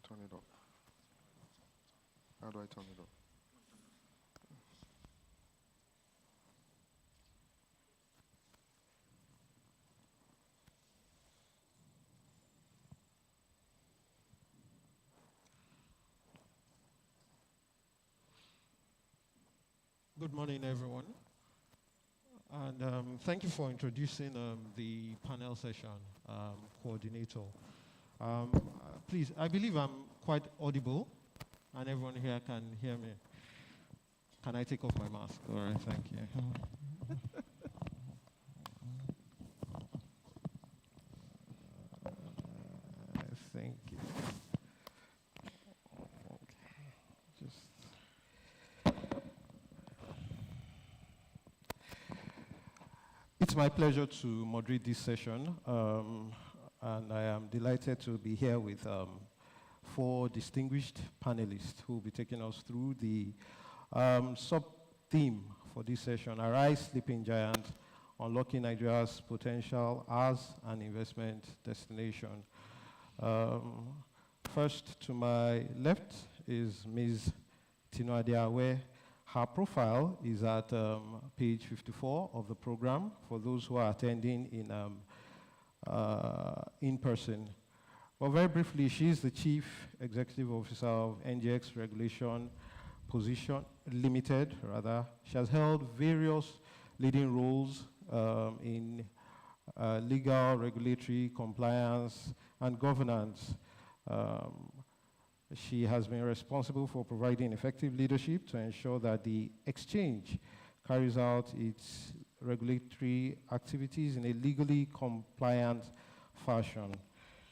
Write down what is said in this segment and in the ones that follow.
turn it up? How do I turn it up? Good morning, everyone. And thank you for introducing the panel session coordinator. Please, I believe I'm quite audible, and everyone here can hear me. Can I take off my mask? All right, thank you. Thank you. It's my pleasure to moderate this session, and I am delighted to be here with 4 distinguished panelists who will be taking us through the sub-theme for this session: Arise, Sleeping Giant, Unlocking Nigeria's Potential as an Investment Destination. First, to my left is Ms. Tinuade Awe. Her profile is at page 54 of the program for those who are attending in person. Well, very briefly, she is the Chief Executive Officer of NGX Regulation Position Limited, rather. She has held various leading roles in legal, regulatory, compliance, and governance. She has been responsible for providing effective leadership to ensure that the exchange carries out its regulatory activities in a legally compliant fashion.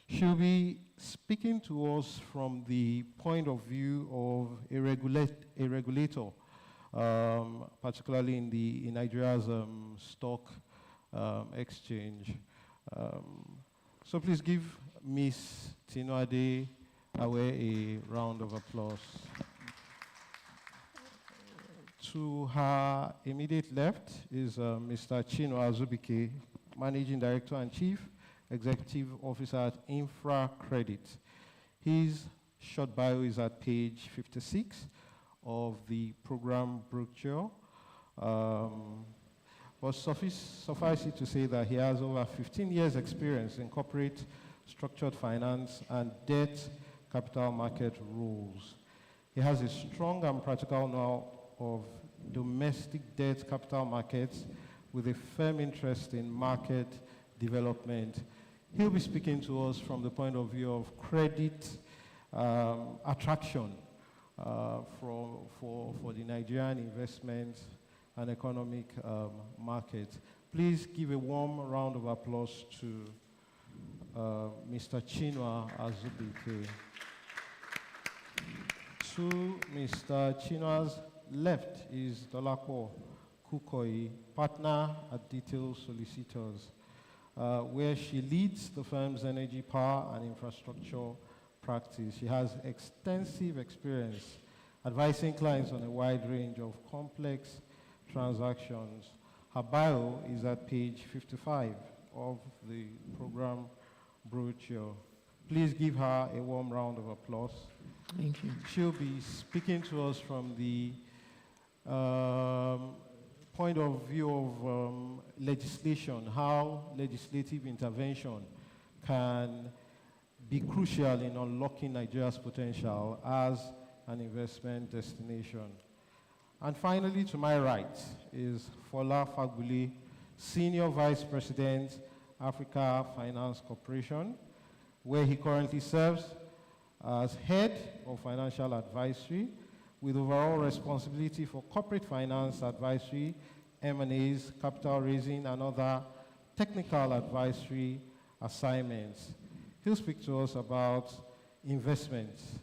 She'll be speaking to us from the point of view of a regulator, particularly in Nigeria's stock exchange. So please give Ms. Tinuade Awe a round of applause. To her immediate left is Mr. Chinua Azubike, Managing Director and Chief Executive Officer at Infra Credit. His short bio is at page 56 of the program brochure. But suffice it to say that he has over 15 years experience in corporate structured finance and debt capital market rules. He has a strong and practical know of domestic debt capital markets with a firm interest in market development. He'll be speaking to us from the point of view of credit attraction for the Nigerian investment and economic market. Please give a warm round of applause to Mr. Chinua Azubike. To Mr. Chinua's left is Dolapo Kukoi, partner at Detail Solicitors, where she leads the firm's energy, power, and infrastructure practice. She has extensive experience advising clients on a wide range of complex transactions. Her bio is at page 55 of the program brochure. Please give her a warm round of applause. Thank you. She'll be speaking to us from the point of view of legislation, how legislative intervention can be crucial in unlocking Nigeria's potential as an investment destination. And finally, to my right is Fola Fagbuli, Senior Vice President, Africa Finance Corporation, where he currently serves as Head of Financial Advisory with overall responsibility for corporate finance advisory, M&As, capital raising, and other technical advisory assignments. He'll speak to us about investments,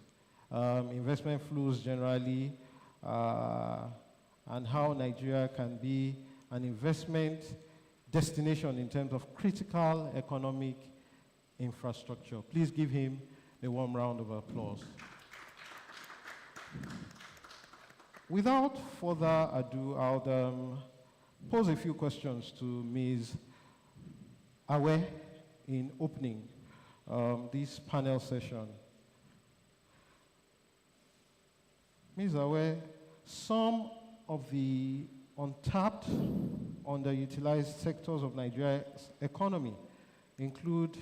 investment flows generally, and how Nigeria can be an investment destination in terms of critical economic infrastructure. Please give him a warm round of applause. Without further ado, I'll pose a few questions to Ms. Awe in opening this panel session. Ms. Awe, some of the untapped, underutilized sectors of Nigeria's economy include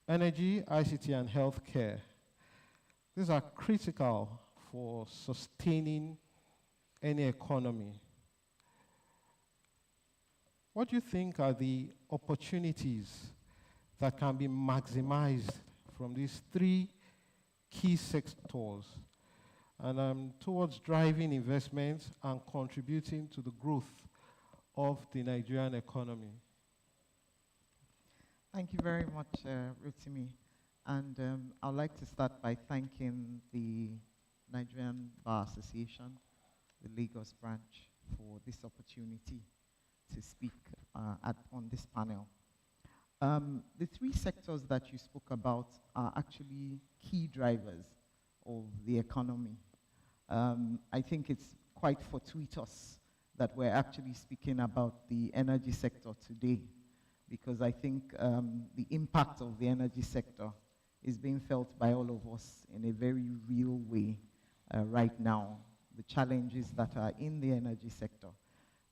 energy, ICT, and healthcare. These are critical for sustaining any economy. What do you think are the opportunities that can be maximized from these three key sectors and towards driving investments and contributing to the growth of the Nigerian economy? Thank you very much, Rotimi. And I'd like to start by thanking the Nigerian Bar Association, the Lagos branch, for this opportunity to speak on this panel. The three sectors that you spoke about are actually key drivers of the economy. I think it's quite fortuitous that we're actually speaking about the energy sector today, because I think the impact of the energy sector is being felt by all of us in a very real way right now. The challenges that are in the energy sector.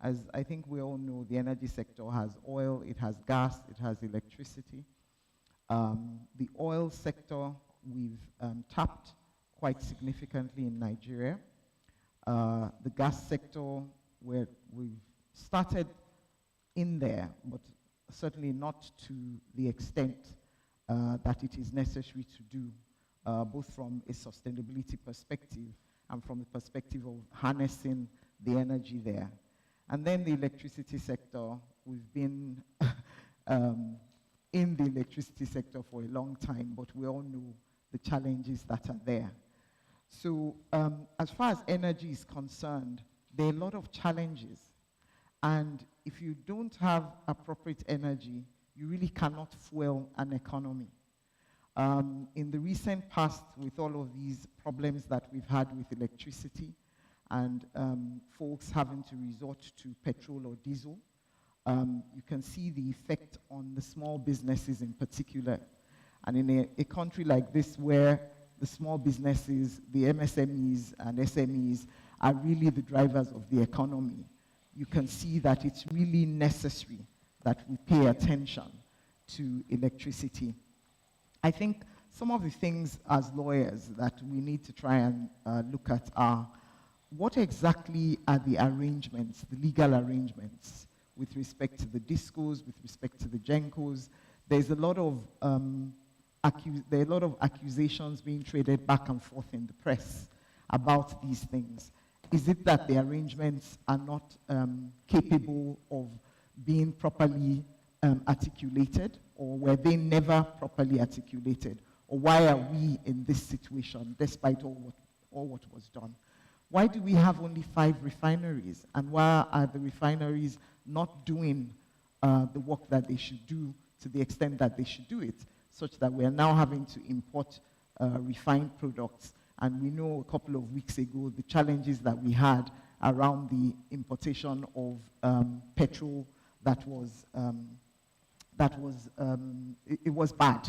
As I think we all know, the energy sector has oil, it has gas, it has electricity. The oil sector we've tapped quite significantly in Nigeria. The gas sector, where we've started in there, but certainly not to the extent that it is necessary to do, both from a sustainability perspective and from the perspective of harnessing the energy there. And then the electricity sector, we've been in the electricity sector for a long time, but we all know the challenges that are there. So as far as energy is concerned, there are a lot of challenges. And if you don't have appropriate energy, you really cannot fuel an economy. In the recent past, with all of these problems that we've had with electricity and folks having to resort to petrol or diesel, you can see the effect on the small businesses in particular. And in a country like this, where the small businesses, the MSMEs and SMEs are really the drivers of the economy, you can see that it's really necessary that we pay attention to electricity. I think some of the things as lawyers that we need to try and look at are, what exactly are the arrangements, the legal arrangements, with respect to the DISCOs, with respect to the GENCOs? There's a lot of accusations being traded back and forth in the press about these things. Is it that the arrangements are not capable of being properly articulated, or were they never properly articulated? Or why are we in this situation despite all what was done? Why do we have only 5 refineries? And why are the refineries not doing the work that they should do to the extent that they should do it, such that we are now having to import refined products? And we know a couple of weeks ago the challenges that we had around the importation of petrol that was it was bad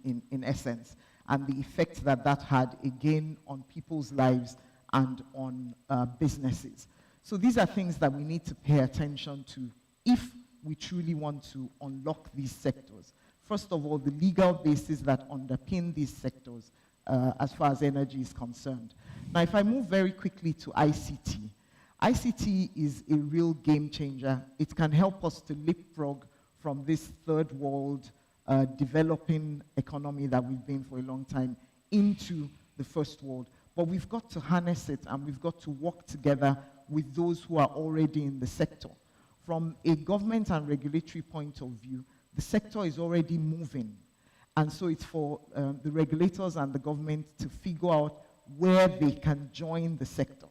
in essence, and the effect that that had again on people's lives and on businesses. So these are things that we need to pay attention to if we truly want to unlock these sectors. First of all, the legal basis that underpin these sectors as far as energy is concerned. Now, if I move very quickly to ICT, ICT is a real game changer. It can help us to leapfrog from this third world developing economy that we've been for a long time into the first world. But we've got to harness it, and we've got to work together with those who are already in the sector. From a government and regulatory point of view, the sector is already moving. And so it's for the regulators and the government to figure out where they can join the sector,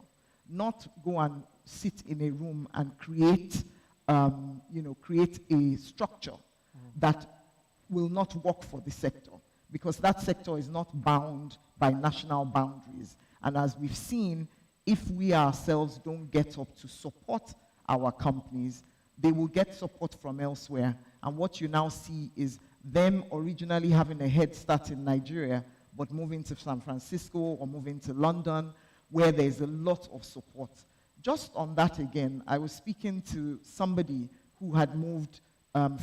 not go and sit in a room and create a structure that will not work for the sector, because that sector is not bound by national boundaries. And as we've seen, if we ourselves don't get up to support our companies, they will get support from elsewhere. And what you now see is them originally having a head start in Nigeria, but moving to San Francisco or moving to London, where there's a lot of support. Just on that again, I was speaking to somebody who had moved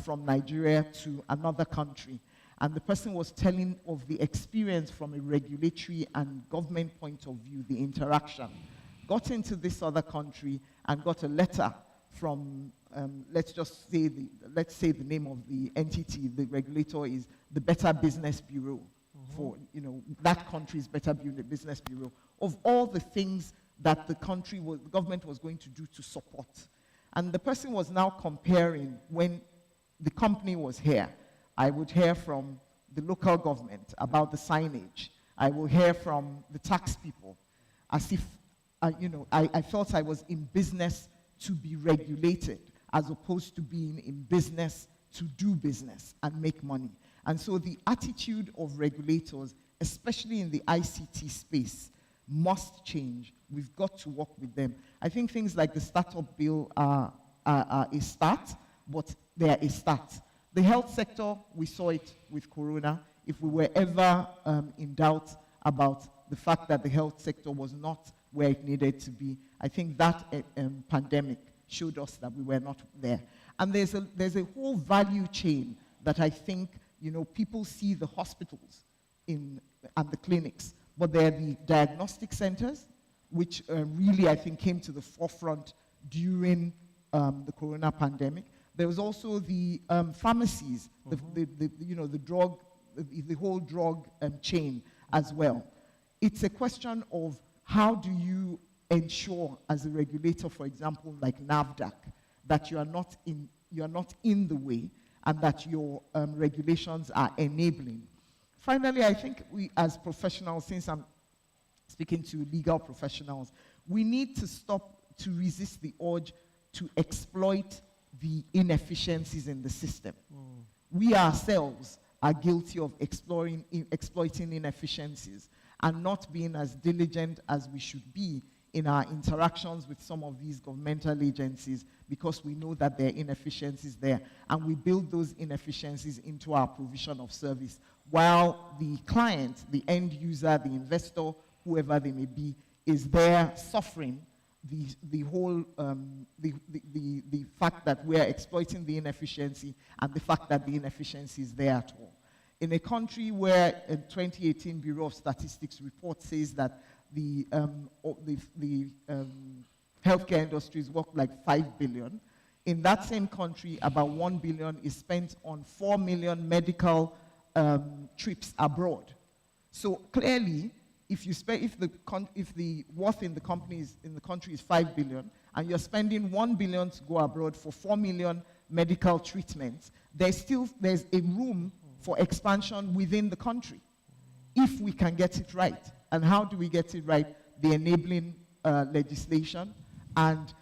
from Nigeria to another country, and the person was telling of the experience from a regulatory and government point of view, the interaction. Got into this other country and got a letter from, let's say the name of the entity, the regulator is the Better Business Bureau. For, that country's Better Business Bureau, of all the things that the government was going to do to support. And the person was now comparing when the company was here. I would hear from the local government about the signage. I will hear from the tax people, as if, I felt I was in business to be regulated, as opposed to being in business to do business and make money. And so the attitude of regulators, especially in the ICT space, must change. We've got to work with them. I think things like the startup bill are a start, but they are a start. The health sector, we saw it with Corona. If we were ever in doubt about the fact that the health sector was not where it needed to be, I think that pandemic showed us that we were not there. And there's a whole value chain that I think people see the hospitals and the clinics, but they're the diagnostic centers, which really, I think, came to the forefront during the Corona pandemic. There was also the pharmacies, the whole drug chain as well. It's a question of how do you ensure, as a regulator, for example, like NAFDAC, that you are not in the way, and that your regulations are enabling. Finally, I think we as professionals, since I'm speaking to legal professionals, we need to stop to resist the urge to exploit the inefficiencies in the system. We ourselves are guilty of exploiting inefficiencies and not being as diligent as we should be in our interactions with some of these governmental agencies, because we know that there are inefficiencies there, and we build those inefficiencies into our provision of service, while the client, the end user, the investor, whoever they may be, is there suffering the fact that we are exploiting the inefficiency, and the fact that the inefficiency is there at all. In a country where a 2018 Bureau of Statistics report says that the healthcare industry is worth like 5 billion. In that same country, about 1 billion is spent on 4 million medical trips abroad. So clearly, if the worth in the country is 5 billion, and you're spending 1 billion to go abroad for 4 million medical treatments, there's a room for expansion within the country, if we can get it right. And how do we get it right? The enabling legislation and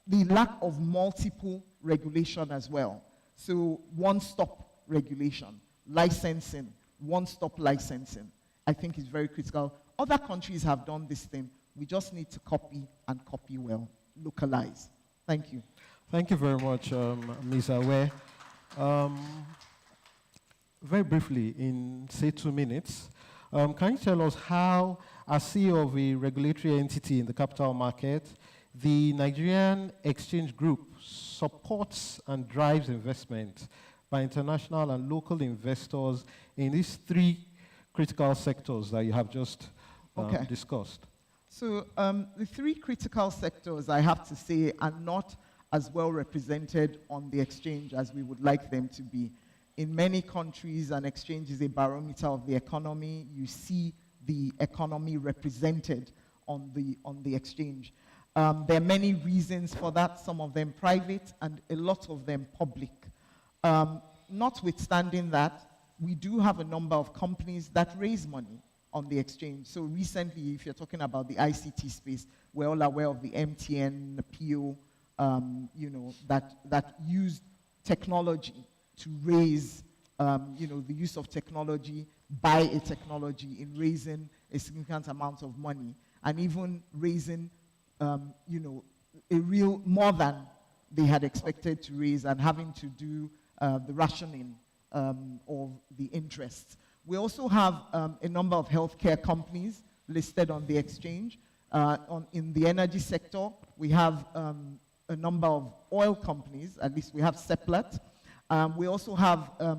the lack of multiple regulation as well. So one-stop regulation, licensing, one-stop licensing, I think is very critical. Other countries have done this thing. We just need to copy, and copy well, localize. Thank you. Thank you very much, Ms. Awe. Very briefly, in say 2 minutes, can you tell us how, as CEO of a regulatory entity in the capital market, the Nigerian Exchange Group supports and drives investment by international and local investors in these 3 critical sectors that you have just discussed? So the 3 critical sectors, I have to say, are not as well represented on the exchange as we would like them to be. In many countries, an exchange is a barometer of the economy. You see the economy represented on the exchange. There are many reasons for that, some of them private and a lot of them public. Notwithstanding that, we do have a number of companies that raise money on the exchange. So recently, if you're talking about the ICT space, we're all aware of the MTN, the PO, that used technology to raise, the use of technology, buy a technology in raising a significant amount of money, and even raising, a real more than they had expected to raise, and having to do the rationing of the interests. We also have a number of healthcare companies listed on the exchange. In the energy sector, we have a number of oil companies, at least we have Seplat. We also have a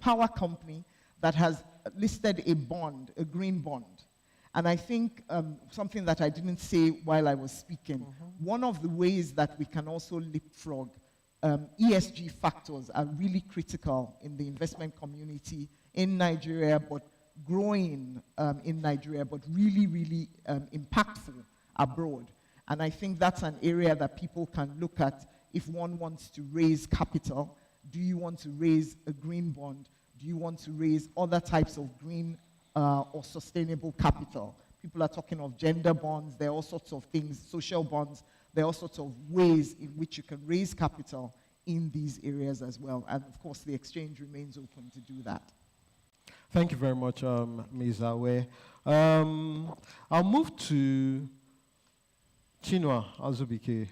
power company that has listed a bond, a green bond. And I think something that I didn't say while I was speaking, one of the ways that we can also leapfrog ESG factors are really critical in the investment community in Nigeria, but growing in Nigeria, but really, really impactful abroad. And I think that's an area that people can look at if one wants to raise capital. Do you want to raise a green bond? Do you want to raise other types of green or sustainable capital? People are talking of gender bonds. There are all sorts of things, social bonds. There are all sorts of ways in which you can raise capital in these areas as well. And of course, the exchange remains open to do that. Thank you very much, Ms. Awe. I'll move to Chinua Azubike.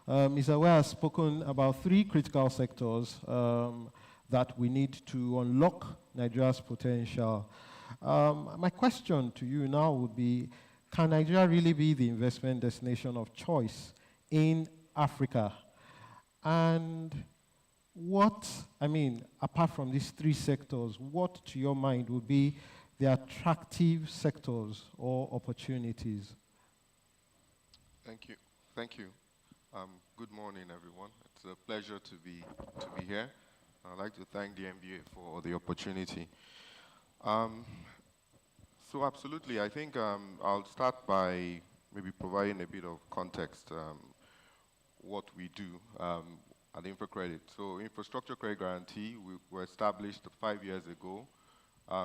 Ms. Awe has spoken about 3 critical sectors that we need to unlock Nigeria's potential. My question to you now would be, can Nigeria really be the investment destination of choice in Africa? And apart from these 3 sectors, what to your mind would be the attractive sectors or opportunities? Thank you. Thank you. Good morning, everyone. It's a pleasure to be here. I'd like to thank the MBA for the opportunity. So absolutely, I think I'll start by maybe providing a bit of context what we do at InfraCredit. So Infrastructure Credit Guarantee were established 5 years ago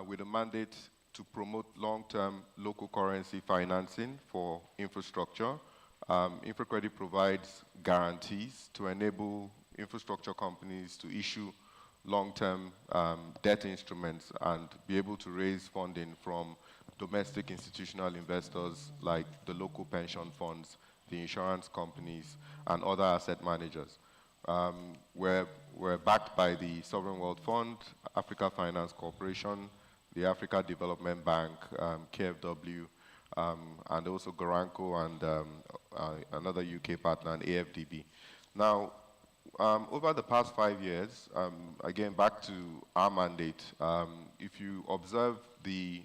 with a mandate to promote long-term local currency financing for infrastructure. InfraCredit provides guarantees to enable infrastructure companies to issue long-term debt instruments and be able to raise funding from domestic institutional investors like the local pension funds, the insurance companies, and other asset managers. We're backed by the Sovereign Wealth Fund, Africa Finance Corporation, the Africa Development Bank, KfW, and also Garanco and another UK partner, and AFDB. Now, over the past 5 years, again, back to our mandate, if you observe the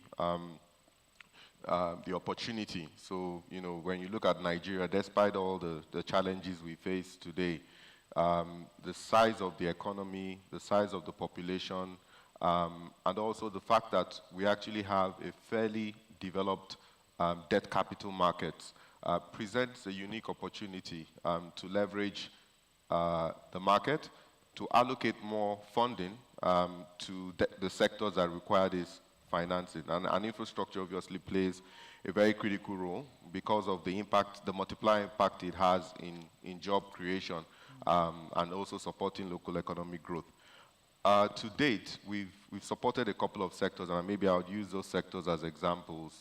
opportunity, so, when you look at Nigeria, despite all the challenges we face today, the size of the economy, the size of the population, and also the fact that we actually have a fairly developed debt capital market presents a unique opportunity to leverage the market, to allocate more funding to the sectors that require this financing. And infrastructure obviously plays a very critical role because of the impact, the multiplier impact it has in job creation and also supporting local economic growth. To date, we've supported a couple of sectors, and maybe I'll use those sectors as examples.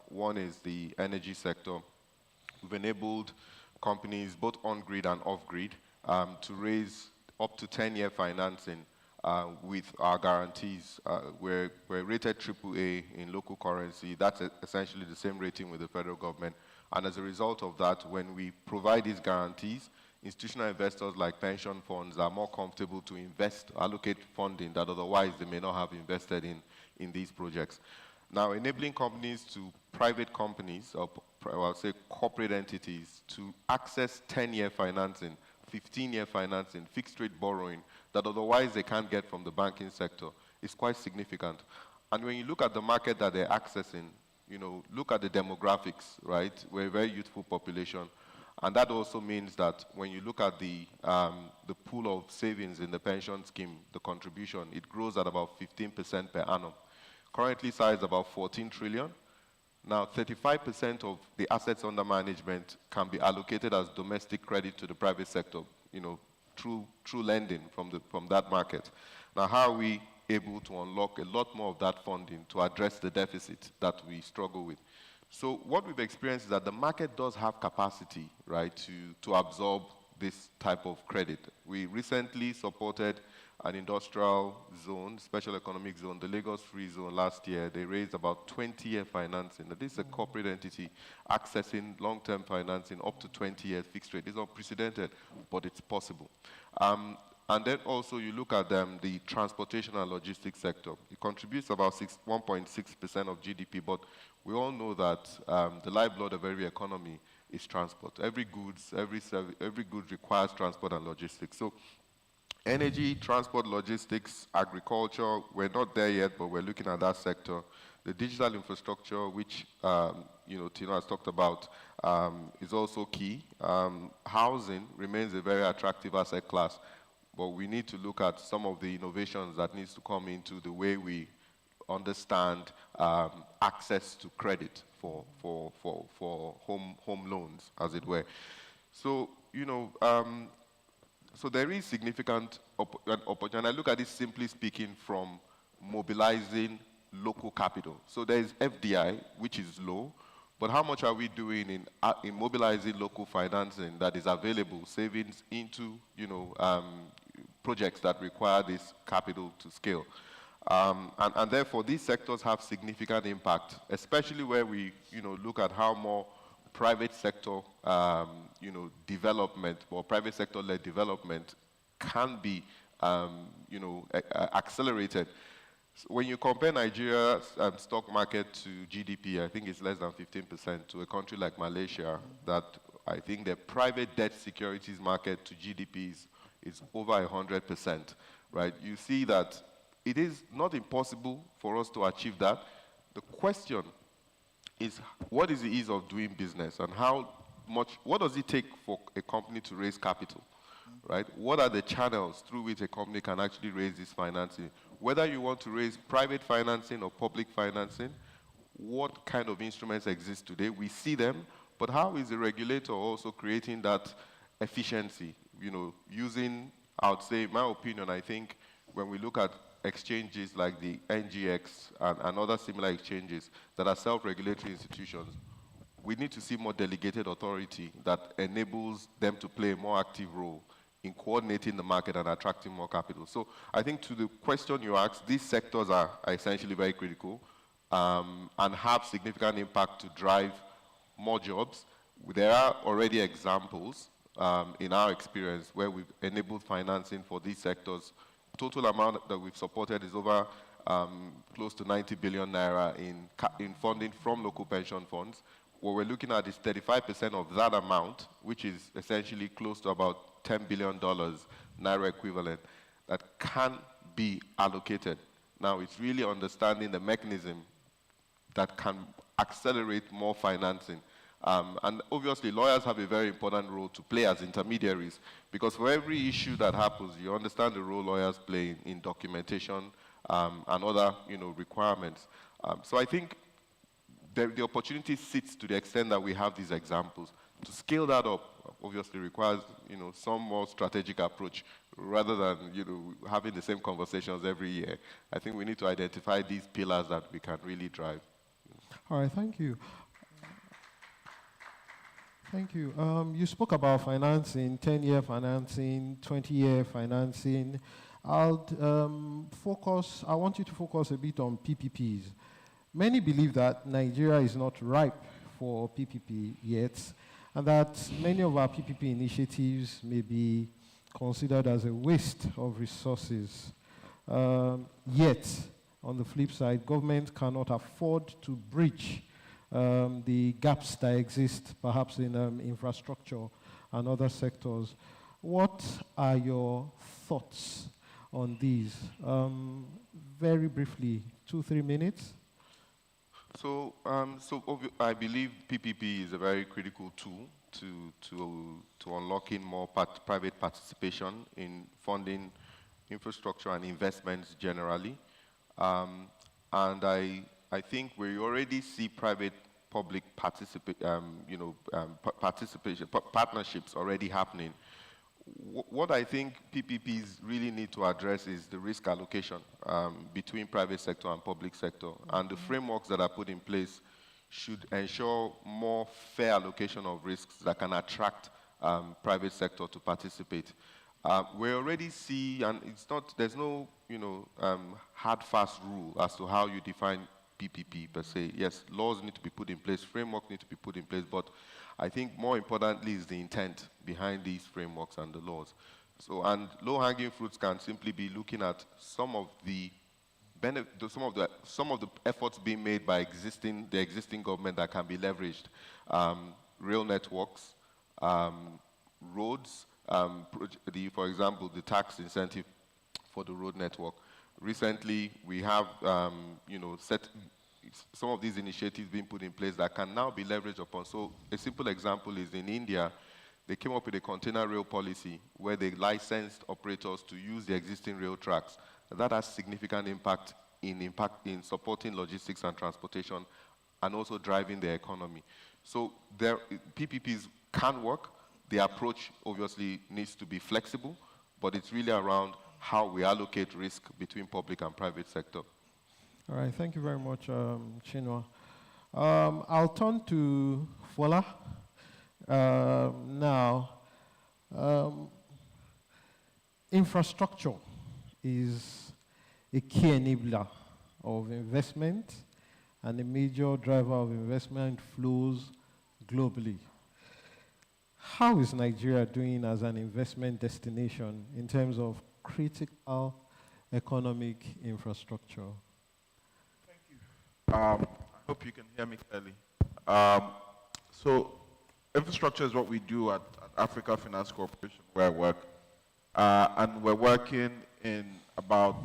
One is the energy sector. We've enabled companies, both on-grid and off-grid, to raise up to 10-year financing with our guarantees. We're rated AAA in local currency. That's essentially the same rating with the federal government. And as a result of that, when we provide these guarantees, institutional investors like pension funds are more comfortable to invest, allocate funding that otherwise they may not have invested in these projects. Now, enabling companies to private companies, or I'll say corporate entities, to access 10-year financing, 15-year financing, fixed-rate borrowing that otherwise they can't get from the banking sector is quite significant. And when you look at the market that they're accessing, look at the demographics, right? We're a very youthful population. And that also means that when you look at the pool of savings in the pension scheme, the contribution, it grows at about 15% per annum. Currently sized about 14 trillion. Now, 35% of the assets under management can be allocated as domestic credit to the private sector, through lending from that market. Now, how are we able to unlock a lot more of that funding to address the deficit that we struggle with? So what we've experienced is that the market does have capacity, right, to absorb this type of credit. We recently supported an industrial zone, special economic zone, the Lagos Free Zone last year. They raised about 20-year financing. This is a corporate entity accessing long-term financing up to 20 years fixed rate. It's unprecedented, but it's possible. And then also you look at the transportation and logistics sector. It contributes about 1.6% of GDP, but we all know that the lifeblood of every economy is transport. Every good requires transport and logistics. So energy, transport, logistics, agriculture, we're not there yet, but we're looking at that sector. The digital infrastructure, which Tino has talked about, is also key. Housing remains a very attractive asset class, but we need to look at some of the innovations that needs to come into the way we understand access to credit for home loans, as it were. So, so there is significant opportunity, and I look at it simply speaking from mobilizing local capital. So there is FDI, which is low, but how much are we doing in mobilizing local financing that is available, savings into projects that require this capital to scale? And therefore, these sectors have significant impact, especially where we look at how more private sector development or private sector-led development can be accelerated. So when you compare Nigeria's stock market to GDP, I think it's less than 15%, to a country like Malaysia, that I think the private debt securities market to GDP is over 100%, right? You see that it is not impossible for us to achieve that. The question is, what is the ease of doing business, and what does it take for a company to raise capital, right? What are the channels through which a company can actually raise this financing? Whether you want to raise private financing or public financing, what kind of instruments exist today? We see them, but how is the regulator also creating that efficiency? Using, I would say, in my opinion, I think when we look at exchanges like the NGX and other similar exchanges that are self-regulatory institutions, we need to see more delegated authority that enables them to play a more active role in coordinating the market and attracting more capital. So I think to the question you asked, these sectors are essentially very critical and have significant impact to drive more jobs. There are already examples in our experience where we've enabled financing for these sectors. Total amount that we've supported is over close to 90 billion naira in funding from local pension funds. What we're looking at is 35% of that amount, which is essentially close to about $10 billion naira equivalent, that can be allocated. Now, it's really understanding the mechanism that can accelerate more financing. And obviously, lawyers have a very important role to play as intermediaries, because for every issue that happens, you understand the role lawyers play in documentation and other requirements. So I think the opportunity sits to the extent that we have these examples. To scale that up, obviously, requires some more strategic approach rather than having the same conversations every year. I think we need to identify these pillars that we can really drive. All right, thank you. Thank you. You spoke about financing, 10-year financing, 20-year financing. I want you to focus a bit on PPPs. Many believe that Nigeria is not ripe for PPP yet, and that many of our PPP initiatives may be considered as a waste of resources. Yet, on the flip side, government cannot afford to breach the gaps that exist, perhaps in infrastructure and other sectors. What are your thoughts on these? Very briefly, 2-3 minutes. So I believe PPP is a very critical tool to unlocking more private participation in funding infrastructure and investments generally. And I think we already see private-public partnerships already happening. What I think PPPs really need to address is the risk allocation between private sector and public sector. And the frameworks that are put in place should ensure more fair allocation of risks that can attract private sector to participate. We already see, and there's no, hard, fast rule as to how you define PPP per se. Yes, laws need to be put in place, framework need to be put in place, but I think more importantly is the intent behind these frameworks and the laws. So, and low-hanging fruits can simply be looking at some of the efforts being made by the existing government that can be leveraged. Rail networks, roads, for example, the tax incentive for the road network. Recently, we have, set some of these initiatives being put in place that can now be leveraged upon. So a simple example is in India, they came up with a container rail policy where they licensed operators to use the existing rail tracks. That has significant impact in supporting logistics and transportation and also driving the economy. So PPPs can work. The approach obviously needs to be flexible, but it's really around how we allocate risk between public and private sector. All right, thank you very much, Chinua. I'll turn to Fola now. Infrastructure is a key enabler of investment and a major driver of investment flows globally. How is Nigeria doing as an investment destination in terms of critical economic infrastructure? I hope you can hear me clearly. So infrastructure is what we do at Africa Finance Corporation, where I work. And we're working in about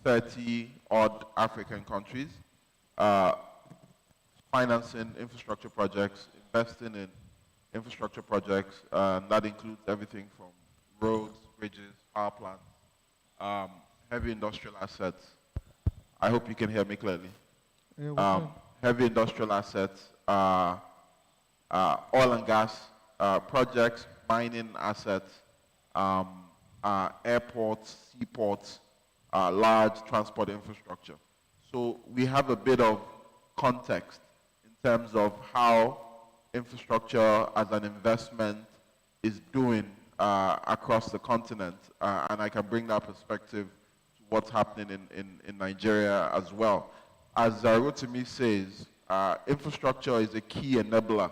30 odd African countries, financing infrastructure projects, investing in infrastructure projects, and that includes everything from roads, bridges, power plants, heavy industrial assets. I hope you can hear me clearly. Heavy industrial assets, oil and gas projects, mining assets, airports, seaports, large transport infrastructure. So we have a bit of context in terms of how infrastructure as an investment is doing across the continent, and I can bring that perspective to what's happening in Nigeria as well. As Rotimi says, infrastructure is a key enabler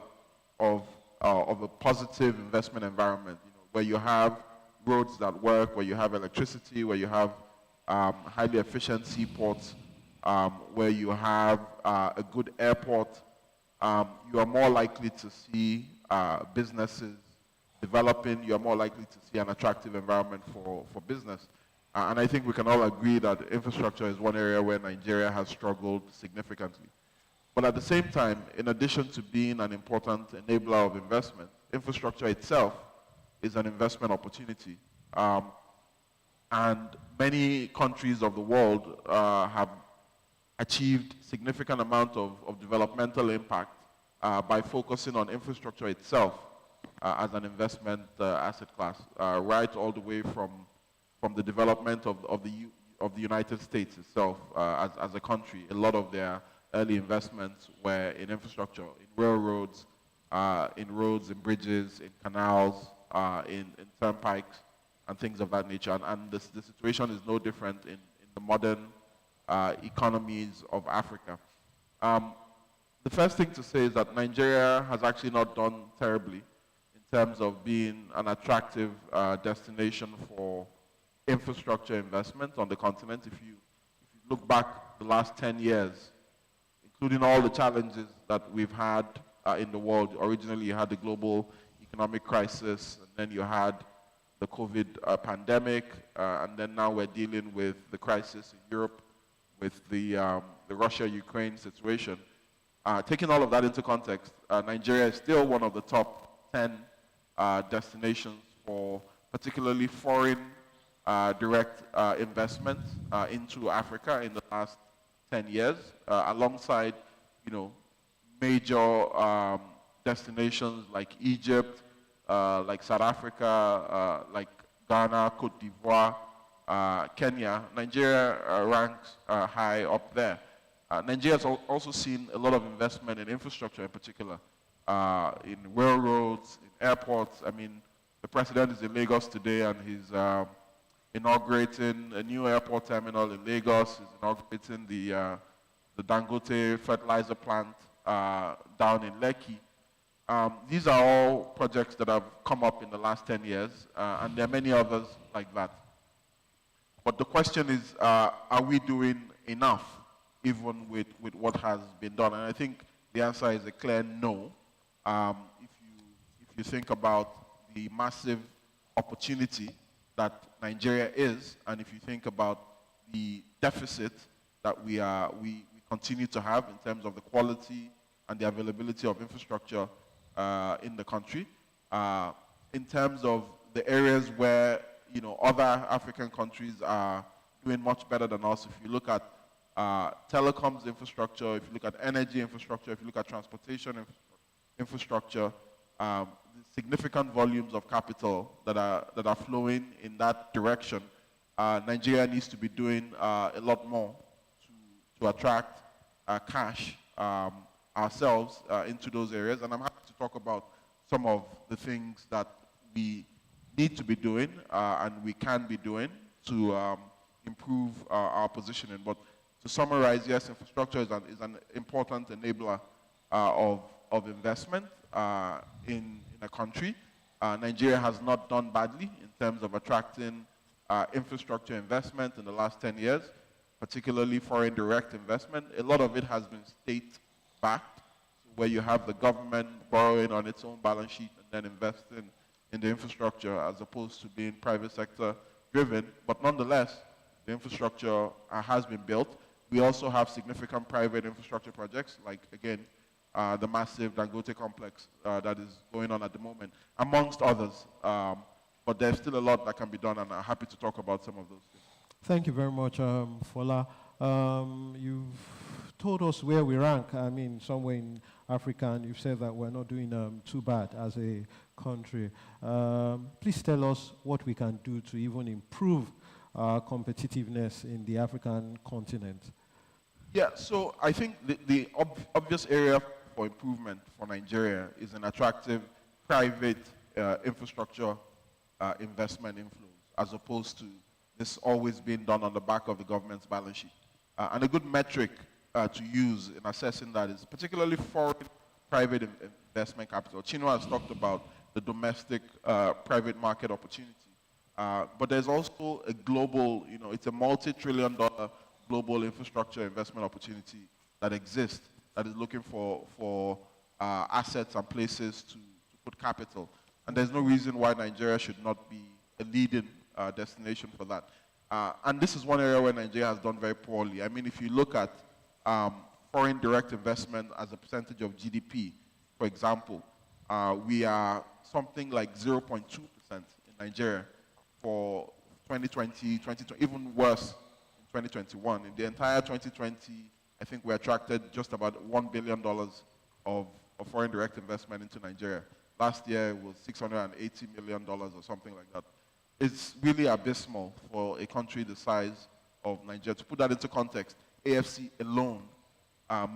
of a positive investment environment, where you have roads that work, where you have electricity, where you have highly efficient seaports, where you have a good airport. You are more likely to see businesses developing, you are more likely to see an attractive environment for business. And I think we can all agree that infrastructure is one area where Nigeria has struggled significantly. But at the same time, in addition to being an important enabler of investment, infrastructure itself is an investment opportunity. And many countries of the world have achieved significant amount of developmental impact by focusing on infrastructure itself as an investment asset class, right all the way from the development of the United States itself as a country. A lot of their early investments were in infrastructure, in railroads, in roads, in bridges, in canals, in turnpikes, and things of that nature. And the situation is no different in the modern economies of Africa. The first thing to say is that Nigeria has actually not done terribly in terms of being an attractive destination for infrastructure investment on the continent. If you look back the last 10 years, including all the challenges that we've had in the world. Originally, you had the global economic crisis, and then you had the COVID pandemic, and then now we're dealing with the crisis in Europe with the Russia-Ukraine situation. Taking all of that into context, Nigeria is still one of the top 10 destinations for particularly foreign direct investment into Africa in the last 10 years, alongside, major destinations like Egypt, like South Africa, like Ghana, Cote d'Ivoire, Kenya. Nigeria ranks high up there. Nigeria has also seen a lot of investment in infrastructure in particular, in railroads, in airports. I mean, the president is in Lagos today and he's inaugurating a new airport terminal in Lagos. He's inaugurating the Dangote fertilizer plant down in Lekki. These are all projects that have come up in the last 10 years, and there are many others like that. But the question is, are we doing enough, even with what has been done? And I think the answer is a clear no. If you think about the massive opportunity that Nigeria is, and if you think about the deficit that we continue to have in terms of the quality and the availability of infrastructure in the country, in terms of the areas where other African countries are doing much better than us. If you look at telecoms infrastructure, if you look at energy infrastructure, if you look at transportation infrastructure, significant volumes of capital that are flowing in that direction. Nigeria needs to be doing a lot more to attract cash ourselves into those areas. And I'm happy to talk about some of the things that we need to be doing and we can be doing to improve our positioning. But to summarize, yes, infrastructure is an important enabler of investment in a country. Nigeria has not done badly in terms of attracting infrastructure investment in the last 10 years, particularly foreign direct investment. A lot of it has been state-backed, where you have the government borrowing on its own balance sheet and then investing in the infrastructure as opposed to being private sector driven. But nonetheless, the infrastructure has been built. We also have significant private infrastructure projects, like, again, the massive Dangote complex that is going on at the moment, amongst others. But there's still a lot that can be done, and I'm happy to talk about some of those things. Thank you very much, Fola. You've told us where we rank, I mean, somewhere in Africa, and you've said that we're not doing too bad as a country. Please tell us what we can do to even improve our competitiveness in the African continent. Yeah, so I think the obvious area for improvement for Nigeria is an attractive private infrastructure investment inflows, as opposed to this always being done on the back of the government's balance sheet. And a good metric to use in assessing that is particularly foreign private investment capital. Chinua has talked about the domestic private market opportunity. But there's also a global, it's a multi-trillion-dollar global infrastructure investment opportunity that exists, that is looking for assets and places to put capital. And there's no reason why Nigeria should not be a leading destination for that. And this is one area where Nigeria has done very poorly. I mean, if you look at foreign direct investment as a percentage of GDP, for example, we are something like 0.2% in Nigeria for 2020, even worse in 2021. In the entire 2020, I think we attracted just about $1 billion of foreign direct investment into Nigeria. Last year it was $680 million or something like that. It's really abysmal for a country the size of Nigeria. To put that into context, AFC alone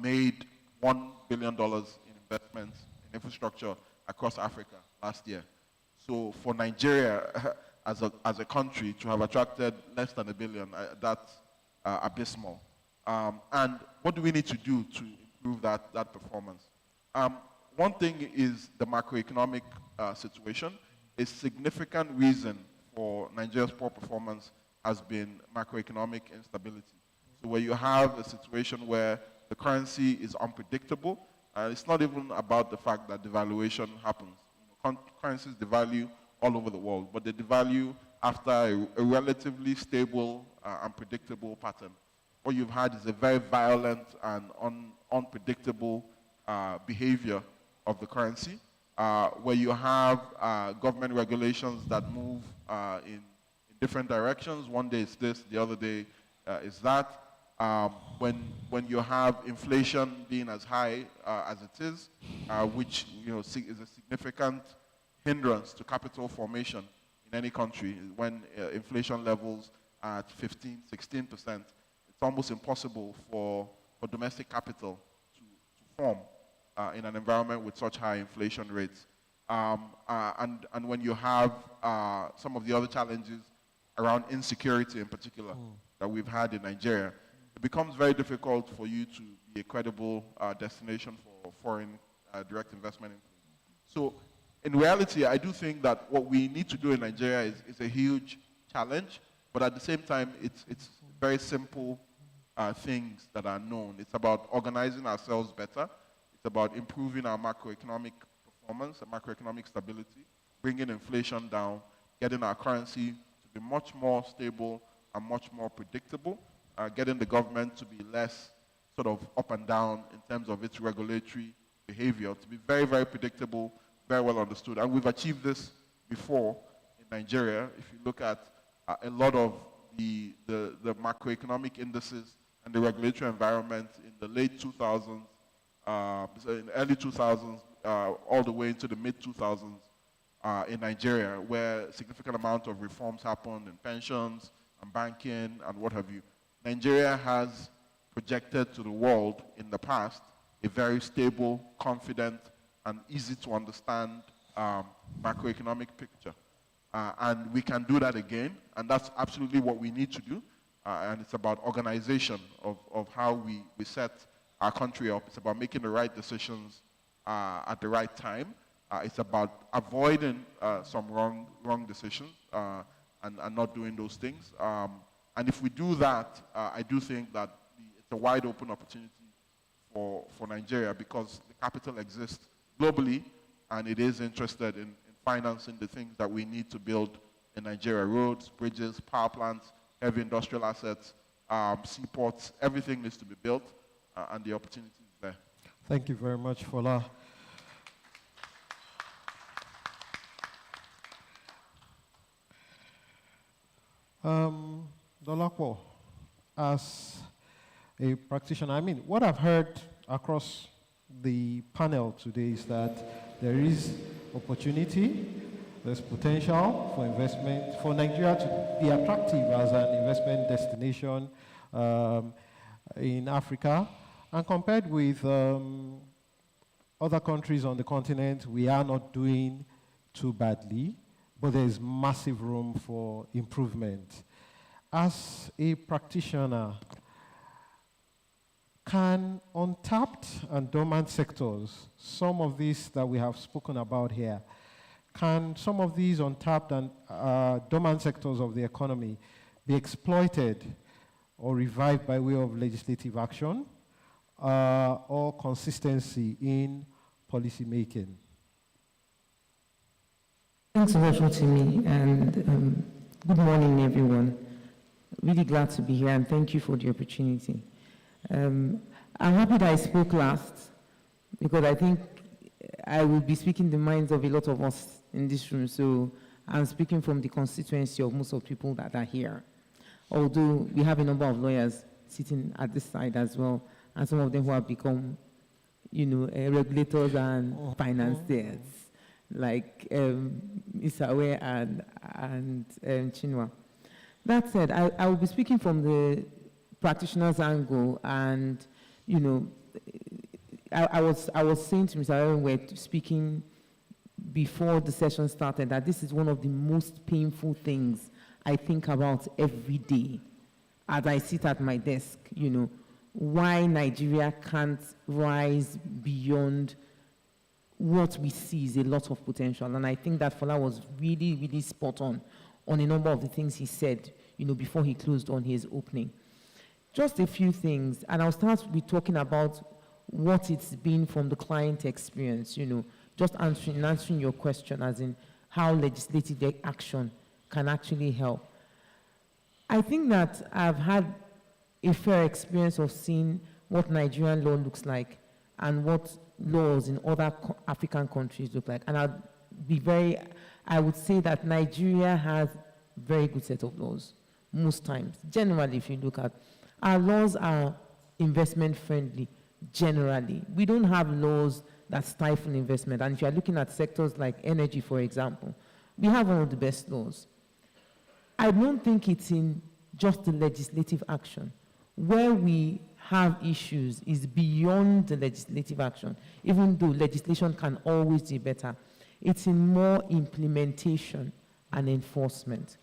made $1 billion in investments in infrastructure across Africa last year. So for Nigeria as a country to have attracted less than $1 billion, that's abysmal. And what do we need to do to improve that performance? One thing is the macroeconomic situation. A significant reason for Nigeria's poor performance has been macroeconomic instability. So where you have a situation where the currency is unpredictable, it's not even about the fact that devaluation happens. Currencies devalue all over the world, but they devalue after a relatively stable and predictable pattern. What you've had is a very violent and unpredictable behavior of the currency, where you have government regulations that move in different directions. One day it's this, the other day is that. When you have inflation being as high as it is, which is a significant hindrance to capital formation in any country, when inflation levels are at 15, 16%, it's almost impossible for domestic capital to form in an environment with such high inflation rates. and when you have some of the other challenges around insecurity in particular that we've had in Nigeria, it becomes very difficult for you to be a credible destination for foreign direct investment. So in reality, I do think that what we need to do in Nigeria is a huge challenge, but at the same time, it's very simple things that are known. It's about organizing ourselves better. It's about improving our macroeconomic performance and macroeconomic stability, bringing inflation down, getting our currency to be much more stable and much more predictable, getting the government to be less sort of up and down in terms of its regulatory behavior, to be very, very predictable, very well understood. And we've achieved this before in Nigeria. If you look at a lot of the macroeconomic indices and the regulatory environment in the late 2000s, in early 2000s, all the way into the mid-2000s in Nigeria, where a significant amount of reforms happened in pensions and banking and what have you. Nigeria has projected to the world in the past a very stable, confident, and easy to understand macroeconomic picture. And we can do that again, and that's absolutely what we need to do. And it's about organization of how we set our country up. It's about making the right decisions at the right time. It's about avoiding some wrong decisions and not doing those things. And if we do that, I do think that it's a wide open opportunity for Nigeria, because the capital exists globally and it is interested in financing the things that we need to build in Nigeria: roads, bridges, power plants, heavy industrial assets, seaports. Everything needs to be built, and the opportunity is there. Thank you very much, Fola. Dolapo, as a practitioner, I mean, what I've heard across the panel today is that there is opportunity, there's potential for investment, for Nigeria to be attractive as an investment destination in Africa. And compared with other countries on the continent, we are not doing too badly, but there's massive room for improvement. As a practitioner, can untapped and dormant sectors, some of these that we have spoken about here, can some of these untapped and dormant sectors of the economy be exploited or revived by way of legislative action or consistency in policy making? Thanks so much, Rotimi, and good morning, everyone. Really glad to be here, and thank you for the opportunity. I'm happy that I spoke last, because I think I will be speaking the minds of a lot of us in this room, so I'm speaking from the constituency of most of the people that are here. Although we have a number of lawyers sitting at this side as well, and some of them who have become, regulators and financiers, like Isawe and Chinua. That said, I will be speaking from the practitioner's angle, and I was saying to Mr. Aaron, we're speaking before the session started, that this is one of the most painful things I think about every day as I sit at my desk. Why Nigeria can't rise beyond what we see is a lot of potential, and I think that Fola was really, really spot on a number of the things he said, before he closed on his opening. Just a few things, and I'll start with talking about what it's been from the client experience, just answering your question, as in how legislative action can actually help. I think that I've had a fair experience of seeing what Nigerian law looks like and what laws in other African countries look like. And I would say that Nigeria has a very good set of laws, most times. Generally, if you look at, our laws are investment friendly, generally. We don't have laws that stifle investment. And if you're looking at sectors like energy, for example, we have one of the best laws. I don't think it's in just the legislative action. Where we have issues is beyond the legislative action, even though legislation can always be better. It's in more implementation and enforcement.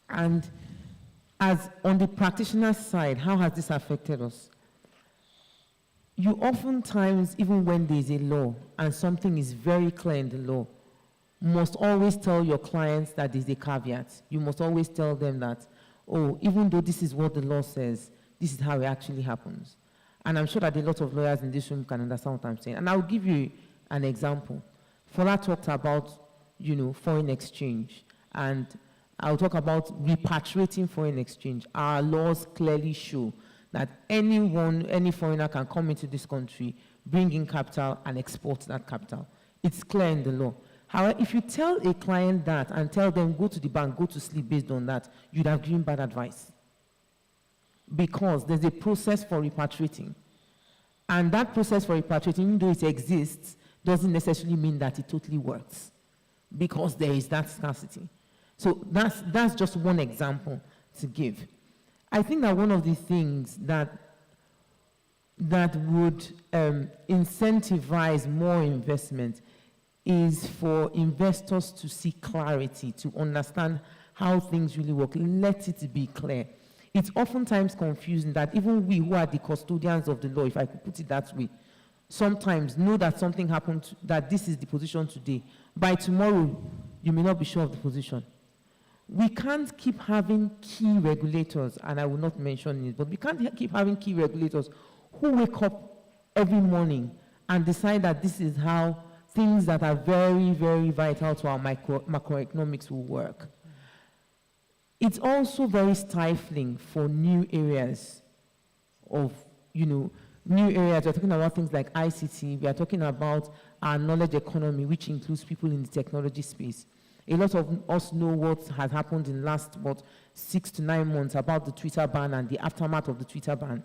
And as on the practitioner side, how has this affected us? You oftentimes, even when there's a law and something is very clear in the law, must always tell your clients that there's a caveat. You must always tell them that, oh, even though this is what the law says, this is how it actually happens. And I'm sure that a lot of lawyers in this room can understand what I'm saying. And I'll give you an example. Fola talked about, foreign exchange, and I'll talk about repatriating foreign exchange. Our laws clearly show that any foreigner can come into this country, bring in capital, and export that capital. It's clear in the law. However, if you tell a client that and tell them, go to the bank, go to sleep based on that, you'd have given bad advice. Because there's a process for repatriating. And that process for repatriating, even though it exists, doesn't necessarily mean that it totally works. Because there is that scarcity. So that's just one example to give. I think that one of the things that would incentivize more investment is for investors to see clarity, to understand how things really work. Let it be clear. It's oftentimes confusing that even we who are the custodians of the law, if I could put it that way, sometimes know that something happened, that this is the position today. By tomorrow, you may not be sure of the position. We can't keep having key regulators, and I will not mention it, but we can't keep having key regulators who wake up every morning and decide that this is how things that are very, very vital to our macroeconomics will work. It's also very stifling for new areas of, new areas. We're talking about things like ICT. We are talking about our knowledge economy, which includes people in the technology space. A lot of us know what has happened in the last, 6 to 9 months about the Twitter ban and the aftermath of the Twitter ban.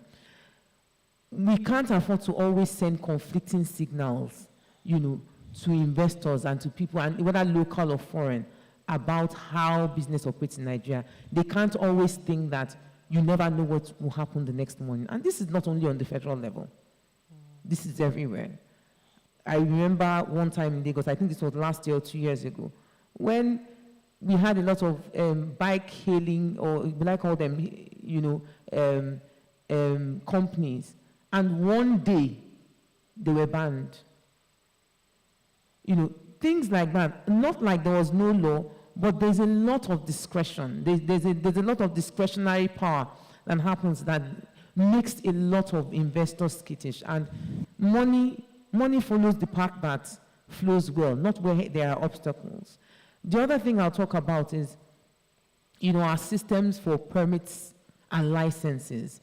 We can't afford to always send conflicting signals, to investors and to people, and whether local or foreign, about how business operates in Nigeria. They can't always think that you never know what will happen the next morning. And this is not only on the federal level. This is everywhere. I remember one time in Lagos, I think this was last year or 2 years ago, when we had a lot of bike hailing, or what I call them, companies, and one day they were banned. Things like that. Not like there was no law, but there's a lot of discretion. There's a lot of discretionary power that happens that makes a lot of investors skittish. And money follows the path that flows well, not where there are obstacles. The other thing I'll talk about is, our systems for permits and licenses.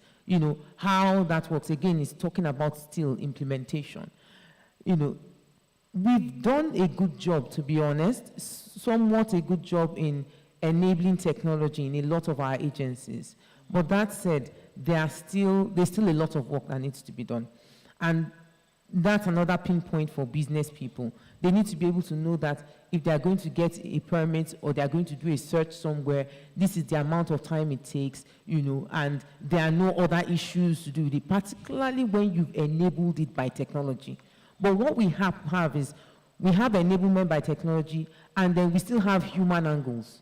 How that works. Again, is talking about still implementation. We've done a good job, to be honest, somewhat a good job in enabling technology in a lot of our agencies. But that said, there's still a lot of work that needs to be done. And that's another pinpoint for business people. They need to be able to know that if they're going to get a permit or they're going to do a search somewhere, this is the amount of time it takes, and there are no other issues to do with it, particularly when you've enabled it by technology. But what we have is, we have enablement by technology, and then we still have human angles.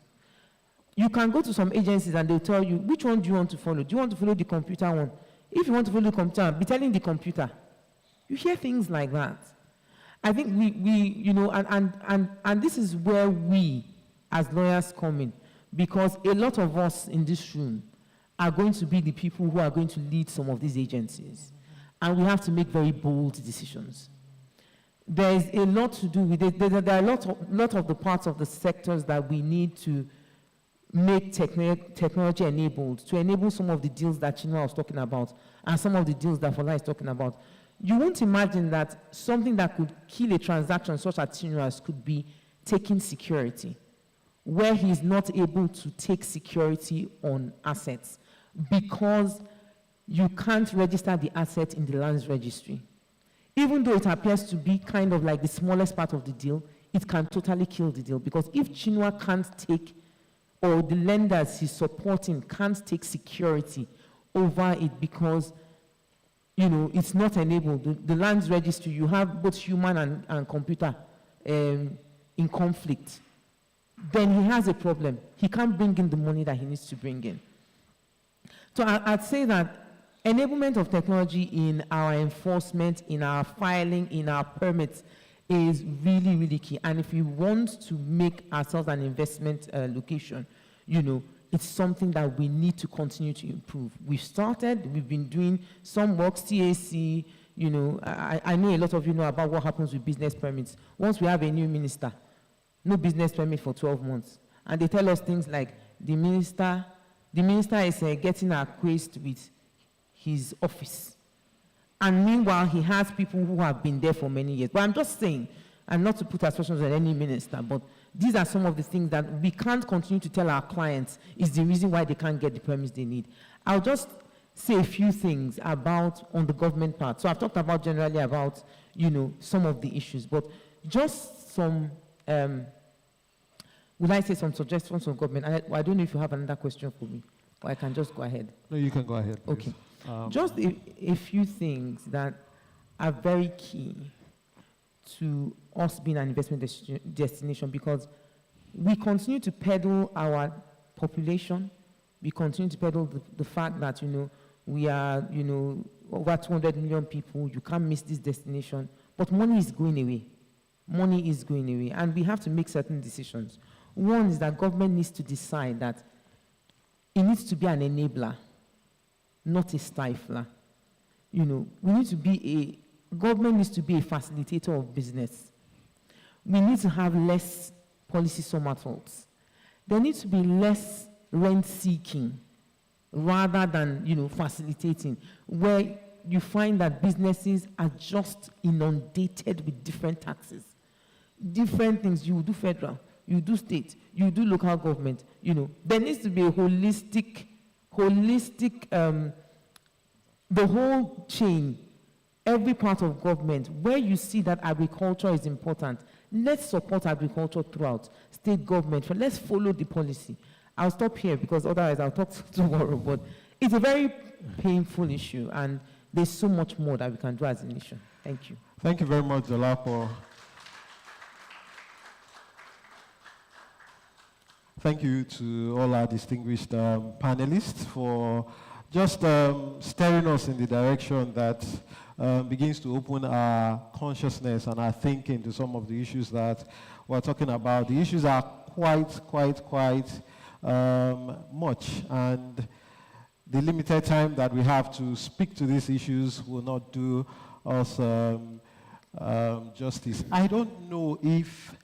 You can go to some agencies and they'll tell you, which one do you want to follow? Do you want to follow the computer one? If you want to follow the computer, be telling the computer. You hear things like that. I think and this is where we, as lawyers, come in, because a lot of us in this room are going to be the people who are going to lead some of these agencies. And we have to make very bold decisions. There's a lot to do with it. There are a lot of the parts of the sectors that we need to make technology enabled, to enable some of the deals that Chinua was talking about, and some of the deals that Fola is talking about. You won't imagine that something that could kill a transaction such as Chinua's could be taking security, where he's not able to take security on assets because you can't register the asset in the lands registry. Even though it appears to be kind of like the smallest part of the deal, it can totally kill the deal, because if Chinua can't take, or the lenders he's supporting can't take security over it because it's not enabled. The lands registry, you have both human and computer in conflict, then he has a problem. He can't bring in the money that he needs to bring in. So I'd say that enablement of technology in our enforcement, in our filing, in our permits is really, really key. And if we want to make ourselves an investment location, you know, it's something that we need to continue to improve. We've been doing some work, CAC, you know, I know a lot of you know about what happens with business permits. Once we have a new minister, no business permit for 12 months. And they tell us things like the minister is getting acquainted with his office. And meanwhile, he has people who have been there for many years. But I'm just saying, and not to put aspersions on any minister, but these are some of the things that we can't continue to tell our clients is the reason why they can't get the permits they need. I'll just say a few things about on the government part. So I've talked about generally about, you know, some of the issues, but just some, would I say some suggestions from government? I don't know if you have another question for me, or I can just go ahead. No, you can go ahead, please. Okay. Just a few things that are very key to us being an investment destination, because we continue to peddle our population. We continue to peddle the fact that, you know, we are, you know, over 200 million people. You can't miss this destination. But money is going away. Money is going away. And we have to make certain decisions. One is that government needs to decide that it needs to be an enabler, not a stifler. You know, government needs to be a facilitator of business. We need to have less policy somersaults. There needs to be less rent seeking rather than, you know, facilitating, where you find that businesses are just inundated with different taxes. Different things. You do federal, you do state, you do local government, you know. There needs to be a holistic, the whole chain, every part of government, where you see that agriculture is important. Let's support agriculture throughout. State government, let's follow the policy. I'll stop here because otherwise I'll talk tomorrow, but it's a very painful issue, and there's so much more that we can do as a nation. Thank you. Thank you very much, Dolapo. Thank you to all our distinguished panelists for just steering us in the direction that begins to open our consciousness and our thinking to some of the issues that we're talking about. The issues are quite much, and the limited time that we have to speak to these issues will not do us justice. I don't know if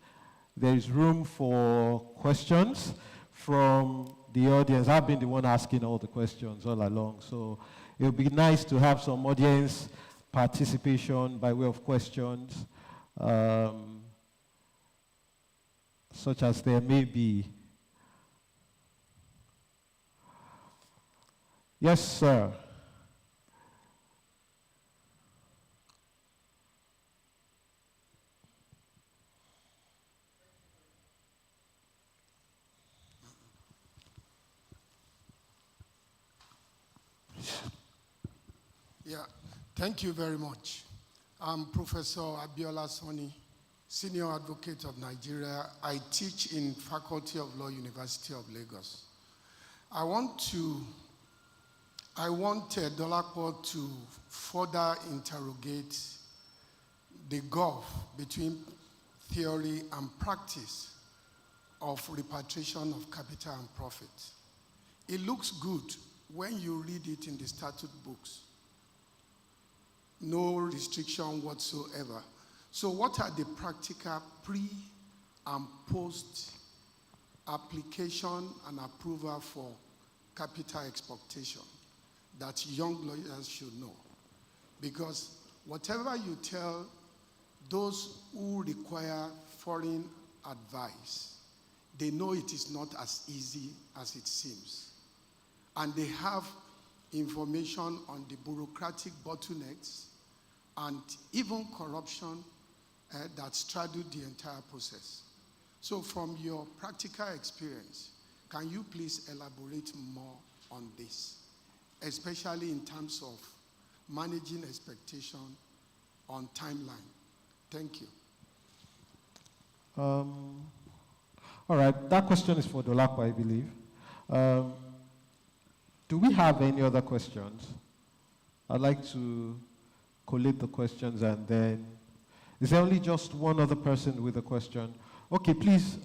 there is room for questions from the audience. I've been the one asking all the questions all along, so it would be nice to have some audience participation by way of questions, such as there may be. Yes, sir. Yeah, thank you very much. I'm Professor Abiola Soni, Senior Advocate of Nigeria. I teach in Faculty of Law, University of Lagos. I want Dolapo to further interrogate the gulf between theory and practice of repatriation of capital and profit. It looks good when you read it in the statute books. No restriction whatsoever. So what are the practical pre and post application and approval for capital exportation that young lawyers should know? Because whatever you tell those who require foreign advice, they know it is not as easy as it seems. And they have information on the bureaucratic bottlenecks and even corruption that straddle the entire process. So from your practical experience, can you please elaborate more on this, especially in terms of managing expectation on timeline? Thank you. All right, that question is for Dolapo, I believe. Do we have any other questions? I'd like to collate the questions and then, is there only just one other person with a question? Okay, please.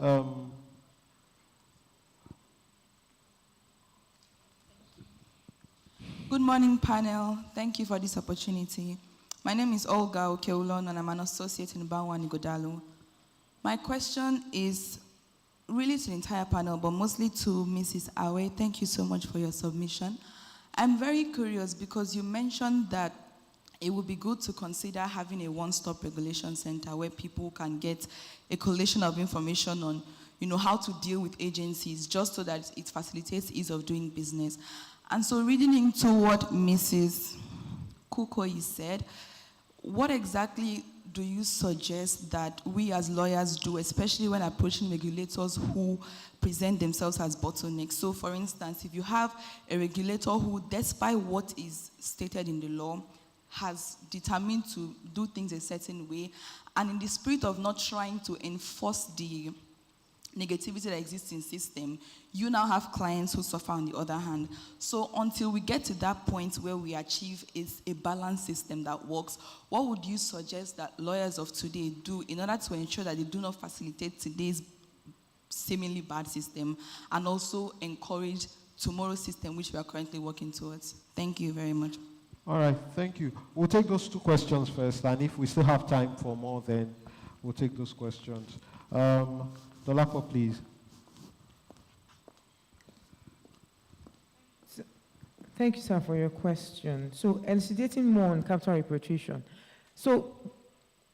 Good morning, panel. Thank you for this opportunity. My name is Olga Okeulon, and I'm an associate in Bawani Godalu. My question is really to the entire panel, but mostly to Mrs. Awe. Thank you so much for your submission. I'm very curious because you mentioned that it would be good to consider having a one-stop regulation center where people can get a collation of information on, how to deal with agencies, just so that it facilitates ease of doing business. And so reading into what Mrs. Kukoi said, what exactly do you suggest that we as lawyers do, especially when approaching regulators who present themselves as bottlenecks? So for instance, if you have a regulator who, despite what is stated in the law, has determined to do things a certain way, and in the spirit of not trying to enforce the negativity that exists in system, you now have clients who suffer on the other hand. So until we get to that point where we achieve is a balanced system that works, what would you suggest that lawyers of today do in order to ensure that they do not facilitate today's seemingly bad system and also encourage tomorrow's system, which we are currently working towards? Thank you very much. All right, thank you. We'll take those two questions first, and if we still have time for more, then we'll take those questions. Dolapo, please. Thank you, sir, for your question. So, elucidating more on capital repatriation. So,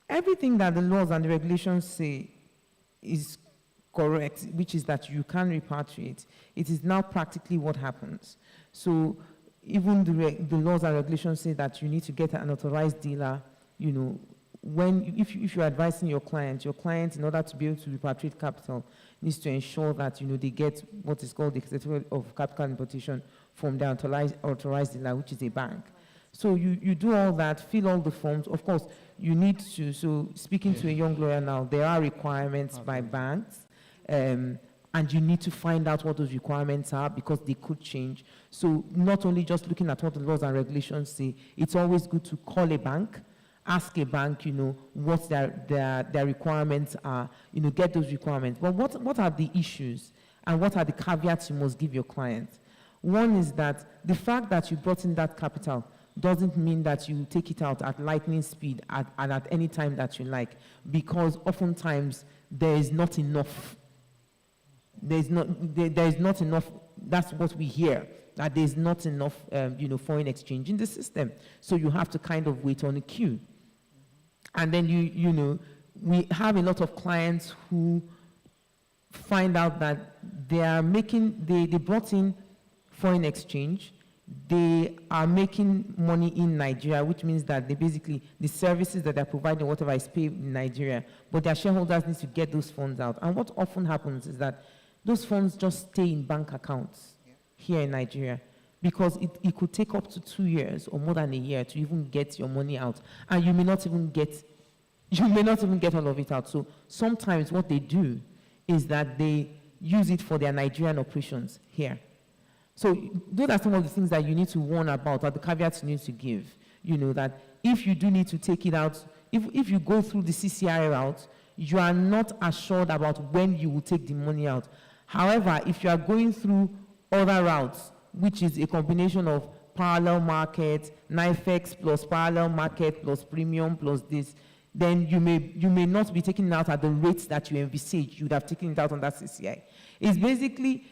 everything that the laws and the regulations say is correct, which is that you can repatriate. It is now practically what happens. So, even the laws and regulations say that you need to get an authorized dealer, if you're advising your client, in order to be able to repatriate capital, needs to ensure that, they get what is called the certificate of capital importation from the authorized dealer, which is a bank. So you do all that, fill all the forms. Of course, you need to, so speaking to a young lawyer now, there are requirements by banks, and you need to find out what those requirements are because they could change. So not only just looking at what the laws and regulations say, it's always good to call a bank, ask a bank, what their requirements are, get those requirements. But what are the issues and what are the caveats you must give your client? One is that the fact that you brought in that capital doesn't mean that you take it out at lightning speed and at any time that you like, because oftentimes there is not enough. There is not enough, that's what we hear, that there's not enough foreign exchange in the system. So you have to kind of wait on a queue. And then we have a lot of clients who find out that they brought in foreign exchange, they are making money in Nigeria, which means that the services that they're providing, whatever is paid in Nigeria, but their shareholders need to get those funds out. And what often happens is that those funds just stay in bank accounts here in Nigeria, because it could take up to 2 years or more than a year to even get your money out, and you may not even get all of it out. So sometimes what they do is that they use it for their Nigerian operations here. So those are some of the things that you need to warn about, or the caveats you need to give. That if you do need to take it out, if you go through the CCI route, you are not assured about when you will take the money out. However, if you are going through other routes, which is a combination of parallel market, NIFEX plus parallel market plus premium plus this, then you may not be taking it out at the rates that you envisage. You would have taken it out on that CCI. It's basically,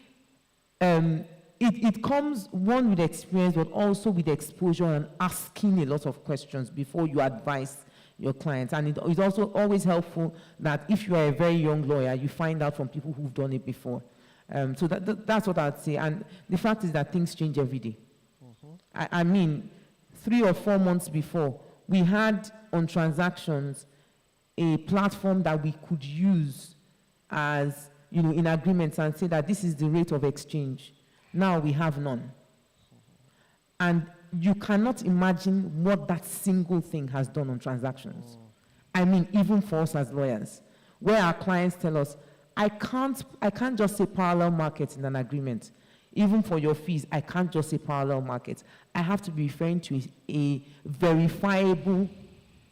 it comes, one, with experience, but also with exposure and asking a lot of questions before you advise your clients. And it's also always helpful that if you are a very young lawyer, you find out from people who've done it before. So that's what I'd say. And the fact is that things change every day. I mean, 3 or 4 months before, we had on transactions a platform that we could use as, in agreements and say that this is the rate of exchange. Now we have none. And you cannot imagine what that single thing has done on transactions. I mean, even for us as lawyers. where our clients tell us, I can't just say parallel market in an agreement. Even for your fees, I can't just say parallel market. I have to be referring to a verifiable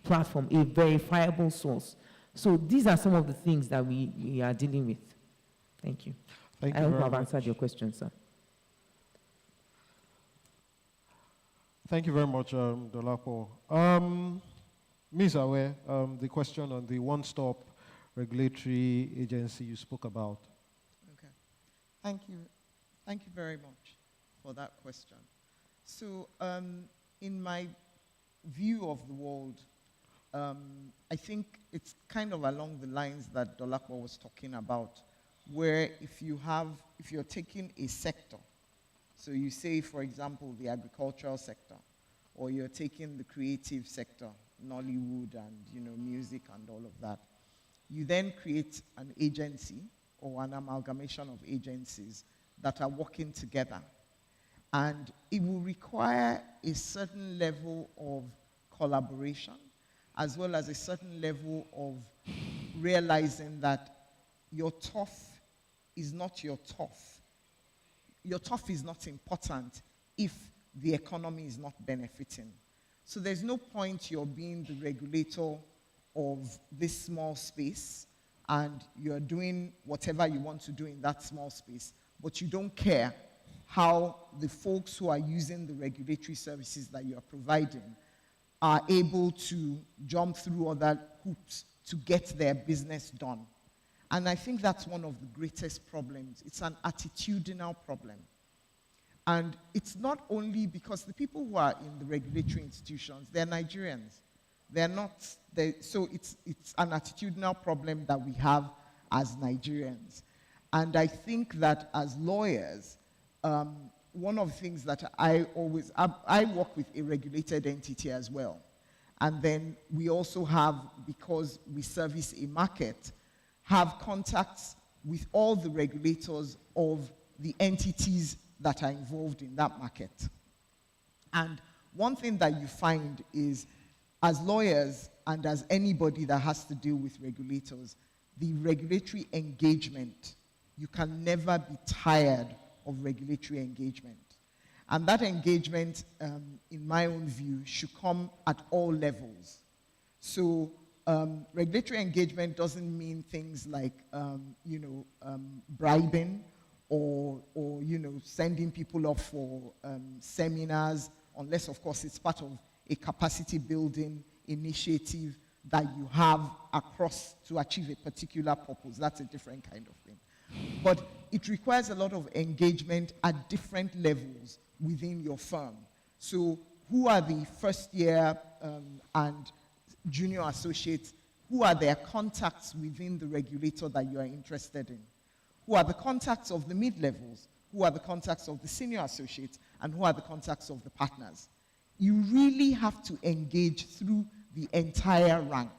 platform, a verifiable source. So these are some of the things that we are dealing with. Thank you. Thank I you hope very I've much. answered your question, sir. Thank you very much, Dolapo. Ms. Awe, the question on the one-stop regulatory agency you spoke about. Okay. Thank you. Thank you very much for that question. So, in my view of the world, I think it's kind of along the lines that Dolapo was talking about, where if you're taking a sector, so you say, for example, the agricultural sector, or you're taking the creative sector, Nollywood and music and all of that, you then create an agency or an amalgamation of agencies that are working together. And it will require a certain level of collaboration, as well as a certain level of realizing that your tough is not your tough. Your tough is not important if the economy is not benefiting. So there's no point you're being the regulator of this small space and you're doing whatever you want to do in that small space, but you don't care how the folks who are using the regulatory services that you are providing are able to jump through other hoops to get their business done. And I think that's one of the greatest problems. It's an attitudinal problem. And it's not only because the people who are in the regulatory institutions, they're Nigerians. They're not, so it's an attitudinal problem that we have as Nigerians. And I think that as lawyers, one of the things that I work with a regulated entity as well. And then we also have, because we service a market, have contacts with all the regulators of the entities that are involved in that market. And one thing that you find is, as lawyers and as anybody that has to deal with regulators, the regulatory engagement, you can never be tired of regulatory engagement. And that engagement, in my own view, should come at all levels. So regulatory engagement doesn't mean things like, bribing or sending people off for seminars, unless, of course, it's part of a capacity building initiative that you have across to achieve a particular purpose. That's a different kind of thing. But it requires a lot of engagement at different levels within your firm. So who are the first year and junior associates? Who are their contacts within the regulator that you are interested in? Who are the contacts of the mid-levels? Who are the contacts of the senior associates? And who are the contacts of the partners? You really have to engage through the entire rank.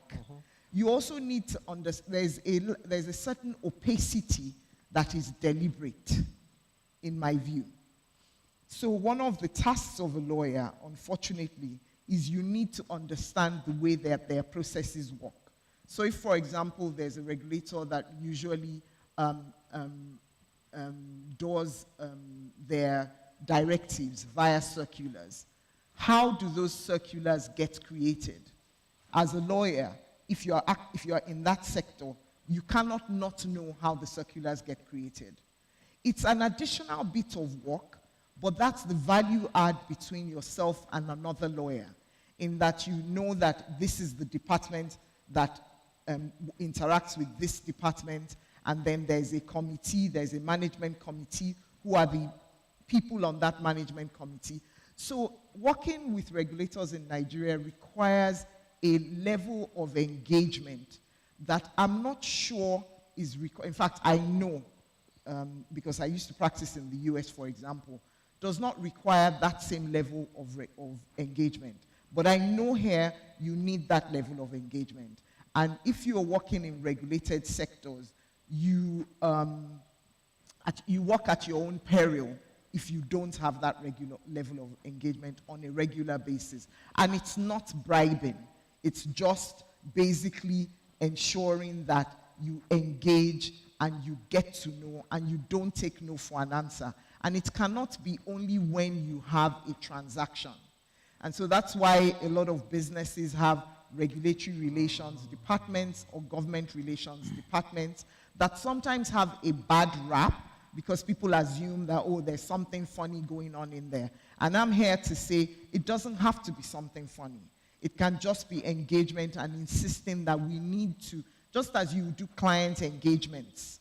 You also need to understand, there's a certain opacity that is deliberate, in my view. So one of the tasks of a lawyer, unfortunately, is you need to understand the way that their processes work. So if, for example, there's a regulator that usually does their directives via circulars, how do those circulars get created? As a lawyer, if you are in that sector, you cannot not know how the circulars get created. It's an additional bit of work, but that's the value add between yourself and another lawyer, in that you know that this is the department that interacts with this department, and then there's a committee, there's a management committee, who are the people on that management committee. So working with regulators in Nigeria requires a level of engagement that I'm not sure is required. In fact, I know, because I used to practice in the US, for example, does not require that same level of engagement. But I know here you need that level of engagement. And if you're working in regulated sectors, you work at your own peril if you don't have that level of engagement on a regular basis. And it's not bribing. It's just basically ensuring that you engage and you get to know and you don't take no for an answer. And it cannot be only when you have a transaction. And so that's why a lot of businesses have regulatory relations departments or government relations departments that sometimes have a bad rap because people assume that, oh, there's something funny going on in there. And I'm here to say it doesn't have to be something funny. It can just be engagement and insisting that we need to, just as you do client engagements,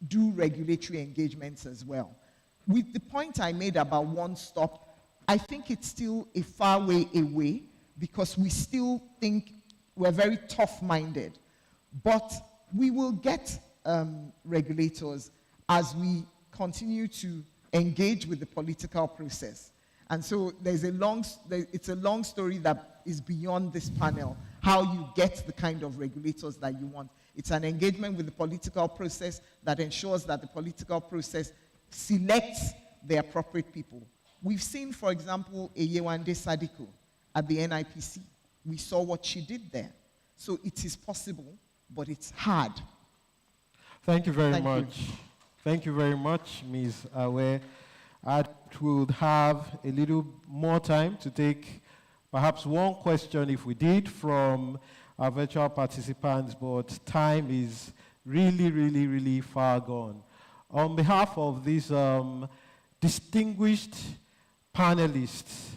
do regulatory engagements as well. With the point I made about one stop, I think it's still a far way away because we still think we're very tough-minded. But we will get regulators as we continue to engage with the political process. And so it's a long story that is beyond this panel, how you get the kind of regulators that you want. It's an engagement with the political process that ensures that the political process selects the appropriate people. We've seen, for example, Yewande Sadiko at the NIPC. We saw what she did there. So it is possible, but it's hard. Thank you very much. Thank you very much, Ms. Awe. I would have a little more time to take perhaps one question, if we did, from our virtual participants, but time is really, really, really far gone. On behalf of these distinguished panelists,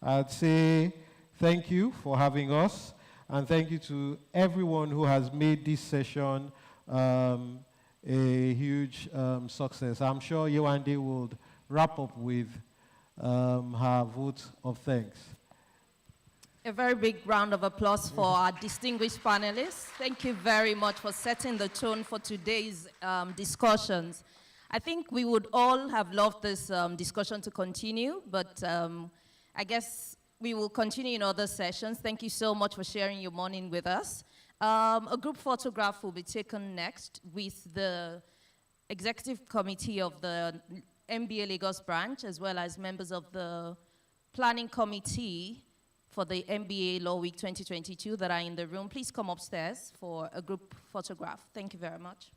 I'd say thank you for having us, and thank you to everyone who has made this session a huge success. I'm sure Yewande would wrap up with her vote of thanks. A very big round of applause for our distinguished panelists. Thank you very much for setting the tone for today's discussions. I think we would all have loved this discussion to continue, but I guess we will continue in other sessions. Thank you so much for sharing your morning with us. A group photograph will be taken next with the executive committee of the MBA Lagos branch, as well as members of the planning committee for the MBA Law Week 2022 that are in the room. Please come upstairs for a group photograph. Thank you very much.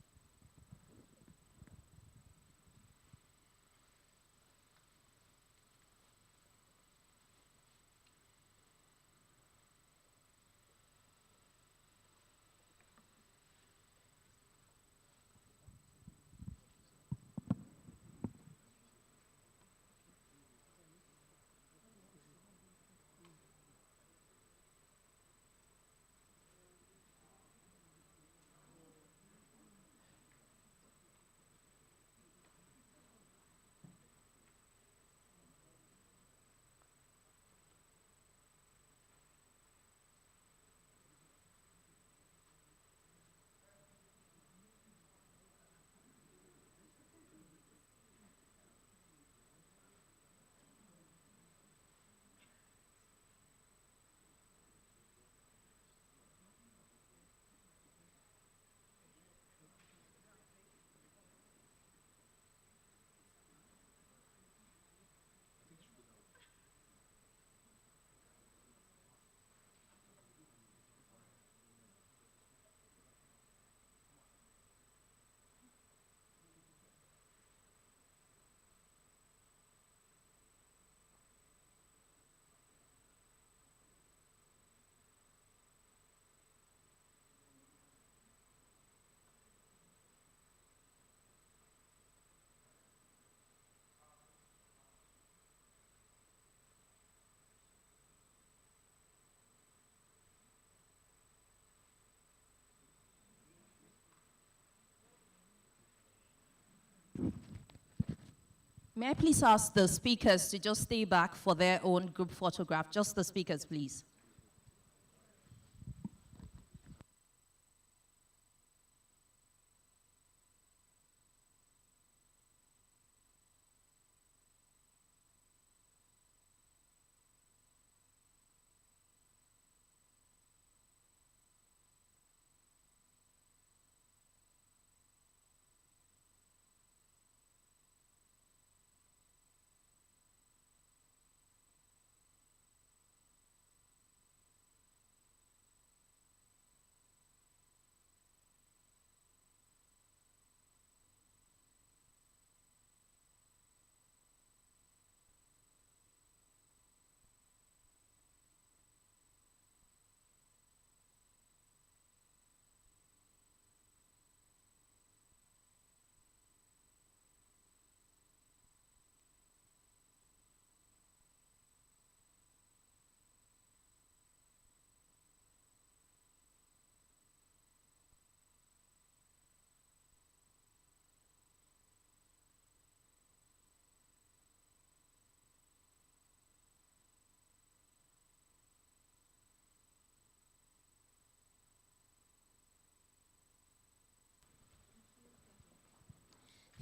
May I please ask the speakers to just stay back for their own group photograph? Just the speakers, please.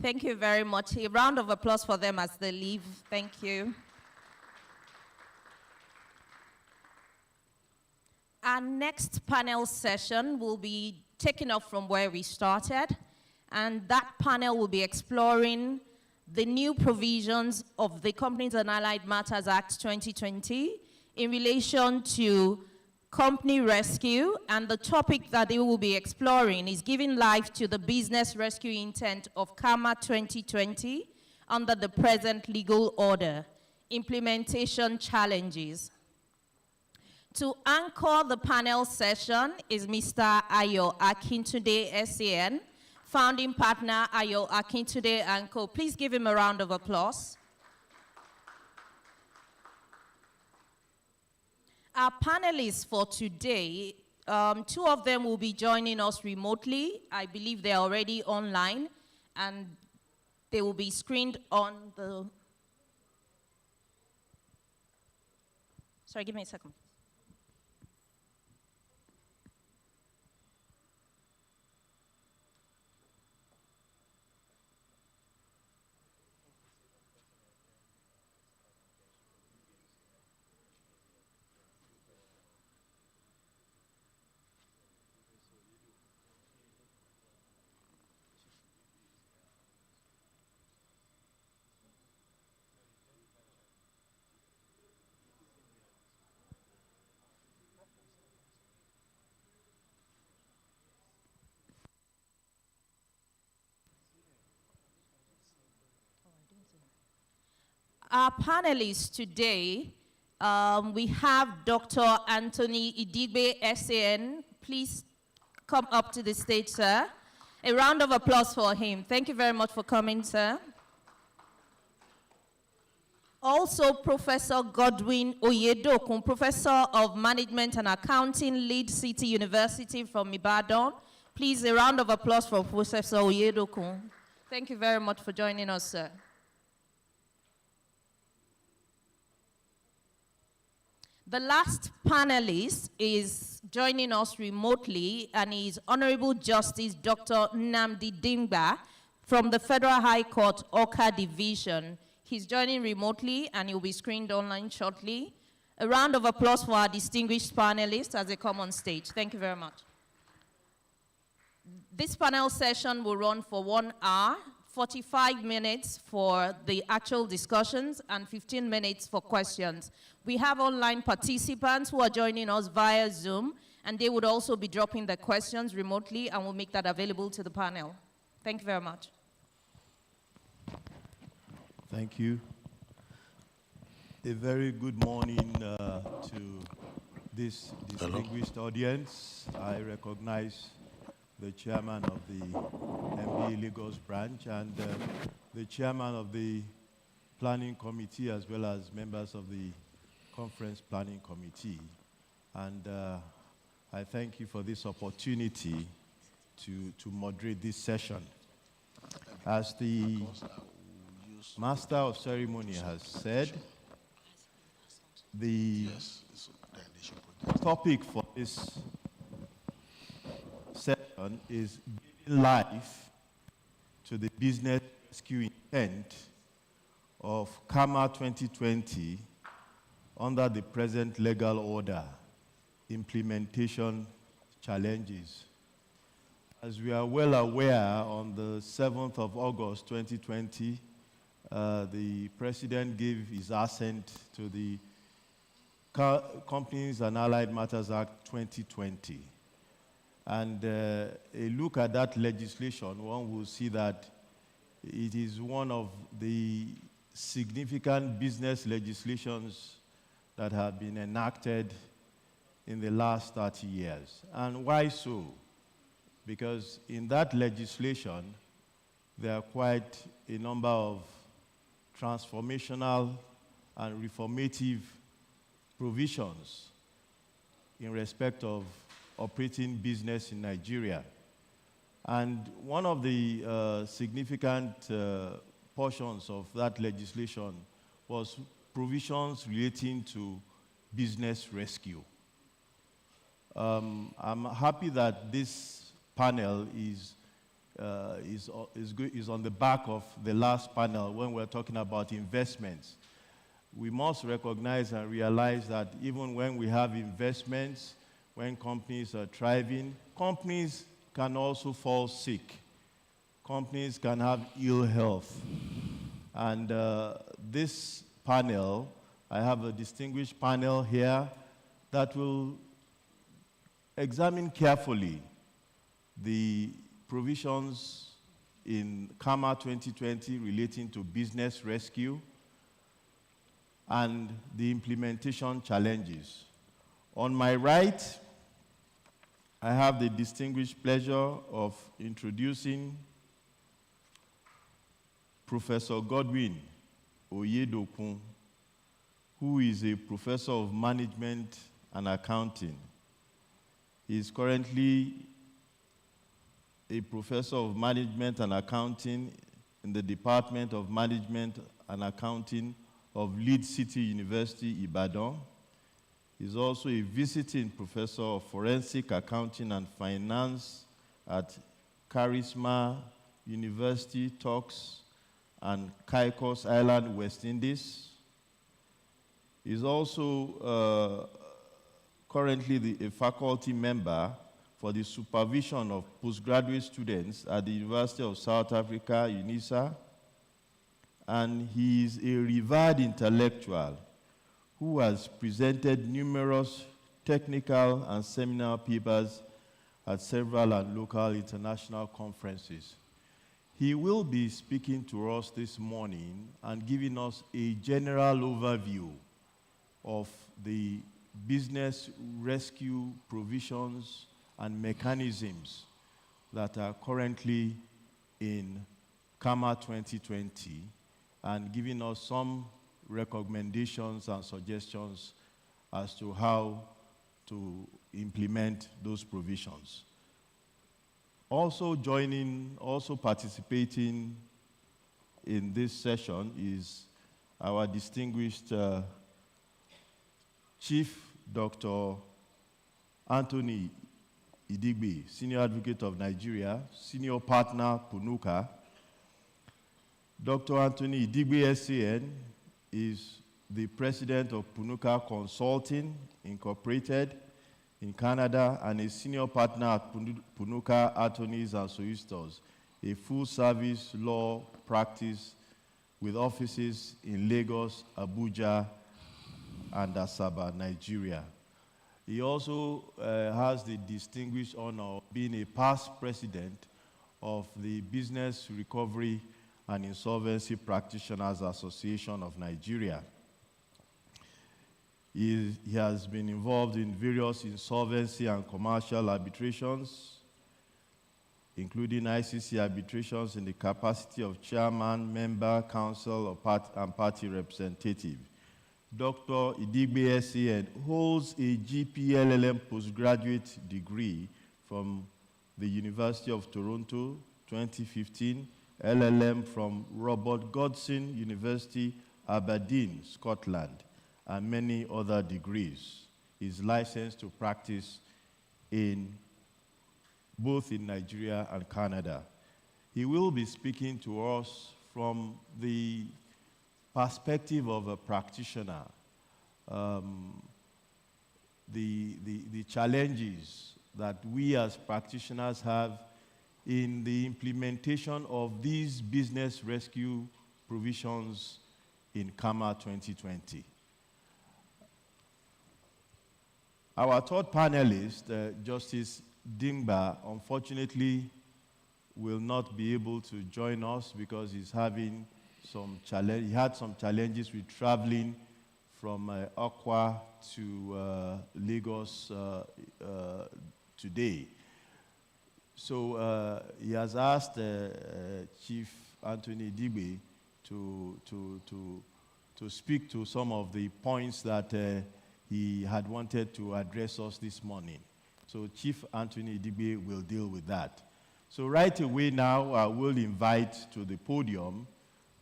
Thank you very much. A round of applause for them as they leave. Thank you. Our next panel session will be taking off from where we started, and that panel will be exploring the new provisions of the Companies and Allied Matters Act 2020 in relation to company rescue, and the topic that they will be exploring is giving life to the business rescue intent of CAMA 2020 under the present legal order, implementation challenges. To anchor the panel session is Mr. Ayo Akintunde, SAN, founding partner Ayo Akintunde & Co. Please give him a round of applause. Our panelists for today, two of them will be joining us remotely. I believe they're already online, and they will be screened on the... Sorry, give me a second. Our panelists today, we have Dr. Anthony Idigbe, SAN. Please come up to the stage, sir. A round of applause for him. Thank you very much for coming, sir. Also, Professor Godwin Oyedokun, Professor of Management and Accounting, Lead City University from Ibadan. Please, a round of applause for Professor Oyedokun. Thank you very much for joining us, sir. The last panelist is joining us remotely, and is Honorable Justice Dr. Nnamdi Dimgba from the Federal High Court, Oka Division. He's joining remotely, and he'll be screened online shortly. A round of applause for our distinguished panelists as they come on stage. Thank you very much. This panel session will run for 1 hour, 45 minutes for the actual discussions, and 15 minutes for questions. We have online participants who are joining us via Zoom, and they would also be dropping their questions remotely, and we'll make that available to the panel. Thank you very much. Thank you. A very good morning to this distinguished audience. I recognize the chairman of the MBA Lagos branch and the chairman of the planning committee, as well as members of the conference planning committee. And I thank you for this opportunity to moderate this session. As the Master of Ceremony has said, the topic for this session is giving life to the business rescue intent of CAMA 2020 under the present legal order, implementation challenges. As we are well aware, on the 7th of August 2020, the President gave his assent to the Companies and Allied Matters Act 2020. And a look at that legislation, one will see that it is one of the significant business legislations that have been enacted in the last 30 years. And why so? Because in that legislation, there are quite a number of transformational and reformative provisions in respect of operating business in Nigeria. And one of the significant portions of that legislation was provisions relating to business rescue. I'm happy that this panel is is on the back of the last panel when we're talking about investments. We must recognize and realize that even when we have investments, when companies are thriving, companies can also fall sick. Companies can have ill health. And this panel, I have a distinguished panel here that will examine carefully the provisions in CAMA 2020 relating to business rescue and the implementation challenges. On my right, I have the distinguished pleasure of introducing Professor Godwin Oyedokun, who is a professor of management and accounting. He is currently a professor of management and accounting in the Department of Management and Accounting of Leeds City University, Ibadan. He's also a visiting professor of forensic accounting and finance at Charisma University, Turks, and Caicos Island, West Indies. He's also currently a faculty member for the supervision of postgraduate students at the University of South Africa, UNISA. And he is a revered intellectual who has presented numerous technical and seminar papers at several and local international conferences. He will be speaking to us this morning and giving us a general overview of the business rescue provisions and mechanisms that are currently in CAMA 2020 and giving us some recommendations and suggestions as to how to implement those provisions. Also participating in this session is our distinguished Chief Dr. Anthony Idigbe, Senior Advocate of Nigeria, Senior Partner, PUNUKA. Dr. Anthony Idigbe, SAN, is the President of PUNUKA Consulting, Incorporated, in Canada, and a Senior Partner at PUNUKA Attorneys and Solicitors, a full-service law practice with offices in Lagos, Abuja, and Asaba, Nigeria. He also has the distinguished honor of being a past president of the Business Recovery and Insolvency Practitioners Association of Nigeria. He has been involved in various insolvency and commercial arbitrations, including ICC arbitrations in the capacity of chairman, member, counsel, and party representative. Dr. Idigbe SAN holds a GPLLM postgraduate degree from the University of Toronto, 2015, LLM from Robert Godson University, Aberdeen, Scotland, and many other degrees. He's licensed to practice both in Nigeria and Canada. He will be speaking to us from the perspective of a practitioner, the challenges that we as practitioners have in the implementation of these business rescue provisions in CAMA 2020. Our third panelist, Justice Dingba, unfortunately will not be able to join us because he's having he had some challenges with traveling from Accra to Lagos today. So he has asked Chief Anthony Idigbe to speak to some of the points that he had wanted to address us this morning. So Chief Anthony Idigbe will deal with that. So right away now, I will invite to the podium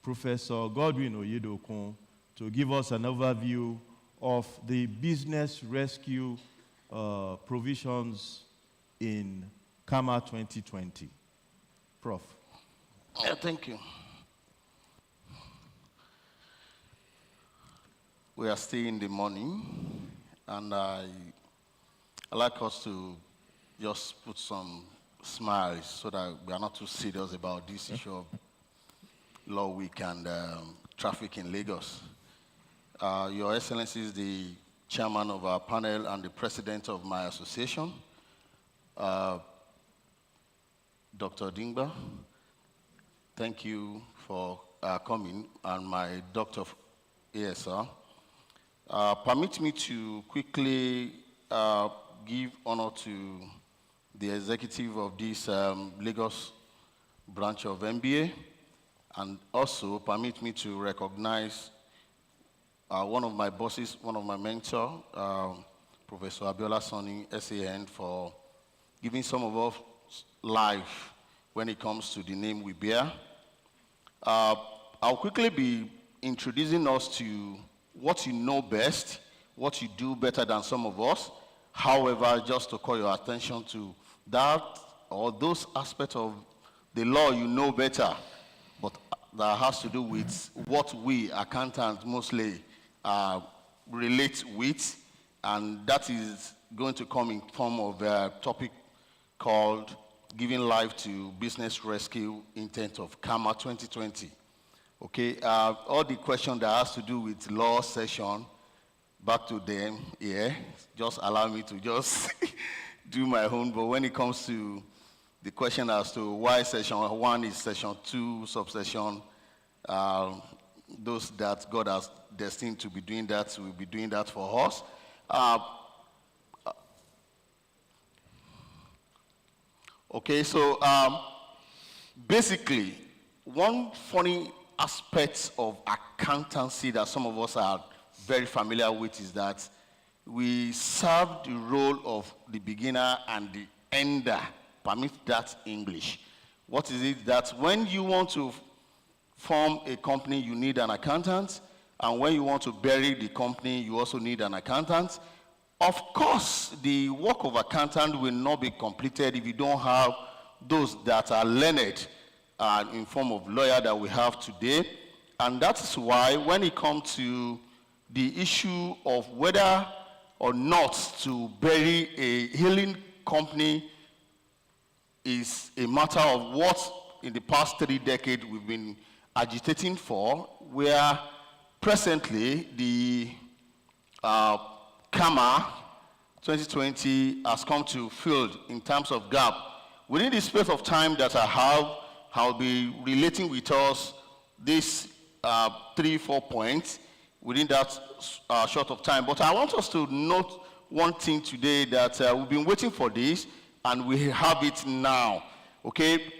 Professor Godwin Oyedokun to give us an overview of the business rescue provisions in CAMA 2020. Prof. Yeah, thank you. We are still in the morning, and I like us to just put some smiles so that we are not too serious about this issue of Law Week and traffic in Lagos. Your Excellency is the chairman of our panel and the president of my association, Dr. Dingba. Thank you for coming, and my doctor of ASR. Permit me to quickly give honor to the executive of this Lagos branch of MBA, and also permit me to recognize one of my bosses, one of my mentors, Professor Abiola Soni, SAN, for giving some of us life when it comes to the name we bear. I'll quickly be introducing us to what you know best, what you do better than some of us. However, just to call your attention to that or those aspects of the law you know better, but that has to do with what we accountants mostly relate with, and that is going to come in form of a topic called Giving Life to Business Rescue Intent of CAMA 2020. Okay, all the questions that has to do with law session, back to them here. Just allow me to just do my own, but when it comes to the question as to why session 1 is session 2, subsession, those that God has destined to be doing that will be doing that for us. Okay, so basically, one funny aspect of accountancy that some of us are very familiar with is that we serve the role of the beginner and the ender. Permit that English. What is it? That when you want to form a company, you need an accountant, and when you want to bury the company, you also need an accountant. Of course, the work of accountant will not be completed if you don't have those that are learned in form of lawyer that we have today. And that's why when it comes to the issue of whether or not to bury a healing company is a matter of what in the past 3 decades we've been agitating for, where presently the CAMA 2020 has come to field in terms of gap. Within the space of time that I have, I'll be relating with us these 3-4 points within that short of time. But I want us to note one thing today, that we've been waiting for this, and we have it now. Okay?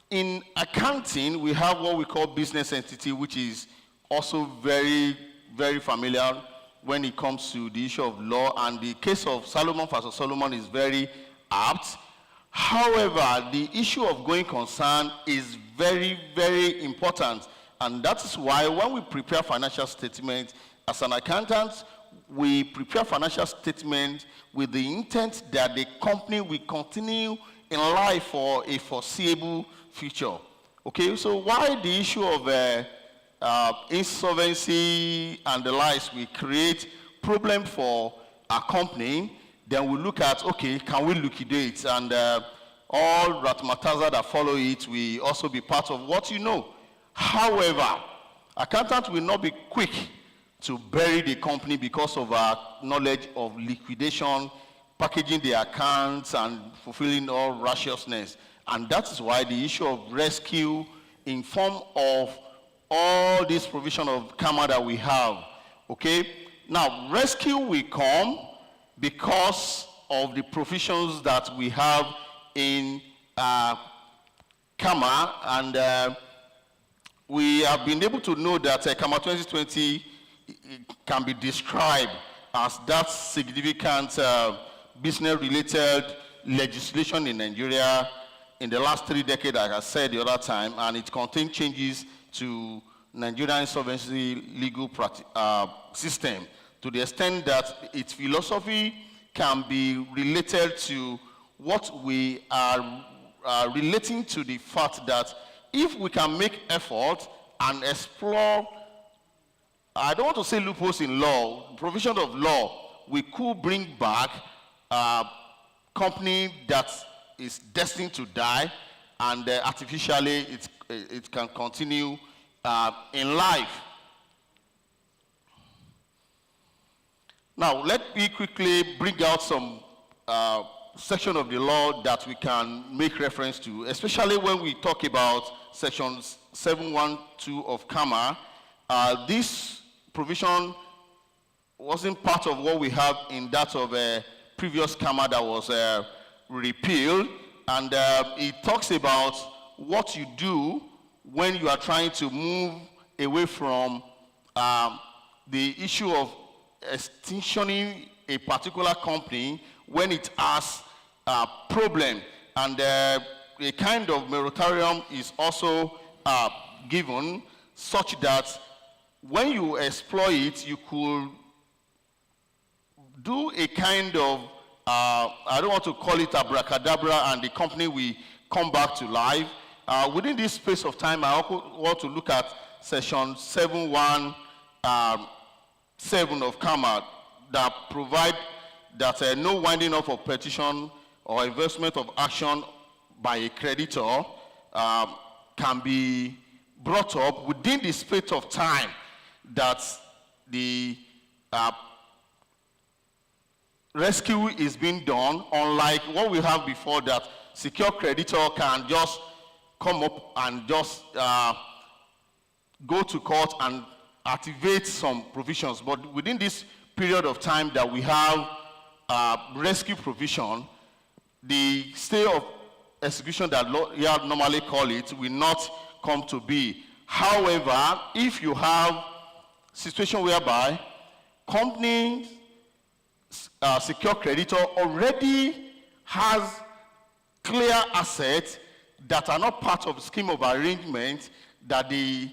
In accounting, we have what we call business entity, which is also very, very familiar when it comes to the issue of law, and the case of Solomon versus Solomon is very apt. However, the issue of going concern is very, very important, and that is why when we prepare financial statements as an accountant, we prepare financial statements with the intent that the company will continue in life for a foreseeable future. Okay, so why the issue of insolvency and the likes will create problem for a company, then we look at, okay, can we liquidate? And all razzmatazz that follow it will also be part of what you know. However, accountants will not be quick to bury the company because of our knowledge of liquidation, packaging the accounts, and fulfilling all righteousness. And that is why the issue of rescue in form of all this provision of CAMA that we have, okay? Now, rescue will come because of the provisions that we have in CAMA, and we have been able to know that CAMA 2020 can be described as that significant business-related legislation in Nigeria in the last 3 decades, like I said the other time, and it contains changes to Nigerian insolvency legal system to the extent that its philosophy can be related to what we are relating to the fact that if we can make effort and explore, I don't want to say loopholes in law, provision of law, we could bring back a company that is destined to die, and artificially it can continue in life. Now, let me quickly bring out some section of the law that we can make reference to, especially when we talk about Section 712 of CAMA. This provision wasn't part of what we have in that of previous CAMA that was repealed, and it talks about what you do when you are trying to move away from the issue of extinctioning a particular company when it has a problem, and a kind of moratorium is also given, such that when you exploit it, you could do a kind of, I don't want to call it abracadabra, and the company will come back to life. Within this space of time, I also want to look at Section 717 of CAMA that provide that no winding up of petition or investment of action by a creditor can be brought up within the space of time that the rescue is being done, unlike what we have before, that secure creditor can just come up and just go to court and activate some provisions. But within this period of time that we have rescue provision, the stay of execution that lawyers normally call it will not come to be. However, if you have situation whereby companies, secure creditor already has clear assets that are not part of the scheme of arrangement that the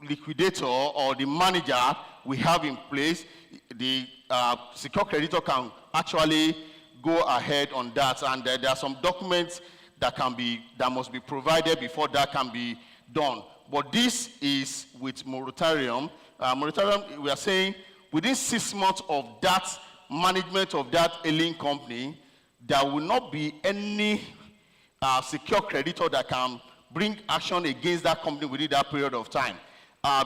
liquidator or the manager we have in place, the secure creditor can actually go ahead on that, and there are some documents that must be provided before that can be done. But this is with moratorium. Moratorium, we are saying within 6 months of that management of that ailing company, there will not be any secure creditor that can bring action against that company within that period of time.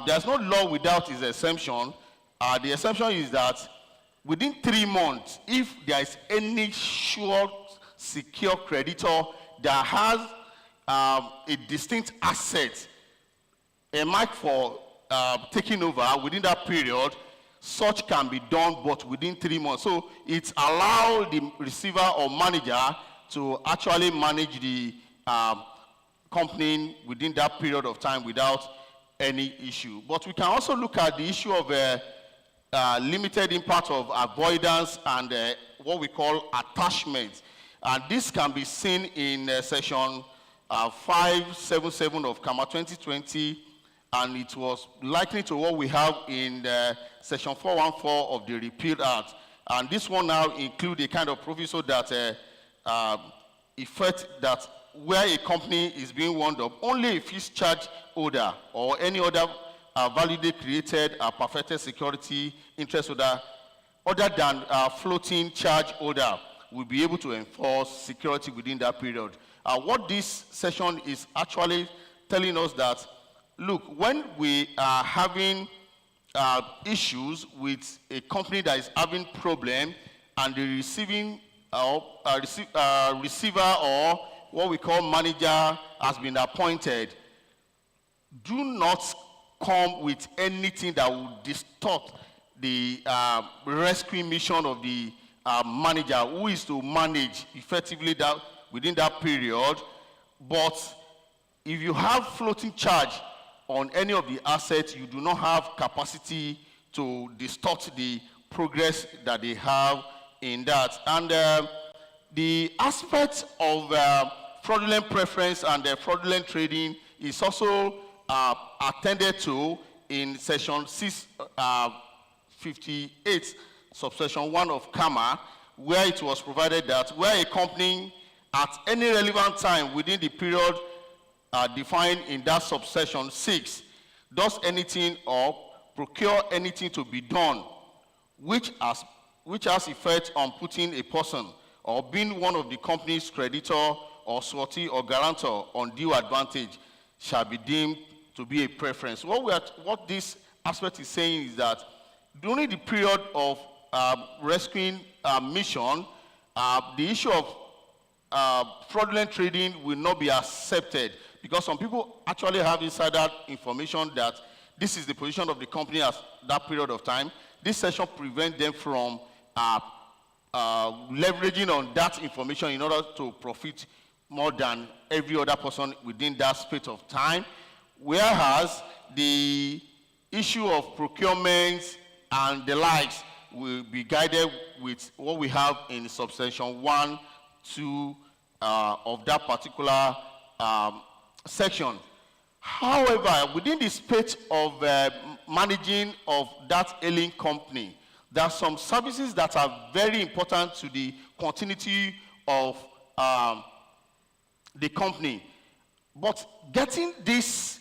There's no law without its exemption. The exemption is that within 3 months, if there is any sure secure creditor that has a distinct asset, a mark for taking over within that period, such can be done, but within 3 months. So it allows the receiver or manager to actually manage the company within that period of time without any issue. But we can also look at the issue of limited impact of avoidance and what we call attachment. And this can be seen in Section 577 of CAMA 2020, and it was likely to what we have in Section 414 of the Repeal Act. And this one now includes a kind of proviso that effect that where a company is being wound up, only if its charge holder or any other validly created perfected security interest holder other than floating charge holder will be able to enforce security within that period. What this session is actually telling us that, look, when we are having issues with a company that is having problem and the receiving receiver or what we call manager has been appointed, do not come with anything that will distort the rescue mission of the manager, who is to manage effectively that within that period. But if you have floating charge on any of the assets, you do not have capacity to distort the progress that they have in that. And the aspect of fraudulent preference and fraudulent trading is also attended to in Section 658, subsection 1 of CAMA, where it was provided that where a company at any relevant time within the period defined in that subsection 6, does anything or procure anything to be done which has effect on putting a person or being one of the company's creditor or surety or guarantor on due advantage shall be deemed to be a preference. What this aspect is saying is that during the period of rescuing mission, the issue of fraudulent trading will not be accepted, because some people actually have insider information that this is the position of the company at that period of time. This section prevents them from leveraging on that information in order to profit more than every other person within that space of time. Whereas the issue of procurement and the likes will be guided with what we have in subsection 1, 2 of that particular section. However, within the space of managing of that ailing company, there are some services that are very important to the continuity of the company. But getting these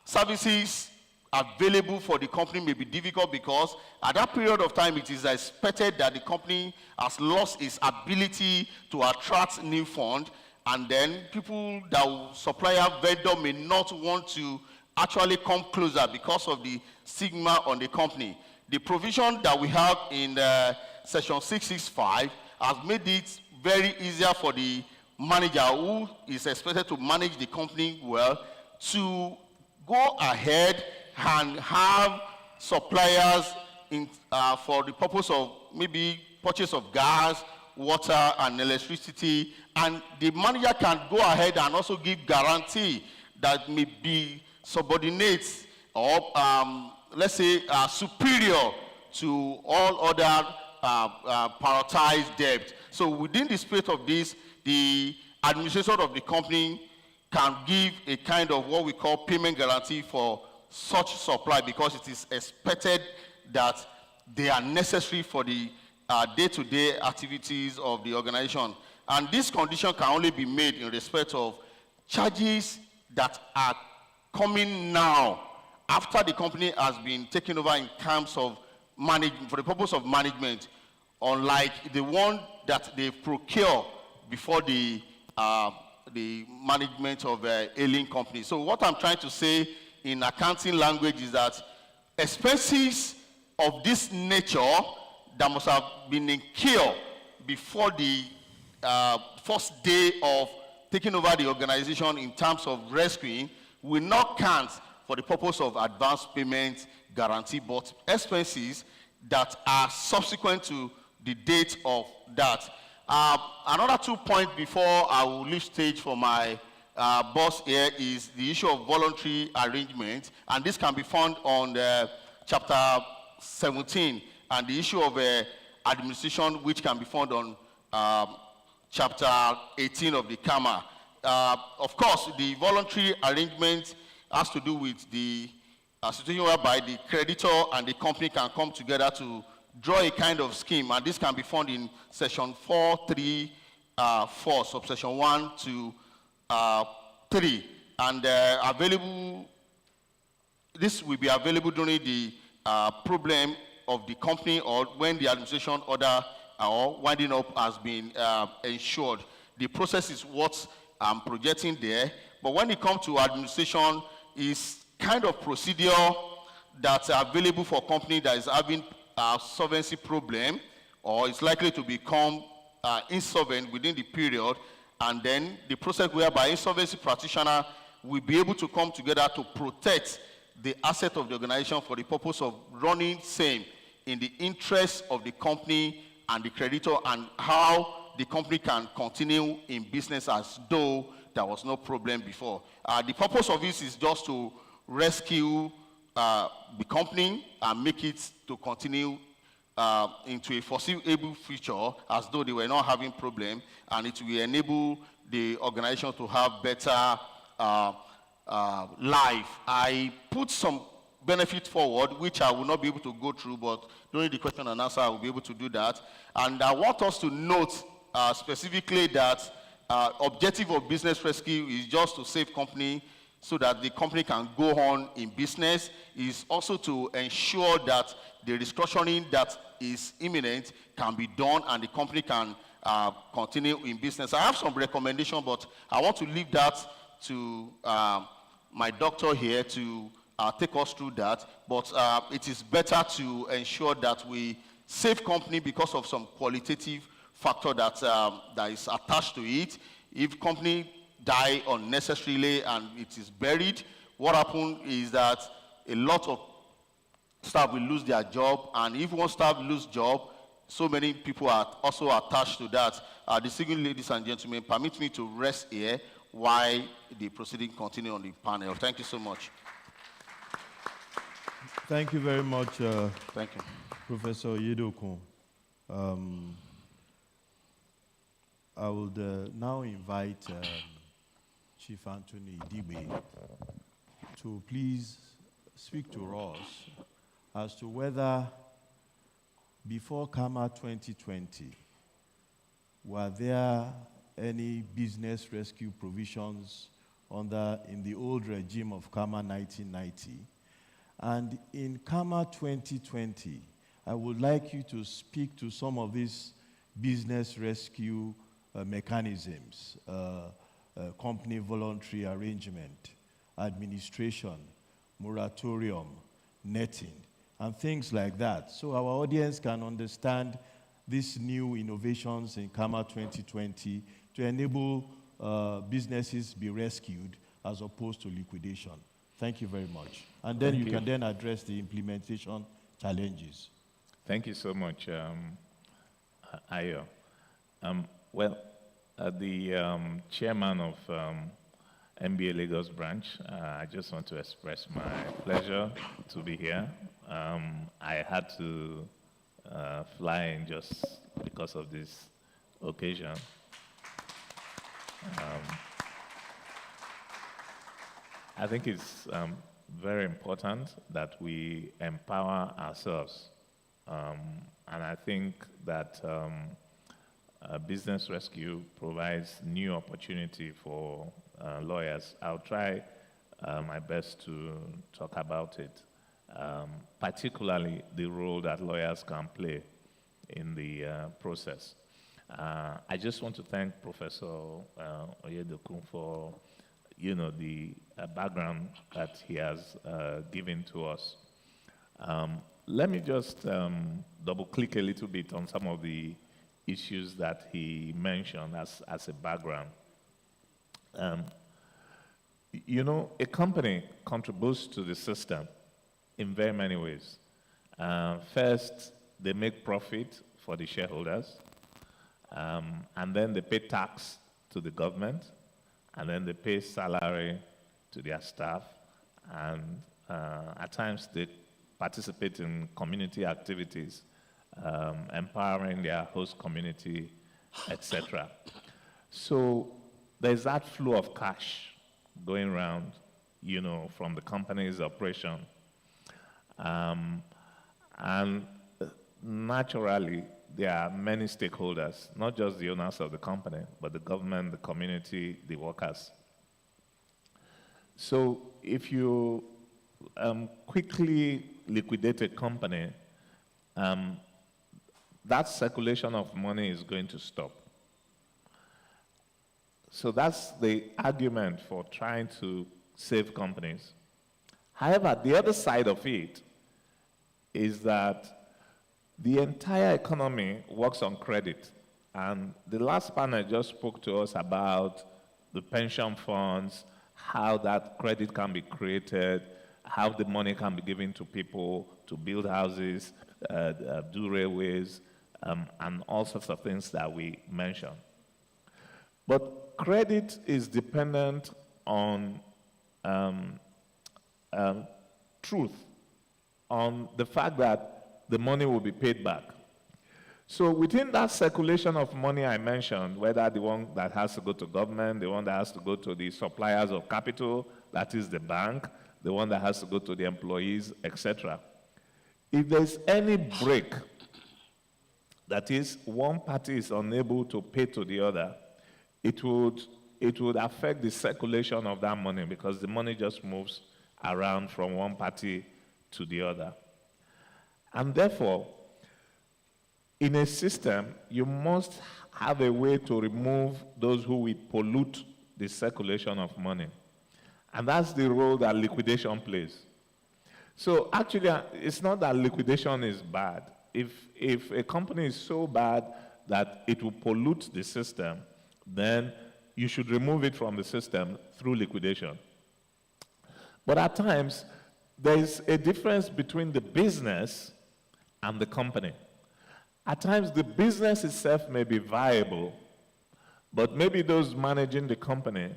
services available for the company may be difficult, because at that period of time it is expected that the company has lost its ability to attract new funds, and then people that supplier vendor may not want to actually come closer because of the stigma on the company. The provision that we have in section 665 has made it very easier for the manager who is expected to manage the company well to go ahead and have suppliers for the purpose of maybe purchase of gas, water, and electricity, and the manager can go ahead and also give guarantee that may be subordinate or let's say superior to all other prioritized debt. So within the spirit of this, the administrator of the company can give a kind of what we call payment guarantee for such supply, because it is expected that they are necessary for the day-to-day activities of the organization. And this condition can only be made in respect of charges that are coming now after the company has been taken over in terms of management, for the purpose of management, unlike the one that they procure before the management of ailing company. So what I'm trying to say in accounting language is that expenses of this nature that must have been incurred before the first day of taking over the organization in terms of rescuing will not count for the purpose of advance payment guarantee, but expenses that are subsequent to the date of that. Another 2 points before I will leave stage for my boss here is the issue of voluntary arrangement, and this can be found on chapter 17, and the issue of administration, which can be found on chapter 18 of the CAMA. Of course, the voluntary arrangement has to do with the situation whereby the creditor and the company can come together to draw a kind of scheme, and this can be found in section 434, subsection 1 to 3, and this will be available during the problem of the company or when the administration order or winding up has been ensured. The process is what I'm projecting there, but when it comes to administration, is kind of procedure that's available for a company that is having a solvency problem or is likely to become insolvent within the period, and then the process whereby insolvency practitioner will be able to come together to protect the asset of the organization for the purpose of running same in the interest of the company and the creditor, and how the company can continue in business as though there was no problem before. The purpose of this is just to rescue the company and make it to continue into a foreseeable future as though they were not having problem, and it will enable the organization to have better life. I put some benefit forward, which I will not be able to go through, but during the question and answer, I will be able to do that. And I want us to note specifically that objective of business rescue is just to save company so that the company can go on in business. Is also to ensure that the restructuring that is imminent can be done and the company can continue in business. I have some recommendation, but I want to leave that to my doctor here to take us through that. But it is better to ensure that we save company because of some qualitative factor that is attached to it. If company die unnecessarily and it is buried, what happens is that a lot of staff will lose their job, and if one staff lose job, so many people are also attached to that. Distinguished ladies and gentlemen, permit me to rest here while the proceeding continue on the panel. Thank you so much. Thank you very much, Thank you. Professor Yedokun. I would now invite Chief Anthony Digbe to please speak to us as to whether before KAMA 2020, were there any business rescue provisions in the old regime of KAMA 1990? And in KAMA 2020, I would like you to speak to some of these business rescue mechanisms, company voluntary arrangement, administration, moratorium, netting, and things like that, so our audience can understand these new innovations in KAMA 2020 to enable businesses be rescued as opposed to liquidation. Thank you very much. And then you can then address the implementation challenges. Thank you so much, Ayo. The chairman of MBA Lagos branch, I just want to express my pleasure to be here. I had to fly in just because of this occasion. I think it's very important that we empower ourselves. And I think that business rescue provides new opportunity for lawyers. I'll try my best to talk about it, particularly the role that lawyers can play in the process. I just want to thank Professor Oyedokun for the background that he has given to us. Let me just double click a little bit on some of the issues that he mentioned as a background. A company contributes to the system in very many ways. First, they make profit for the shareholders, and then they pay tax to the government, and then they pay salary to their staff, and at times they participate in community activities, empowering their host community, etc. So there's that flow of cash going around, from the company's operation. And naturally, there are many stakeholders, not just the owners of the company, but the government, the community, the workers. So if you quickly liquidate a company, that circulation of money is going to stop. So that's the argument for trying to save companies. However, the other side of it is that the entire economy works on credit. And the last panel just spoke to us about the pension funds, how that credit can be created, how the money can be given to people to build houses, do railways, and all sorts of things that we mentioned. But credit is dependent on truth, on the fact that the money will be paid back. So within that circulation of money I mentioned, whether the one that has to go to government, the one that has to go to the suppliers of capital, that is the bank, the one that has to go to the employees, etc. If there's any break that is, one party is unable to pay to the other, it would affect the circulation of that money because the money just moves around from one party to the other. And therefore, in a system, you must have a way to remove those who will pollute the circulation of money. And that's the role that liquidation plays. So actually, it's not that liquidation is bad. If a company is so bad that it will pollute the system, then you should remove it from the system through liquidation. But at times, there is a difference between the business and the company. At times, the business itself may be viable, but maybe those managing the company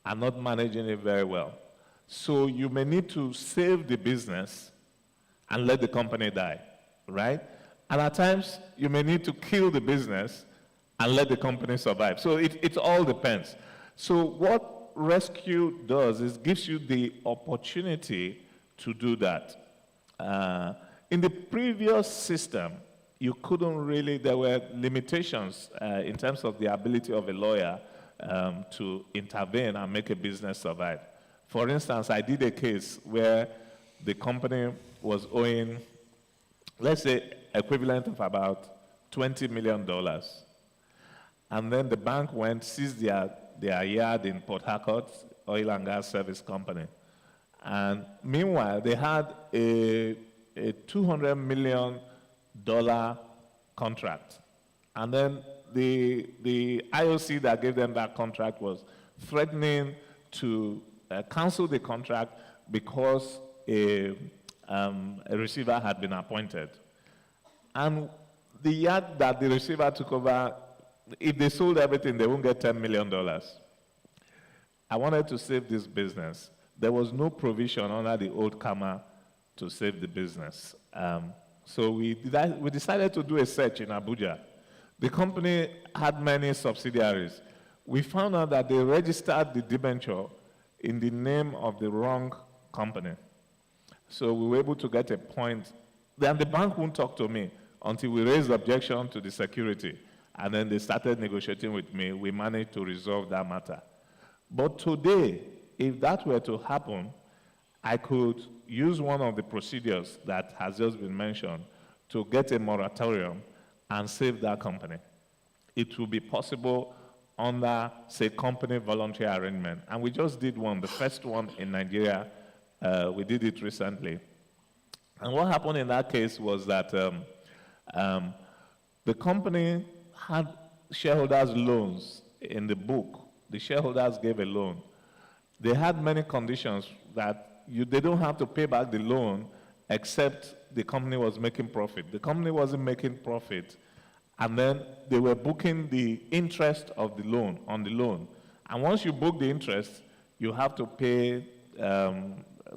are not managing it very well. So you may need to save the business and let the company die, right? And at times, you may need to kill the business and let the company survive. So it all depends. So what rescue does is gives you the opportunity to do that. In the previous system, you couldn't really, there were limitations in terms of the ability of a lawyer to intervene and make a business survive. For instance, I did a case where the company was owing, let's say, equivalent of about $20 million. And then the bank went, seized their yard in Port Harcourt, oil and gas service company. And meanwhile, they had a $200 million contract. And then the IOC that gave them that contract was threatening to cancel the contract because a receiver had been appointed. And the yard that the receiver took over, if they sold everything, they won't get $10 million. I wanted to save this business. There was no provision under the old KAMA to save the business. So we decided to do a search in Abuja. The company had many subsidiaries. We found out that they registered the debenture in the name of the wrong company. So we were able to get a point. Then the bank wouldn't talk to me until we raised objection to the security. And then they started negotiating with me. We managed to resolve that matter. But today, if that were to happen, I could use one of the procedures that has just been mentioned to get a moratorium and save that company. It will be possible under, say, company voluntary arrangement. And we just did one, the first one in Nigeria. We did it recently. And what happened in that case was that the company had shareholders' loans in the book. The shareholders gave a loan. They had many conditions that they don't have to pay back the loan except the company was making profit. The company wasn't making profit, and then they were booking the interest of the loan, on the loan. And once you book the interest, you have to pay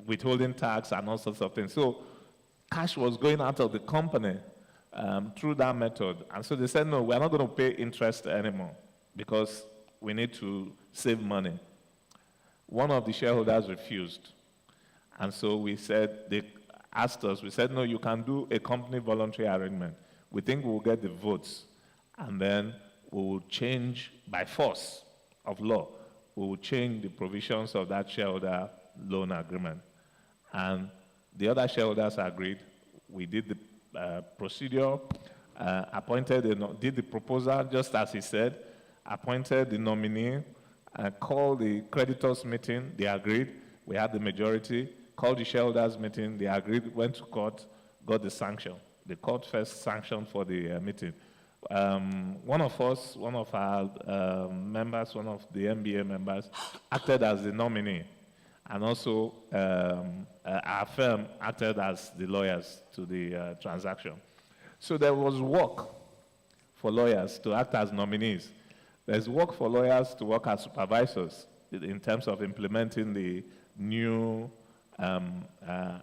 withholding tax and all sorts of things. So cash was going out of the company through that method. And so they said, no, we're not going to pay interest anymore because we need to save money. One of the shareholders refused. And so we said, they asked us, we said, no, you can do a company voluntary arrangement. We think we'll get the votes. And then we will change, by force of law, we will change the provisions of that shareholder loan agreement. And the other shareholders agreed. We did the procedure, did the proposal just as he said, appointed the nominee, called the creditors meeting, they agreed, we had the majority, called the shareholders meeting, they agreed, went to court, got the sanction. The court first sanctioned for the meeting. One of our members, one of the MBA members, acted as the nominee, and also our firm acted as the lawyers to the transaction. So there was work for lawyers to act as nominees. There's work for lawyers to work as supervisors in terms of implementing the new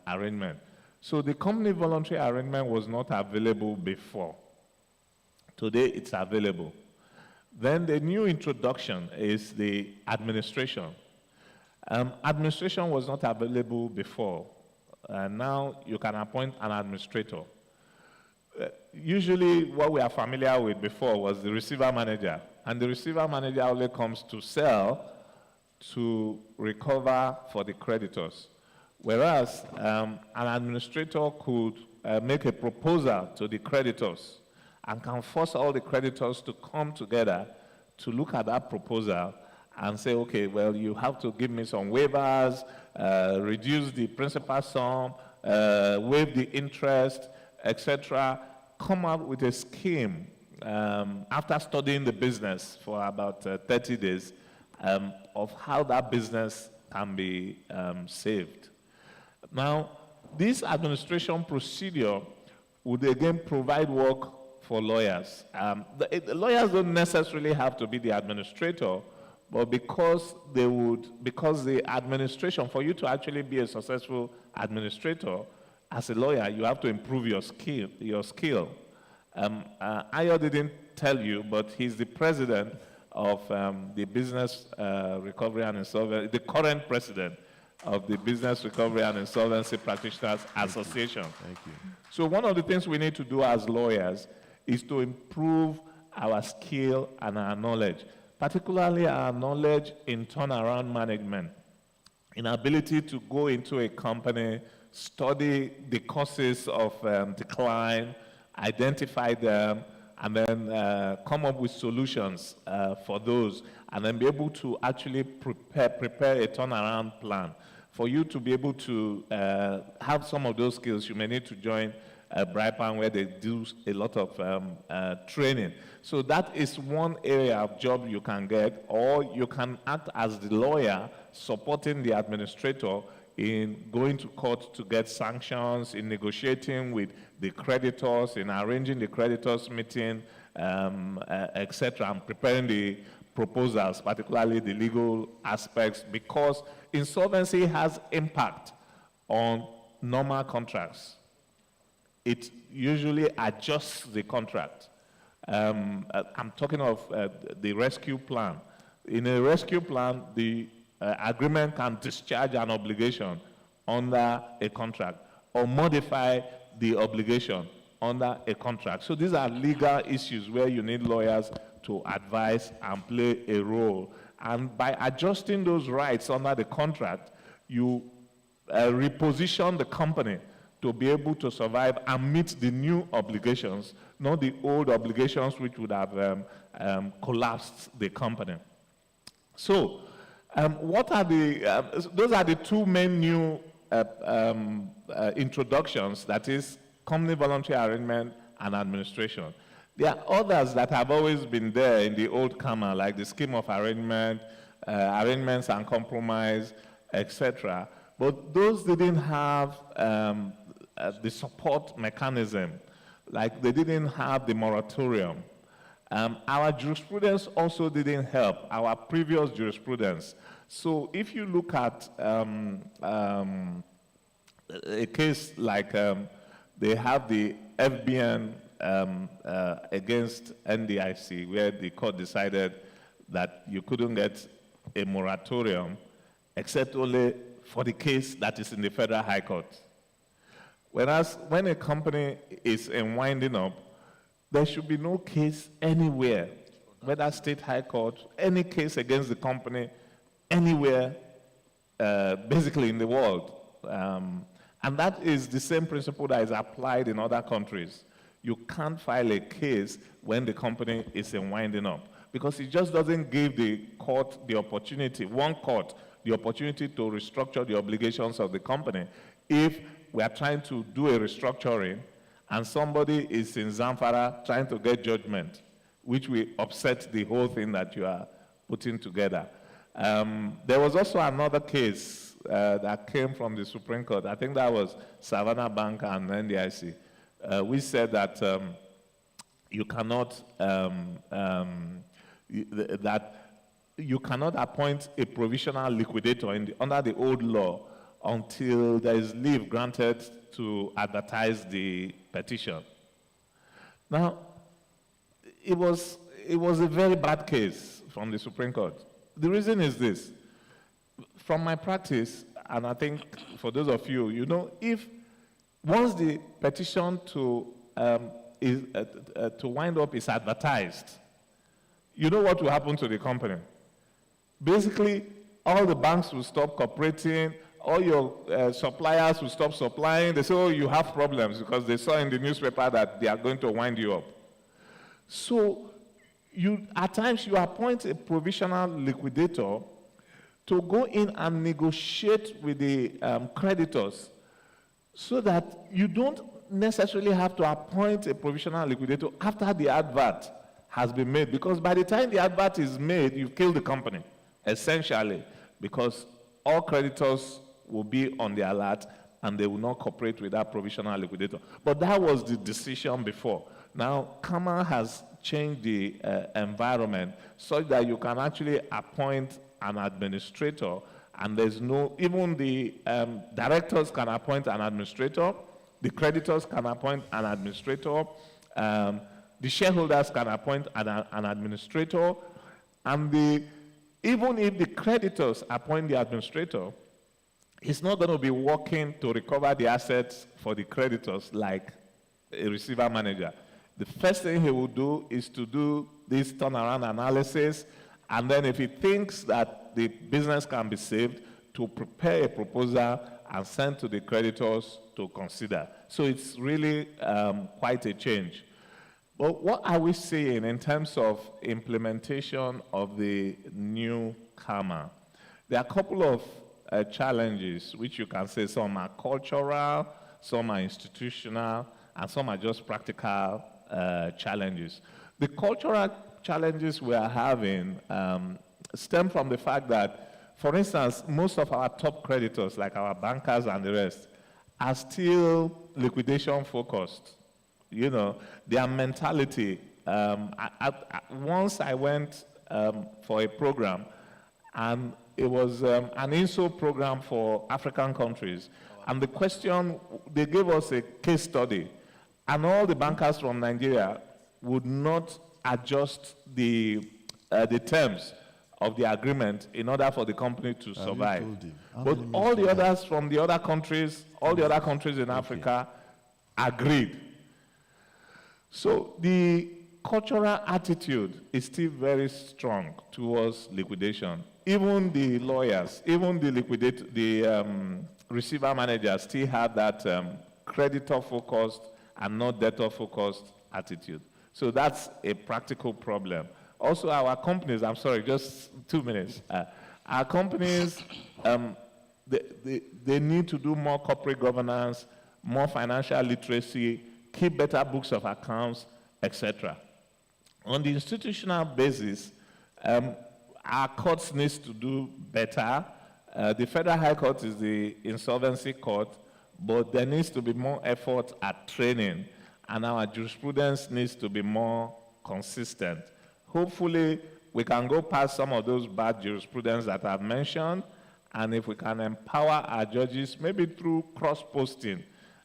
arrangement. So the company voluntary arrangement was not available before. Today it's available. Then the new introduction is the administration. Administration was not available before. Now you can appoint an administrator. usually what we are familiar with before was the receiver manager. And the receiver manager only comes to sell, to recover for the creditors. Whereas an administrator could make a proposal to the creditors and can force all the creditors to come together to look at that proposal and say, okay, well, you have to give me some waivers, reduce the principal sum, waive the interest, etc. Come up with a scheme after studying the business for about 30 days of how that business can be saved. Now, this administration procedure would again provide work for lawyers. The lawyers don't necessarily have to be the administrator, but because the administration, for you to actually be a successful administrator, as a lawyer, you have to improve your skill. Ayo didn't tell you, but he's the president of the Business Recovery and Insolvency, the current president of the Business Recovery and Insolvency Practitioners Association. Thank you. So one of the things we need to do as lawyers is to improve our skill and our knowledge, particularly our knowledge in turnaround management, in ability to go into a company, study the causes of decline, identify them, and then come up with solutions for those, and then be able to actually prepare a turnaround plan. For you to be able to have some of those skills, you may need to join Brightpan, where they do a lot of training. So that is one area of job you can get, or you can act as the lawyer supporting the administrator in going to court to get sanctions, in negotiating with the creditors, in arranging the creditors meeting, etc., and preparing the proposals, particularly the legal aspects, because insolvency has impact on normal contracts. It usually adjusts the contract. I'm talking of the rescue plan. In a rescue plan, the agreement can discharge an obligation under a contract or modify the obligation under a contract. So these are legal issues where you need lawyers to advise and play a role. And by adjusting those rights under the contract, you reposition the company to be able to survive and meet the new obligations, not the old obligations which would have collapsed the company. So, what are the, those are the two main new introductions, that is company voluntary arrangement and administration. There are others that have always been there in the old CAMA, like the scheme of arrangement, arrangements and compromise, etc. But those didn't have the support mechanism, like they didn't have the moratorium. Our jurisprudence also didn't help, our previous jurisprudence. So if you look at a case like they have the FBN against NDIC, where the court decided that you couldn't get a moratorium except only for the case that is in the Federal High Court. Whereas when a company is in winding up, there should be no case anywhere, whether State High Court, any case against the company anywhere, basically in the world. And that is the same principle that is applied in other countries. You can't file a case when the company is in winding up, because it just doesn't give the court the opportunity, one court, the opportunity to restructure the obligations of the company. If we are trying to do a restructuring and somebody is in Zamfara trying to get judgment, which will upset the whole thing that you are putting together. There was also another case that came from the Supreme Court. I think that was Savannah Bank and NDIC. We said that you cannot you cannot appoint a provisional liquidator under the old law until there is leave granted to advertise the petition. Now, it was a very bad case from the Supreme Court. The reason is this. From my practice, and I think for those of you, you know, if once the petition to to wind up is advertised, you know what will happen to the company? Basically, all the banks will stop cooperating, all your suppliers will stop supplying. They say, oh, you have problems because they saw in the newspaper that they are going to wind you up. So at times you appoint a provisional liquidator to go in and negotiate with the creditors so that you don't necessarily have to appoint a provisional liquidator after the advert has been made, because by the time the advert is made, you've killed the company, essentially, because all creditors will be on the alert and they will not cooperate with that provisional liquidator. But that was the decision before. Now, CAMA has changed the environment such that you can actually appoint an administrator, and there's no, even the directors can appoint an administrator, the creditors can appoint an administrator, the shareholders can appoint an administrator, and even if the creditors appoint the administrator, it's not going to be working to recover the assets for the creditors like a receiver manager. The first thing he will do is to do this turnaround analysis, and then if he thinks that the business can be saved, to prepare a proposal and send to the creditors to consider. So it's really quite a change. But what are we seeing in terms of implementation of the new CAMA? There are a couple of challenges, which you can say some are cultural, some are institutional, and some are just practical challenges. The cultural challenges we are having stem from the fact that, for instance, most of our top creditors, like our bankers and the rest, are still liquidation focused. You know, their mentality. Once I went for a program, and it was an INSO program for African countries. And the question, they gave us a case study, and all the bankers from Nigeria would not adjust the terms of the agreement in order for the company to survive. But all the others from the other countries, all the other countries in Africa agreed. So the cultural attitude is still very strong towards liquidation. Even the lawyers, even the receiver managers still have that creditor-focused and not debtor-focused attitude. So that's a practical problem. Also, our companies, I'm sorry, just 2 minutes. Our companies, they need to do more corporate governance, more financial literacy, keep better books of accounts, etc. On the institutional basis, our courts need to do better. The Federal High Court is the insolvency court, but there needs to be more effort at training, and our jurisprudence needs to be more consistent. Hopefully, we can go past some of those bad jurisprudence that I've mentioned, and if we can empower our judges, maybe through cross-posting.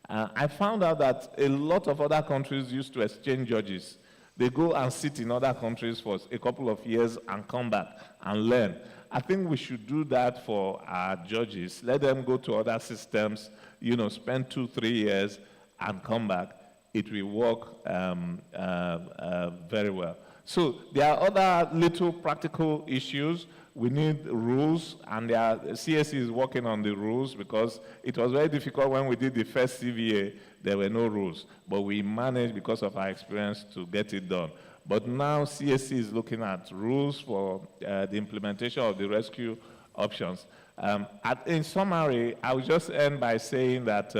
I found out that a lot of other countries used to exchange judges. They go and sit in other countries for a couple of years and come back and learn. I think we should do that for our judges. Let them go to other systems, you know, spend 2-3 years and come back. It will work very well. So there are other little practical issues. We need rules, and CSC is working on the rules, because it was very difficult when we did the first CVA. There were no rules, but we managed, because of our experience, to get it done. But now CSC is looking at rules for the implementation of the rescue options. In summary, I will just end by saying that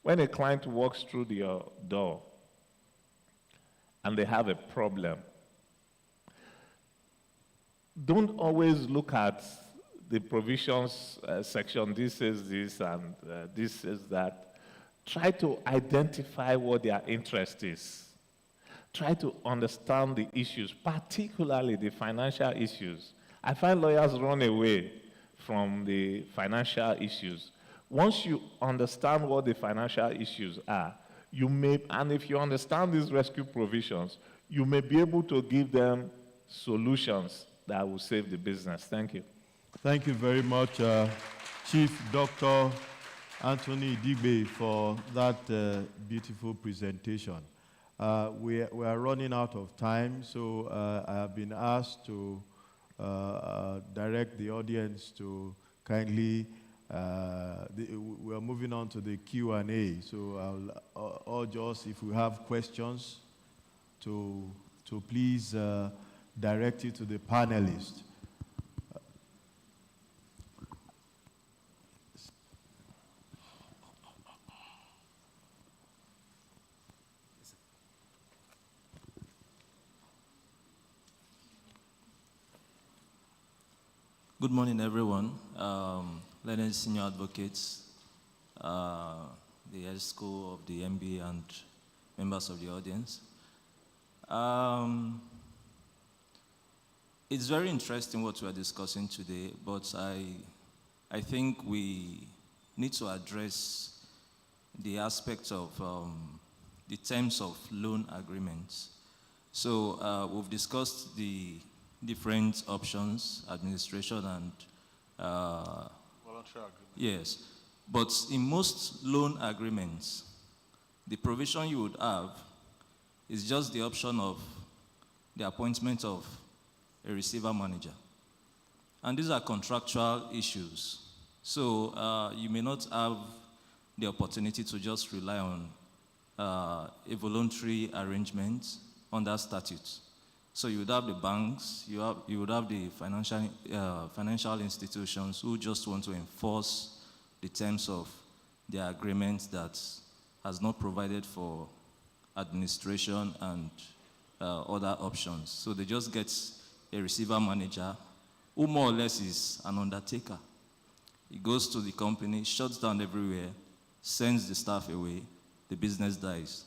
when a client walks through your door and they have a problem, don't always look at the provisions section, this says this and this says that. Try to identify what their interest is. Try to understand the issues, particularly the financial issues. I find lawyers run away from the financial issues. Once you understand what the financial issues are, you may, and if you understand these rescue provisions, you may be able to give them solutions that will save the business. Thank you. Thank you very much, Chief Dr. Anthony Digbe for that beautiful presentation. We are running out of time, so I have been asked to direct the audience to kindly, we are moving on to the Q&A, so I'll urge us, if we have questions, to please direct it to the panelists. Good morning, everyone. Ladies senior advocates, the head school of the MBA and members of the audience. It's very interesting what we are discussing today, but I think we need to address the aspect of the terms of loan agreements. So we've discussed the different options, administration and voluntary agreement. Yes, but in most loan agreements, the provision you would have is just the option of the appointment of a receiver manager. And these are contractual issues. So you may not have the opportunity to just rely on a voluntary arrangement under statute. So you would have the banks, you would have the financial institutions who just want to enforce the terms of their agreement that has not provided for administration and other options. So they just get a receiver manager who more or less is an undertaker. He goes to the company, shuts down everywhere, sends the staff away, the business dies.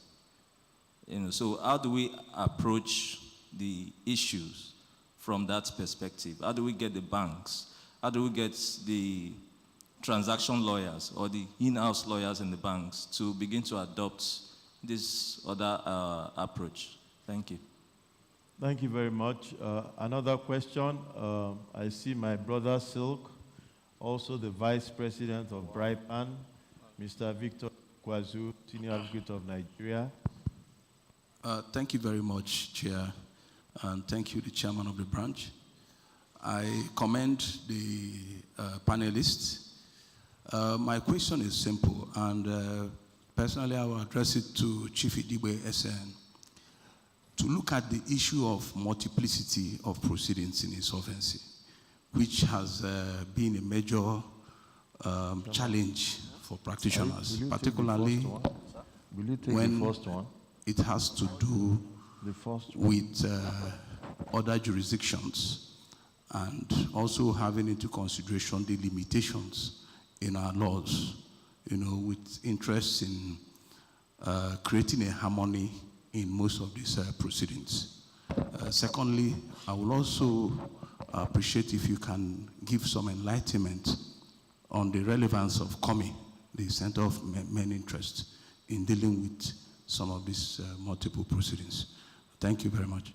So how do we approach the issues from that perspective? How do we get the banks? How do we get the transaction lawyers or the in-house lawyers in the banks to begin to adopt this other approach? Thank you. Thank you very much. Another question. I see my brother Silk, also the Vice President of BRIPAN, Mr. Victor Kwazu, Senior Advocate of Nigeria. Thank you very much, Chair. And thank you, the chairman of the branch. I commend the panelists. My question is simple, and personally I will address it to Chief Idigbe SN. To look at the issue of multiplicity of proceedings in insolvency, which has been a major challenge for practitioners, particularly when it has to do with other jurisdictions, and also having into consideration the limitations in our laws, with interest in creating a harmony in most of these proceedings. Secondly, I will also appreciate if you can give some enlightenment on the relevance of COMI, the Center of Main Interest, in dealing with some of these multiple proceedings. Thank you very much.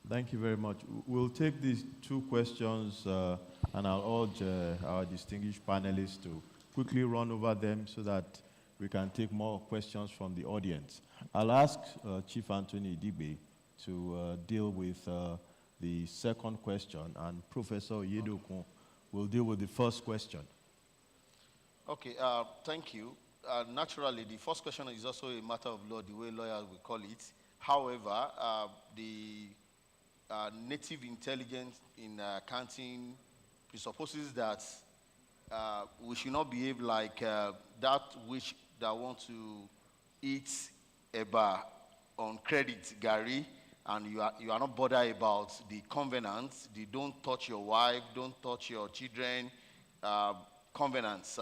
Thank you very much. We'll take these two questions, and I'll urge our distinguished panelists to quickly run over them so that we can take more questions from the audience. I'll ask Chief Anthony Digbe to deal with the second question, and Professor Yedokun will deal with the first question. Okay, thank you. Naturally, the first question is also a matter of law, the way lawyers will call it. However, the native intelligence in accounting presupposes that we should not behave like that which that want to eat eba on credit, Gary, and you are not bothered about the covenants, the don't touch your wife, don't touch your children covenants.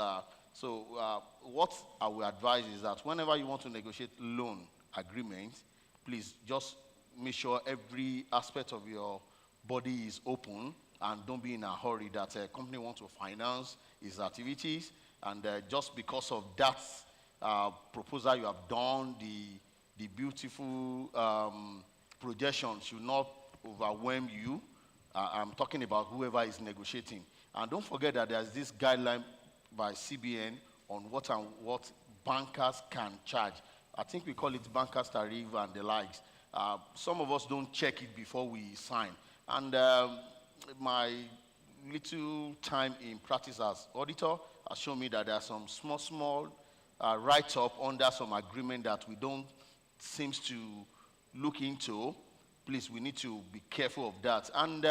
So what I will advise is that whenever you want to negotiate loan agreements, please just make sure every aspect of your body is open, and don't be in a hurry that a company wants to finance its activities, and just because of that proposal you have done, the beautiful projection should not overwhelm you. I'm talking about whoever is negotiating. And don't forget that there's this guideline by CBN on what bankers can charge. I think we call it bankers tariff and the likes. Some of us don't check it before we sign. And my little time in practice as auditor has shown me that there are some small write-up under some agreement that we don't seem to look into. Please, we need to be careful of that. And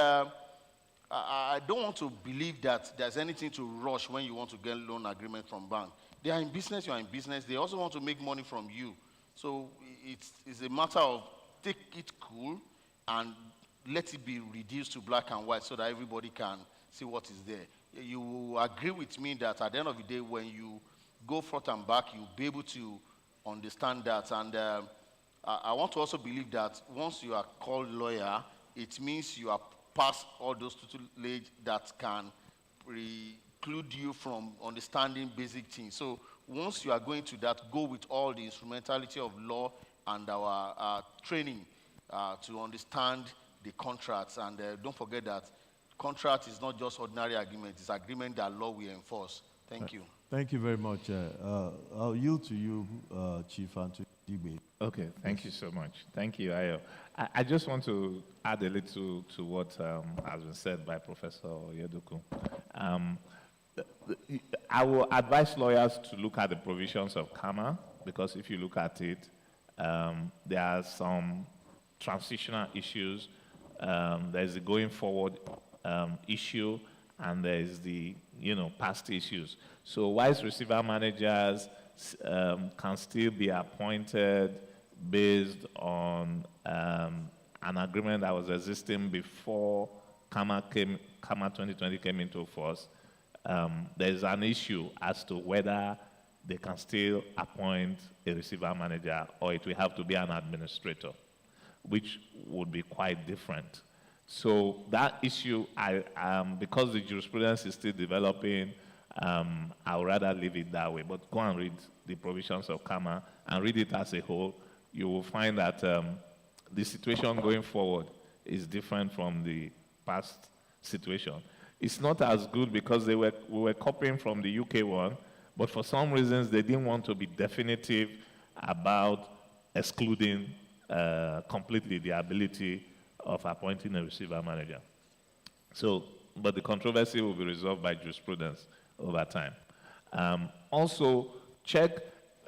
I don't want to believe that there's anything to rush when you want to get loan agreement from bank. They are in business, you are in business. They also want to make money from you. So it's a matter of take it cool and let it be reduced to black and white so that everybody can see what is there. You will agree with me that at the end of the day, when you go front and back, you'll be able to understand that. And I want to also believe that once you are called lawyer, it means you are past all those tutelage that can preclude you from understanding basic things. So once you are going to that, go with all the instrumentality of law and our training to understand the contracts. And don't forget that contract is not just ordinary agreement, it's agreement that law will enforce. Thank you. Thank you very much. I'll yield to you, Chief, and to Digbe. Okay, thank you so much. Thank you, Ayo. I just want to add a little to what has been said by Professor Yeduku. I will advise lawyers to look at the provisions of CAMA, because if you look at it, there are some transitional issues. There's the going forward issue, and there's the past issues. So wise receiver managers can still be appointed based on an agreement that was existing before CAMA 2020 came into force. There's an issue as to whether they can still appoint a receiver manager or it will have to be an administrator, which would be quite different. So that issue, because the jurisprudence is still developing, I would rather leave it that way. But go and read the provisions of CAMA and read it as a whole. You will find that the situation going forward is different from the past situation. It's not as good because we were copying from the UK one, but for some reasons they didn't want to be definitive about excluding completely the ability of appointing a receiver manager. So, but the controversy will be resolved by jurisprudence over time. Also, check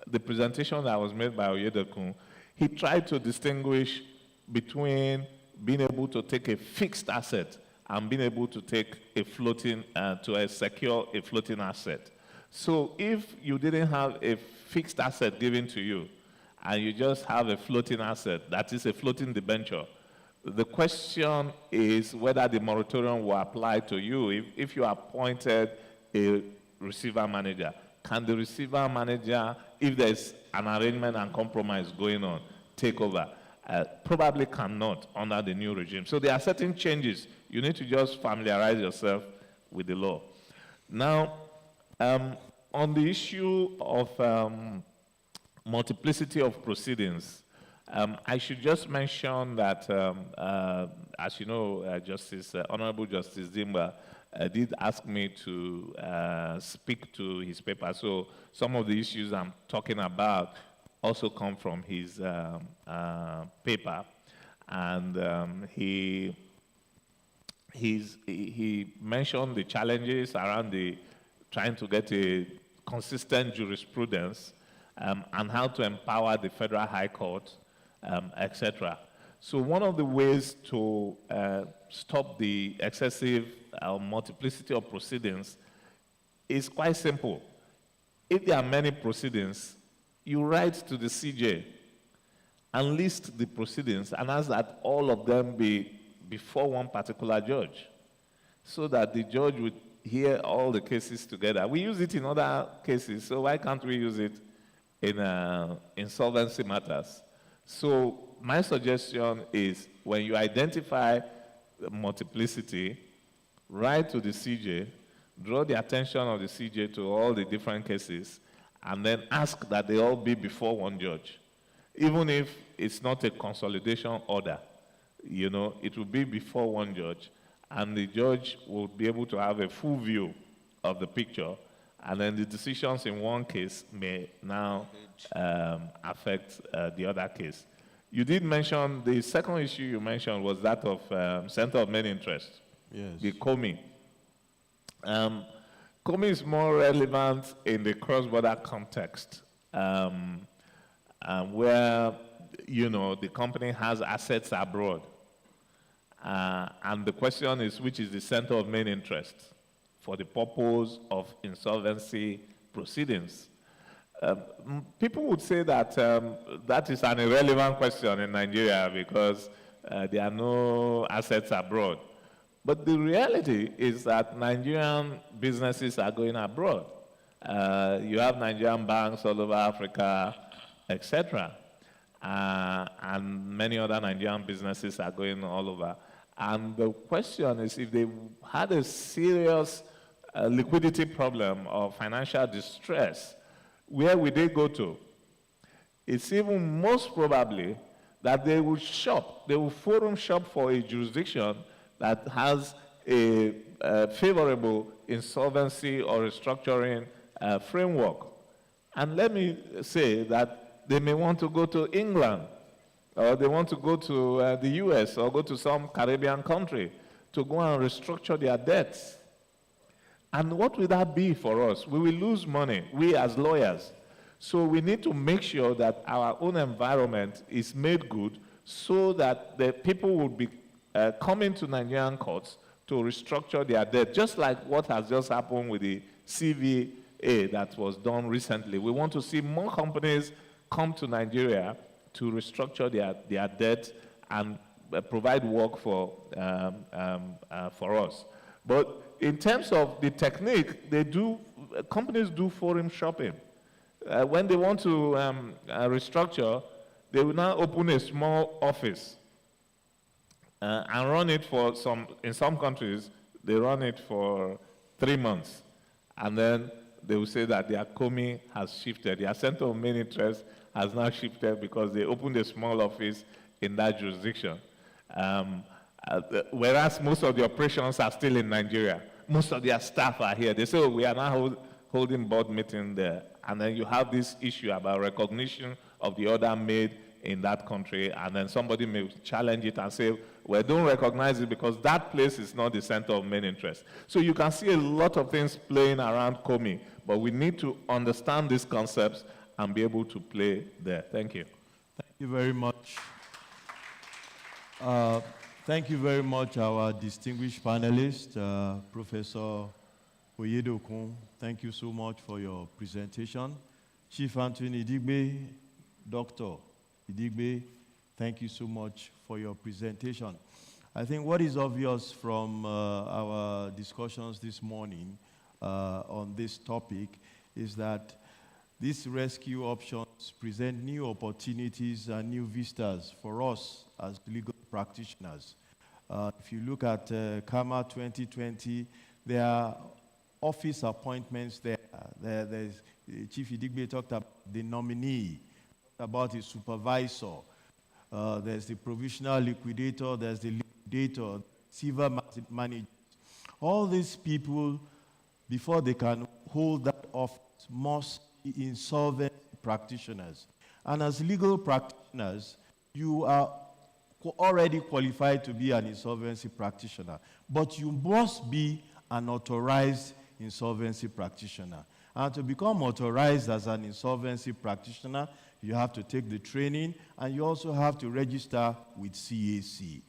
the presentation that was made by Oyedokun. He tried to distinguish between being able to take a fixed asset and being able to take a floating, secure a floating asset. So if you didn't have a fixed asset given to you, and you just have a floating asset, that is a floating debenture, the question is whether the moratorium will apply to you if you appointed a receiver manager. Can the receiver manager, if there's an arrangement and compromise going on, take over? Probably cannot under the new regime. So there are certain changes. You need to just familiarize yourself with the law. Now, on the issue of multiplicity of proceedings, I should just mention that, as you know, Honorable Justice Dimba did ask me to speak to his paper. So some of the issues I'm talking about also come from his paper. And he mentioned the challenges around trying to get a consistent jurisprudence and how to empower the Federal High Court, etc. So one of the ways to stop the excessive multiplicity of proceedings is quite simple. If there are many proceedings, you write to the CJ and list the proceedings and ask that all of them be before one particular judge, so that the judge would hear all the cases together. We use it in other cases, so why can't we use it in insolvency matters? So my suggestion is when you identify multiplicity, write to the CJ, draw the attention of the CJ to all the different cases, and then ask that they all be before one judge. Even if it's not a consolidation order, it will be before one judge, and the judge will be able to have a full view of the picture And then the decisions in one case may now affect the other case. You did mention, the second issue you mentioned was that of Center of Main Interest, Yes. the COMI. COMI is more relevant in the cross-border context, where, you know, the company has assets abroad. And the question is, which is the center of main interest for the purpose of insolvency proceedings? People would say that that is an irrelevant question in Nigeria because there are no assets abroad. But the reality is that Nigerian businesses are going abroad. You have Nigerian banks all over Africa, etc. And many other Nigerian businesses are going all over. And the question is, if they had a serious liquidity problem or financial distress, where would they go to? It's even most probably that they will shop, they will forum shop for a jurisdiction that has a favorable insolvency or restructuring framework. And let me say that they may want to go to England, or they want to go to the US, or go to some Caribbean country to go and restructure their debts. And what will that be for us? We will lose money, we as lawyers. So we need to make sure that our own environment is made good so that the people will be coming to Nigerian courts to restructure their debt, just like what has just happened with the CVA that was done recently. We want to see more companies come to Nigeria to restructure their debt and provide work for us. But in terms of the technique, companies do forum shopping. When they want to restructure, they will now open a small office and run it for in some countries, they run it for 3 months. And then they will say that their COMI has shifted. Their center of main interest has now shifted because they opened a small office in that jurisdiction. Whereas most of the operations are still in Nigeria. Most of their staff are here. They say, oh, we are now holding board meeting there. And then you have this issue about recognition of the order made in that country, and then somebody may challenge it and say, well, don't recognize it because that place is not the center of main interest. So you can see a lot of things playing around COMI, but we need to understand these concepts and be able to play there. Thank you. Thank you very much. Thank you very much, our distinguished panelist, Professor Oyedokun. Thank you so much for your presentation. Chief Anthony Idigbe, Dr. Idigbe, thank you so much for your presentation. I think what is obvious from our discussions this morning on this topic is that these rescue options present new opportunities and new vistas for us as legal practitioners. If you look at CAMA 2020, there are office appointments there. There's Chief Idigbe talked about the nominee, about a supervisor. There's the provisional liquidator, there's the liquidator, civil manager. All these people, before they can hold that office, must be insolvent practitioners. And as legal practitioners, you are already qualified to be an insolvency practitioner, but you must be an authorized insolvency practitioner. And to become authorized as an insolvency practitioner, you have to take the training, and you also have to register with CAC.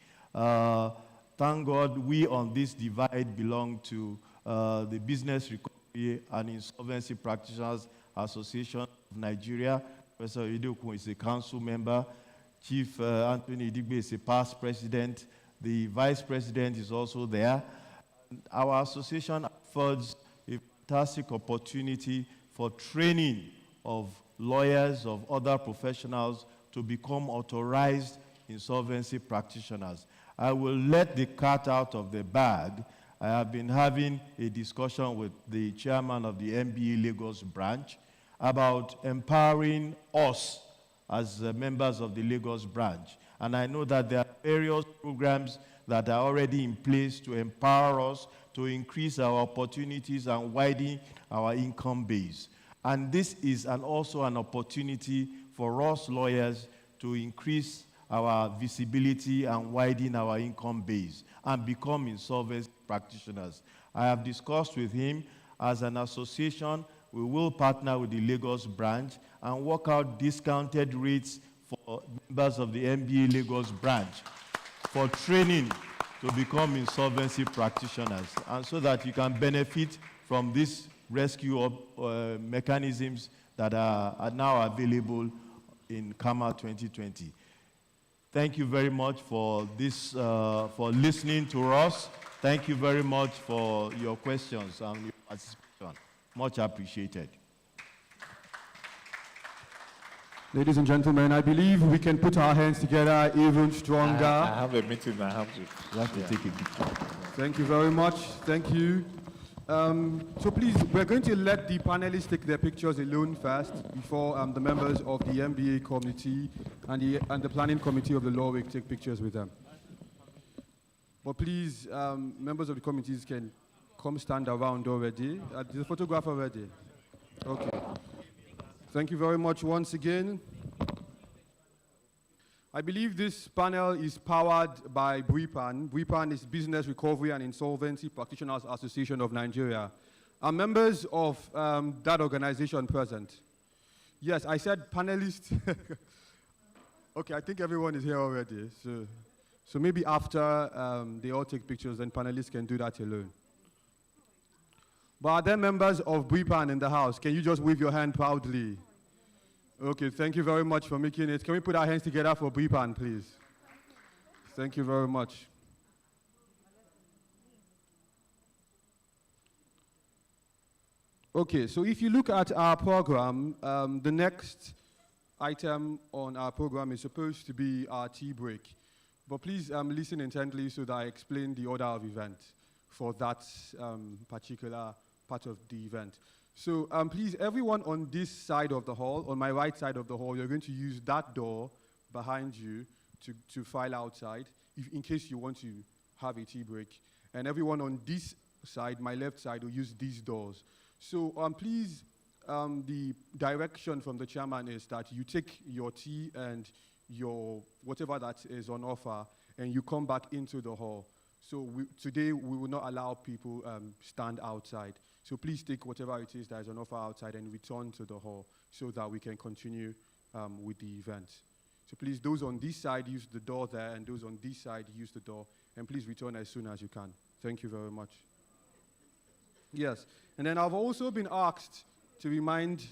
Thank God we on this divide belong to the Business Recovery and Insolvency Practitioners Association of Nigeria. Professor Idokun is a council member. Chief Anthony Idigbe is a past president. The vice president is also there. Our association affords a fantastic opportunity for training of lawyers, of other professionals to become authorized insolvency practitioners. I will let the cat out of the bag. I have been having a discussion with the chairman of the MBA Lagos branch about empowering us as members of the Lagos branch. And I know that there are various programs that are already in place to empower us, to increase our opportunities and widen our income base. And this is also an opportunity for us lawyers to increase our visibility and widen our income base and become insolvency practitioners. I have discussed with him, as an association, we will partner with the Lagos branch and work out discounted rates for members of the MBA Lagos branch for training to become insolvency practitioners, and so that you can benefit from these rescue mechanisms that are now available in CAMA 2020. Thank you very much for this, for listening to us. Thank you very much for your questions and your participation. Much appreciated. Ladies and gentlemen, I believe we can put our hands together even stronger. I have a meeting. I have to take a picture. Thank you very much. Thank you. So please, we're going to let the panelists take their pictures alone first before the members of the MBA committee and the planning committee of the law week take pictures with them. But please, members of the committees can come stand around already. Is the photographer ready? Okay. Thank you very much once again. I believe this panel is powered by BRIPAN. BRIPAN is Business Recovery and Insolvency Practitioners Association of Nigeria. Are members of that organization present? Yes, I said panelists. Okay, I think everyone is here already. So maybe after they all take pictures, then panelists can do that alone. But are there members of BRIPAN in the house? Can you just wave your hand proudly? Okay, thank you very much for making it. Can we put our hands together for BRIPAN, please? Thank you very much. Okay, so if you look at our program, the next item on our program is supposed to be our tea break. But please listen intently so that I explain the order of event for that particular part of the event. So please, everyone on this side of the hall, on my right side of the hall, you're going to use that door behind you to file outside, in case you want to have a tea break. And everyone on this side, my left side, will use these doors. So please, the direction from the chairman is that you take your tea and your whatever that is on offer, and you come back into the hall. So today, we will not allow people stand outside. So please take whatever it is that is on offer outside and return to the hall so that we can continue with the event. So please, those on this side, use the door there, and those on this side, use the door. And please return as soon as you can. Thank you very much. Yes, and then I've also been asked to remind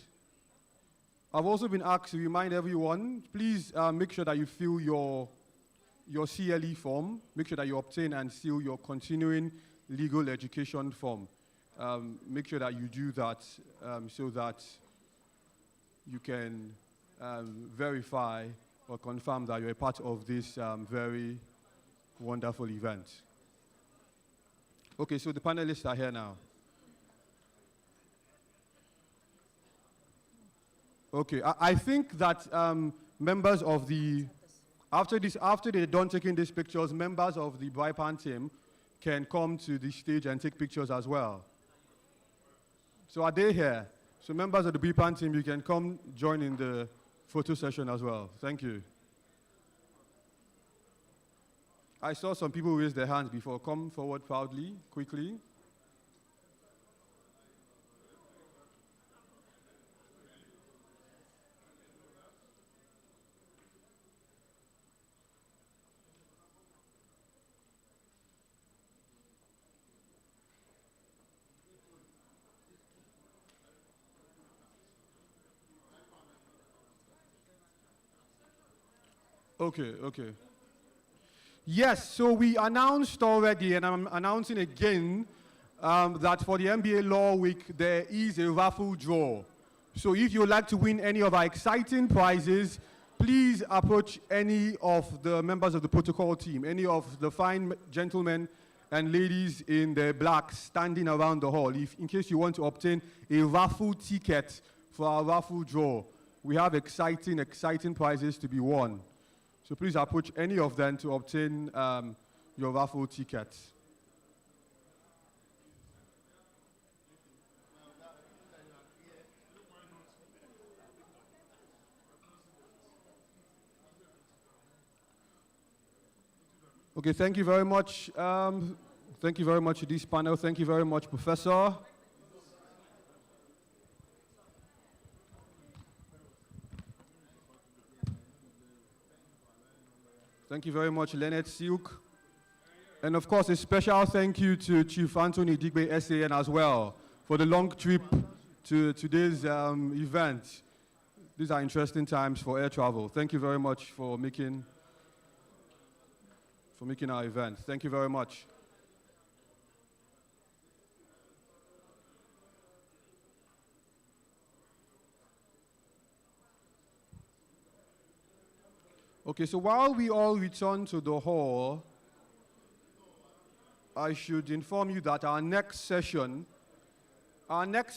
everyone, please make sure that you fill your CLE form. Make sure that you obtain and seal your continuing legal education form. Make sure that you do that so that you can verify or confirm that you're a part of this very wonderful event. Okay, so the panelists are here now. Okay, I think that members of the, after they're done taking these pictures, members of the BRIPAN team can come to the stage and take pictures as well. So are they here? So members of the BRIPAN team, you can come join in the photo session as well. Thank you. I saw some people raise their hands before. Come forward proudly, quickly. Okay. Yes, so we announced already, and I'm announcing again, that for the MBA Law Week, there is a raffle draw. So if you'd like to win any of our exciting prizes, please approach any of the members of the protocol team, any of the fine gentlemen and ladies in the black standing around the hall, in case you want to obtain a raffle ticket for our raffle draw. We have exciting prizes to be won. So please approach any of them to obtain your raffle tickets. Okay, thank you very much. Thank you very much to this panel. Thank you very much, Professor. Thank you very much, Leonard Silk. And of course, a special thank you to Chief Anthony Digbe SAN as well for the long trip to today's event. These are interesting times for air travel. Thank you very much for making our event. Thank you very much. Okay, so while we all return to the hall, I should inform you that our next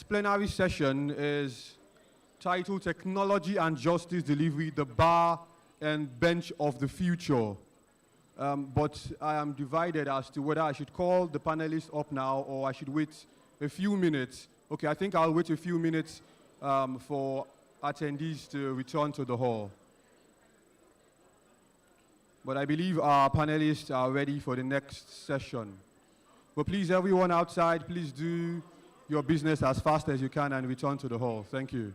plenary session is titled Technology and Justice Delivery, the Bar and Bench of the Future. But I am divided as to whether I should call the panelists up now or I should wait a few minutes. Okay, I think I'll wait a few minutes for attendees to return to the hall. But I believe our panelists are ready for the next session. But please, everyone outside, please do your business as fast as you can and return to the hall. Thank you.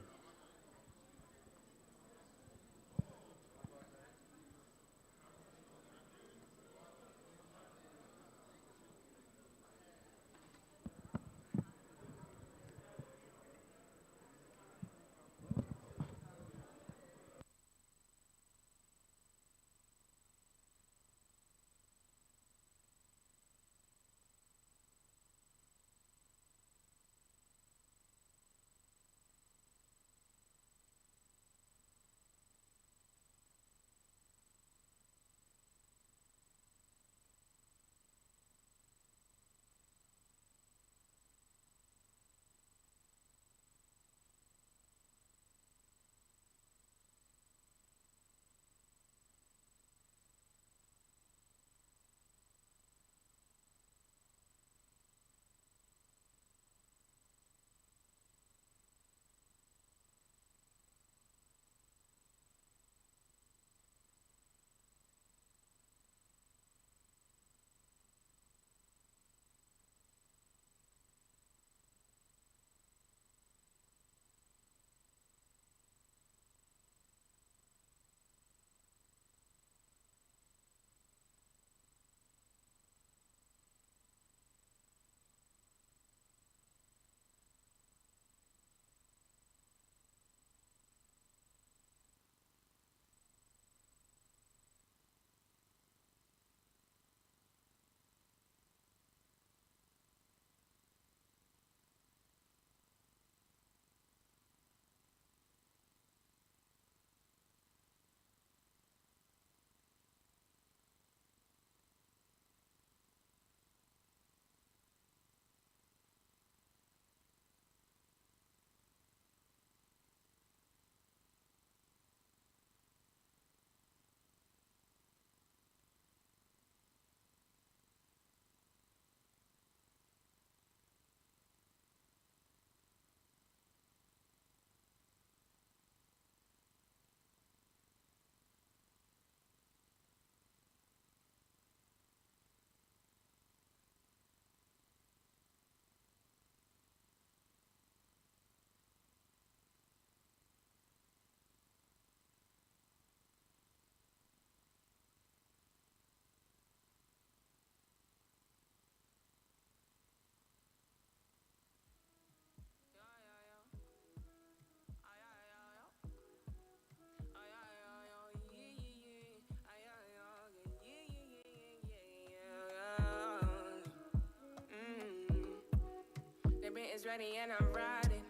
Is ready and I'm riding.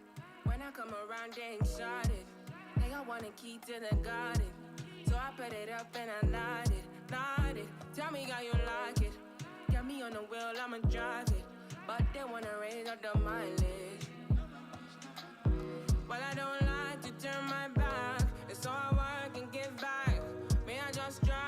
When I come around, they ain't shotted. They all want a key to the garden. So I put it up and I light it. Tell me how you like it. Get me on the wheel, I'ma drive it. But they wanna raise up the mileage. Well, I don't like to turn my back. It's all I work and give back. May I just drive?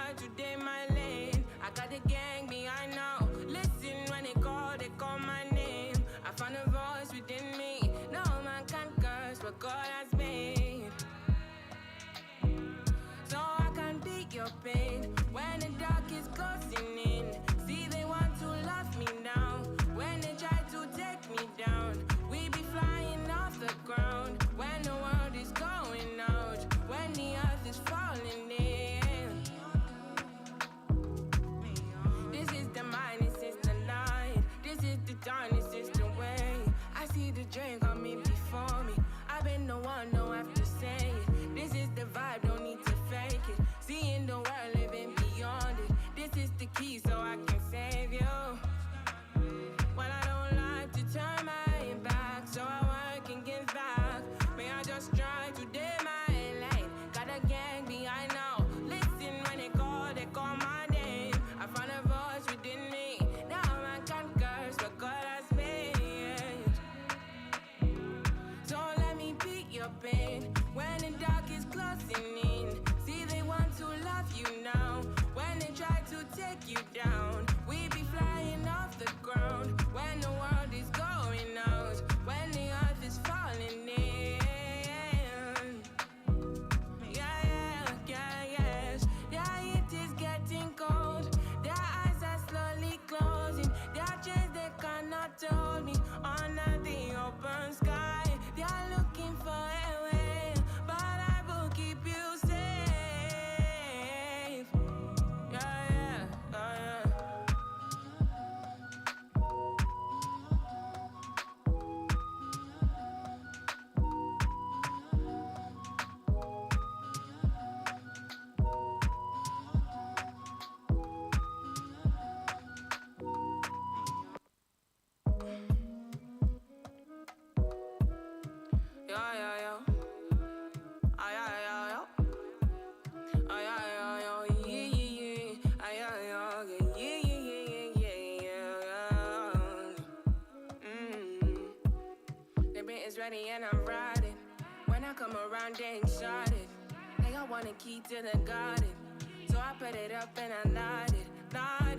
This is the key so I can save you. Well, I don't like to turn my back, so I work and give back. May I just try to do my lane? Got a gang behind now. Listen when they call my name. I found a voice within me. Now I can't curse, but God has made. So let me beat your pain when the dark is closing in. See, they want to love you now. When they try to take you down, we be flying off the ground. When the world is going out, when the earth is falling in. Yeah, it is getting cold. Their eyes are slowly closing. Their chains, they cannot hold me under the open sky. They are looking for a way, but I will keep you safe. Yeah. The beat is ready and I'm riding. When I come around, they ain't shotted. They all want a key to the garden, so I put it up and I light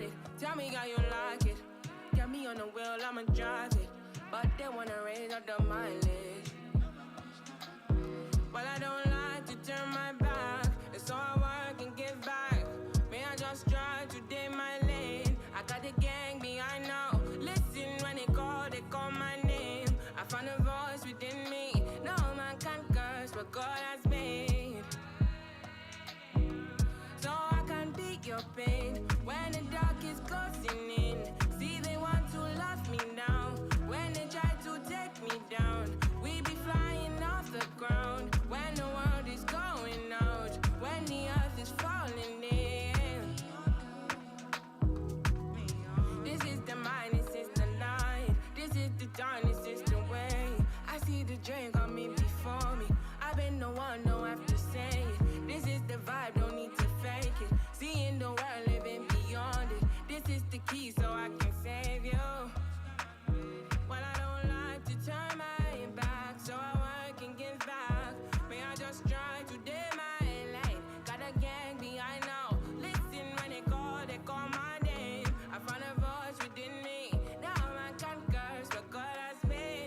it. Tell me how you like it. Get me on the wheel, I'ma drive it. But they wanna raise up the mileage. Well, I don't like to turn my back, and so I work and give back. May I just try to day my lane? I got the gang behind now. Listen when they call my name. I found a voice within me. No man can curse what God has made. So I can beat your pain when the dark is closing in. See, they want to love me now. When they try to take me down, we be flying off the ground. When the world is going out, when the earth is falling in. This is the mind, this is the light. This is the dawn, this is the way. I see the dream coming before me. I've been the one, no have to say it. This is the vibe, don't need to fake it. Seeing the world, living beyond it. This is the key so I can save you. Well, I don't like to turn my back, so I work and give back. May I just try to do my lane? Got a gang behind now. Listen when they call my name. I found a voice within me. Now I can't curse what God has made.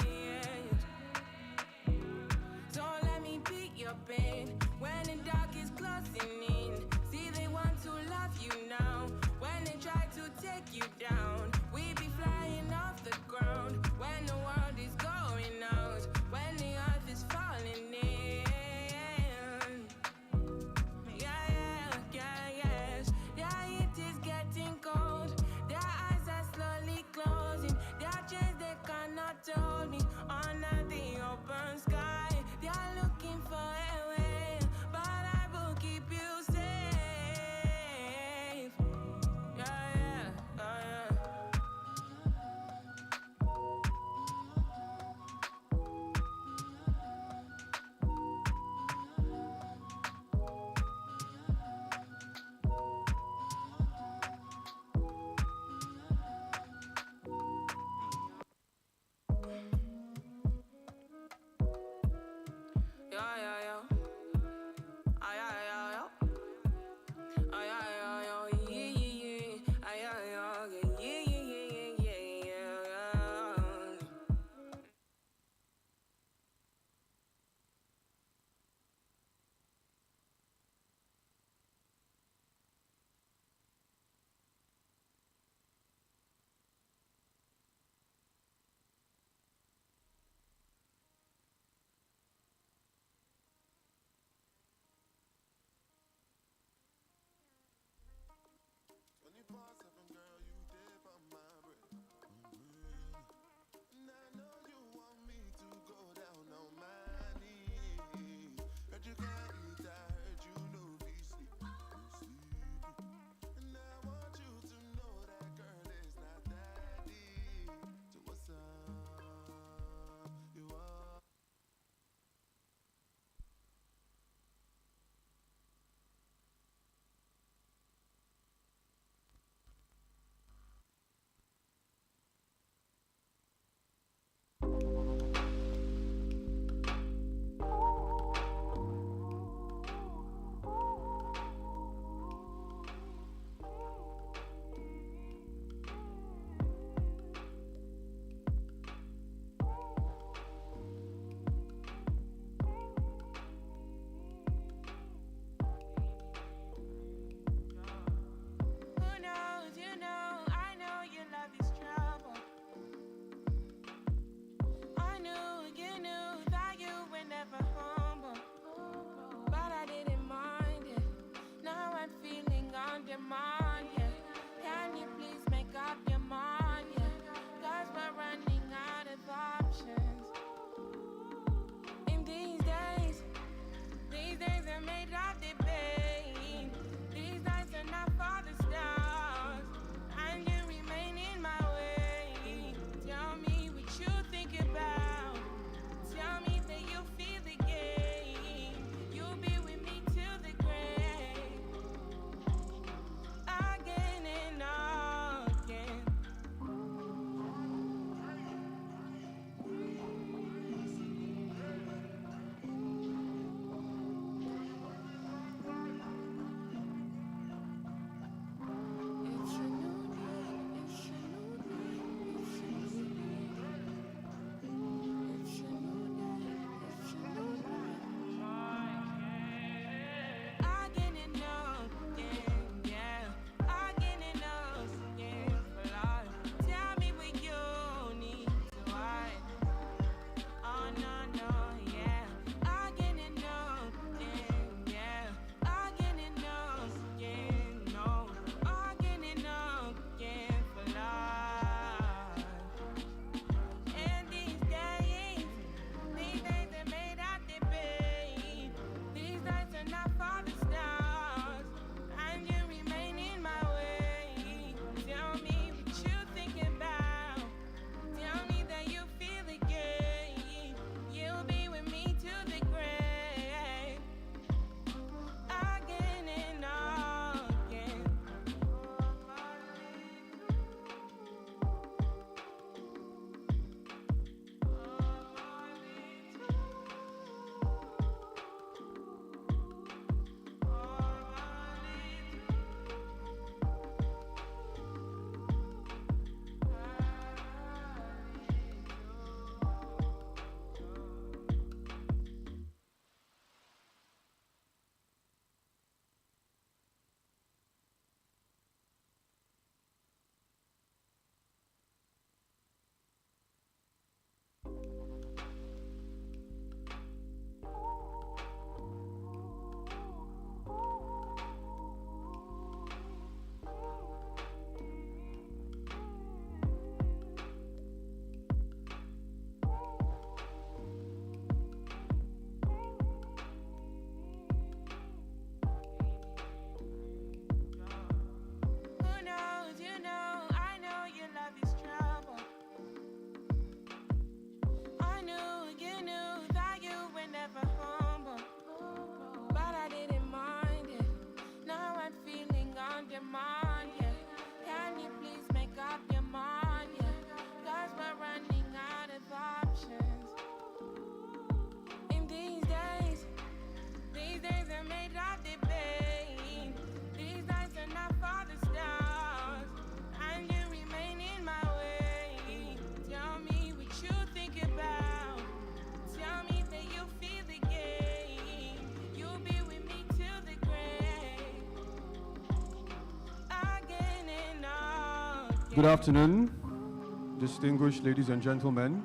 Good afternoon, distinguished ladies and gentlemen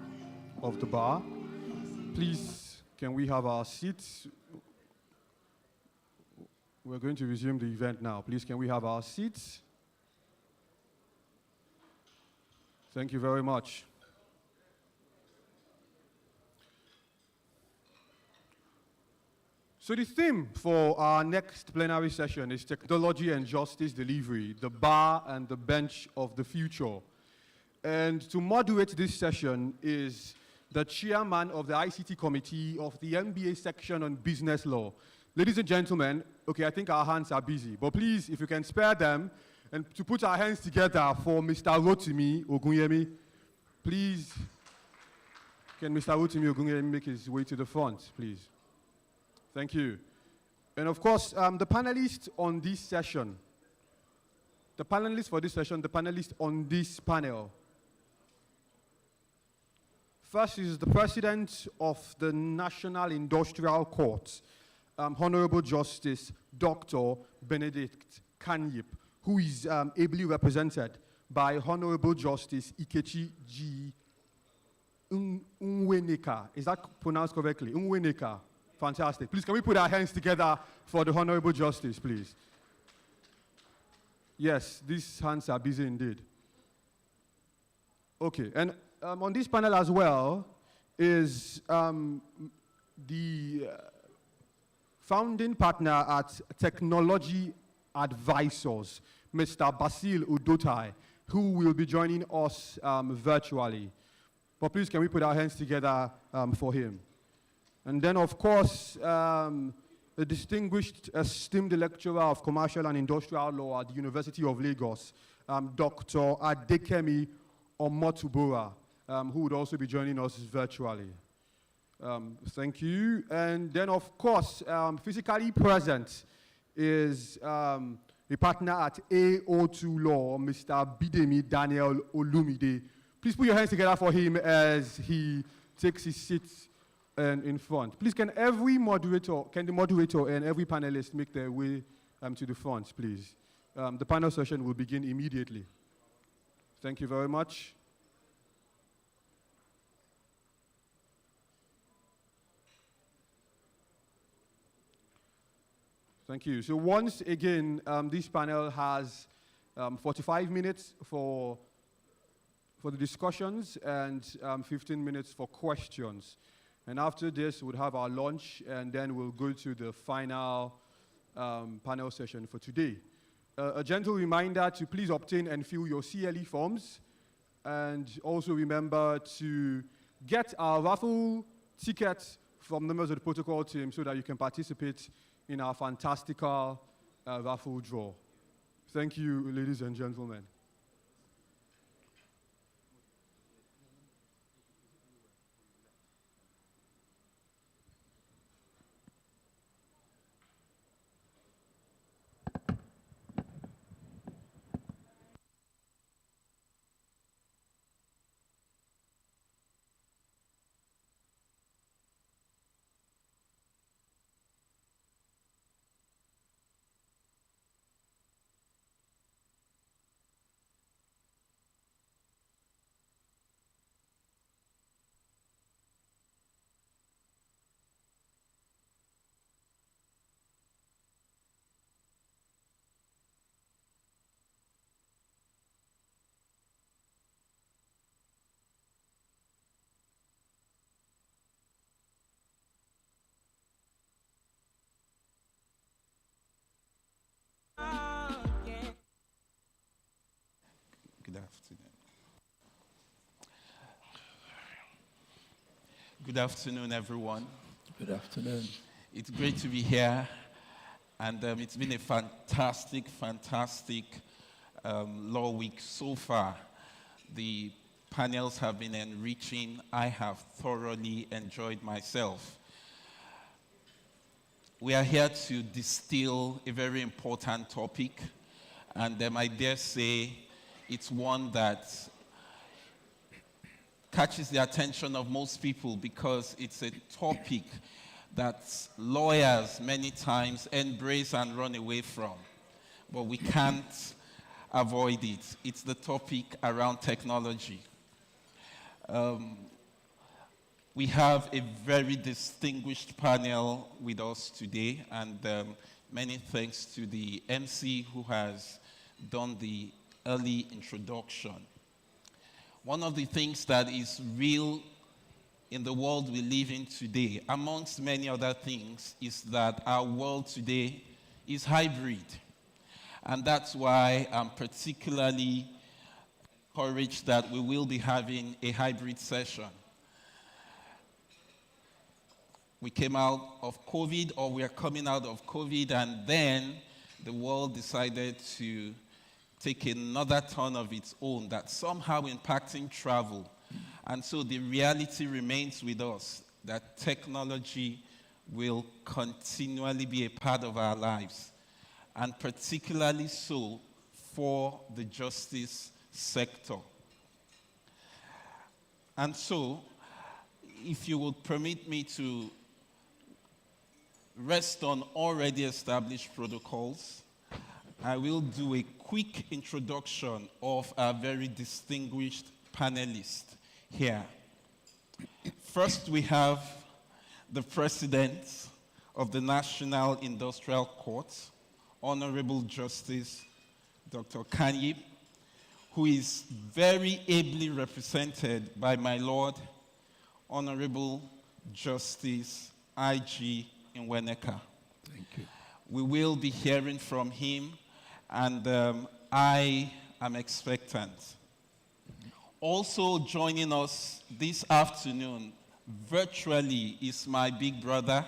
of the bar. Please, can we have our seats? We're going to resume the event now. Please, can we have our seats? Thank you very much. So the theme for our next plenary session is Technology and Justice Delivery, the bar and the bench of the future. And to moderate this session is the chairman of the ICT committee of the MBA section on business law. Ladies and gentlemen, okay, I think our hands are busy, but please, if you can spare them, and to put our hands together for Mr. Rotimi Ogunyemi, please, can Mr. Rotimi Ogunyemi make his way to the front, please? Thank you. And of course, the panelists on this session, the panelists for this session, the panelists on this panel. First is the President of the National Industrial Court, Honorable Justice Dr. Benedict Kanyip, who is ably represented by Honorable Justice Ikechi G. Unweneka. Is that pronounced correctly? Unweneka. Fantastic. Please, can we put our hands together for the Honorable Justice, please? Yes, these hands are busy indeed. Okay, and on this panel as well is the founding partner at Technology Advisors, Mr. Basil Udotai, who will be joining us virtually. But please, can we put our hands together for him? And then, of course, a distinguished, esteemed lecturer of commercial and industrial law at the University of Lagos, Dr. Adekemi Omotubora, who would also be joining us virtually. Thank you. And then, of course, physically present is a partner at AO2 Law, Mr. Bidemi Daniel Olumide. Please put your hands together for him as he takes his seat in front. Please, can the moderator and every panelist make their way to the front, please? The panel session will begin immediately. Thank you very much. Thank you. So once again, this panel has 45 minutes for the discussions and 15 minutes for questions. And after this, we'll have our lunch, and then we'll go to the final panel session for today. A gentle reminder to please obtain and fill your CLE forms, and also remember to get our raffle tickets from members of the protocol team so that you can participate in our fantastical raffle draw. Thank you, ladies and gentlemen. Good afternoon. Good afternoon, everyone. Good afternoon. It's great to be here, and it's been a fantastic law week so far. The panels have been enriching. I have thoroughly enjoyed myself. We are here to distill a very important topic, and I dare say it's one that catches the attention of most people because it's a topic that lawyers many times embrace and run away from. But we can't avoid it. It's the topic around technology. We have a very distinguished panel with us today, and many thanks to the MC who has done the early introduction. One of the things that is real in the world we live in today, amongst many other things, is that our world today is hybrid. And that's why I'm particularly encouraged that we will be having a hybrid session. We came out of COVID, or we are coming out of COVID, and then the world decided to take another turn of its own that's somehow impacting travel. And so the reality remains with us that technology will continually be a part of our lives, and particularly so for the justice sector. And so, if you would permit me to rest on already established protocols, I will do a quick introduction of our very distinguished panelists here. First, we have the President of the National Industrial Court, Honorable Justice Dr. Kanyib, who is very ably represented by my Lord, Honorable Justice I.G. Nweneka. Thank you. We will be hearing from him, and I am expectant. Also joining us this afternoon virtually is my big brother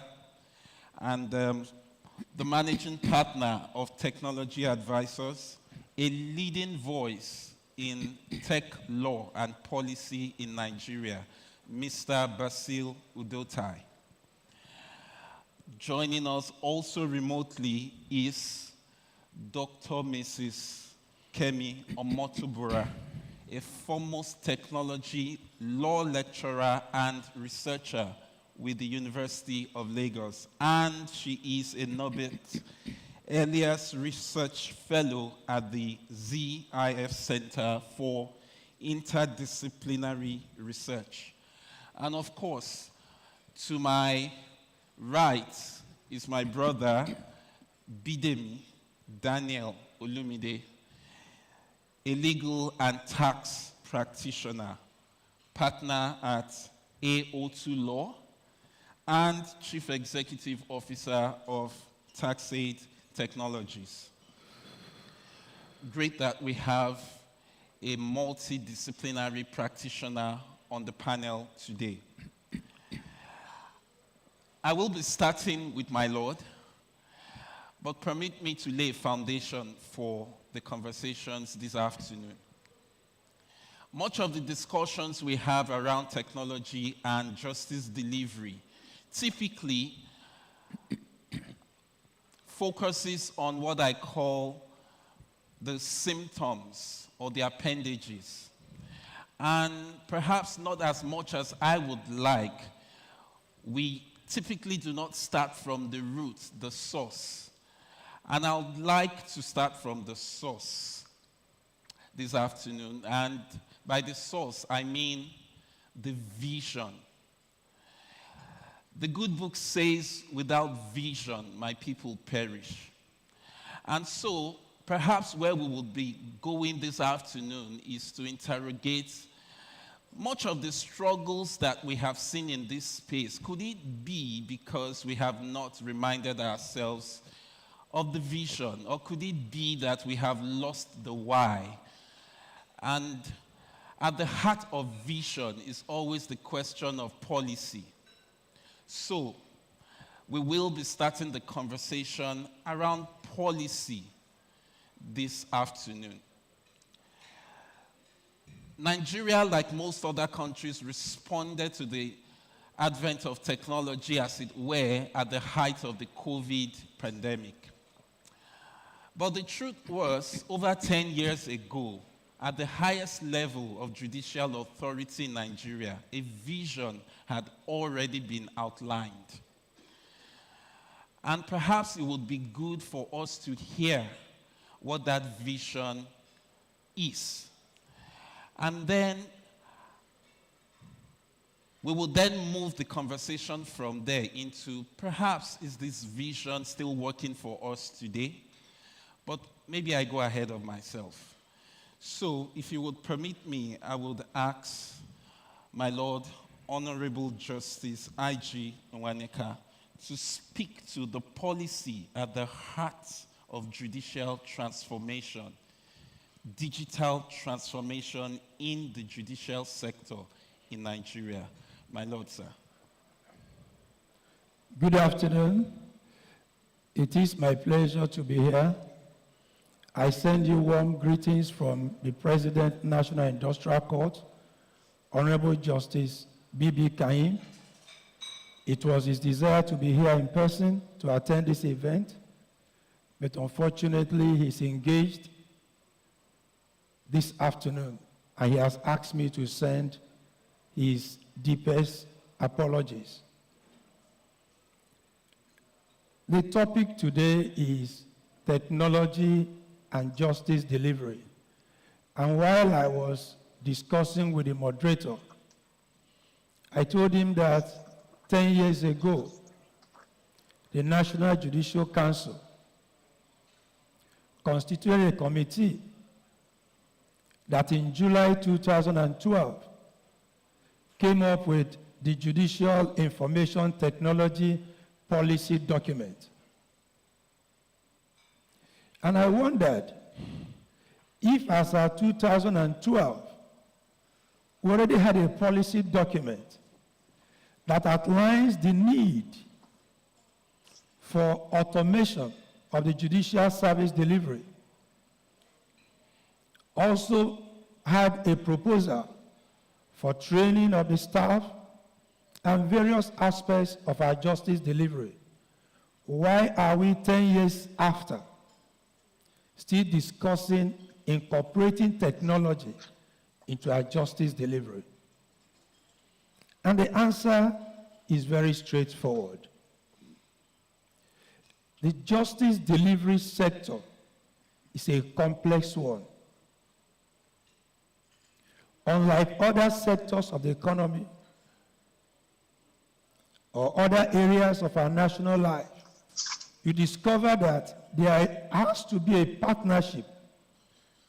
and the managing partner of Technology Advisors, a leading voice in tech law and policy in Nigeria, Mr. Basil Udotai. Joining us also remotely is Dr. Mrs. Kemi Omotubura, a foremost technology law lecturer and researcher with the University of Lagos. And she is a Nobet Elias Research Fellow at the ZIF Center for Interdisciplinary Research. And of course, to my right is my brother, Bidemi Daniel Olumide, a legal and tax practitioner, partner at AO2 Law, and Chief Executive Officer of TaxAid Technologies. Great that we have a multidisciplinary practitioner on the panel today. I will be starting with my Lord, but permit me to lay a foundation for the conversations this afternoon. Much of the discussions we have around technology and justice delivery typically focuses on what I call the symptoms or the appendages. And perhaps not as much as I would like, we typically do not start from the root, the source. And I would like to start from the source this afternoon. And by the source, I mean the vision. The good book says, without vision, my people perish. And so, perhaps where we would be going this afternoon is to interrogate much of the struggles that we have seen in this space. Could it be because we have not reminded ourselves of the vision? Or could it be that we have lost the why? And at the heart of vision is always the question of policy. So, we will be starting the conversation around policy this afternoon. Nigeria, like most other countries, responded to the advent of technology, as it were, at the height of the COVID pandemic. But the truth was, over 10 years ago, at the highest level of judicial authority in Nigeria, a vision had already been outlined. And perhaps it would be good for us to hear what that vision is. And then we will then move the conversation from there into perhaps is this vision still working for us today? But maybe I go ahead of myself. So if you would permit me, I would ask my Lord, Honorable Justice I.G. Nwaneka, to speak to the policy at the heart of judicial transformation, digital transformation in the judicial sector in Nigeria. My Lord, sir. Good afternoon. It is my pleasure to be here. I send you warm greetings from the President, National Industrial Court, Honorable Justice B.B. Kaim. It was his desire to be here in person to attend this event, but unfortunately he's engaged this afternoon, and he has asked me to send his deepest apologies. The topic today is technology and justice delivery. And while I was discussing with the moderator, I told him that 10 years ago, the National Judicial Council constituted a committee that in July 2012 came up with the Judicial Information Technology Policy Document. And I wondered if, as of 2012, we already had a policy document that outlines the need for automation of the judicial service delivery, also had a proposal for training of the staff and various aspects of our justice delivery. Why are we 10 years after still discussing incorporating technology into our justice delivery? And the answer is very straightforward. The justice delivery sector is a complex one. Unlike other sectors of the economy or other areas of our national life, you discover that there has to be a partnership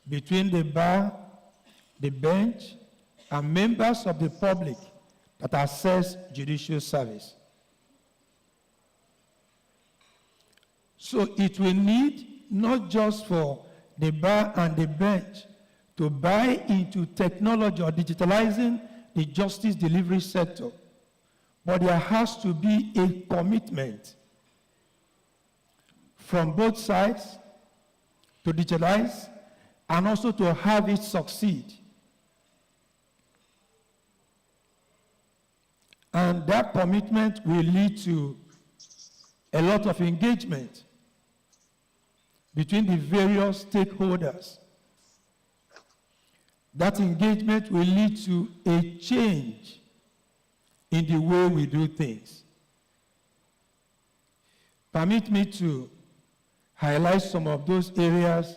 between the bar, the bench, and members of the public that access judicial service. So it will need not just for the bar and the bench to buy into technology or digitalizing the justice delivery sector, but there has to be a commitment from both sides to digitalize and also to have it succeed. And that commitment will lead to a lot of engagement between the various stakeholders. That engagement will lead to a change in the way we do things. Permit me to highlight some of those areas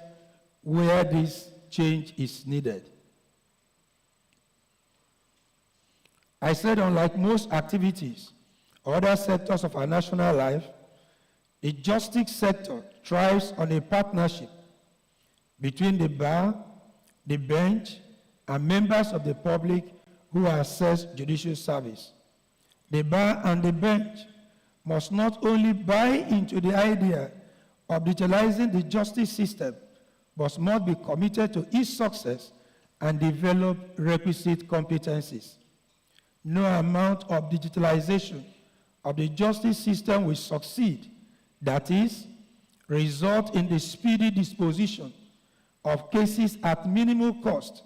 where this change is needed. I said, unlike most activities or other sectors of our national life, the justice sector thrives on a partnership between the bar, the bench, and members of the public who access judicial service. The bar and the bench must not only buy into the idea of digitalizing the justice system, but must be committed to its success and develop requisite competencies. No amount of digitalization of the justice system will succeed, that is, result in the speedy disposition of cases at minimal cost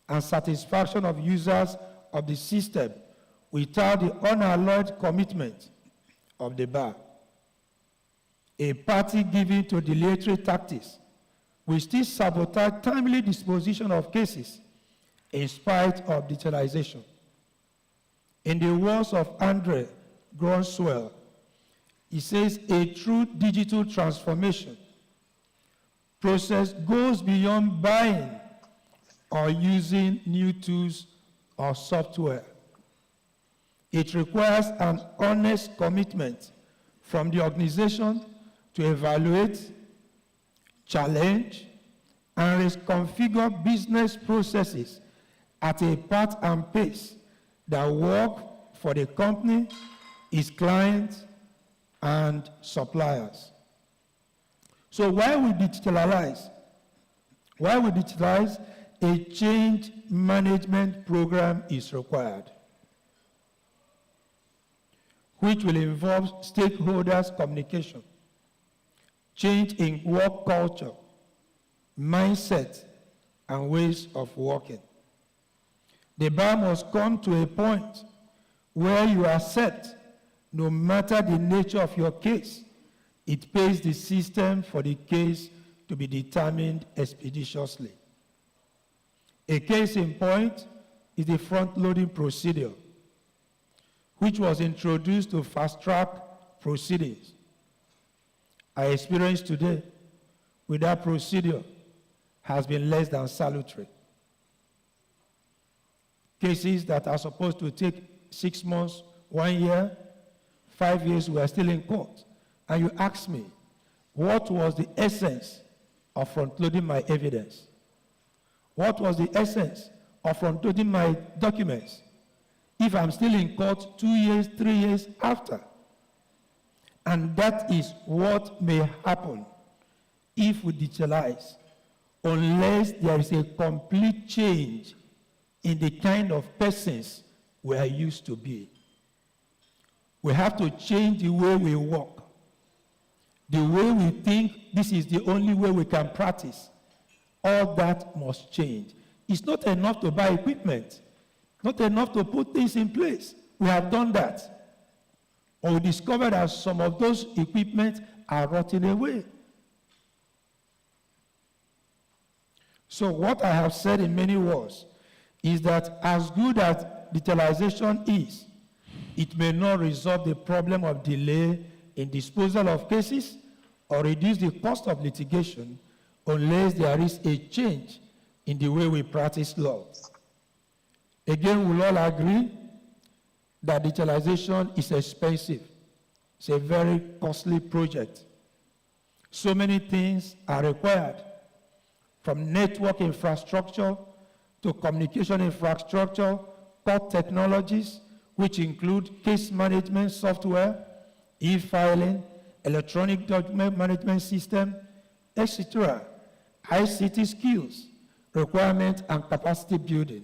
and satisfaction of users of the system without the unalloyed commitment of the bar. A party given to dilatory tactics will still sabotage timely disposition of cases in spite of digitalization. In the words of Andre Gronswell, he says, a true digital transformation process goes beyond buying or using new tools or software. It requires an honest commitment from the organization to evaluate, challenge, and reconfigure business processes at a pace and pace that work for the company, its clients, and suppliers. So while we digitalize, a change management program is required, which will involve stakeholders' communication, change in work culture, mindset, and ways of working. The bar must come to a point where you accept, no matter the nature of your case, it pays the system for the case to be determined expeditiously. A case in point is the front-loading procedure, which was introduced to fast-track proceedings. Our experience today with that procedure has been less than salutary. Cases that are supposed to take 6 months, 1 year, 5 years, we are still in court. And you ask me, what was the essence of front-loading my evidence? What was the essence of front-loading my documents if I'm still in court 2 years, 3 years after? And that is what may happen if we digitalize, unless there is a complete change in the kind of persons we are used to be. We have to change the way we work, the way we think this is the only way we can practice. All that must change. It's not enough to buy equipment, not enough to put things in place. We have done that. Or we discovered that some of those equipment are rotting away. So what I have said in many words is that as good as digitalization is, it may not resolve the problem of delay in disposal of cases or reduce the cost of litigation unless there is a change in the way we practice law. Again, we'll all agree that digitalization is expensive. It's a very costly project. So many things are required, from network infrastructure to communication infrastructure, court technologies, which include case management software, e-filing, electronic document management system, etc., ICT skills, requirement, and capacity building.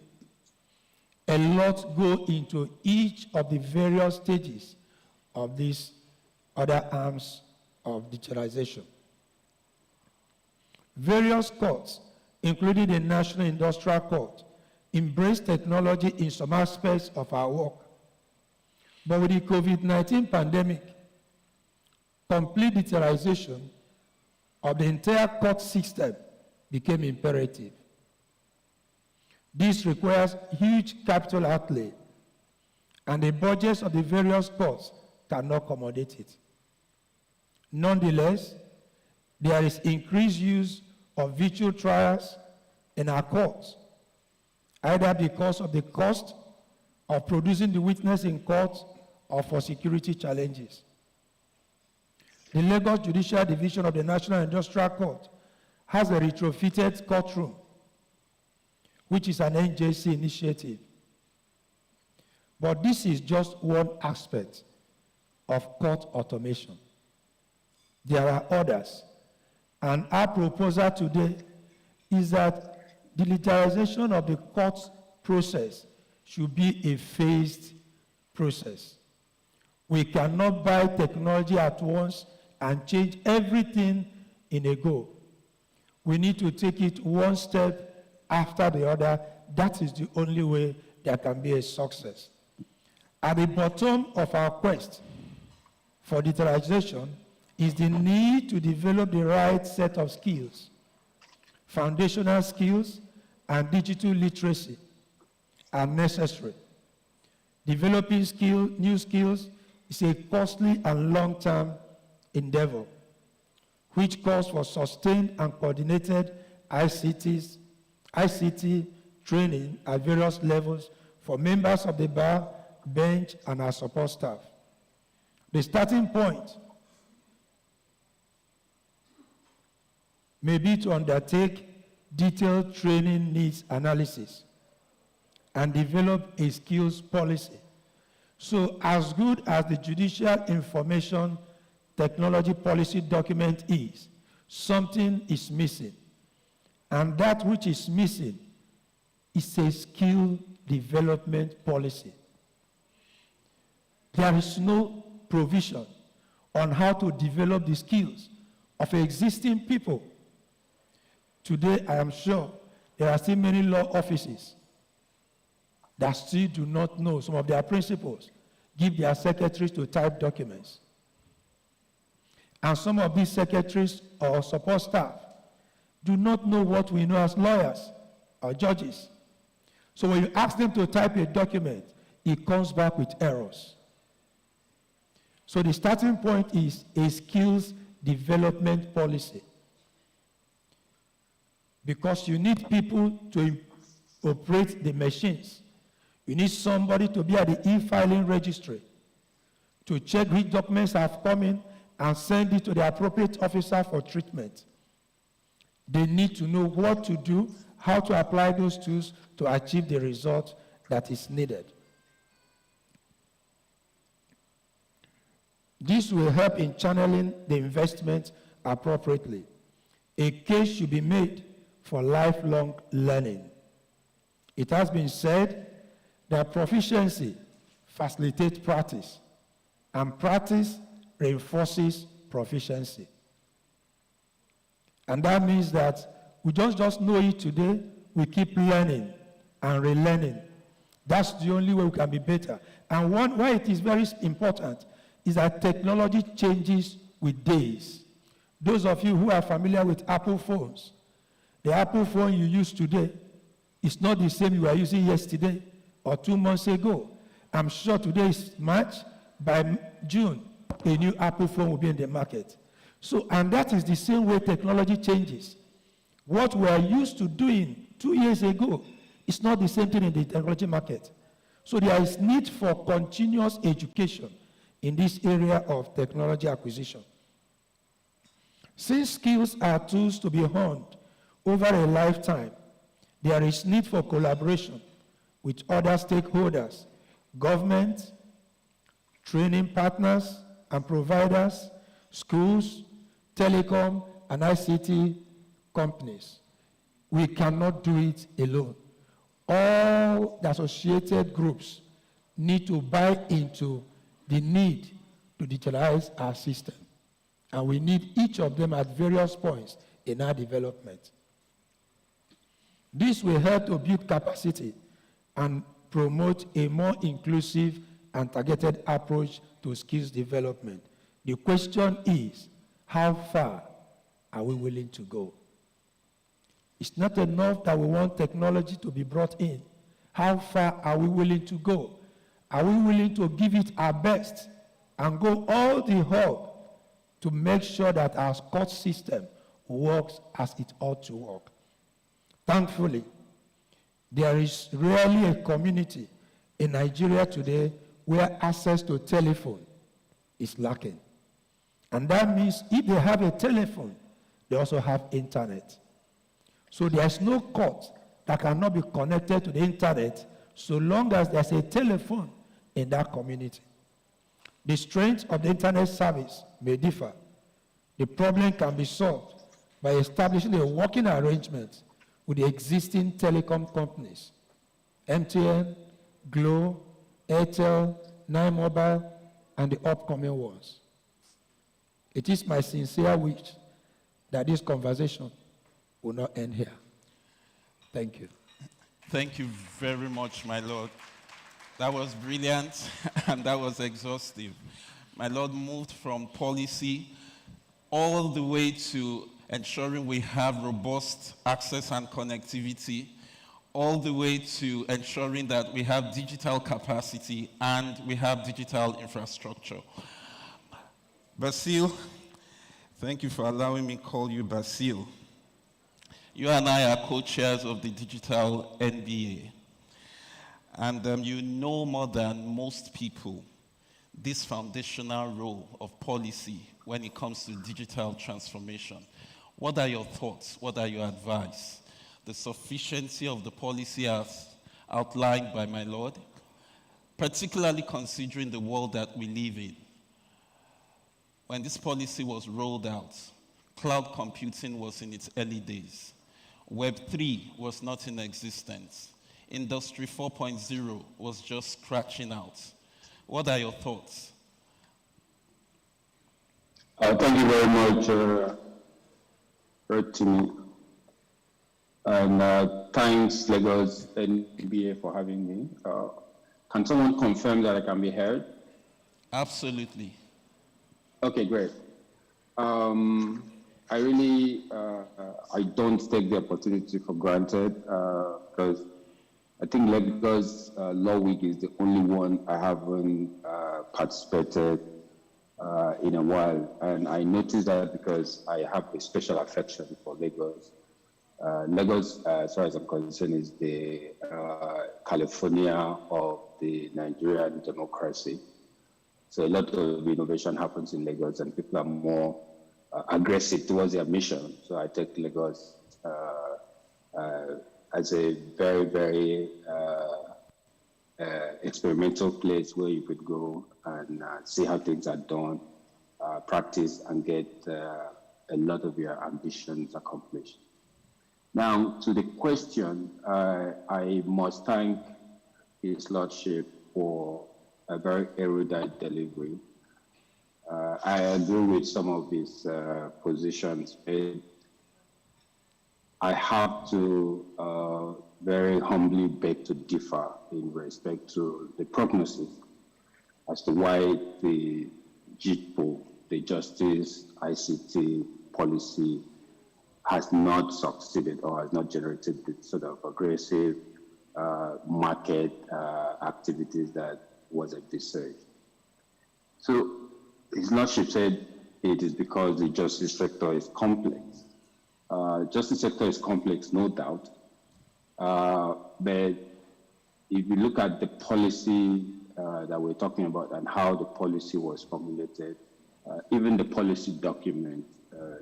A lot go into each of the various stages of these other arms of digitalization. Various courts, including the National Industrial Court, embrace technology in some aspects of our work. But with the COVID-19 pandemic, complete digitalization of the entire court system became imperative. This requires huge capital outlay, and the budgets of the various courts cannot accommodate it. Nonetheless, there is increased use of virtual trials in our courts, either because of the cost of producing the witness in court or for security challenges. The Lagos Judicial Division of the National Industrial Court has a retrofitted courtroom, which is an NJC initiative. But this is just one aspect of court automation. There are others. And our proposal today is that digitalization of the court process should be a phased process. We cannot buy technology at once and change everything in a go. We need to take it one step after the other. That is the only way there can be a success. At the bottom of our quest for digitalization is the need to develop the right set of skills. Foundational skills and digital literacy are necessary. Developing new skills is a costly and long-term endeavor, which calls for sustained and coordinated ICTs ICT training at various levels for members of the bar, bench, and our support staff. The starting point may be to undertake detailed training needs analysis and develop a skills policy. So as good as the Judicial Information Technology Policy document is, something is missing. And that which is missing is a skill development policy. There is no provision on how to develop the skills of existing people. Today, I am sure there are still many law offices that still do not know some of their principals, give their secretaries to type documents. And some of these secretaries or support staff do not know what we know as lawyers or judges. So when you ask them to type a document, it comes back with errors. So the starting point is a skills development policy. Because you need people to operate the machines. You need somebody to be at the e-filing registry to check which documents have come in and send it to the appropriate officer for treatment. They need to know what to do, how to apply those tools to achieve the result that is needed. This will help in channeling the investment appropriately. A case should be made for lifelong learning. It has been said that proficiency facilitates practice, and practice reinforces proficiency. And that means that we don't just know it today, we keep learning and relearning. That's the only way we can be better. And why it is very important is that technology changes with days. Those of you who are familiar with Apple phones, the Apple phone you use today is not the same you were using yesterday or 2 months ago. I'm sure today is March. By June, a new Apple phone will be in the market. So, and that is the same way technology changes. What we are used to doing 2 years ago is not the same thing in the technology market. So there is need for continuous education in this area of technology acquisition. Since skills are tools to be honed over a lifetime, there is need for collaboration with other stakeholders, government, training partners and providers, schools, telecom, and ICT companies. We cannot do it alone. All the associated groups need to buy into the need to digitalize our system. And we need each of them at various points in our development. This will help to build capacity and promote a more inclusive and targeted approach to skills development. The question is, how far are we willing to go? It's not enough that we want technology to be brought in. How far are we willing to go? Are we willing to give it our best and go all the help to make sure that our court system works as it ought to work? Thankfully, there is rarely a community in Nigeria today where access to telephone is lacking. And that means if they have a telephone, they also have internet. So there's no court that cannot be connected to the internet so long as there's a telephone in that community. The strength of the internet service may differ. The problem can be solved by establishing a working arrangement with the existing telecom companies, MTN, Glo, Airtel, 9Mobile, and the upcoming ones. It is my sincere wish that this conversation will not end here. Thank you. Thank you very much, my Lord. That was brilliant and that was exhaustive. My Lord moved from policy all the way to ensuring we have robust access and connectivity, all the way to ensuring that we have digital capacity and we have digital infrastructure. Basil, thank you for allowing me to call you Basil. You and I are co-chairs of the Digital NBA. And you know more than most people this foundational role of policy when it comes to digital transformation. What are your thoughts? What are your advice? The sufficiency of the policy as outlined by my Lord, particularly considering the world that we live in. When this policy was rolled out, cloud computing was in its early days. Web 3 was not in existence. Industry 4.0 was just scratching out. What are your thoughts? Thank you very much, Rotimi. And thanks, Lagos NBA, for having me. Can someone confirm that I can be heard? Absolutely. Okay, great. I really, I don't take the opportunity for granted because I think Lagos Law Week is the only one I haven't participated in a while. And I noticed that because I have a special affection for Lagos. Lagos, as far as I'm concerned, is the California of the Nigerian democracy. So a lot of innovation happens in Lagos and people are more aggressive towards their mission. So I take Lagos as a very, very experimental place where you could go and see how things are done, practice and get a lot of your ambitions accomplished. Now, to the question, I must thank His Lordship for a very erudite delivery. I agree with some of his positions. I have to very humbly beg to differ in respect to the prognosis as to why the JITPO, the Justice ICT policy, has not succeeded or has not generated the sort of aggressive market activities that was envisaged. So His Lordship said it is because the justice sector is complex. Justice sector is complex, no doubt. But if you look at the policy that we're talking about and how the policy was formulated, even the policy document,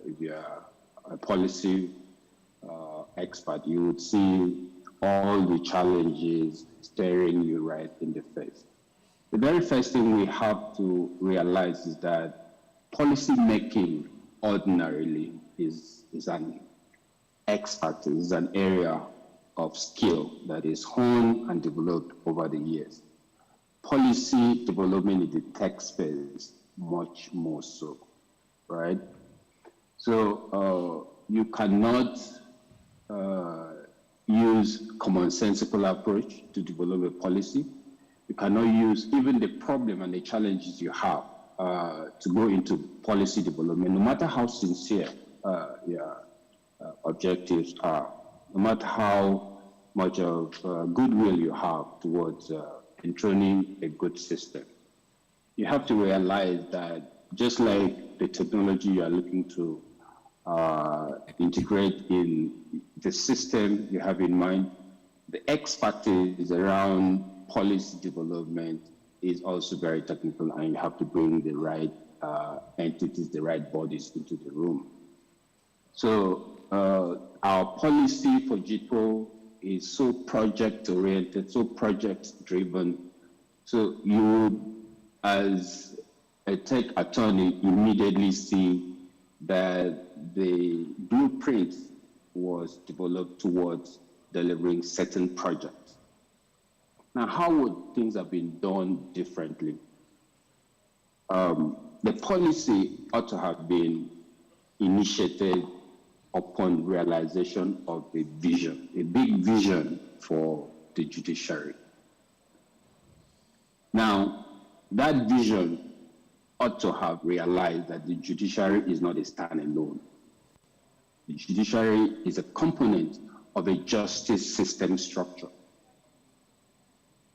if you're a policy expert, you would see all the challenges staring you right in the face. The very first thing we have to realize is that policy making ordinarily is an expertise, is an area of skill that is honed and developed over the years. Policy development in the tech space, much more so, right? So you cannot use commonsensical approach to develop a policy. You cannot use even the problem and the challenges you have to go into policy development, no matter how sincere your objectives are, no matter how much of goodwill you have towards enthroning a good system. You have to realize that just like the technology you are looking to integrate in the system you have in mind, the expertise around policy development is also very technical, and you have to bring the right entities, the right bodies into the room. So our policy for JITPO is so project-oriented, so project-driven. So you would, as a tech attorney, immediately see that the blueprint was developed towards delivering certain projects. Now, how would things have been done differently? The policy ought to have been initiated upon realization of a vision, a big vision for the judiciary. Now, that vision ought to have realized that the judiciary is not a standalone. The judiciary is a component of a justice system structure.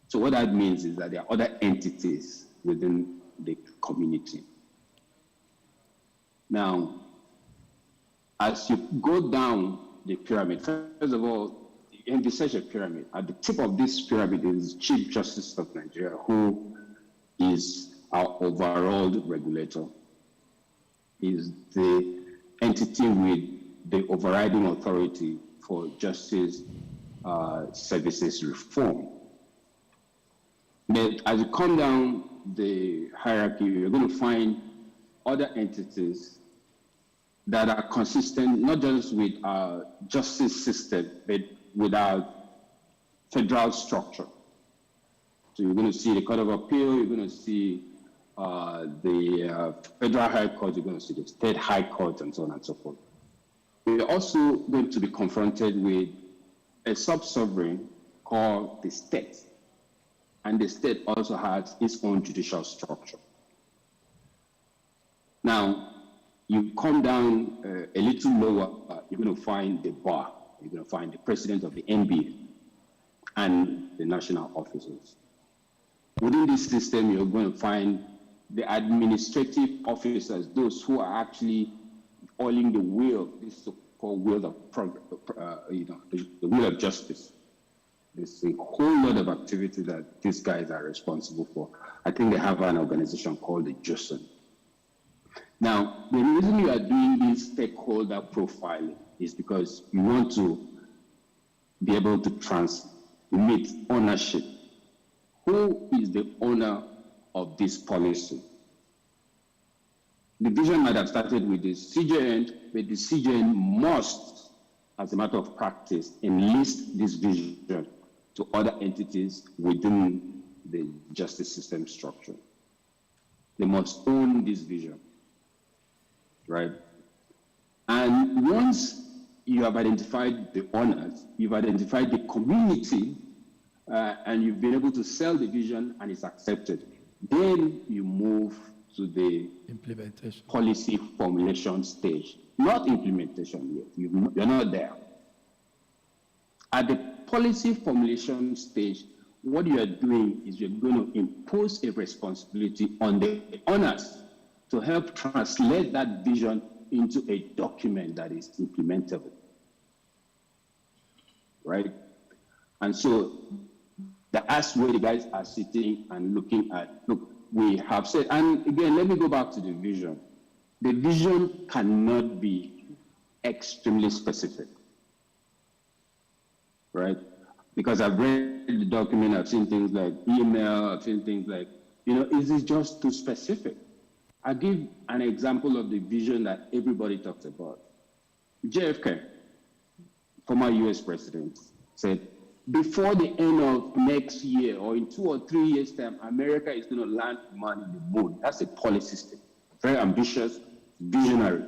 So what that means is that there are other entities within the community. Now, as you go down the pyramid. First of all, envisage a pyramid. At the tip of this pyramid is Chief Justice of Nigeria, who is our overall regulator, is the entity with the overriding authority for justice services reform. But as you come down the hierarchy, you're going to find other entities that are consistent, not just with our justice system, but with our federal structure. So you're going to see the Court of Appeal, you're going to see the Federal High Court, you're going to see the State High Court, and so on and so forth. We're also going to be confronted with a sub-sovereign called the state. And the state also has its own judicial structure. Now, you come down a little lower, you're going to find the bar, you're going to find the president of the NBA and the national officers. Within this system, you're going to find the administrative officers, those who are actually oiling the wheel, this so-called wheel of the wheel of justice. There's a whole lot of activity that these guys are responsible for. I think they have an organization called the JUSN. Now, the reason you are doing this stakeholder profiling is because you want to be able to transmit ownership. Who is the owner of this policy? The vision might have started with the CJN, but the CJN must, as a matter of practice, enlist this vision to other entities within the justice system structure. They must own this vision, right? And once you have identified the owners, you've identified the community, and you've been able to sell the vision and it's accepted, then you move to the implementation policy formulation stage. Not implementation yet, you're not there. At the policy formulation stage, what you are doing is you're going to impose a responsibility on the owners to help translate that vision into a document that is implementable, right? And so that's where the guys are sitting and looking at, look, we have said, and again, let me go back to the vision. The vision cannot be extremely specific, right? Because I've read the document, I've seen things like email, I've seen things like, is it just too specific? I'll give an example of the vision that everybody talks about. JFK, former US president, said, before the end of next year or in 2 or 3 years' time, America is going to land man in the moon. That's a policy statement. Very ambitious, visionary.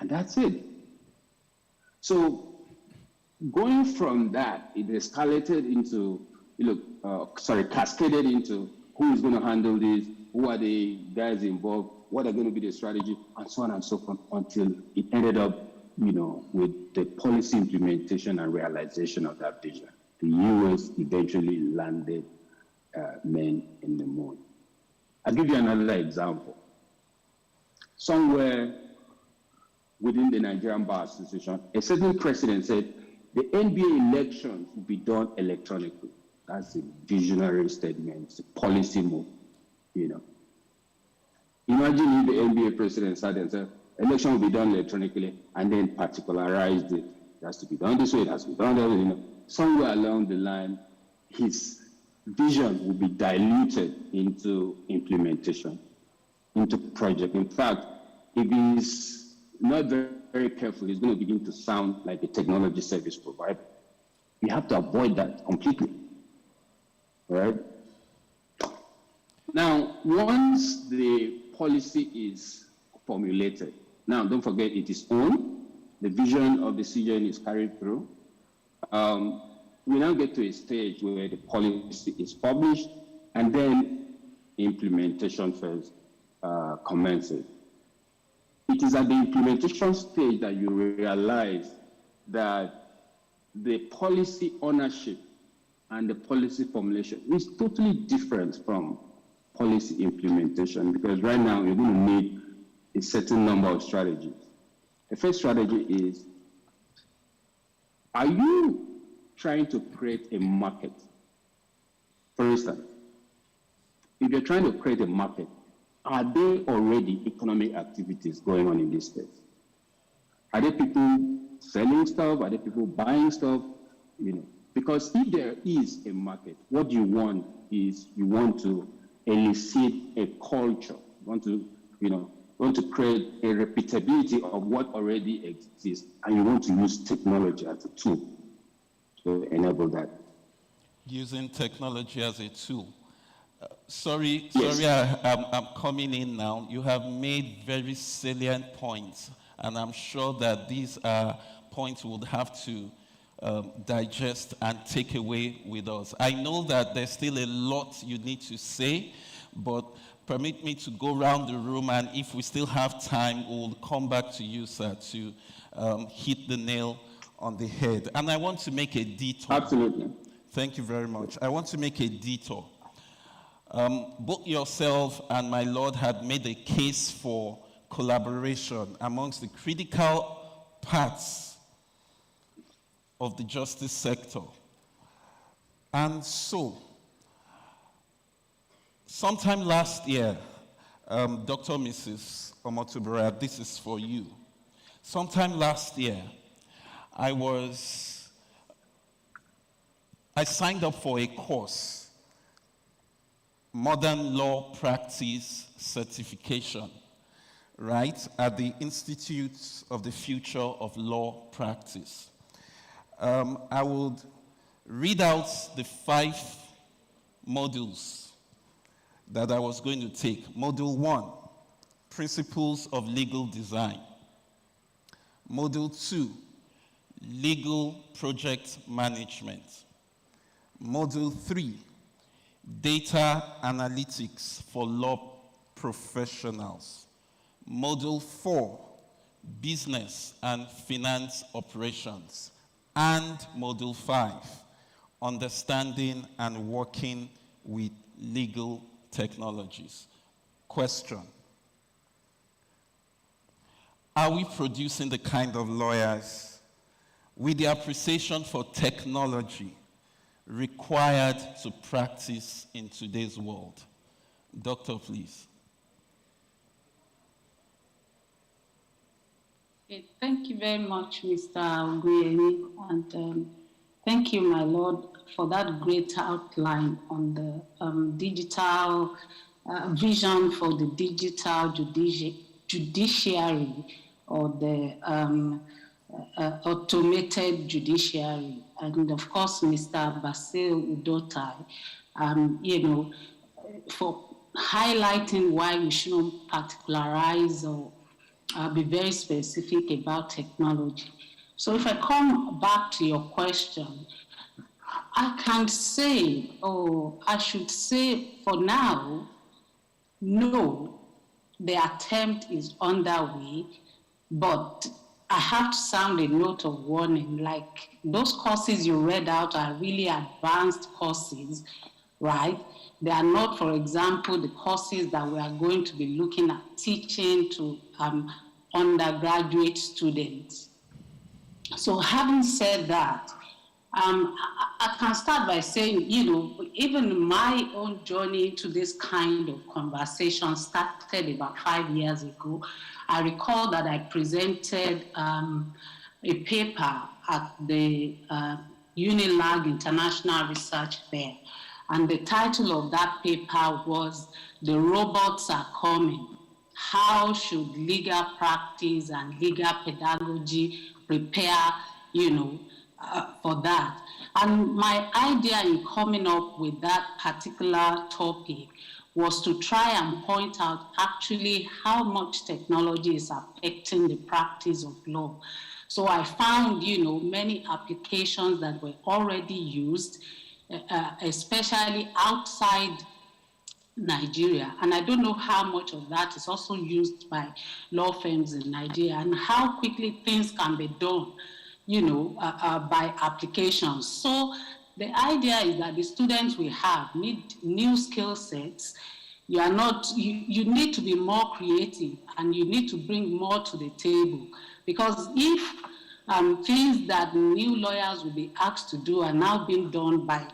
And that's it. So going from that, it escalated into, cascaded into who is going to handle this, who are the guys involved, what are going to be the strategy, and so on and so forth, until it ended up, with the policy implementation and realization of that vision. The US eventually landed men in the moon. I'll give you another example. Somewhere within the Nigerian Bar Association, a certain president said, the NBA elections will be done electronically. That's a visionary statement, it's a policy move, Imagine if the NBA president started and said, election will be done electronically, and then particularized it. It has to be done this way, it has to be done that way. Somewhere along the line, his vision will be diluted into implementation, into project. In fact, if he's not very, very careful, he's going to begin to sound like a technology service provider. We have to avoid that completely, right? Now, once the policy is formulated, now don't forget it is owned, the vision of the CJN is carried through. We now get to a stage where the policy is published and then implementation phase commences. It is at the implementation stage that you realize that the policy ownership and the policy formulation is totally different from policy implementation, because right now you're going to need a certain number of strategies. The first strategy is Are you trying to create a market? For instance, if you're trying to create a market, are there already economic activities going on in this space? Are there people selling stuff? Are there people buying stuff? Because if there is a market, what you want is you want to elicit a culture. You want to create a repeatability of what already exists, and you want to use technology as a tool to enable that. Using technology as a tool. Sorry, Yes. I'm coming in now. You have made very salient points, and I'm sure that these are points we'll have to digest and take away with us. I know that there's still a lot you need to say, but permit me to go around the room, and if we still have time, we'll come back to you, sir, to hit the nail on the head. And I want to make a detour. Absolutely. Thank you very much. I want to make a detour. Both yourself and my Lord had made a case for collaboration amongst the critical parts of the justice sector. And so, sometime last year, Dr. Mrs. Omotubera, this is for you. Sometime last year, I signed up for a course, Modern Law Practice Certification, right, at the Institute of the Future of Law Practice. I would read out the 5 modules that I was going to take. Module 1, Principles of Legal Design. Module 2, Legal Project Management. Module 3, Data Analytics for Law Professionals. Module 4, Business and Finance Operations. And Module 5, Understanding and Working with Legal Technologies. Question: are we producing the kind of lawyers with the appreciation for technology required to practice in today's world? Doctor, please. Okay, thank you very much, Mr. Oguyemi, and thank you, my Lord, for that great outline on the digital vision for the digital judiciary or the automated judiciary. And of course, Mr. Basil Udotai, for highlighting why we shouldn't particularize or be very specific about technology. So if I come back to your question, I can say, or I should say for now, no, the attempt is underway, but I have to sound a note of warning. Like, those courses you read out are really advanced courses, right? They are not, for example, the courses that we are going to be looking at teaching to undergraduate students. So having said that, I can start by saying, even my own journey into this kind of conversation started about 5 years ago. I recall that I presented a paper at the UNILAG International Research Fair. And the title of that paper was "The Robots Are Coming. How should legal practice and legal pedagogy prepare, for that?" And my idea in coming up with that particular topic was to try and point out actually how much technology is affecting the practice of law. So I found, many applications that were already used, especially outside Nigeria. And I don't know how much of that is also used by law firms in Nigeria and how quickly things can be done, by applications. So the idea is that the students we have need new skill sets. You need to be more creative and you need to bring more to the table. Because if things that new lawyers will be asked to do are now being done by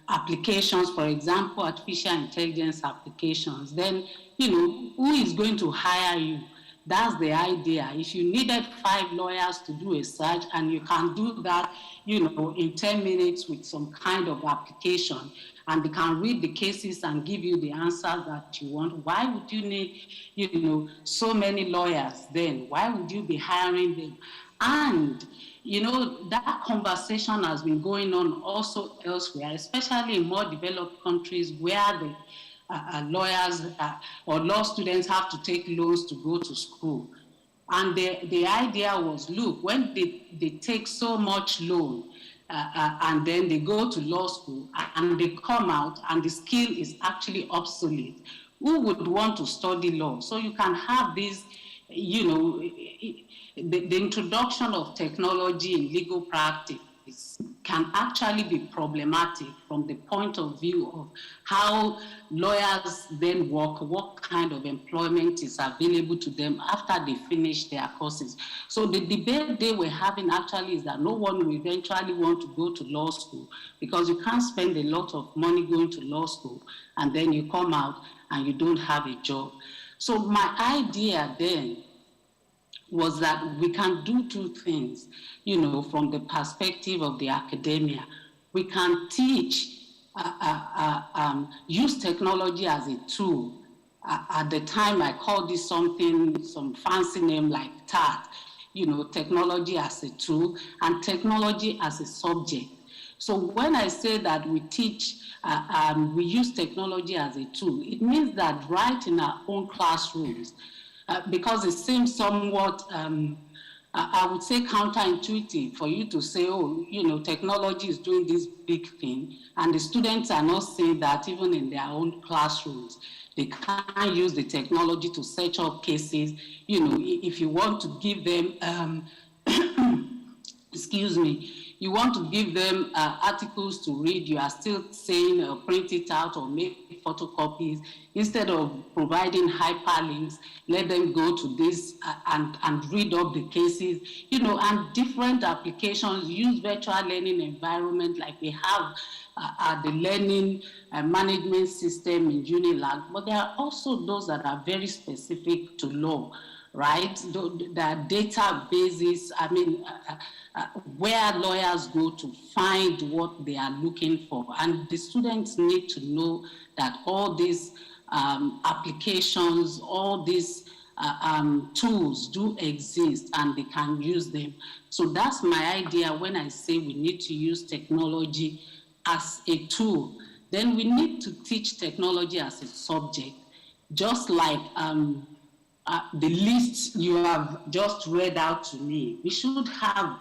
applications, for example, artificial intelligence applications, then, who is going to hire you? That's the idea. If you needed 5 lawyers to do a search and you can do that, in 10 minutes with some kind of application, and they can read the cases and give you the answers that you want, why would you need, so many lawyers then? Why would you be hiring them? And, that conversation has been going on also elsewhere, especially in more developed countries where the lawyers or law students have to take loans to go to school. And the idea was, look, when they take so much loan and then they go to law school and they come out and the skill is actually obsolete, who would want to study law? So you can have this, the introduction of technology in legal practice can actually be problematic from the point of view of how lawyers then work, what kind of employment is available to them after they finish their courses. So the debate they were having actually is that no one will eventually want to go to law school because you can't spend a lot of money going to law school and then you come out and you don't have a job. So my idea then was that we can do 2 things, from the perspective of the academia. We can teach, use technology as a tool. At the time, I called this some fancy name like TAT, technology as a tool and technology as a subject. So when I say that we teach, we use technology as a tool, it means that right in our own classrooms, because it seems somewhat, I would say, counterintuitive for you to say, technology is doing this big thing, and the students are not saying that even in their own classrooms. They can't use the technology to search up cases. If you want to give them, excuse me, you want to give them articles to read, you are still saying print it out or make photocopies. Instead of providing hyperlinks, let them go to this and read up the cases, and different applications use virtual learning environment like we have the learning management system in Unilag, but there are also those that are very specific to law, right? There are databases, where lawyers go to find what they are looking for. And the students need to know that all these applications, all these tools do exist and they can use them. So that's my idea when I say we need to use technology as a tool. Then we need to teach technology as a subject, just like the list you have just read out to me. We should have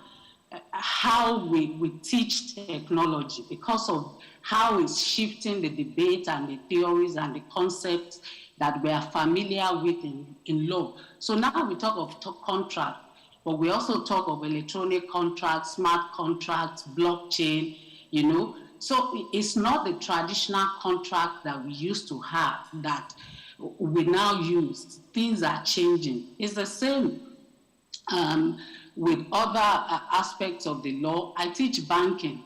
how we teach technology because of how it's shifting the debate and the theories and the concepts that we are familiar with in law. So now we talk of contract, but we also talk of electronic contracts, smart contracts, blockchain, So it's not the traditional contract that we used to have that we now use. Things are changing. It's the same with other aspects of the law. I teach banking.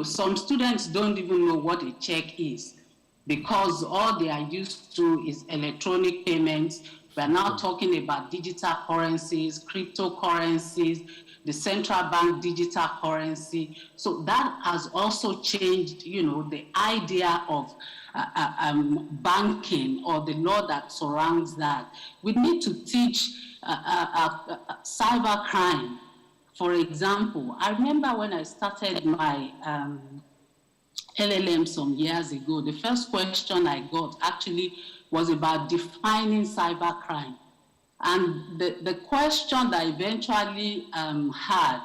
Some students don't even know what a check is because all they are used to is electronic payments. We're now talking about digital currencies, cryptocurrencies, the central bank digital currency. So that has also changed, the idea of banking or the law that surrounds that. We need to teach cybercrime. For example, I remember when I started my LLM some years ago, the first question I got actually was about defining cybercrime. And the question that I eventually had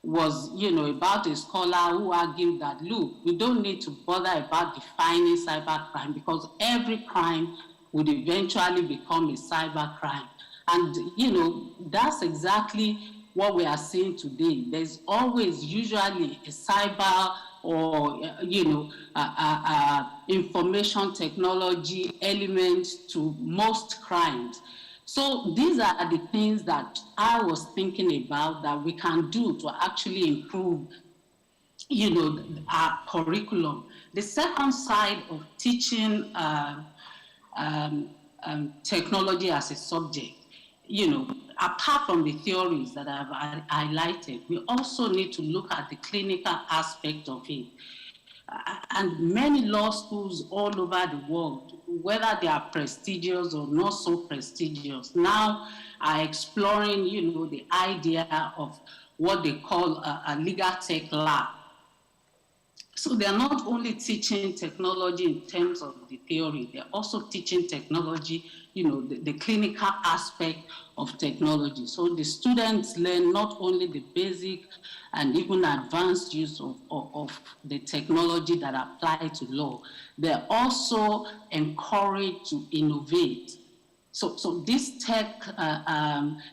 was, about a scholar who argued that, look, we don't need to bother about defining cybercrime because every crime would eventually become a cybercrime. And, that's exactly what we are seeing today. There's always usually a cyber or, information technology element to most crimes. So these are the things that I was thinking about that we can do to actually improve, our curriculum. The second side of teaching technology as a subject, apart from the theories that I've highlighted, we also need to look at the clinical aspect of it. And many law schools all over the world, whether they are prestigious or not so prestigious, now are exploring, the idea of what they call a legal tech lab. So they are not only teaching technology in terms of the theory, they're also teaching technology, the clinical aspect of technology. So the students learn not only the basic and even advanced use of the technology that apply to law, they're also encouraged to innovate. So these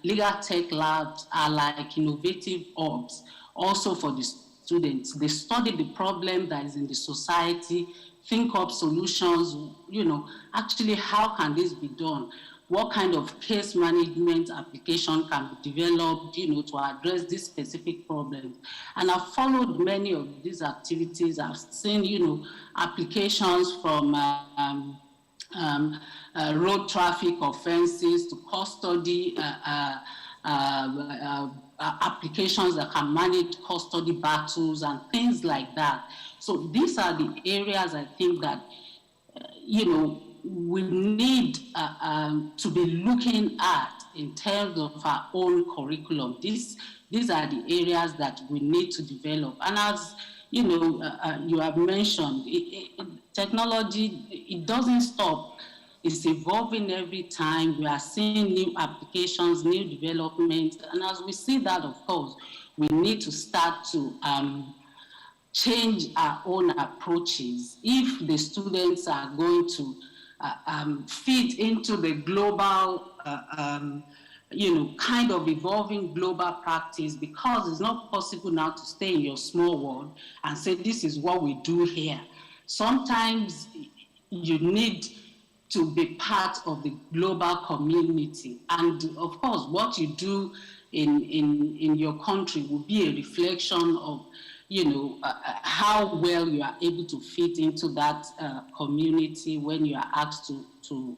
legal tech labs are like innovative hubs also for the students. They study the problem that is in the society, think up solutions, actually how can this be done? What kind of case management application can be developed, to address this specific problem? And I've followed many of these activities. I've seen, applications from road traffic offenses to custody applications that can manage custody battles and things like that. So these are the areas I think that, we need to be looking at in terms of our own curriculum. These are the areas that we need to develop. And as you have mentioned, technology, it doesn't stop. It's evolving every time. We are seeing new applications, new developments. And as we see that, of course, we need to start to change our own approaches. If the students are going to fit into the global, kind of evolving global practice, because it's not possible now to stay in your small world and say, this is what we do here. Sometimes you need to be part of the global community. And of course, what you do in your country will be a reflection of, how well you are able to fit into that community when you are asked to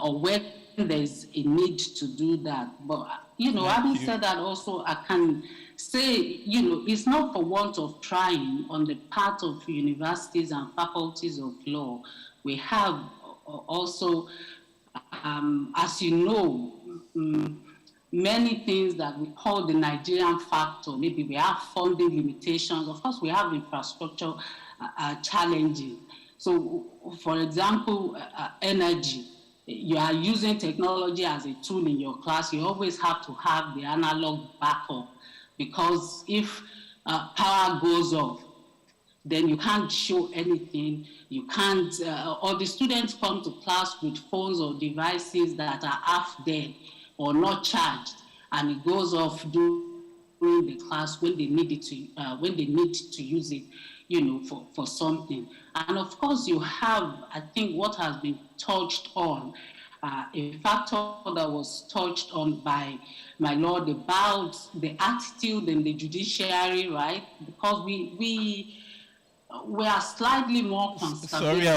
or when there's a need to do that. But, having said that also, I can say, it's not for want of trying on the part of universities and faculties of law. We have also, as you know, many things that we call the Nigerian factor. Maybe we have funding limitations. Of course, we have infrastructure challenges. So, for example, energy. You are using technology as a tool in your class. You always have to have the analog backup, because if power goes off, then you can't show anything. You can't, or the students come to class with phones or devices that are half dead or not charged, and it goes off during the class when they need it to use it, for something. And of course, you have, I think, what has been touched on, a factor that was touched on by my lord about the attitude in the judiciary, right? Because we are slightly more conservative. Sorry,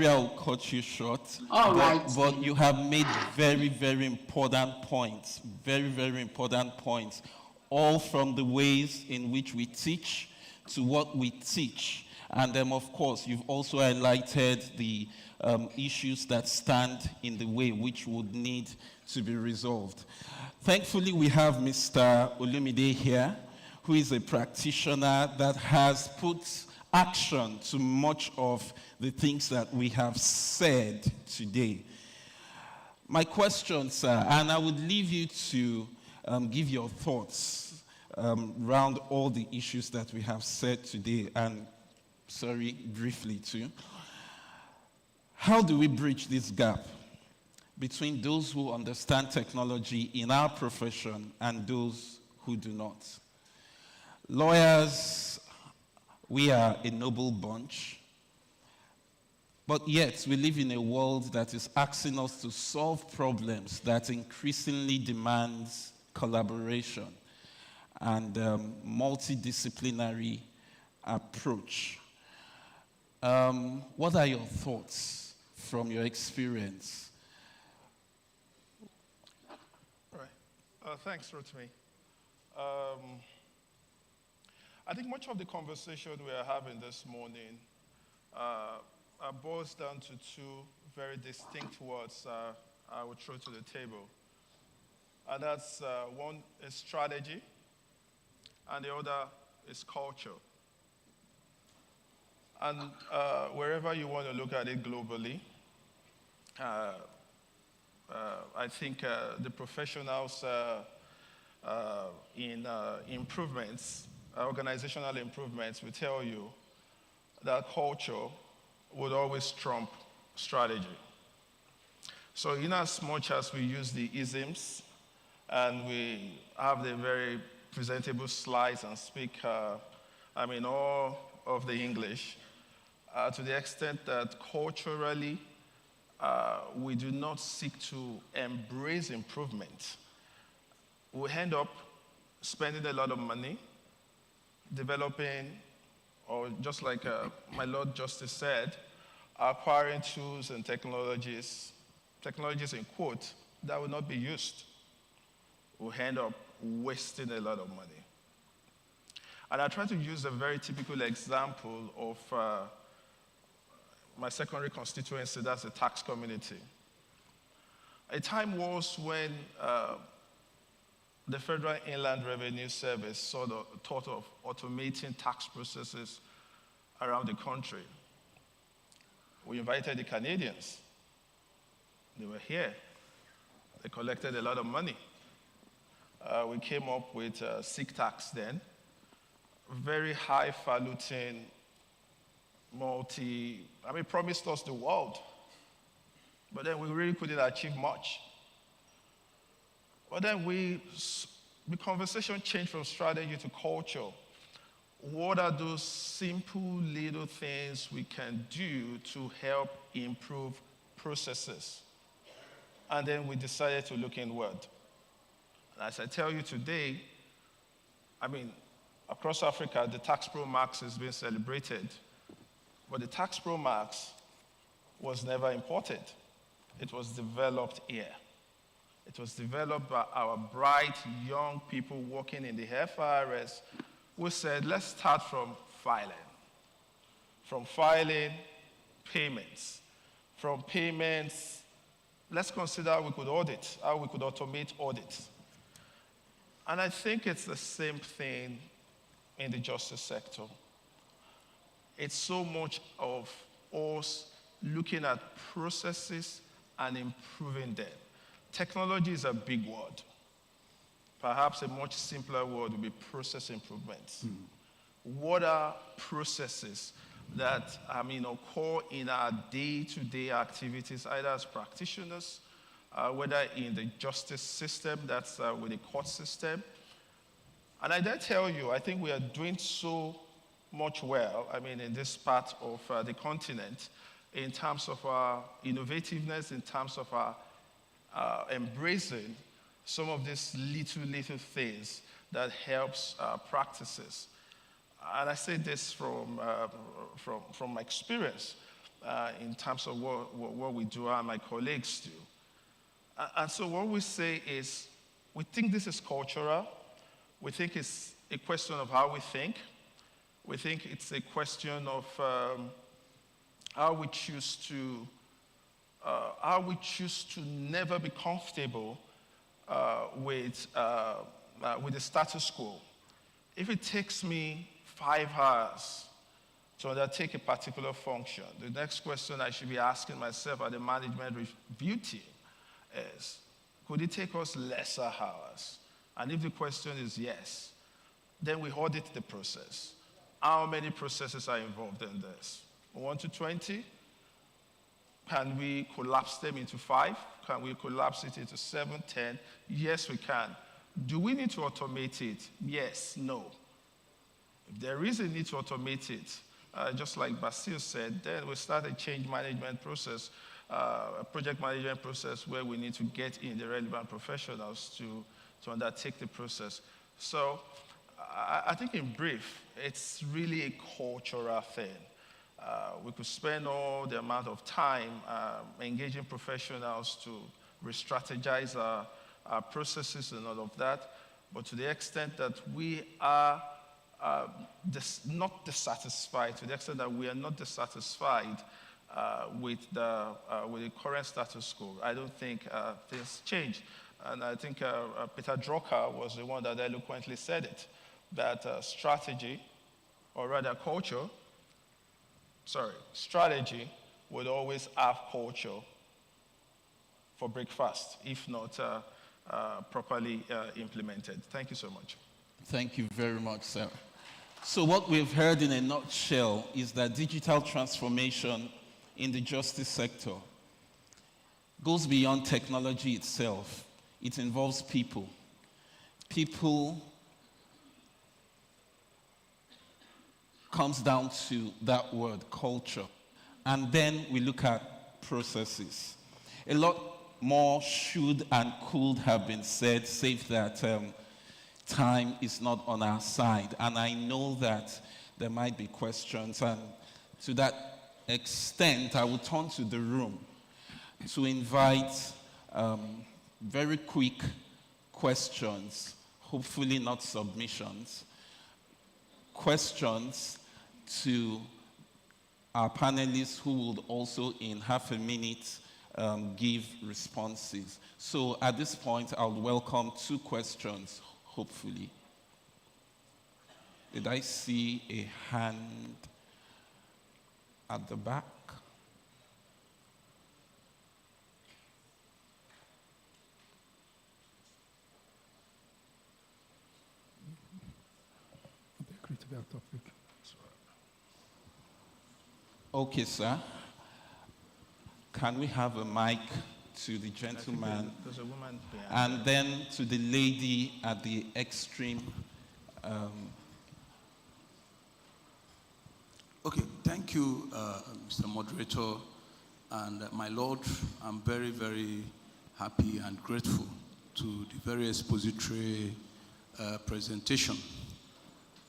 I will cut you short. All right. But you have made very, very important points, very, very important points, all from the ways in which we teach to what we teach. And of course, you've also highlighted the issues that stand in the way, which would need to be resolved. Thankfully, we have Mr. Olumide here, who is a practitioner that has put action to much of the things that we have said today. My question, sir, and I would leave you to give your thoughts around all the issues that we have said today, and briefly too. How do we bridge this gap between those who understand technology in our profession and those who do not? Lawyers, we are a noble bunch, But yet, we live in a world that is asking us to solve problems that increasingly demands collaboration and multidisciplinary approach. What are your thoughts from your experience? Right. Thanks, Rotimi. I think much of the conversation we are having this morning boils down to two very distinct words I would throw to the table. And that's one is strategy, and the other is culture. And wherever you want to look at it globally, I think the professionals in improvements, organizational improvements, will tell you that culture would always trump strategy. So in as much as we use the isms and we have the very presentable slides and speak, all of the English, to the extent that culturally we do not seek to embrace improvement, we end up spending a lot of money developing, or just like my Lord Justice said, acquiring tools and technologies in quotes, that will not be used. We'll end up wasting a lot of money. And I try to use a very typical example of my secondary constituency, that's the tax community. A time was when the Federal Inland Revenue Service thought of automating tax processes around the country. We invited the Canadians. They were here. They collected a lot of money. We came up with SIG tax then, very highfalutin, promised us the world. But then we really couldn't achieve much. But then the conversation changed from strategy to culture. What are those simple little things we can do to help improve processes? And then we decided to look inward. And as I tell you today, across Africa, the Tax Pro Max is being celebrated. But the Tax Pro Max was never imported. It was developed here. It was developed by our bright young people working in the FIRS who said, let's start from filing. From filing, payments. From payments, let's consider how we could audit, how we could automate audits. And I think it's the same thing in the justice sector. It's so much of us looking at processes and improving them. Technology is a big word. Perhaps a much simpler word would be process improvements. What are processes that occur in our day-to-day activities, either as practitioners, whether in the justice system, that's with the court system. And I dare tell you, I think we are doing so much well, in this part of the continent, in terms of our innovativeness, in terms of our embracing some of these little things that helps practices. And I say this from my experience in terms of what we do and my colleagues do. And so what we say is, we think this is cultural. We think it's a question of how we think. We think it's a question of how we choose to never be comfortable with the status quo. If it takes me 5 hours to undertake a particular function, the next question I should be asking myself at the management review team is, could it take us lesser hours? And if the question is yes, then we audit the process. How many processes are involved in this? 1 to 20? Can we collapse them into 5? Can we collapse it into 7, 10? Yes, we can. Do we need to automate it? Yes, no. If there is a need to automate it, just like Basil said, then we start a change management process, a project management process where we need to get in the relevant professionals to undertake the process. So I think in brief, it's really a cultural thing. We could spend all the amount of time engaging professionals to re-strategize our processes and all of that, but to the extent that we are not dissatisfied, to the extent that we are not dissatisfied with the current status quo, I don't think things change. And I think Peter Drucker was the one that eloquently said it, that strategy would always have culture for breakfast, if not properly implemented. Thank you so much. Thank you very much, sir. So what we've heard in a nutshell is that digital transformation in the justice sector goes beyond technology itself. It involves people. People comes down to that word, culture. And then we look at processes. A lot more should and could have been said, save that time is not on our side. And I know that there might be questions, and to that extent, I will turn to the room to invite very quick questions, hopefully not submissions, questions to our panelists who would also in half a minute give responses. So at this point, I'll welcome 2 questions, hopefully. Did I see a hand at the back? Okay, sir. Can we have a mic to the gentleman There's a woman behind and then to the lady at the extreme? Okay, thank you, Mr. Moderator. And my Lord, I'm very, very happy and grateful to the very expository presentation.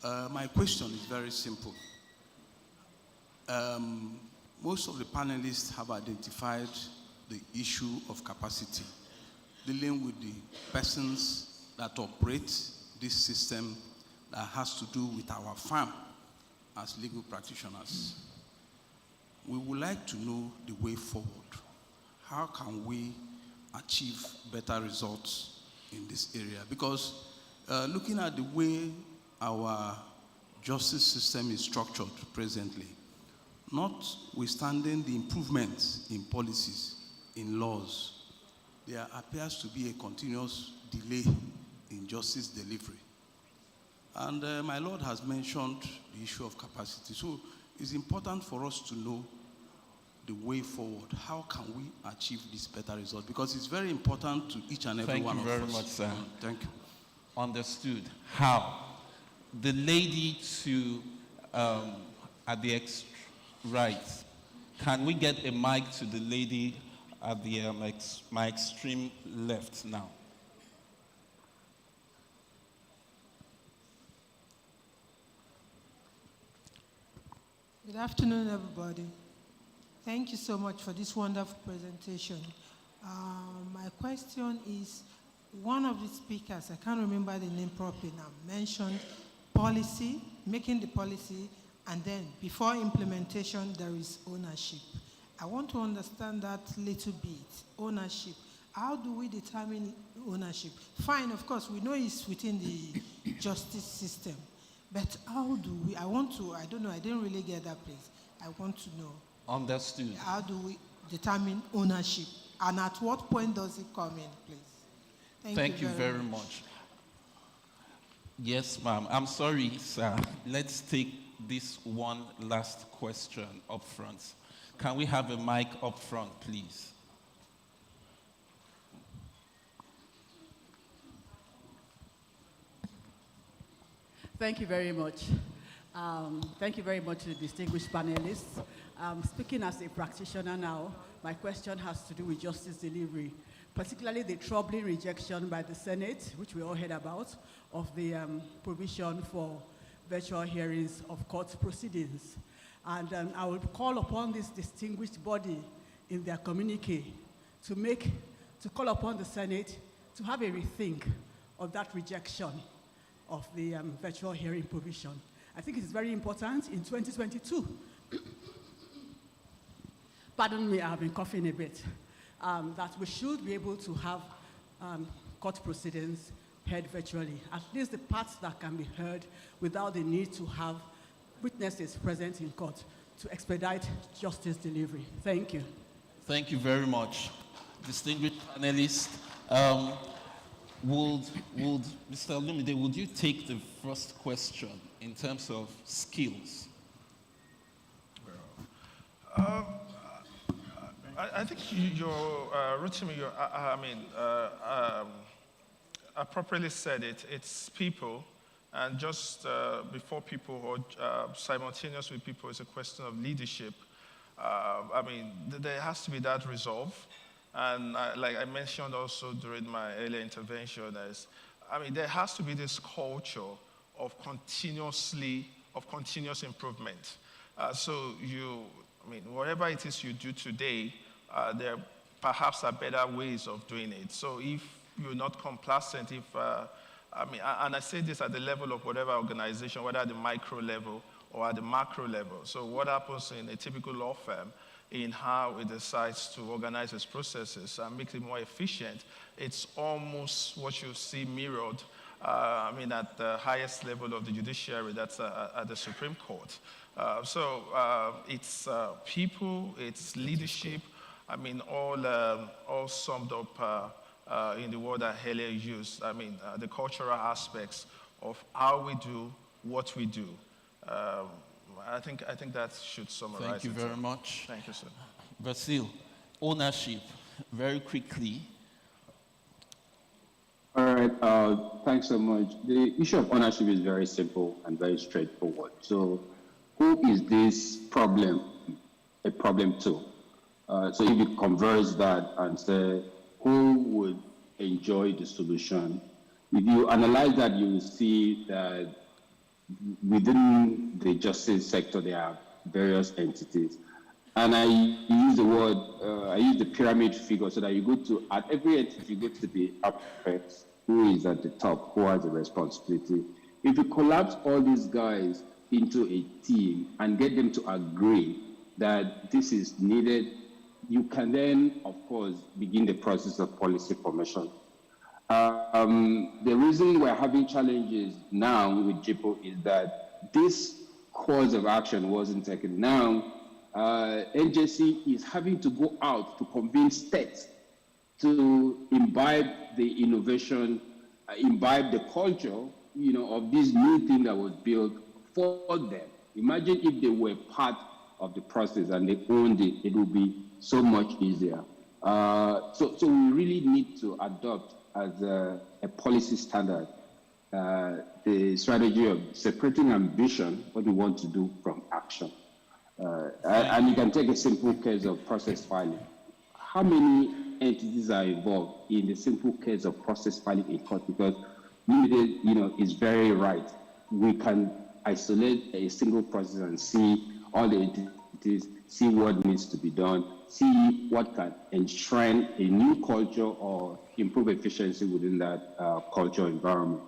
My question is very simple. Most of the panelists have identified the issue of capacity, dealing with the persons that operate this system that has to do with our firm as legal practitioners. We would like to know the way forward. How can we achieve better results in this area? Because looking at the way our justice system is structured presently, notwithstanding the improvements in policies, in laws, there appears to be a continuous delay in justice delivery. And my Lord has mentioned the issue of capacity. So it's important for us to know the way forward. How can we achieve this better result? Because it's very important to each and every one of us. Thank you very much, sir. Thank you. Understood. How? The lady to at the right. Can we get a mic to the lady at the my extreme left now? Good afternoon, everybody. Thank you so much for this wonderful presentation. My question is, one of the speakers, I can't remember the name properly now, mentioned policy, making the policy, and then before implementation, there is ownership. I want to understand that little bit, ownership. How do we determine ownership? Fine, of course, we know it's within the justice system, but how do we, I don't know, I didn't really get that place. I want to know. Understood. How do we determine ownership? And at what point does it come in, please? Thank you very much. Yes, ma'am. I'm sorry, sir. Let's take this one last question up front. Can we have a mic up front, please? Thank you very much. Thank you very much to the distinguished panelists. Speaking as a practitioner now, my question has to do with justice delivery, particularly the troubling rejection by the Senate, which we all heard about, of the provision for virtual hearings of court proceedings. And I will call upon this distinguished body in their communique to call upon the Senate to have a rethink of that rejection of the virtual hearing provision. I think it's very important in 2022. Pardon me, I've been coughing a bit. That we should be able to have court proceedings heard virtually, at least the parts that can be heard without the need to have witnesses present in court to expedite justice delivery. Thank you. Thank you very much. Distinguished panelists, Mr. Olumide, would you take the first question in terms of skills? I think Rotimi, appropriately said it. It's people, and just before people or simultaneous with people, it's a question of leadership. There has to be that resolve. And like I mentioned also during my earlier intervention, there has to be this culture of continuous improvement. Whatever it is you do today, there perhaps are better ways of doing it. So if you're not complacent, and I say this at the level of whatever organization, whether at the micro level or at the macro level. So what happens in a typical law firm in how it decides to organize its processes and make it more efficient, it's almost what you see mirrored at the highest level of the judiciary, that's at the Supreme Court. It's people, it's leadership, all summed up in the word that Helia used. The cultural aspects of how we do what we do. I think that should summarize it. Thank you very much. Thank you, sir. Vasil, ownership, very quickly. All right, thanks so much. The issue of ownership is very simple and very straightforward. So who is this problem a problem to? So if you converse that and say, who would enjoy the solution? If you analyze that, you will see that within the justice sector, there are various entities. And I use the pyramid figure so that you go to, at every entity, you go to the apex, who is at the top, who has the responsibility. If you collapse all these guys into a team and get them to agree that this is needed, you can then, of course, begin the process of policy formation. The reason we're having challenges now with JIPO is that this course of action wasn't taken. Now, NJC is having to go out to convince states to imbibe the innovation, imbibe the culture, of this new thing that was built for them. Imagine if they were part of the process and they owned it, it would be so much easier. So we really need to adopt as a policy standard the strategy of separating ambition, what we want to do, from action. And you can take a simple case of process filing. How many entities are involved in the simple case of process filing in court? Because is very right. We can isolate a single process and see all the entities, see what needs to be done, see what can enshrine a new culture or improve efficiency within that culture environment.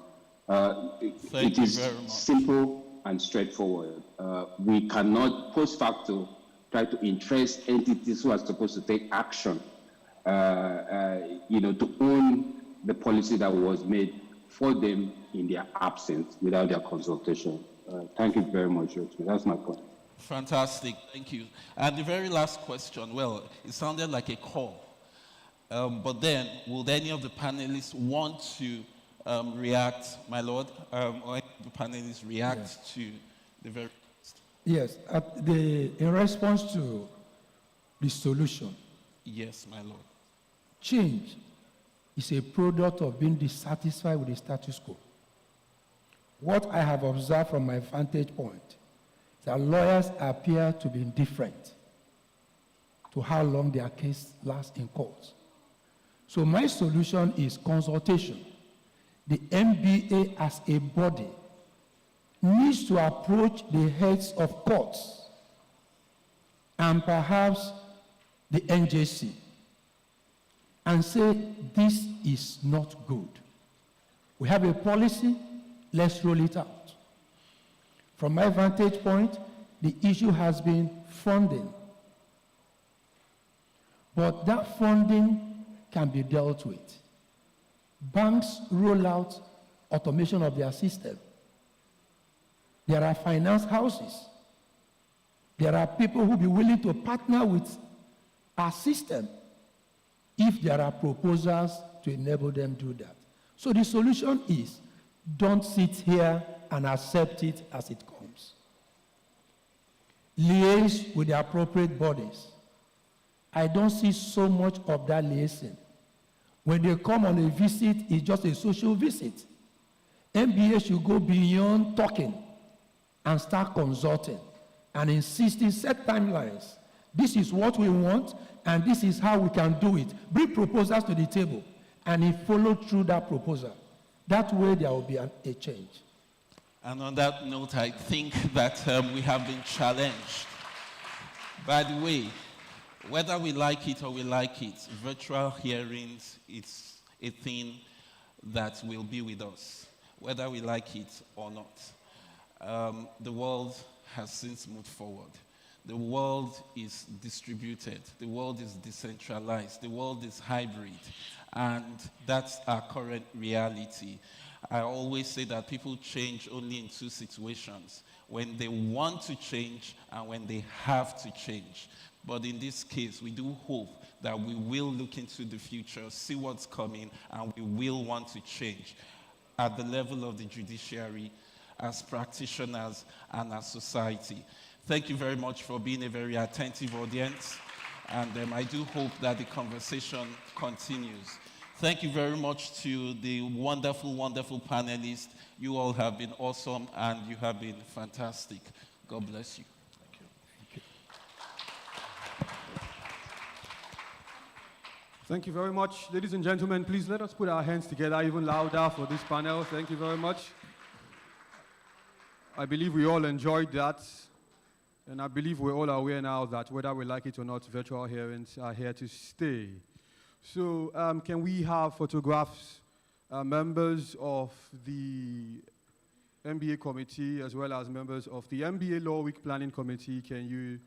It is simple and straightforward. We cannot post facto try to interest entities who are supposed to take action, to own the policy that was made for them in their absence without their consultation. Thank you very much, Rotimi. That's my point. Fantastic, thank you. And the very last question, well, it sounded like a call, but then would any of the panelists want to react, my lord, or any of the panelists react to the very last? Yes, in response to the solution. Yes, my lord. Change is a product of being dissatisfied with the status quo. what I have observed from my vantage point is that lawyers appear to be indifferent to how long their case lasts in court. So my solution is consultation. The NBA as a body needs to approach the heads of courts and perhaps the NJC and say, this is not good. We have a policy, let's roll it out. From my vantage point, the issue has been funding. But that funding can be dealt with. Banks roll out automation of their system. There are finance houses. There are people who will be willing to partner with our system if there are proposals to enable them to do that. So the solution is, don't sit here and accept it as it comes. Liaise with the appropriate bodies. I don't see so much of that liaising. When they come on a visit, it's just a social visit. NBA should go beyond talking and start consulting and insisting set timelines. This is what we want, and this is how we can do it. Bring proposals to the table, and he followed through that proposal. That way there will be a change. And on that note, I think that we have been challenged. By the way, whether we like it or we like it, virtual hearings is a thing that will be with us, whether we like it or not. The world has since moved forward. The world is distributed. The world is decentralized. The world is hybrid. And that's our current reality. I always say that people change only in two situations: when they want to change and when they have to change. But in this case, we do hope that we will look into the future, see what's coming, and we will want to change at the level of the judiciary, as practitioners, and as society. Thank you very much for being a very attentive audience, and I do hope that the conversation continues. Thank you very much to the wonderful, wonderful panelists. You all have been awesome, and you have been fantastic. God bless you. Thank you very much. Ladies and gentlemen, please let us put our hands together even louder for this panel. Thank you very much. I believe we all enjoyed that. And I believe we're all aware now that whether we like it or not, virtual hearings are here to stay. So can we have photographs, members of the MBA committee as well as members of the MBA Law Week Planning Committee? Can you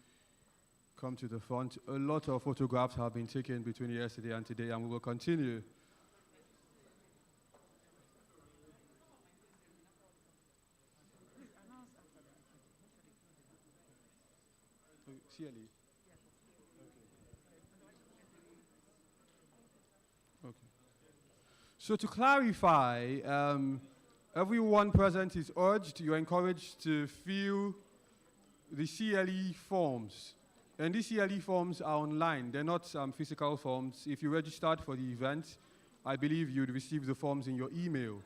come to the front? A lot of photographs have been taken between yesterday and today, and we will continue. CLE. Okay. So to clarify, everyone present is urged, you're encouraged to fill the CLE forms. And these CLE forms are online. They're not physical forms. If you registered for the event, I believe you'd receive the forms in your email.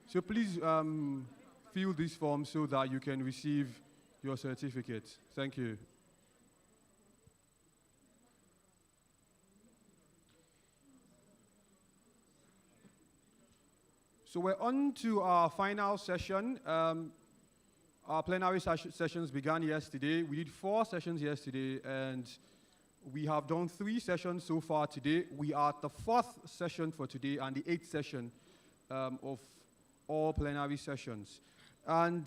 So please fill these forms so that you can receive your certificate. Thank you. So we're on to our final session. Our plenary sessions began yesterday. We did 4 sessions yesterday, and we have done 3 sessions so far today. We are at the 4th session for today and the 8th session of all plenary sessions. And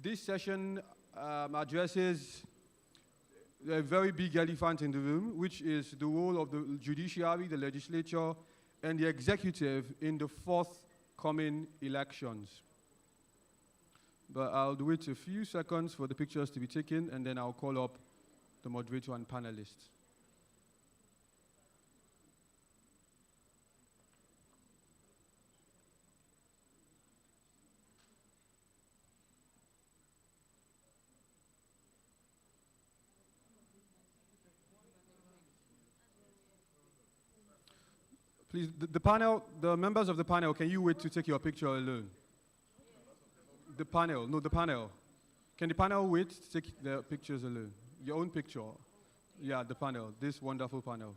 this session addresses a very big elephant in the room, which is the role of the judiciary, the legislature, and the executive in the forthcoming elections. But I'll wait a few seconds for the pictures to be taken, and then I'll call up the moderator and panelists. Please, the panel, the members of the panel, can you wait to take your picture alone? The panel, no, the panel. Can the panel wait to take the pictures alone? Your own picture. Yeah, the panel, this wonderful panel.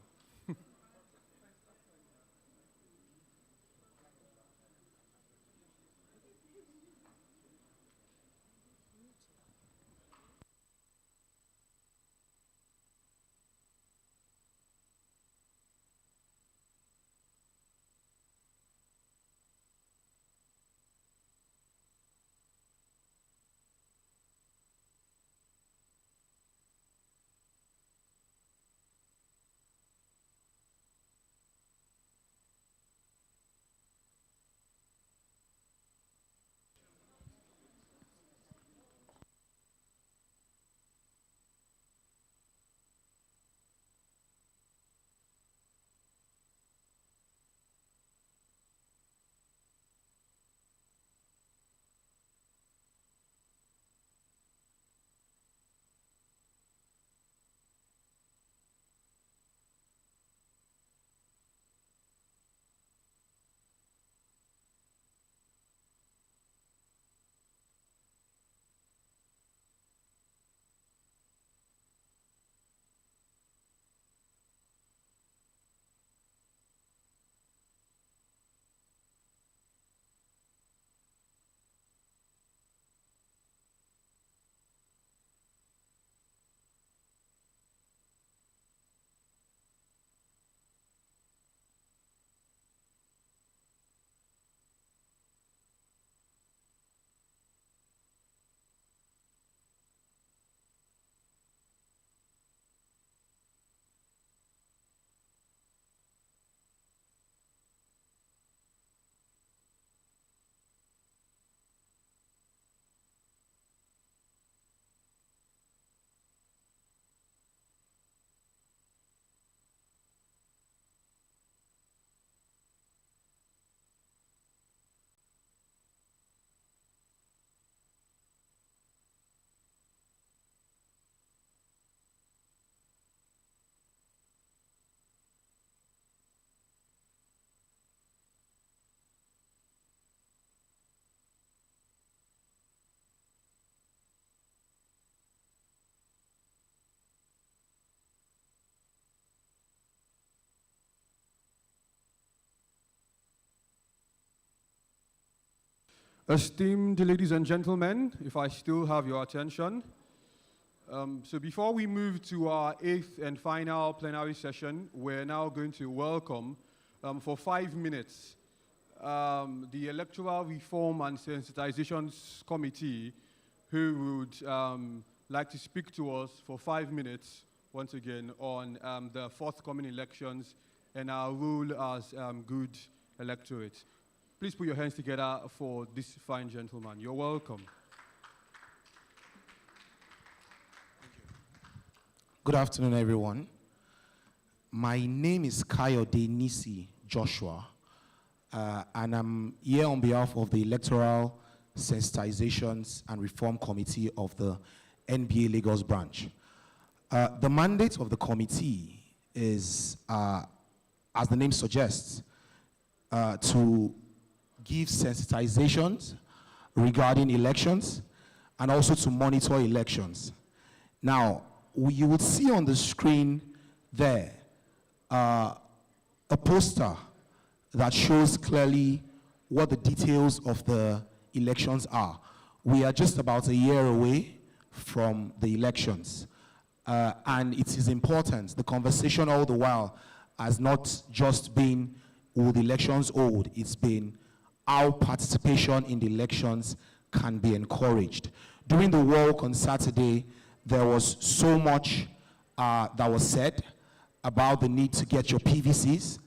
Esteemed ladies and gentlemen, if I still have your attention. So before we move to our 8th and final plenary session, we're now going to welcome, for 5 minutes, the Electoral Reform and Sensitizations Committee, who would like to speak to us for 5 minutes, once again, on the forthcoming elections and our role as good electorate. Please put your hands together for this fine gentleman. You're welcome. Good afternoon, everyone. My name is Kayode Nisi Joshua, and I'm here on behalf of the Electoral Sensitizations and Reform Committee of the NBA Lagos branch. The mandate of the committee is, as the name suggests, to give sensitizations regarding elections and also to monitor elections. Now, you would see on the screen there a poster that shows clearly what the details of the elections are. We are just about a year away from the elections, and it is important. The conversation all the while has not just been, will the elections hold? It's been how participation in the elections can be encouraged. During the walk on Saturday, there was so much that was said about the need to get your PVCs,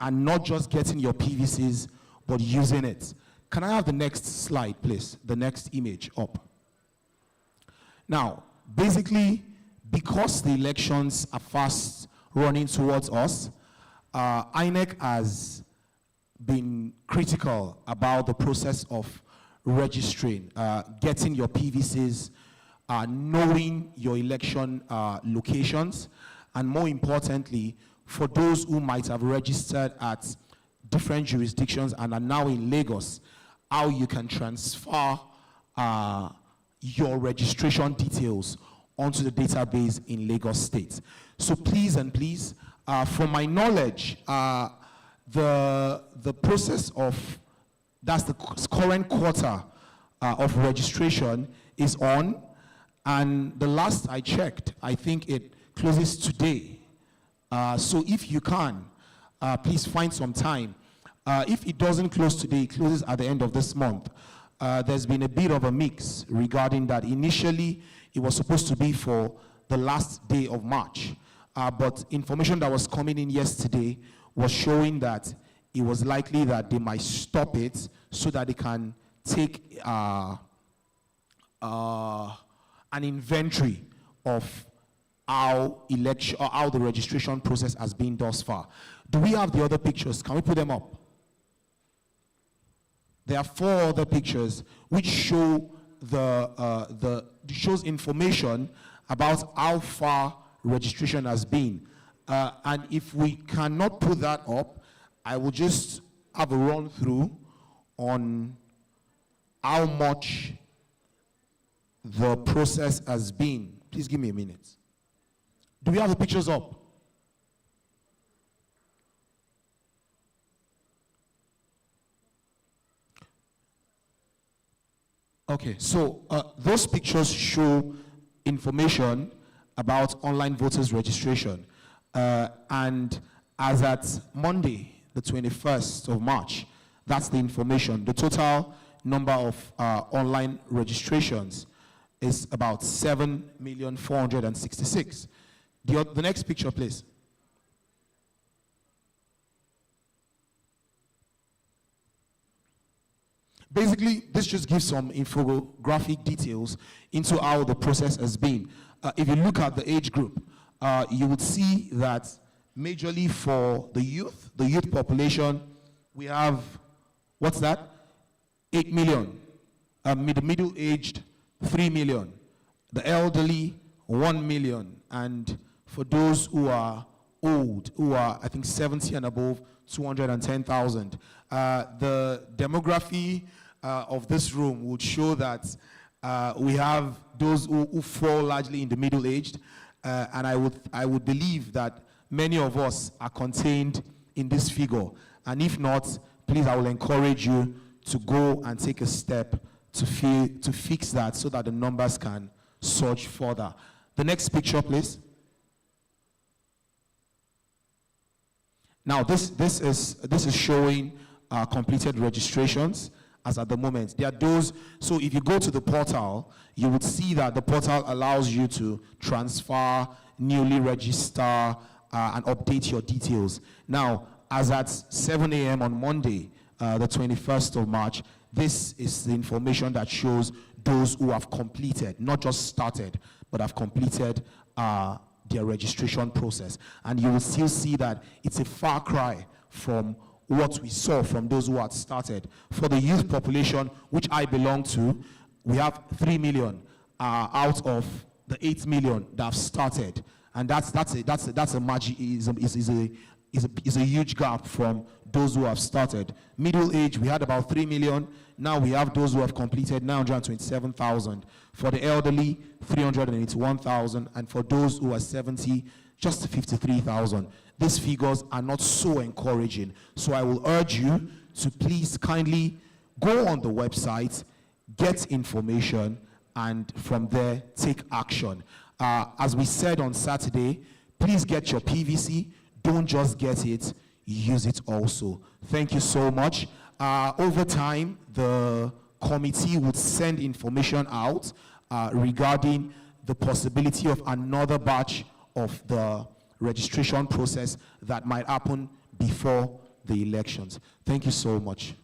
and not just getting your PVCs, but using it. Can I have the next slide, please? The next image up. Now, basically, because the elections are fast running towards us, INEC has been critical about the process of registering, getting your PVCs, knowing your election locations, and more importantly, for those who might have registered at different jurisdictions and are now in Lagos, how you can transfer your registration details onto the database in Lagos State. So please and please, from my knowledge, the process of, that's the current quarter of registration is on, and the last I checked, I think it closes today. So if you can, please find some time. If it doesn't close today, it closes at the end of this month. There's been a bit of a mix regarding that. Initially, it was supposed to be for the last day of March, but information that was coming in yesterday was showing that it was likely that they might stop it so that they can take an inventory of how the registration process has been thus far. Do we have the other pictures? Can we put them up? There are 4 other pictures which show shows information about how far registration has been. And if we cannot put that up, I will just have a run through on how much the process has been. Please give me a minute. Do we have the pictures up? Okay, so those pictures show information about online voters registration. And as at Monday, the 21st of March, that's the information. The total number of online registrations is about 7,466,000. The next picture, please. Basically, this just gives some infographic details into how the process has been. If you look at the age group, you would see that majorly for the youth population, we have, what's that? 8 million. The middle-aged, 3 million. The elderly, 1 million. And for those who are old, who are, I think, 70 and above, 210,000. The demography of this room would show that we have those who fall largely in the middle-aged, and I would believe that many of us are contained in this figure. And if not, please, I will encourage you to go and take a step to fix that so that the numbers can surge further. The next picture, please. Now, this is showing completed registrations as at the moment. There are those, so if you go to the portal, you would see that the portal allows you to transfer, newly register, and update your details. Now, as at 7 a.m. on Monday, the 21st of March, this is the information that shows those who have completed, not just started, but have completed their registration process. And you will still see that it's a far cry from what we saw from those who had started. For the youth population, which I belong to, we have 3 million out of the 8 million that have started. And that's a magic, is a huge gap from those who have started. Middle age, we had about 3 million. Now we have those who have completed 927,000. For the elderly, 381,000. And for those who are 70, just 53,000. These figures are not so encouraging. So I will urge you to please kindly go on the website, get information, and from there, take action. As we said on Saturday, please get your PVC. Don't just get it, use it also. Thank you so much. Over time, the committee would send information out regarding the possibility of another batch of the registration process that might happen before the elections. Thank you so much.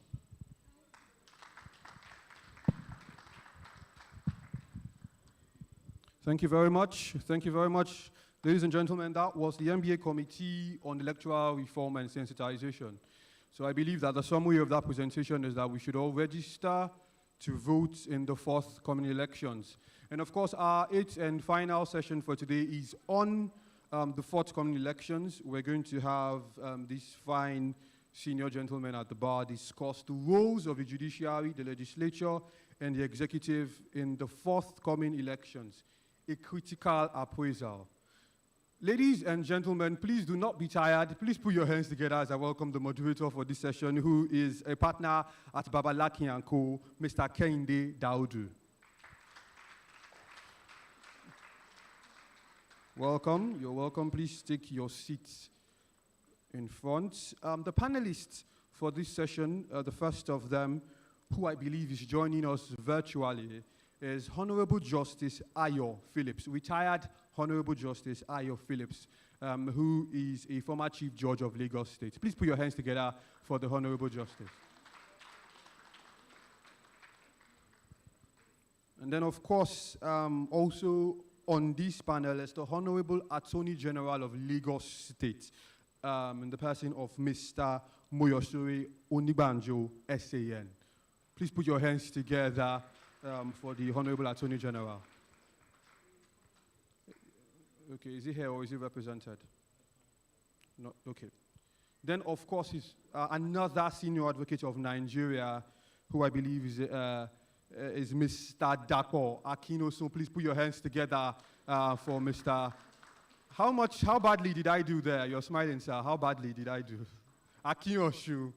Thank you very much. Thank you very much. Ladies and gentlemen, that was the NBA Committee on Electoral Reform and Sensitization. So I believe that the summary of that presentation is that we should all register to vote in the forthcoming elections. And of course, our 8th and final session for today is on the forthcoming elections. We're going to have these fine senior gentlemen at the bar discuss the roles of the judiciary, the legislature, and the executive in the forthcoming elections, a critical appraisal. Ladies and gentlemen, please do not be tired. Please put your hands together as I welcome the moderator for this session, who is a partner at Babalaki & Co., Mr. Kehinde Daudu. Welcome. You're welcome. Please take your seats in front. The panelists for this session, the first of them, who I believe is joining us virtually, is Honorable Justice Ayo Phillips, retired Honorable Justice Ayo Phillips, who is a former Chief Judge of Lagos State. Please put your hands together for the Honorable Justice. And then, of course, also on this panel is the Honorable Attorney General of Lagos State, in the person of Mr. Moyosuri Onibanjo, SAN. Please put your hands together for the Honorable Attorney General. Okay, is he here or is he represented? No, okay. Then, of course, is another senior advocate of Nigeria, who I believe is Mr. Dapo Akino. So please put your hands together for Mr. How badly did I do there? You're smiling, sir. How badly did I do? Akinoshu.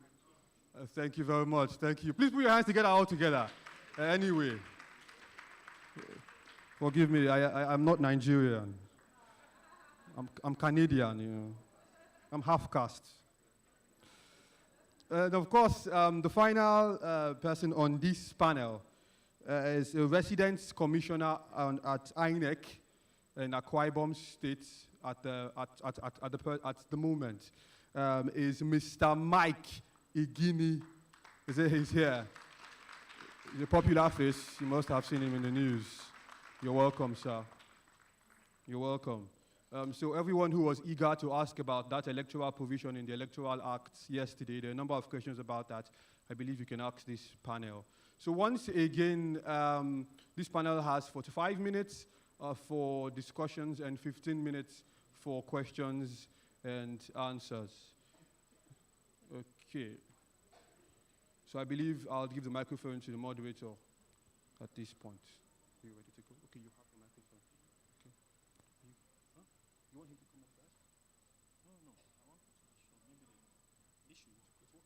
Thank you very much. Thank you. Please put your hands together all together. Anyway. Forgive me, I'm not Nigerian. I'm Canadian, you know. I'm half caste. And of course, the final person on this panel is a residence commissioner at INEC in Akwa Ibom State at the moment. Is Mr. Mike Igini. He's here. He's a popular face. You must have seen him in the news. You're welcome, sir. You're welcome. So everyone who was eager to ask about that electoral provision in the Electoral Act yesterday, there are a number of questions about that. I believe you can ask this panel. So once again, this panel has 45 minutes for discussions and 15 minutes for questions and answers. Okay. So I believe I'll give the microphone to the moderator at this point. Are you ready to go? Okay, you have the microphone. Okay. You want him to come up first? No. I want to show maybe the issue. It's working.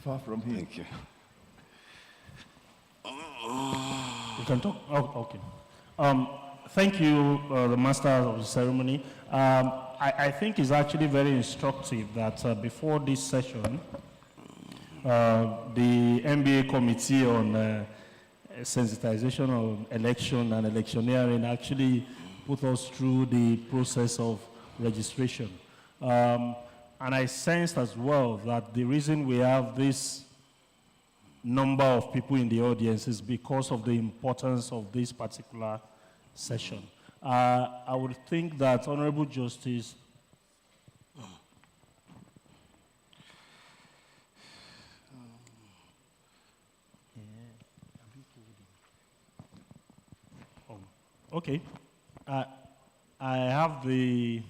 Far from here. Thank you. You can talk? Oh, okay. Thank you, the master of the ceremony. I think it's actually very instructive that before this session, the NBA Committee on Sensitization of Election and Electioneering actually put us through the process of registration. And I sensed as well that the reason we have this number of people in the audience is because of the importance of this particular session. I would think that Honorable Justice okay. I have the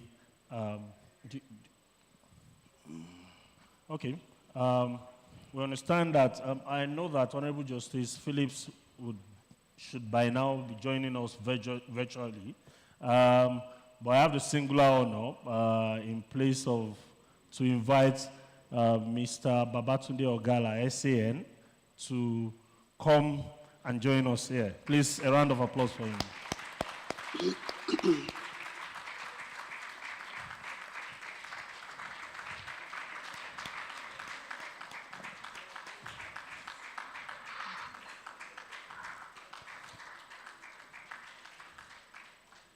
okay. We understand that I know that Honorable Justice Phillips should by now be joining us virtually. But I have the singular honor in place of to invite Mr. Babatunde Ogala, SAN, to come and join us here. Please, a round of applause for him.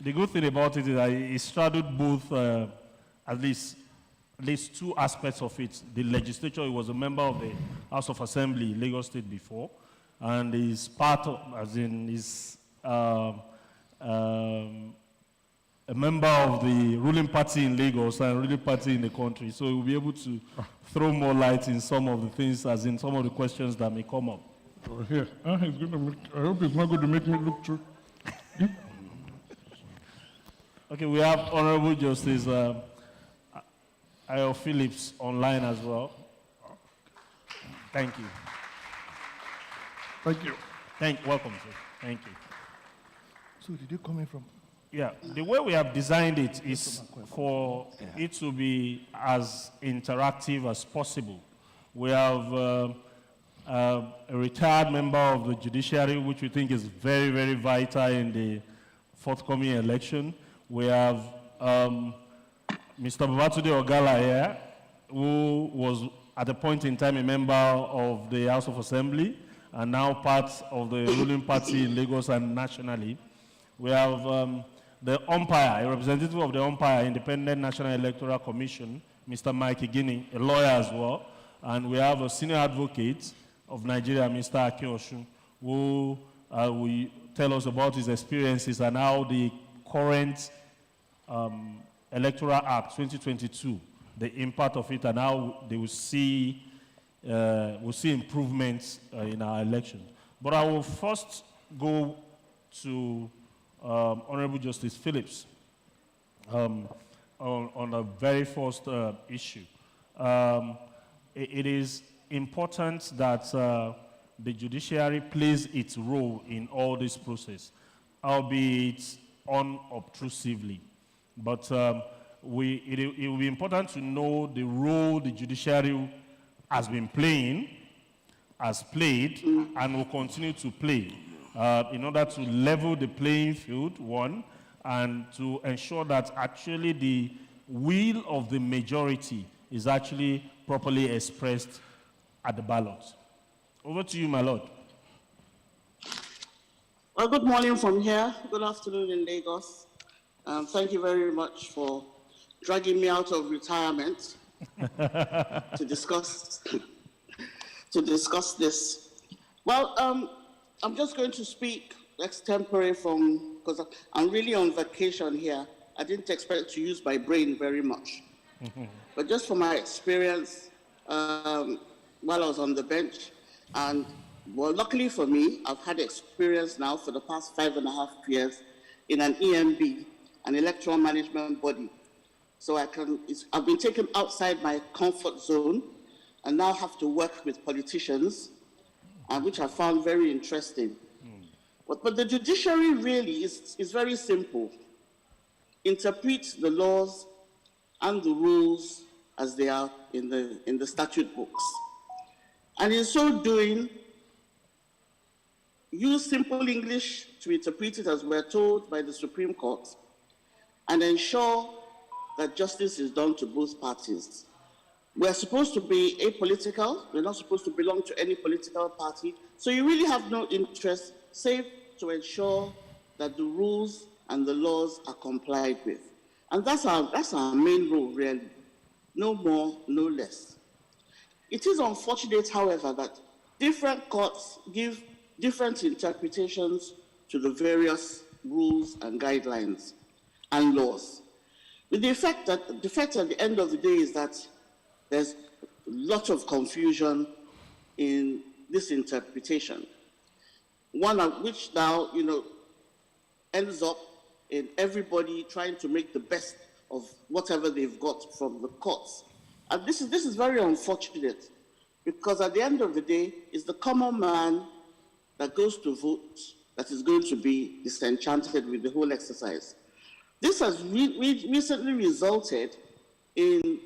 The good thing about it is that it straddled both, at least two aspects of it. The legislature, he was a member of the House of Assembly, Lagos State before, and is part of, as in, is a member of the ruling party in Lagos and ruling party in the country. So he will be able to throw more light in some of the things, as in some of the questions that may come up. Oh, here. I hope it's not going to make me look true. Okay, we have Honorable Justice Ayo Phillips online as well. Thank you. Thank you. Welcome, sir. Thank you. So did you come in from? Yeah, the way we have designed it is for it to be as interactive as possible. We have a retired member of the judiciary, which we think is very, very vital in the forthcoming election. We have Mr. Babatunde Ogala here, who was at a point in time a member of the House of Assembly and now part of the ruling party in Lagos and nationally. We have the umpire, a representative of the umpire, Independent National Electoral Commission, Mr. Mike Igini, a lawyer as well. And we have a senior advocate of Nigeria, Mr. Akin Oshun, who will tell us about his experiences and how the current Electoral Act 2022, the impact of it, and how they will see improvements in our elections. But I will first go to Honorable Justice Phillips on the very first issue. It is important that the judiciary plays its role in all this process, albeit unobtrusively. But it will be important to know the role the judiciary has been playing, has played, and will continue to play in order to level the playing field, one, and to ensure that actually the will of the majority is actually properly expressed at the ballot. Over to you, my lord. Well, good morning from here. Good afternoon in Lagos. Thank you very much for dragging me out of retirement to discuss this. Well, I'm just going to speak extempore because I'm really on vacation here. I didn't expect to use my brain very much. But just from my experience while I was on the bench, and well, luckily for me, I've had experience now for the past 5.5 years in an EMB, an electoral management body. So I've been taken outside my comfort zone and now have to work with politicians, which I found very interesting. But the judiciary really is very simple. Interpret the laws and the rules as they are in the statute books. And in so doing, use simple English to interpret it as we're told by the Supreme Court, and ensure that justice is done to both parties. We're supposed to be apolitical. We're not supposed to belong to any political party. So you really have no interest save to ensure that the rules and the laws are complied with. And that's our main role, really. No more, no less. It is unfortunate, however, that different courts give different interpretations to the various rules and guidelines and laws. With the effect at the end of the day is that there's a lot of confusion in this interpretation. One of which now, ends up in everybody trying to make the best of whatever they've got from the courts. And this is very unfortunate, because at the end of the day, it's the common man that goes to vote that is going to be disenchanted with the whole exercise. This has recently resulted in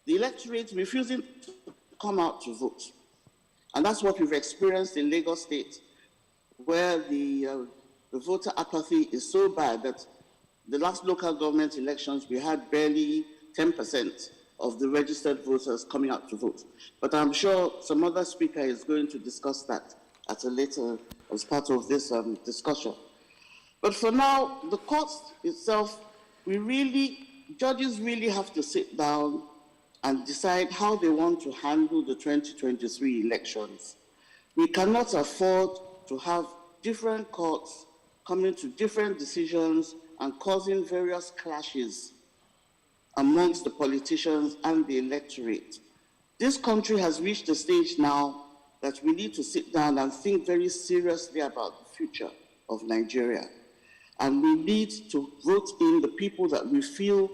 the electorate refusing to come out to vote. And that's what we've experienced in Lagos State, where the voter apathy is so bad that the last local government elections, we had barely 10% of the registered voters coming out to vote. But I'm sure some other speaker is going to discuss that at a later, as part of this discussion. But for now, the court itself, judges really have to sit down and decide how they want to handle the 2023 elections. We cannot afford to have different courts coming to different decisions and causing various clashes amongst the politicians and the electorate. This country has reached a stage now that we need to sit down and think very seriously about the future of Nigeria. And we need to vote in the people that we feel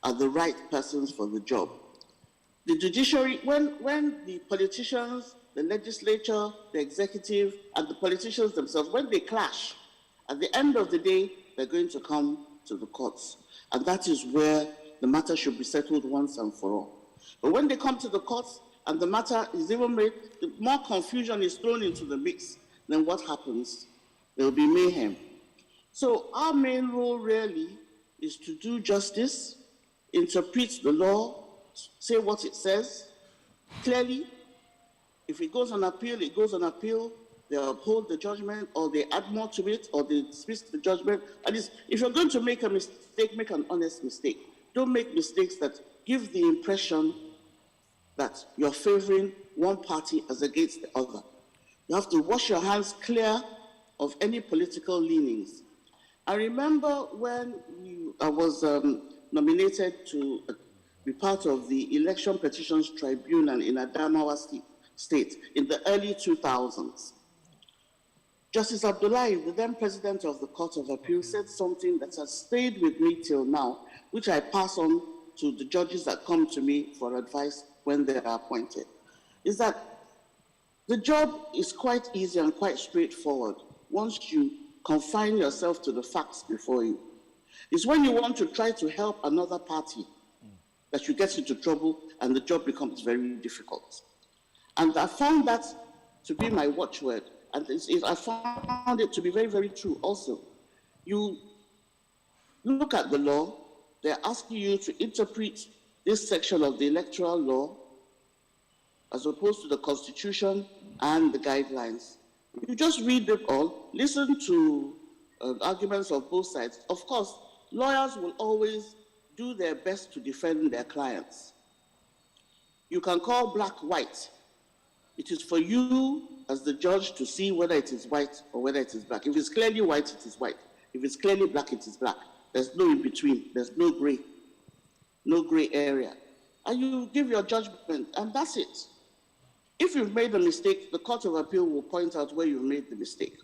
are the right persons for the job. The judiciary, when the politicians, the legislature, the executive, and the politicians themselves, when they clash, at the end of the day, they're going to come to the courts. And that is where the matter should be settled once and for all. But when they come to the courts and the matter is even made, more confusion is thrown into the mix, then what happens? There will be mayhem. So our main role really is to do justice, interpret the law, say what it says clearly. If it goes on appeal, it goes on appeal. They uphold the judgment, or they add more to it, or they dismiss the judgment. And if you're going to make a mistake, make an honest mistake. Don't make mistakes that give the impression that you're favoring one party as against the other. You have to wash your hands clear of any political leanings. I remember when I was nominated to be part of the Election Petitions Tribunal in Adamawa State in the early 2000s. Justice Abdullahi, the then president of the Court of Appeal, said something that has stayed with me till now, which I pass on to the judges that come to me for advice when they are appointed, is that the job is quite easy and quite straightforward once you confine yourself to the facts before you. It's when you want to try to help another party that you get into trouble and the job becomes very difficult. And I found that to be my watchword. And I found it to be very, very true also. You look at the law, they're asking you to interpret this section of the electoral law as opposed to the Constitution and the guidelines. You just read them all, listen to arguments of both sides. Of course, lawyers will always do their best to defend their clients. You can call black white. It is for you as the judge to see whether it is white or whether it is black. If it's clearly white, it is white. If it's clearly black, it is black. There's no in between. There's no gray area. And you give your judgment, and that's it. If you've made a mistake, the Court of Appeal will point out where you've made the mistake.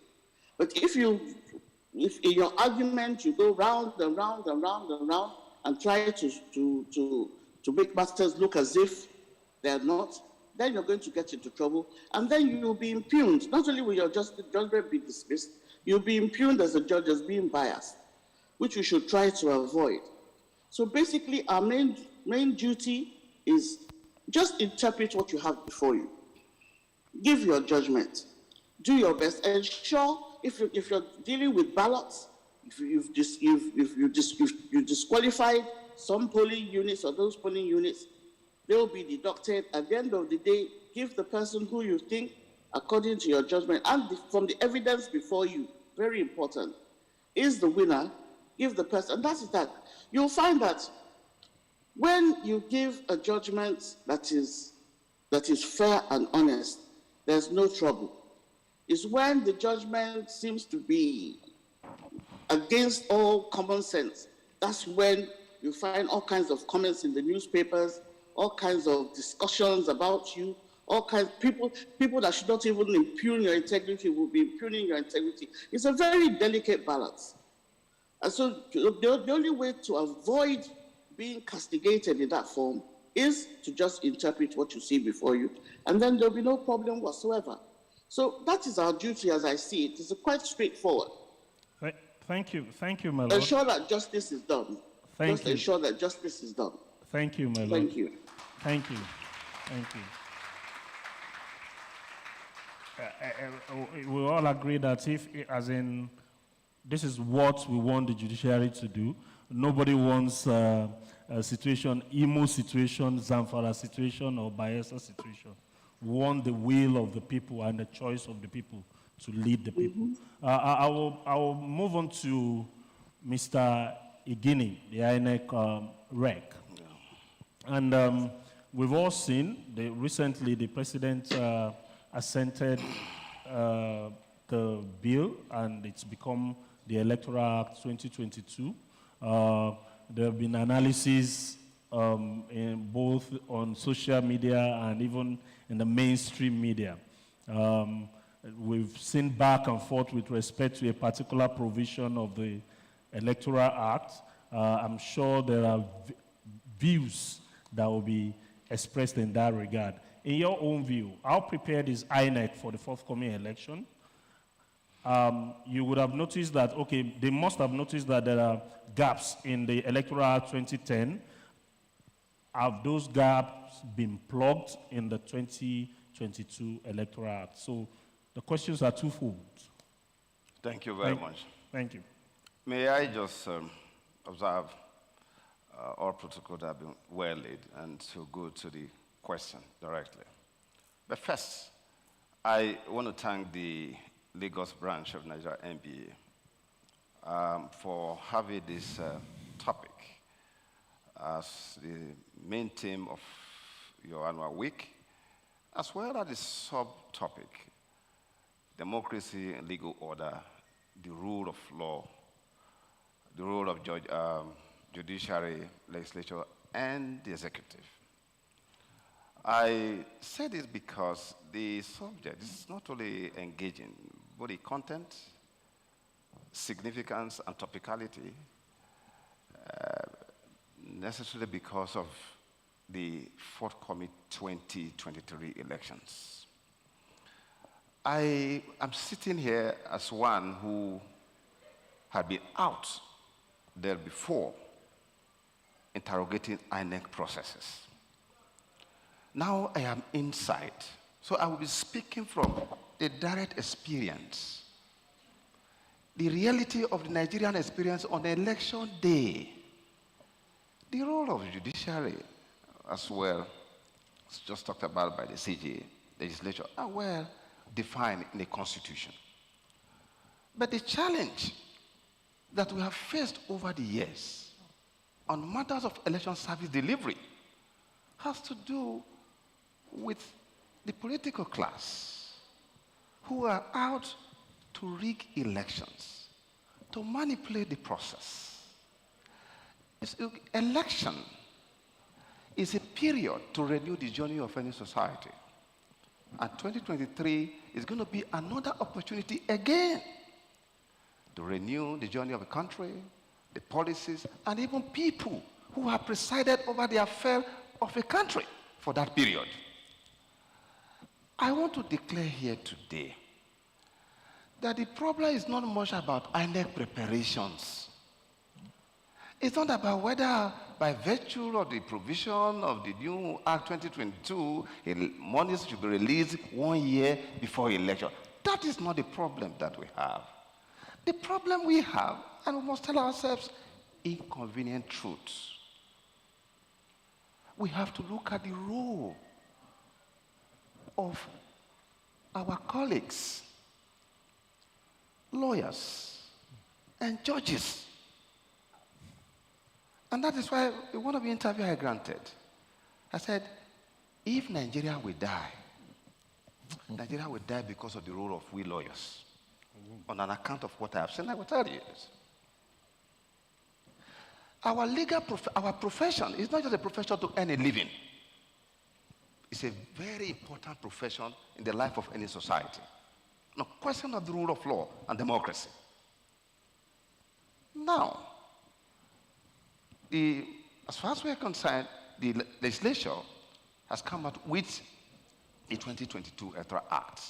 But if in your argument you go round and round and round and round and try to make matters look as if they're not, then you're going to get into trouble, and then you'll be impugned. Not only will your judgment be dismissed, you'll be impugned as a judge as being biased, which we should try to avoid. So basically, our main duty is just interpret what you have before you. Give your judgment. Do your best. Ensure if you're dealing with ballots, if you disqualified some polling units or those polling units, they will be deducted. At the end of the day, give the person who you think, according to your judgment, and from the evidence before you, very important, is the winner, give the person, and that's that. You'll find that when you give a judgment that is fair and honest, there's no trouble. It's when the judgment seems to be against all common sense. That's when you find all kinds of comments in the newspapers, all kinds of discussions about you, all kinds of people that should not even impugn your integrity will be impugning your integrity. It's a very delicate balance. And so the only way to avoid being castigated in that form is to just interpret what you see before you, and then there'll be no problem whatsoever. So that is our duty as I see it. It's quite straightforward. Thank you, my lord. Ensure that justice is done. Thank you. Ensure that justice is done. Thank you, my lord. Thank you. Thank you. We all agree that this is what we want the judiciary to do. Nobody wants a situation, Imo situation, Zamfara situation, or Bayelsa situation. We want the will of the people and the choice of the people to lead the people. I will move on to Mr. Igini, the INEC rec. And we've all seen, recently the president assented the bill, and it's become the Electoral Act 2022. There have been analyses in both on social media and even in the mainstream media. we've seen back and forth with respect to a particular provision of the Electoral Act. I'm sure there are views that will be expressed in that regard. In your own view, how prepared is INEC for the forthcoming election? You would have noticed that, okay, they must have noticed that there are gaps in the Electoral Act 2010. Have those gaps been plugged in the 2022 Electoral Act? So the questions are twofold. Thank you very much. Thank you. May I just observe all protocols have been well laid, and to go to the question directly. But first, I want to thank the Lagos branch of Nigeria NBA for having this topic as the main theme of your annual week, as well as the subtopic, democracy and legal order, the rule of law, the role of judiciary, legislature, and the executive. I say this because the subject is not only engaging, but the content, significance, and topicality, necessarily because of the forthcoming 2023 elections. I am sitting here as one who had been out there before interrogating INEC processes. Now I am inside, so I will be speaking from a direct experience, the reality of the Nigerian experience on election day, the role of the judiciary as well, as just talked about by the CJ legislature, are well defined in the Constitution. But the challenge that we have faced over the years on matters of election service delivery has to do with the political class who are out to rig elections, to manipulate the process. Election is a period to renew the journey of any society. And 2023 is going to be another opportunity again to renew the journey of a country, the policies, and even people who have presided over the affair of a country for that period. I want to declare here today that the problem is not much about INEC preparations. It's not about whether by virtue of the provision of the new Act 2022, monies should be released 1 year before election. That is not the problem that we have. The problem we have, and we must tell ourselves, inconvenient truths. We have to look at the role of our colleagues, lawyers, and judges. And that is why in one of the interviews I granted, I said, if Nigeria will die, Nigeria will die because of the role of we lawyers. On an account of what I have seen, I will tell you this. Our our profession is not just a profession to earn a living. It's a very important profession in the life of any society. No question of the rule of law and democracy. Now, as far as we are concerned, the legislature has come out with the 2022 Electoral Act,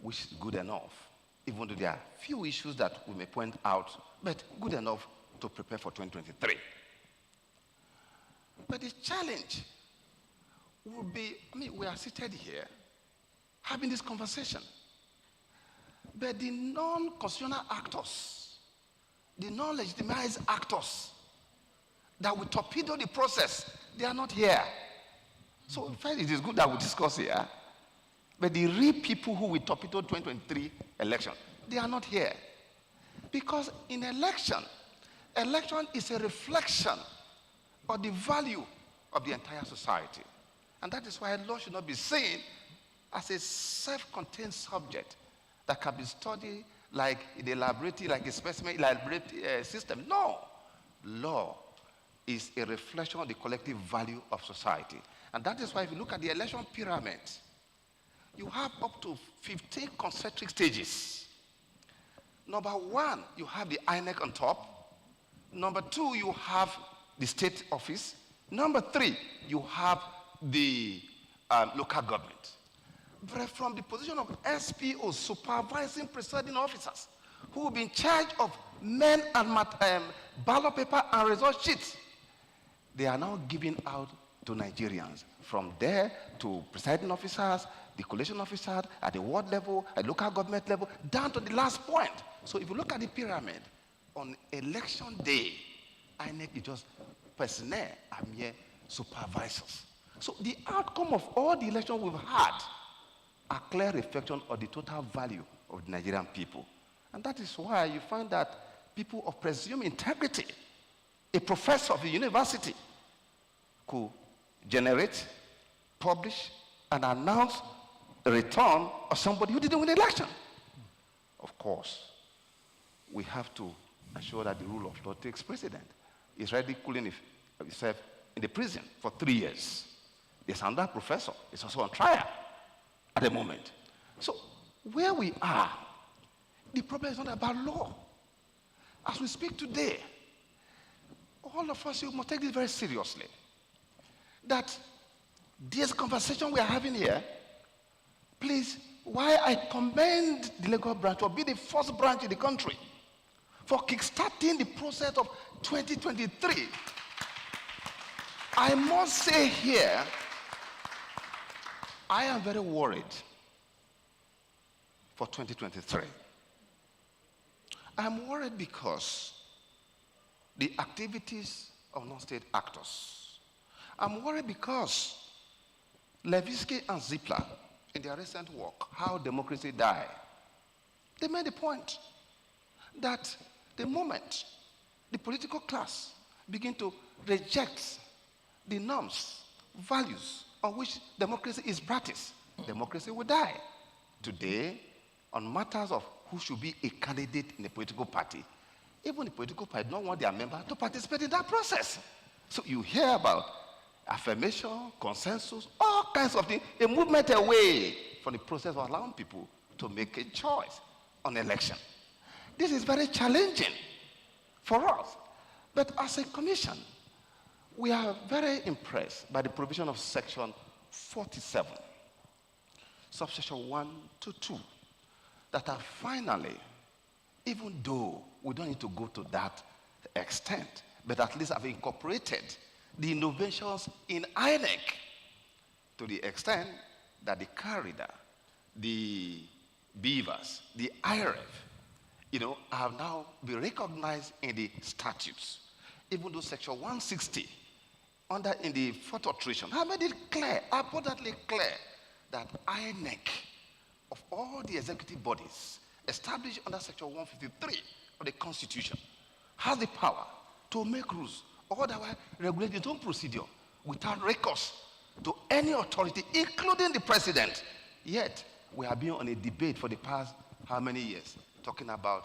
which is good enough, even though there are few issues that we may point out, but good enough to prepare for 2023. But the challenge will be, we are seated here having this conversation, but the non-constitutional actors, the non-legitimized actors that will torpedo the process, they are not here. So in fact, it is good that we discuss here, but the real people who will torpedo 2023 election, they are not here. Because in election is a reflection of the value of the entire society. And that is why law should not be seen as a self-contained subject that can be studied like in a laboratory, like a specimen laboratory system. No. Law is a reflection of the collective value of society. And that is why if you look at the election pyramid, you have up to 15 concentric stages. Number one, you have the INEC on top. Number two, you have the state office. Number three, you have the local government. But from the position of SPOs, supervising presiding officers, who will be in charge of men and ballot paper and result sheets, they are now giving out to Nigerians. From there to presiding officers, the collation officers, at the ward level, at local government level, down to the last point. So if you look at the pyramid, on election day, INEC is just personnel and mere supervisors. So the outcome of all the elections we've had are clear reflection of the total value of the Nigerian people. And that is why you find that people of presumed integrity, a professor of a university, could generate, publish, and announce the return of somebody who didn't win the election. Of course, we have to ensure that the rule of law takes precedent. He's already cooling himself in the prison for 3 years. There's another professor, is also on trial at the moment. So where we are, the problem is not about law. As we speak today, all of us, you must take this very seriously. That this conversation we are having here, please, why I commend the Lagos branch to be the first branch in the country for kickstarting the process of 2023. I must say here, I am very worried for 2023. I'm worried because the activities of non-state actors. I'm worried because Levinsky and Zipler, in their recent work, How Democracy Died, they made the point that the moment the political class begin to reject the norms, values on which democracy is practiced, democracy will die. Today, on matters of who should be a candidate in a political party, even the political party don't want their member to participate in that process. So you hear about affirmation, consensus, all kinds of things, a movement away from the process of allowing people to make a choice on election. This is very challenging for us. But as a commission, we are very impressed by the provision of section 47, subsection 1 to 2, that are finally, even though we don't need to go to that extent, but at least have incorporated the innovations in INEC to the extent that the corridor, the beavers, the IRF, have now been recognized in the statutes. Even though section 160, in the fourth alteration, I made it clear, abundantly clear, that INEC, of all the executive bodies established under section 153 of the Constitution, has the power to make rules or otherwise regulate its own procedure without recourse to any authority, including the president. Yet, we have been on a debate for the past how many years, talking about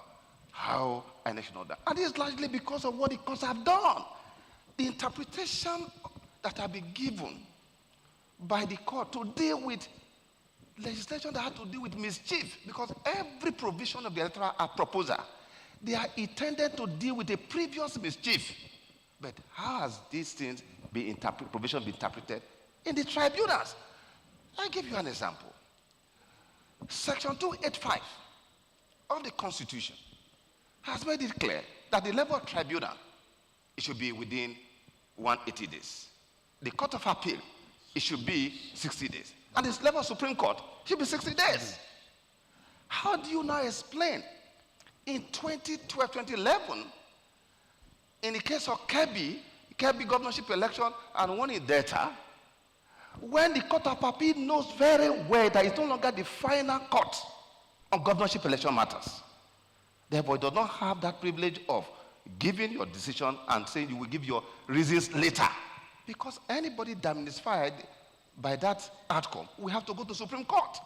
how INEC should know that. And it's largely because of what the courts have done. The interpretation that have been given by the court to deal with legislation that had to deal with mischief, because every provision of the electoral proposal, they are intended to deal with a previous mischief. But how has these things been provision been interpreted in the tribunals? I'll give you an example. Section 285 of the Constitution has made it clear that the level of tribunal, it should be within 180 days. The Court of Appeal, it should be 60 days. And this level of Supreme Court should be 60 days. How do you now explain in 2012, 2011, in the case of Kebbi governorship election and one in Delta, when the Court of Appeal knows very well that it's no longer the final court on governorship election matters. Therefore, it does not have that privilege of giving your decision and saying you will give your reasons later. Because anybody damnified by that outcome, we have to go to Supreme Court.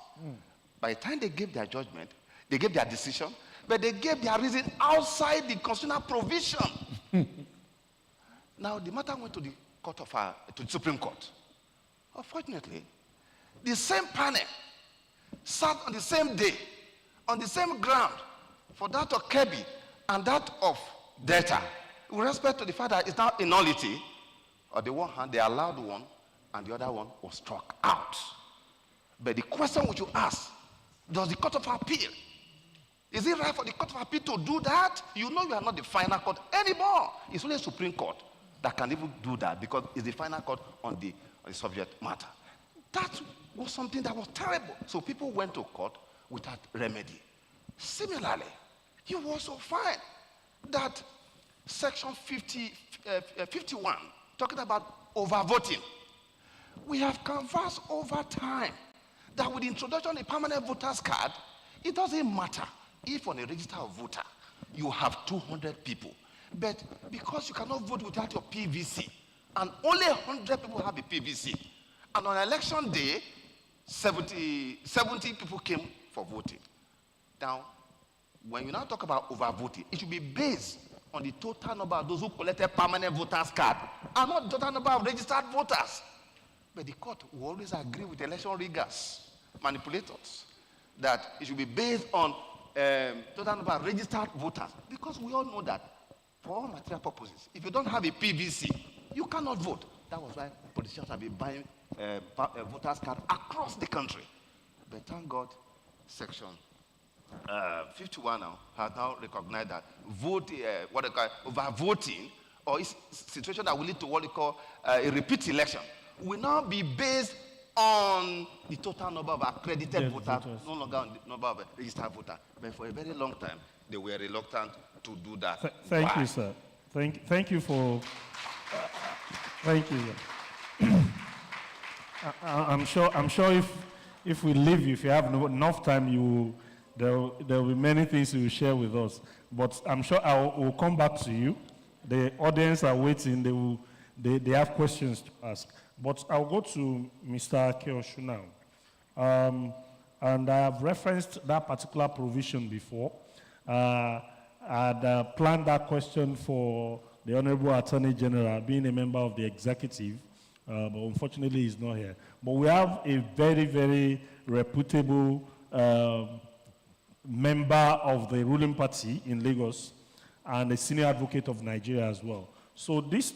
By the time they gave their judgment, they gave their decision, but they gave their reason outside the constitutional provision. Now, the matter went to the Supreme Court. Unfortunately, the same panel sat on the same day, on the same ground, for that of Kebbi and that of Delta, with respect to the fact that it's now a nullity, on the one hand, they allowed one, and the other one was struck out. But the question which you ask, does the Court of Appeal, is it right for the Court of Appeal to do that? You know you are not the final court anymore. It's only the Supreme Court that can even do that, because it's the final court on the subject matter. That was something that was terrible. So people went to court without remedy. Similarly, you also find that Section 51, talking about overvoting, we have conversed over time that with the introduction of a permanent voter's card, it doesn't matter if on a register of voter you have 200 people, but because you cannot vote without your PVC, and only 100 people have a PVC, and on election day, 70 people came for voting. Now, when you now talk about overvoting, it should be based on the total number of those who collected permanent voters' card, and not the total number of registered voters. But the court will always agree with election riggers, manipulators, that it should be based on total number of registered voters, because we all know that for all material purposes, if you don't have a PVC, you cannot vote. That was why politicians have been buying voters' cards across the country. But thank God, Section 51 now has now recognized that what they call overvoting, or is situation that will lead to what they call a repeat election, will now be based on the total number of accredited voters, no longer on the number of registered voters. But for a very long time, they were reluctant to do that. Thank you, sir. Thank you for. Thank you. I'm sure if we leave you, if you have enough time, there will be many things you will share with us. But I'm sure I will come back to you. The audience are waiting. They have questions to ask. But I'll go to Mr. Akeoshu now. And I have referenced that particular provision before. I had planned that question for the Honorable Attorney General, being a member of the executive, but unfortunately he's not here. But we have a very, very reputable member of the ruling party in Lagos and a senior advocate of Nigeria as well. So these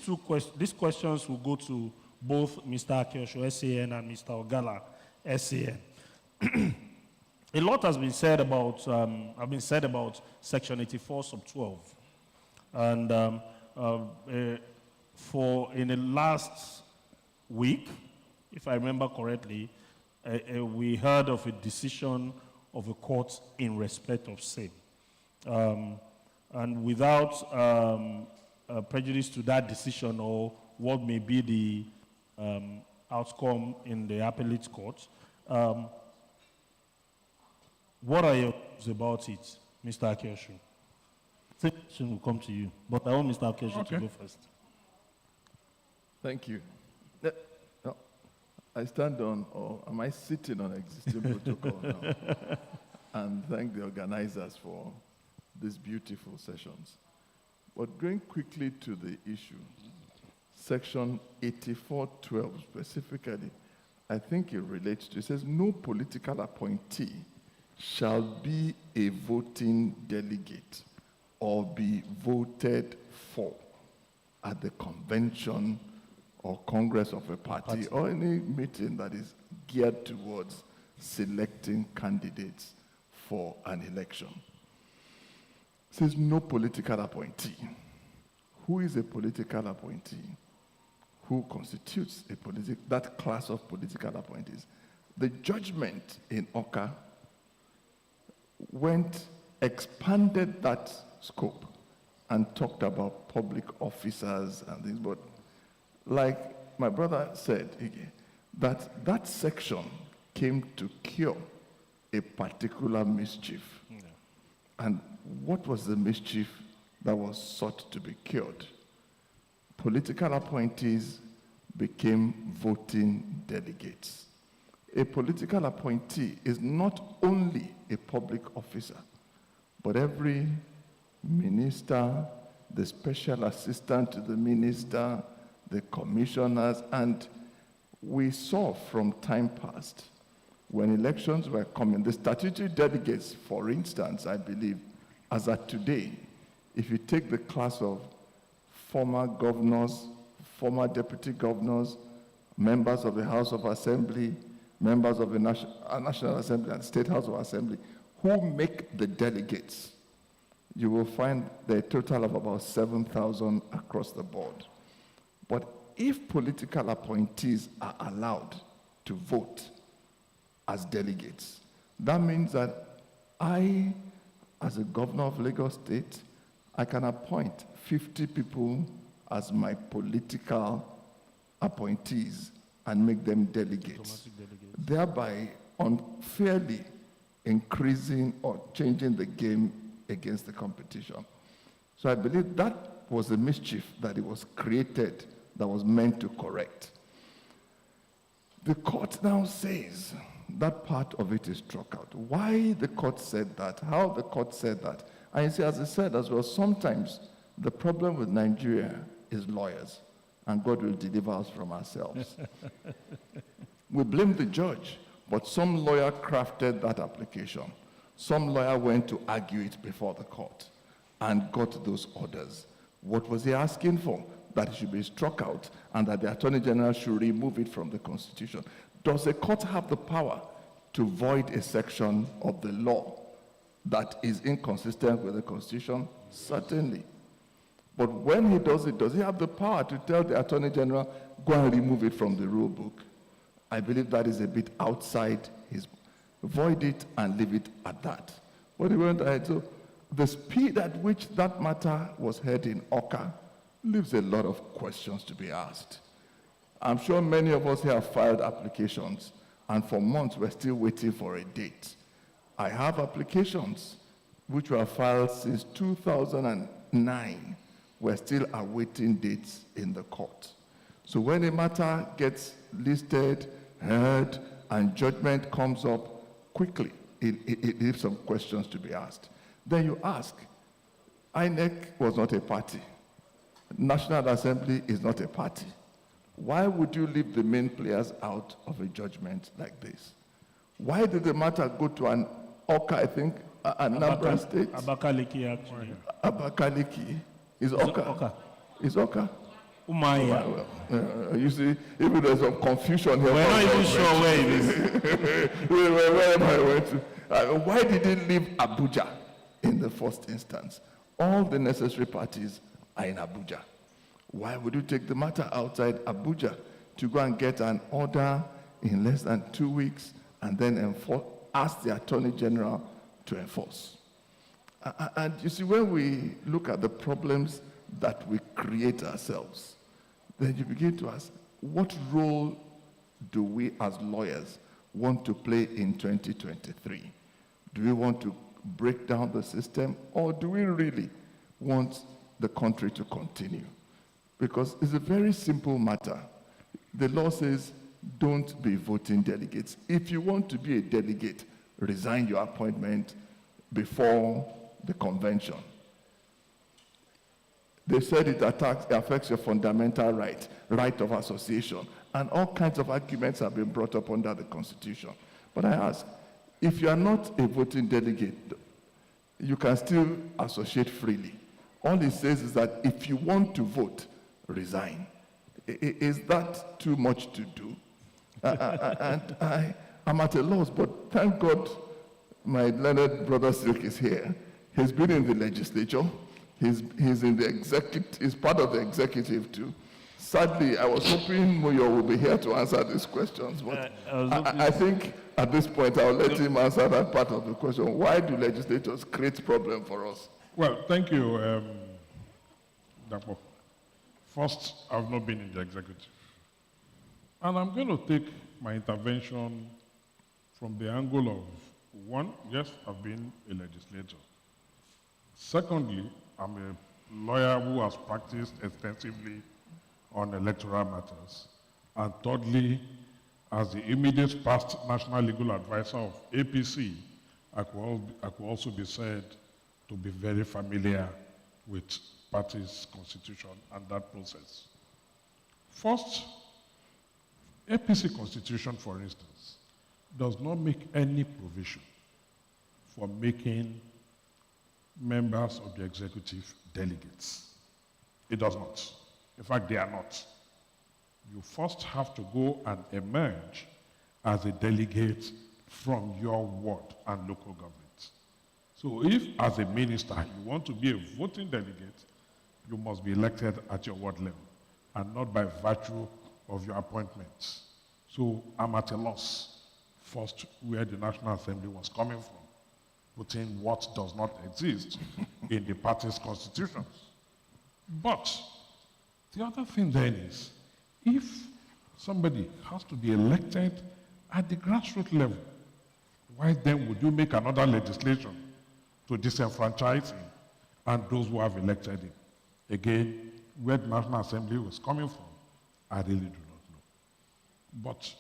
questions will go to both Mr. Akeosho, SAN, and Mr. Ogala, SAN. A lot has been said about Section 84, Sub 12. And in the last week, if I remember correctly, we heard of a decision of a court in respect of same. And without prejudice to that decision or what may be the outcome in the appellate court, what are your views about it, Mr. Akeoshu? The question will come to you, but I want Mr. Akeoshu to go first. Thank you. No, I stand on, or am I sitting on existing protocol now? And thank the organizers for these beautiful sessions. But going quickly to the issue, Section 84.12 specifically, I think it relates to, it says, no political appointee shall be a voting delegate or be voted for at the convention or congress of a party or any meeting that is geared towards selecting candidates for an election. It says no political appointee. Who is a political appointee? Who constitutes that class of political appointees? The judgment in Oka expanded that scope and talked about public officers and things, but like my brother said, that section came to cure a particular mischief. Yeah. And what was the mischief that was sought to be cured? Political appointees became voting delegates. A political appointee is not only a public officer, but every minister, the special assistant to the minister, the commissioners, and we saw from time past when elections were coming, the statutory delegates, for instance, I believe, as at today, if you take the class of former governors, former deputy governors, members of the House of Assembly, members of the National Assembly and State House of Assembly, who make the delegates, you will find the total of about 7,000 across the board. But if political appointees are allowed to vote as delegates, that means that I, as a governor of Lagos State, I can appoint 50 people as my political appointees and make them delegates, thereby unfairly increasing or changing the game against the competition. So I believe that was a mischief that it was created that was meant to correct. The court now says that part of it is struck out. Why the court said that, how the court said that. And you see, as I said as well, sometimes the problem with Nigeria is lawyers, and God will deliver us from ourselves. We blame the judge, but some lawyer crafted that application. Some lawyer went to argue it before the court and got those orders. What was he asking for? That it should be struck out and that the Attorney General should remove it from the Constitution. Does a court have the power to void a section of the law that is inconsistent with the Constitution? Certainly. But when he does it, does he have the power to tell the Attorney General, go and remove it from the rule book? I believe that is a bit outside his, void it and leave it at that. But he went ahead. So the speed at which that matter was heard in Oka leaves a lot of questions to be asked. I'm sure many of us here have filed applications, and for months we're still waiting for a date. I have applications which were filed since 2009. We're still awaiting dates in the court. So when a matter gets listed, heard, and judgment comes up quickly, it leaves some questions to be asked. Then you ask, INEC was not a party. National Assembly is not a party. Why would you leave the main players out of a judgment like this? Why did the matter go to an Oka, I think, Anambra State? Abakaliki, actually. Abakaliki. Is Oka? Is Oka? Umaya. You see, even there's some confusion here. We're not even sure where it is. Where I went to. Why did it leave Abuja in the first instance? All the necessary parties are in Abuja. Why would you take the matter outside Abuja to go and get an order in less than 2 weeks and then ask the Attorney General to enforce? And you see, when we look at the problems that we create ourselves, then you begin to ask, what role do we as lawyers want to play in 2023? Do we want to break down the system, or do we really want the country to continue? Because it's a very simple matter. The law says, don't be voting delegates. If you want to be a delegate, resign your appointment before the convention. They said it affects your fundamental right of association, and all kinds of arguments have been brought up under the Constitution. But I ask, if you are not a voting delegate, you can still associate freely. All it says is that if you want to vote, resign. Is that too much to do? And I'm at a loss, but thank God my learned brother Silk is here. He's been in the legislature. He's in the executive. He's part of the executive too. Sadly, I was hoping Moyo would be here to answer these questions, but I think at this point I'll let him answer that part of the question. Why do legislators create problem for us? Well, thank you, Dapo. First, I've not been in the executive. And I'm going to take my intervention from the angle of, one, yes, I've been a legislator. Secondly, I'm a lawyer who has practiced extensively on electoral matters. And thirdly, as the immediate past national legal advisor of APC, I could also be said to be very familiar with party's constitution and that process. First, APC constitution, for instance, does not make any provision for making members of the executive delegates. It does not. In fact, they are not. You first have to go and emerge as a delegate from your ward and local government. So if, as a minister, you want to be a voting delegate, you must be elected at your ward level and not by virtue of your appointments. So I'm at a loss, first, where the National Assembly was coming from, putting what does not exist in the party's constitutions. But the other thing then is, if somebody has to be elected at the grassroots level, why then would you make another legislation to disenfranchise him and those who have elected him? Again, where the National Assembly was coming from, I really do not know. But,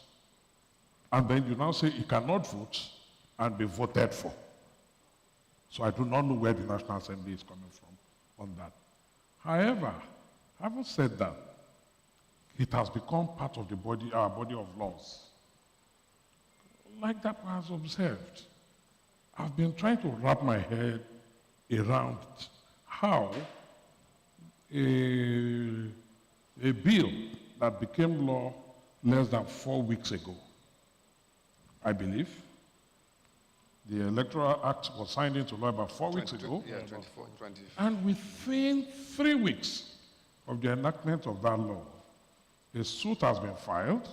and then you now say he cannot vote and be voted for. So I do not know where the National Assembly is coming from on that. However, having said that, it has become part of the body, our body of laws. Like that was observed. I've been trying to wrap my head around how a bill that became law less than 4 weeks ago, I believe, the Electoral Act was signed into law about 4 weeks ago. Yeah, 24, 20. And within 3 weeks of the enactment of that law, a suit has been filed,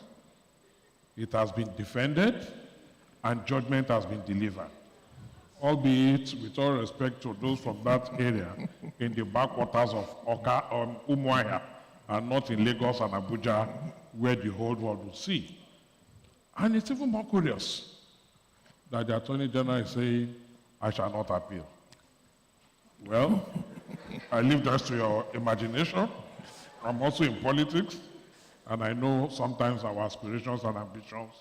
it has been defended, and judgment has been delivered. Albeit, with all respect to those from that area, in the backwaters of Oka or Umuahia, and not in Lagos and Abuja, where the whole world will see. And it's even more curious that the Attorney General is saying, I shall not appeal. Well, I leave that to your imagination. I'm also in politics, and I know sometimes our aspirations and ambitions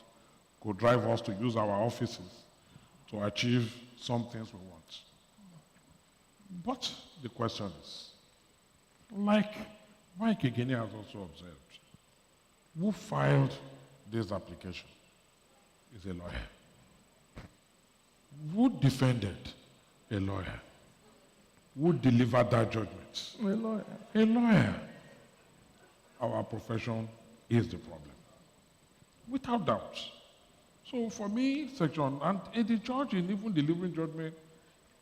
could drive us to use our offices to achieve some things we want. But the question is, like Mike Egeni has also observed, who filed this application is a lawyer. Who defended? A lawyer. Who delivered that judgment? A lawyer. A lawyer. Our profession is the problem, without doubt. So for me, section, and the judge in even delivering judgment,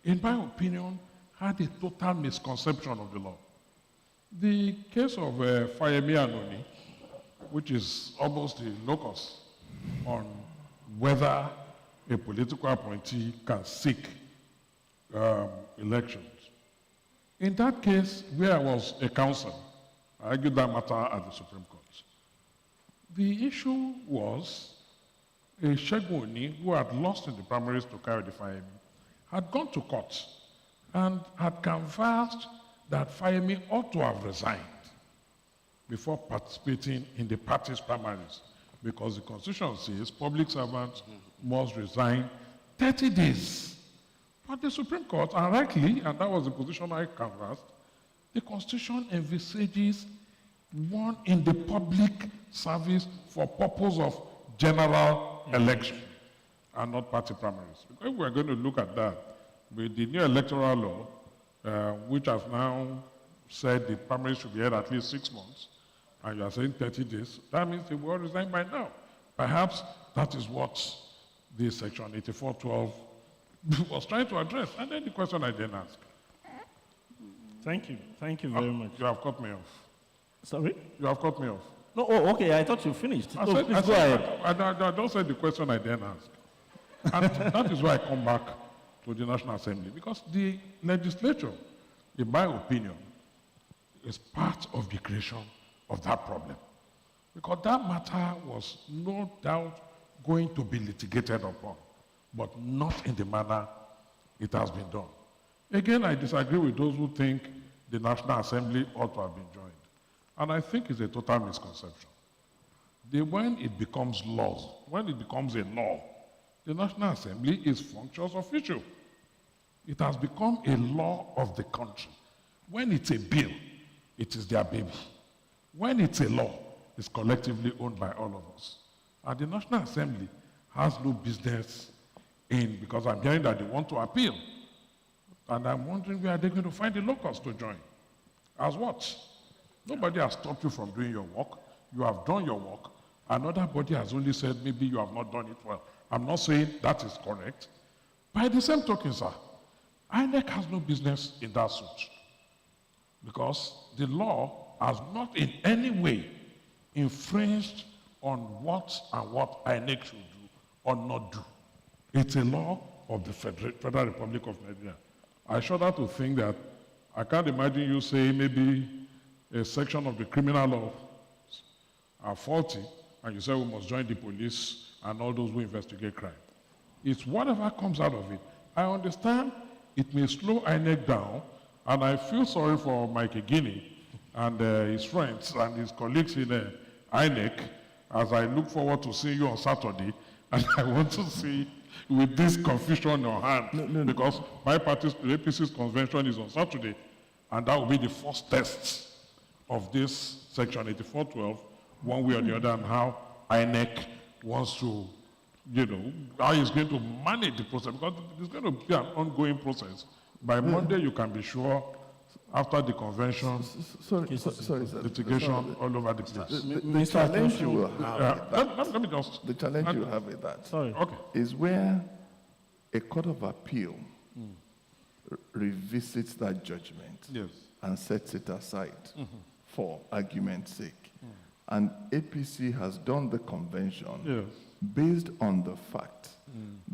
in my opinion, had a total misconception of the law. The case of Fayemi Anoni, which is almost the locus on whether a political appointee can seek elections. In that case, where I was a counsel, I argued that matter at the Supreme Court. The issue was a Shegoni who had lost in the primaries to Kayode Fayemi had gone to court and had canvassed that Fayemi ought to have resigned before participating in the party's primaries, because the Constitution says public servants must resign 30 days. But the Supreme Court, and rightly, and that was the position I canvassed, the Constitution envisages one in the public service for purpose of general election and not party primaries. Because if we're going to look at that, with the new electoral law, which has now said the primaries should be held at least 6 months, and you are saying 30 days, that means they will resign by now. Perhaps that is what this section 8412 was trying to address. And then the question I then ask. Thank you. Thank you very much. You have cut me off. Sorry? You have cut me off. No, oh, okay, I thought you finished. I No, said, please go ahead. I don't say the question I then ask. And that is why I come back to the National Assembly, because the legislature, in my opinion, is part of the creation of that problem. Because that matter was no doubt going to be litigated upon, but not in the manner it has been done. Again, I disagree with those who think the National Assembly ought to have been joined. And I think it's a total misconception. When it becomes laws, when it becomes a law, the National Assembly is functions official. It has become a law of the country. When it's a bill, it is their baby. When it's a law, it's collectively owned by all of us. And the National Assembly has no business in, because I'm hearing that they want to appeal. And I'm wondering where are they going to find the locals to join? As what? Nobody has stopped you from doing your work. You have done your work. Another body has only said maybe you have not done it well. I'm not saying that is correct. By the same token, sir, INEC has no business in that suit, because the law has not in any way infringed on what INEC should do or not do. It's a law of the Federal Republic of Nigeria. I shudder to think that I can't imagine you say maybe a section of the criminal law are faulty, and you say we must join the police and all those who investigate crime. It's whatever comes out of it. I understand it may slow INEC down, and I feel sorry for Mike Egini and his friends and his colleagues in INEC, as I look forward to seeing you on Saturday, and I want to see with this confusion on hand, because my party's, the APC's convention is on Saturday, and that will be the first test of this section 8412, one way or the other, and how INEC wants to, how he's going to manage the process, because it's going to be an ongoing process. By Monday, you can be sure, after the convention, litigation all over the place. The challenge you will have let me just... The challenge you have with that Okay. is where a court of appeal revisits that judgment and sets it aside for argument's sake. And APC has done the convention based on the fact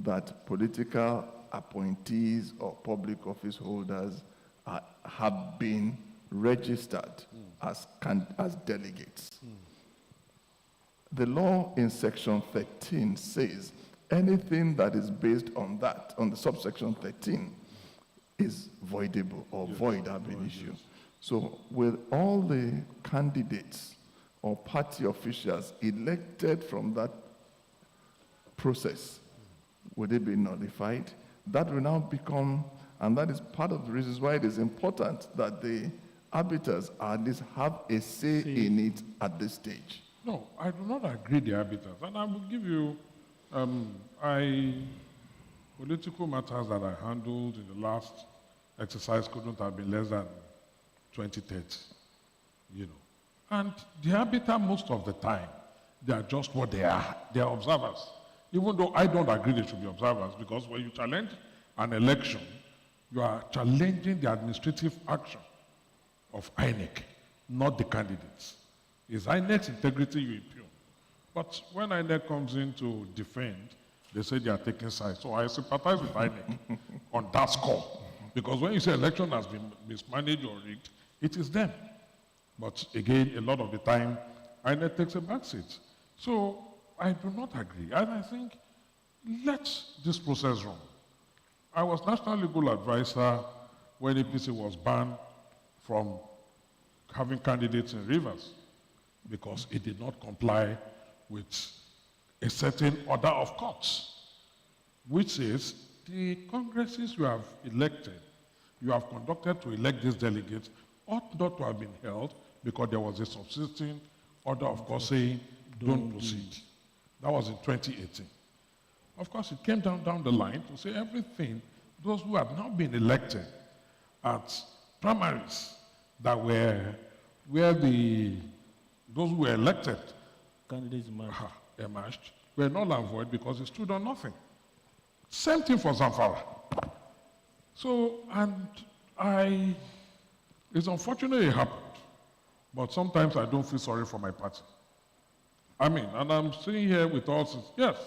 that political appointees or public office holders have been registered as delegates. The law in section 13 says anything that is based on that, on the subsection 13, is voidable or void ab initio. So with all the candidates or party officials elected from that process, would it be nullified? That will now become, and that is part of the reasons why it is important that the arbiters at least have a say in it at this stage. No, I do not agree the arbiters. And I will give you, political matters that I handled in the last exercise couldn't have been less than 20, 30, And the arbiter, most of the time, they are just what they are. They are observers. Even though I don't agree they should be observers, because when you challenge an election, you are challenging the administrative action of INEC, not the candidates. It's INEC's integrity you impugn. But when INEC comes in to defend, they say they are taking sides. So I sympathize with INEC on that score. Because when you say election has been mismanaged or rigged, it is them. But again, a lot of the time, INEC takes a back seat. So I do not agree. And I think, let this process run. I was National Legal Advisor when APC was banned from having candidates in Rivers, because it did not comply with a certain order of courts, which is the congresses you have elected, you have conducted to elect these delegates, ought not to have been held because there was a subsisting order of court saying don't proceed. That was in 2018. Of course, it came down the line to say everything, those who have now been elected at primaries that were where those who were elected candidates emerged were null and void because it stood on nothing. Same thing for Zamfara. So, and it's unfortunate it happened, but sometimes I don't feel sorry for my party. And I'm sitting here with all, yes.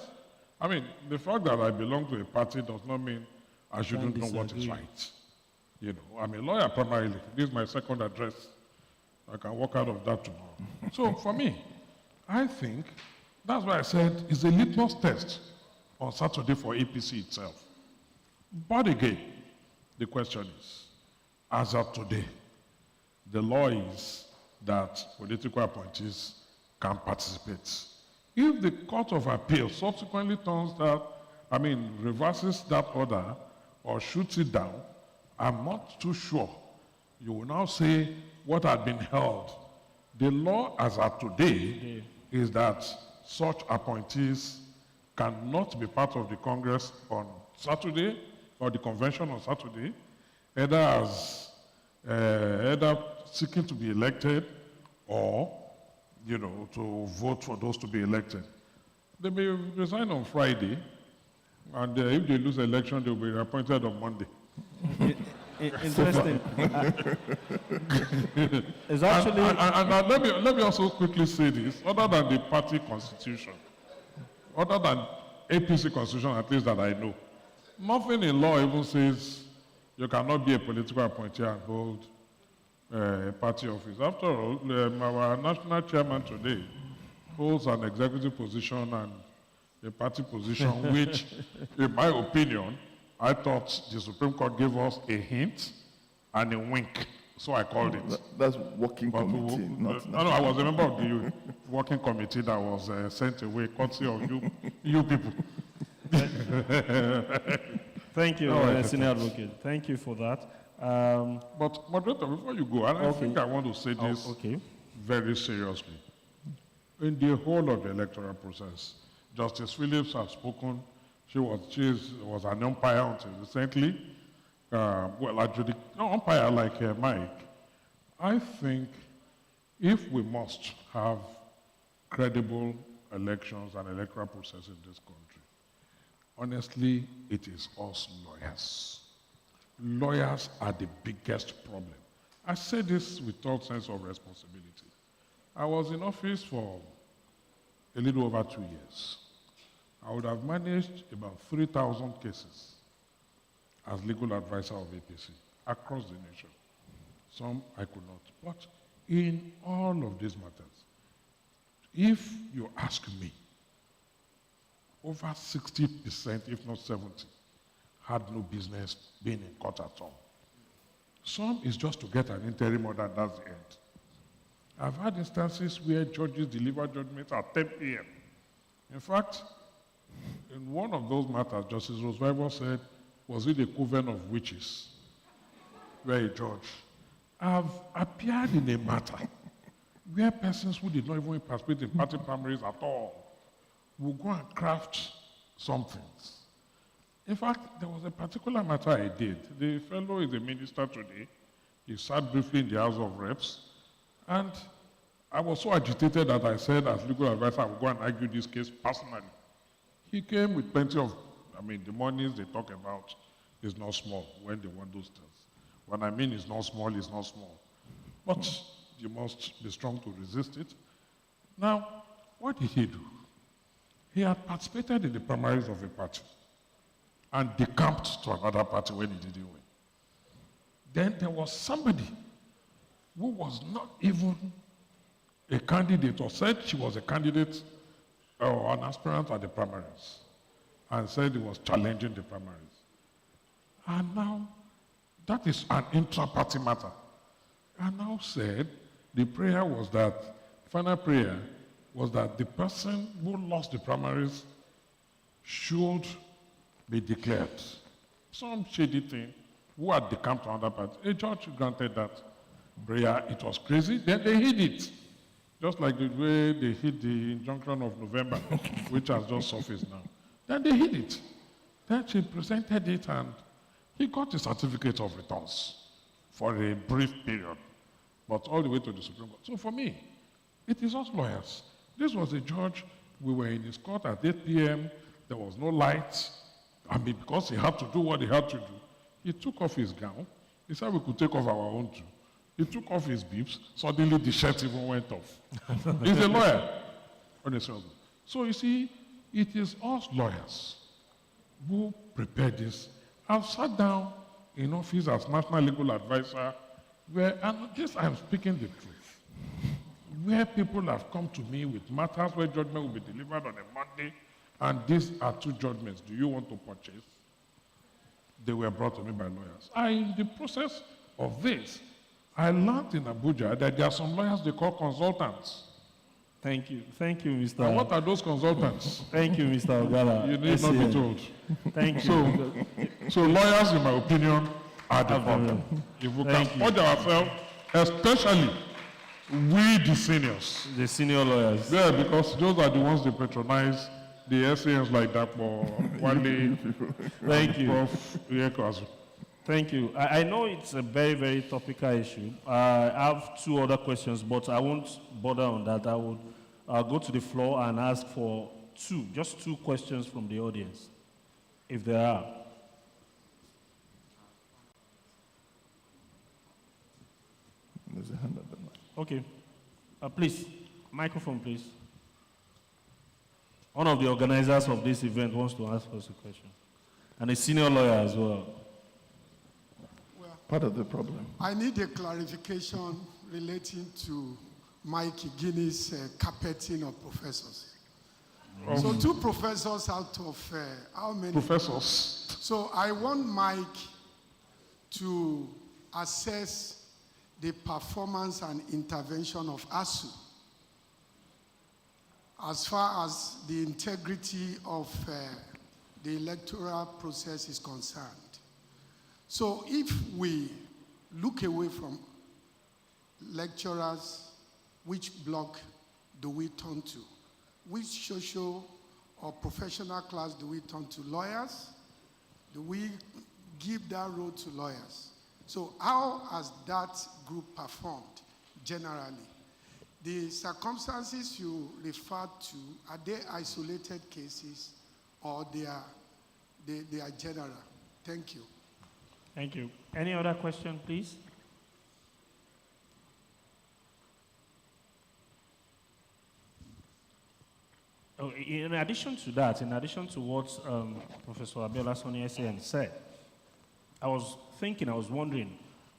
The fact that I belong to a party does not mean I shouldn't know what is right. I'm a lawyer primarily. This is my second address. I can walk out of that tomorrow. So for me, I think that's why I said it's a litmus test on Saturday for APC itself. But again, the question is, as of today, the law is that political appointees can participate. If the Court of Appeal subsequently reverses that order or shoots it down, I'm not too sure. You will now say what had been held. The law as of today is that such appointees cannot be part of the Congress on Saturday or the convention on Saturday, either seeking to be elected or, to vote for those to be elected. They may resign on Friday, and if they lose the election, they'll be appointed on Monday. Interesting. It's actually... And let me also quickly say this. Other than the party constitution, other than APC constitution, at least that I know, nothing in law even says you cannot be a political appointee and hold a party office. After all, our national chairman today holds an executive position and a party position, which, in my opinion, I thought the Supreme Court gave us a hint and a wink, so I called it. That's working committee, no, I was a member of the working committee that was sent away, courtesy of you people. Thank you, Senior Advocate. Thank you for that. But, moderator, before you go, I think I want to say this very seriously. In the whole of the electoral process, Justice Phillips has spoken. She was an umpire until recently. Umpire like Mike. I think if we must have credible elections and electoral process in this country, honestly, it is us lawyers. Lawyers are the biggest problem. I say this with all sense of responsibility. I was in office for a little over 2 years. I would have managed about 3,000 cases as legal advisor of APC across the nation. Some I could not. But in all of these matters, if you ask me, over 60%, if not 70%, had no business being in court at all. Some is just to get an interim order, and that's the end. I've had instances where judges deliver judgments at 10 p.m. In fact, in one of those matters, Justice Roosevelt said, was it a coven of witches? Where a judge. I've appeared in a matter where persons who did not even participate in party primaries at all will go and craft some things. In fact, there was a particular matter I did. The fellow is a minister today. He sat briefly in the House of Reps, and I was so agitated that I said, as legal advisor, I will go and argue this case personally. He came with plenty of, the monies they talk about is not small when they want those things. When I mean it's not small, it's not small. But you must be strong to resist it. Now, what did he do? He had participated in the primaries of a party and decamped to another party when he didn't win. Then there was somebody who was not even a candidate or said she was a candidate or an aspirant at the primaries and said he was challenging the primaries. And now, that is an intra-party matter. And now said the prayer was that, final prayer was that the person who lost the primaries should be declared. Some shady thing, who had decamped to another party. A judge granted that prayer. It was crazy. Then they hid it. Just like the way they hid the injunction of November, which has just surfaced now. Then they hid it. Then she presented it and he got a certificate of returns for a brief period, but all the way to the Supreme Court. So for me, it is us lawyers. This was a judge. We were in his court at 8 p.m. There was no light. Because he had to do what he had to do, he took off his gown. He said we could take off our own too. He took off his bibs. Suddenly the shirt even went off. He's a lawyer. So you see, it is us lawyers who prepared this. I've sat down in office as National Legal Advisor, and this I'm speaking the truth, where people have come to me with matters where judgment will be delivered on a Monday, and these are 2 judgments. Do you want to purchase? They were brought to me by lawyers. In the process of this, I learned in Abuja that there are some lawyers they call consultants. Thank you, Mr. And what are those consultants? Thank you, Mr. Ogala. You need not be told. Thank you. So lawyers, in my opinion, are the problem. If we can hold ourselves, especially we the seniors. The senior lawyers. Yeah, because those are the ones they patronize the SANs like that, one day. Thank you. Prof. Yekazu. Thank you. I know it's a very, very topical issue. I have two other questions, but I won't bother on that. I would go to the floor and ask for just two questions from the audience, if there are. There's a hand at the mic. Okay. Please, microphone, please. One of the organizers of this event wants to ask us a question. And a senior lawyer as well. Part of the problem. I need a clarification relating to Mike Guinness' carpeting of professors. So 2 professors out of how many? Professors. So I want Mike to assess the performance and intervention of ASU as far as the integrity of the electoral process is concerned. So if we look away from lecturers, which block do we turn to? Which social or professional class do we turn to? Lawyers? Do we give that role to lawyers? So how has that group performed generally? The circumstances you referred to, are they isolated cases or they are general? Thank you. Thank you. Any other question, please? Oh, in addition to that, in addition to what Professor Abiola Soni said, I was wondering,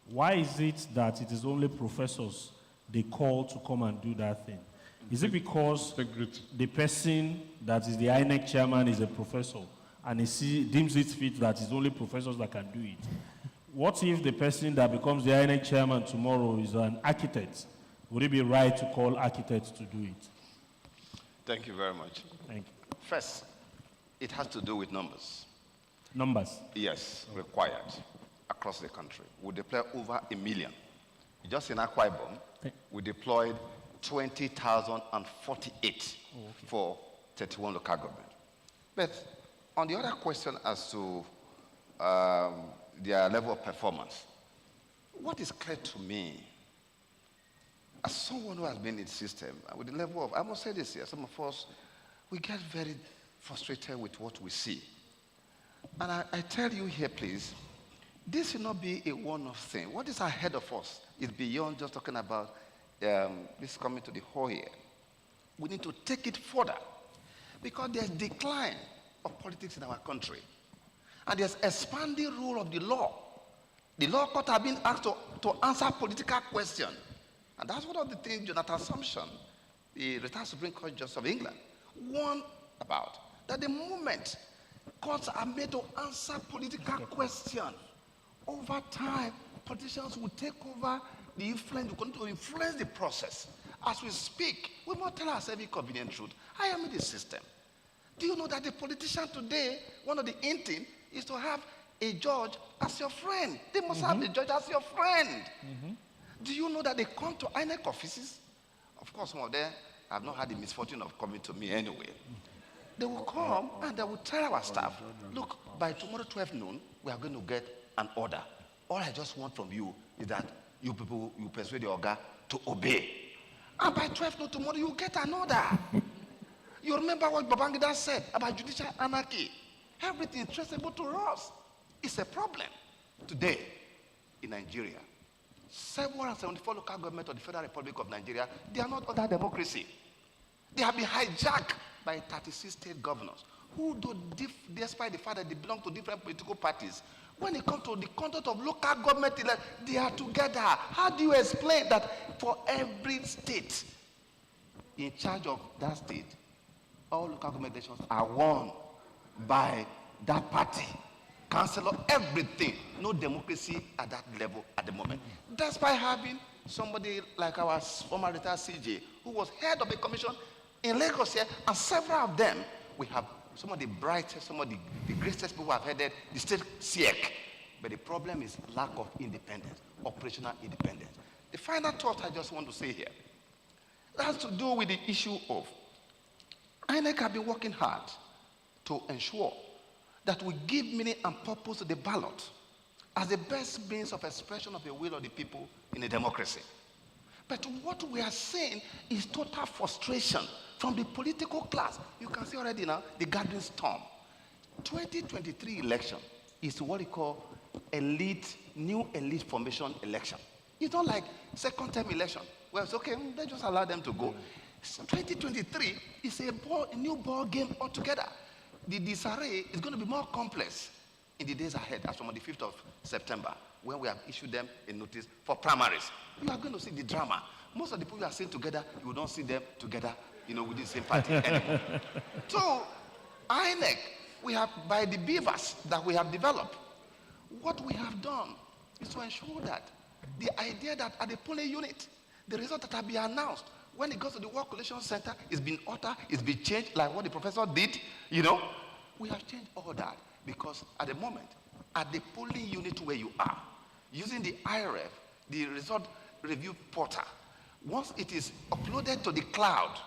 why is it that it is only professors they call to come and do that thing? Is it because the person that is the INEC chairman is a professor and he deems it fit that it's only professors that can do it? What if the person that becomes the INEC chairman tomorrow is an architect? Would it be right to call architects to do it? Thank you very much. Thank you. First, it has to do with numbers. Numbers? Yes, required across the country. We deploy over 1 million. Just in Akwa Ibom, we deployed 20,048 for 31 local government. But on the other question as to their level of performance, what is clear to me, as someone who has been in the system, with the level of, I must say this here, some of us, we get very frustrated with what we see. And I tell you here, please, this should not be a one-off thing. What is ahead of us is beyond just talking about this coming to the whole here. We need to take it further because there's decline of politics in our country. And there's expanding role of the law. The law court have been asked to answer political questions. And that's one of the things Jonathan Sumption, the retired Supreme Court Justice of England, warned about. That the moment courts are made to answer political questions, over time, politicians will take over the influence, will continue to influence the process. As we speak, we must tell ourselves a convenient truth. I am in the system. Do you know that the politician today, one of the intent is to have a judge as your friend. They must have a judge as your friend. Do you know that they come to INEC offices? Of course, some of them have not had the misfortune of coming to me anyway. They will come and they will tell our staff, look, by tomorrow 12 noon, we are going to get an order. All I just want from you is that you people, you persuade the organ to obey. And by 12 noon tomorrow, you get an order. You remember what Babangida said about judicial anarchy? Everything is traceable to us. It's a problem. Today, in Nigeria, 774 local governments of the Federal Republic of Nigeria, they are not under democracy. They have been hijacked by 36 state governors who, despite the fact that they belong to different political parties, when it comes to the conduct of local government, they are together. How do you explain that for every state in charge of that state, all local government elections are won by that party? Councillor, everything. No democracy at that level at the moment. Despite having somebody like our former retired CJ, who was head of a commission in Lagos here, and several of them, we have some of the brightest, some of the greatest people who have headed the state SIEC. But the problem is lack of independence, operational independence. The final thought I just want to say here, that has to do with the issue of INEC have been working hard to ensure that we give meaning and purpose to the ballot as the best means of expression of the will of the people in a democracy. But what we are seeing is total frustration from the political class. You can see already now the gathering storm. 2023 election is what we call new elite formation election. It's not like second term election. Well, it's okay, they just allow them to go. 2023 is a new ball game altogether. The disarray is going to be more complex in the days ahead, as from the 5th of September, when we have issued them a notice for primaries. You are going to see the drama. Most of the people you are seeing together, you will not see them together, with the same party anymore. So, INEC, we have, by the beavers that we have developed, what we have done is to ensure that the idea that at the polling unit, the result that have been announced, when it goes to the Work Collation Center, it's been altered, it's been changed, like what the professor did, We have changed all that because at the moment, at the polling unit where you are, using the IRF, the result review portal, once it is uploaded to the cloud,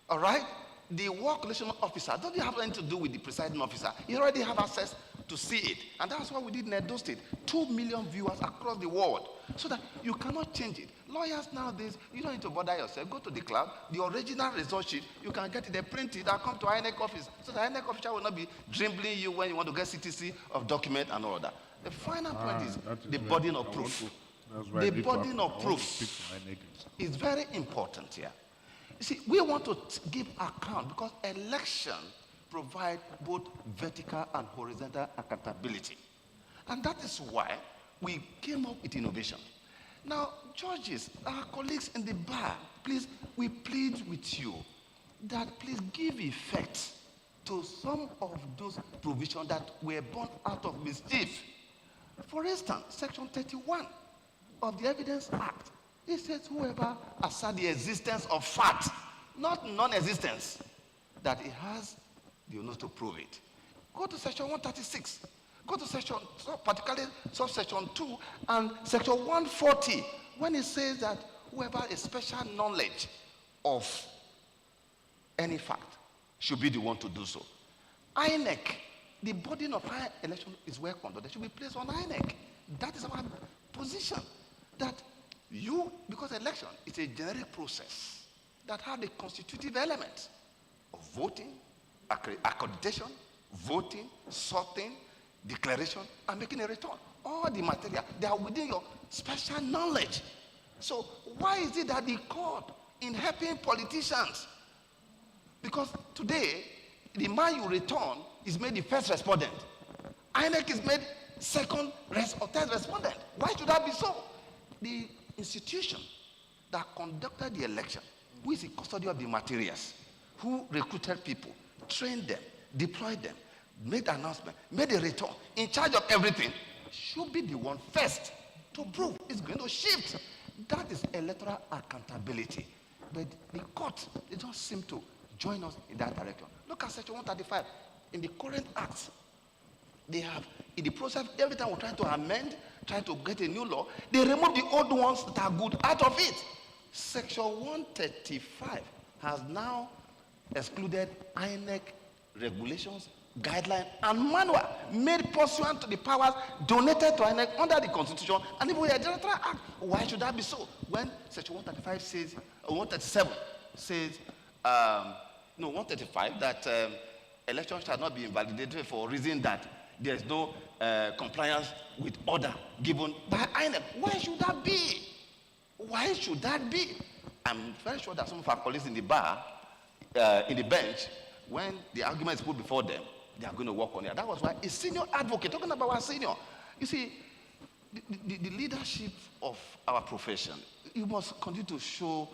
all right, the Work Collation officer doesn't have anything to do with the presiding officer. He already have access to see it. And that's what we did in Edo State. 2 million viewers across the world. So that you cannot change it. Lawyers nowadays, you don't need to bother yourself. Go to the cloud. The original result sheet, you can get it, they print it, and come to INEC office. So the INEC officer will not be dribbling you when you want to get CTC of document and all that. The final point is the burden of proof. The burden of proof is very important here. You see, we want to give account because election provide both vertical and horizontal accountability. And that is why we came up with innovation. Now, judges, our colleagues in the bar, please, we plead with you that please give effect to some of those provisions that were born out of mischief. For instance, Section 31 of the Evidence Act, it says whoever asserts the existence of fact, not non-existence, that it has the onus to prove it. Go to Section 136. Go to Section, particularly subsection 2 and Section 140, when it says that whoever has special knowledge of any fact should be the one to do so. INEC, the burden of higher election is well conducted, should be placed on INEC. That is our position. That you, because election is a generic process that has the constitutive element of voting, accreditation, voting, sorting, declaration, and making a return. All the material, they are within your special knowledge. So why is it that the court in helping politicians? Because today, the man you return is made the first respondent. INEC is made second or third respondent. Why should that be so? The institution that conducted the election, who is in custody of the materials, who recruited people, trained them, deployed them, made an announcement, made a return, in charge of everything, should be the one first to prove it's going to shift. That is electoral accountability. But the court, they don't seem to join us in that direction. Look at Section 135. In the current act, they have, in the process, every time we're trying to amend, trying to get a new law, they remove the old ones that are good out of it. Section 135 has now excluded INEC regulations, guidelines, and manual made pursuant to the powers donated to INEC under the Constitution and even the Electoral Act. Why should that be so? When Section 135 says, 137 says, 135, that elections shall not be invalidated for reason that there is no compliance with order given by INEC. Why should that be? Why should that be? I'm very sure that some of our colleagues in the bar, in the bench, when the argument is put before them, they are going to work on it. That was why a senior advocate, talking about our senior, you see, the leadership of our profession, you must continue to show,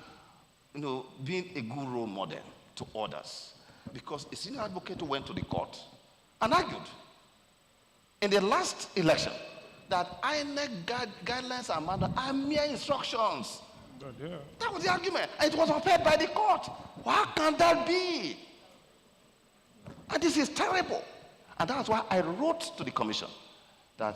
being a good role model to others. Because a senior advocate who went to the court and argued in the last election that INEC guidelines and manuals are mere instructions. Yeah. That was the argument. And it was upheld by the court. Why can't that be? And this is terrible. And that's why I wrote to the commission that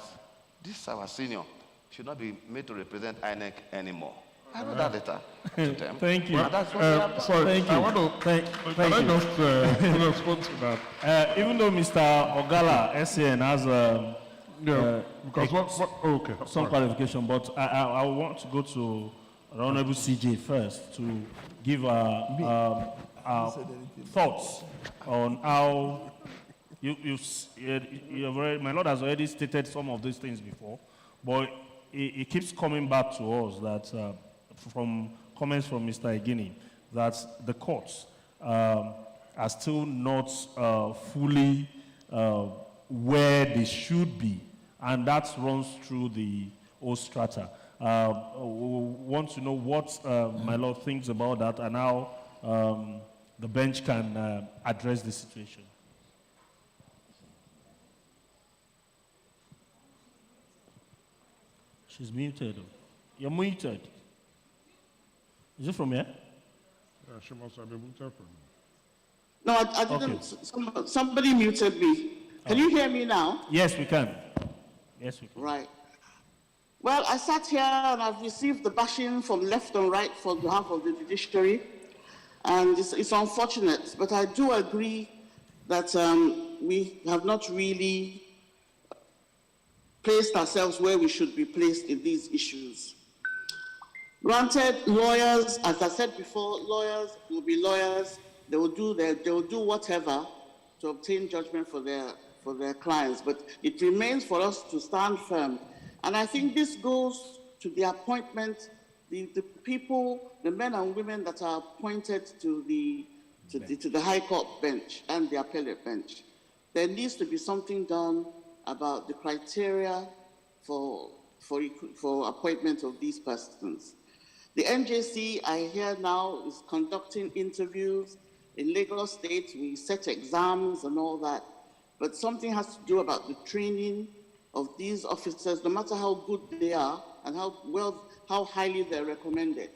this our senior should not be made to represent INEC anymore. I wrote that letter to them. Thank you. And that's what they have done. Sorry, Thank you. I want to Thank can I you. just respond to that? Even though Mr. Ogala, SAN, has okay, some sorry. qualification, but I want to go to the Honorable CJ first to give our thoughts on how you've already, my Lord has already stated some of these things before, but it keeps coming back to us that from comments from Mr. Egini, that the courts are still not fully where they should be, and that runs through the whole strata. We want to know what my Lord thinks about that and how the bench can address the situation. She's muted. You're muted. Is it from here? Yeah, she must have been muted from here. No, I didn't. Okay. Somebody muted me. Can you hear me now? Yes, we can. Yes, we can. Right. Well, I sat here and I've received the bashing from left and right for behalf of the judiciary, and it's unfortunate, but I do agree that we have not really placed ourselves where we should be placed in these issues. Granted, lawyers, as I said before, lawyers will be lawyers. They will do whatever to obtain judgment for their clients, but it remains for us to stand firm. And I think this goes to the appointment, the people, the men and women that are appointed to the High Court bench and the appellate bench. There needs to be something done about the criteria for appointment of these persons. The NJC, I hear now, is conducting interviews. In Lagos State, we set exams and all that, but something has to do about the training of these officers, no matter how good they are and how highly they're recommended,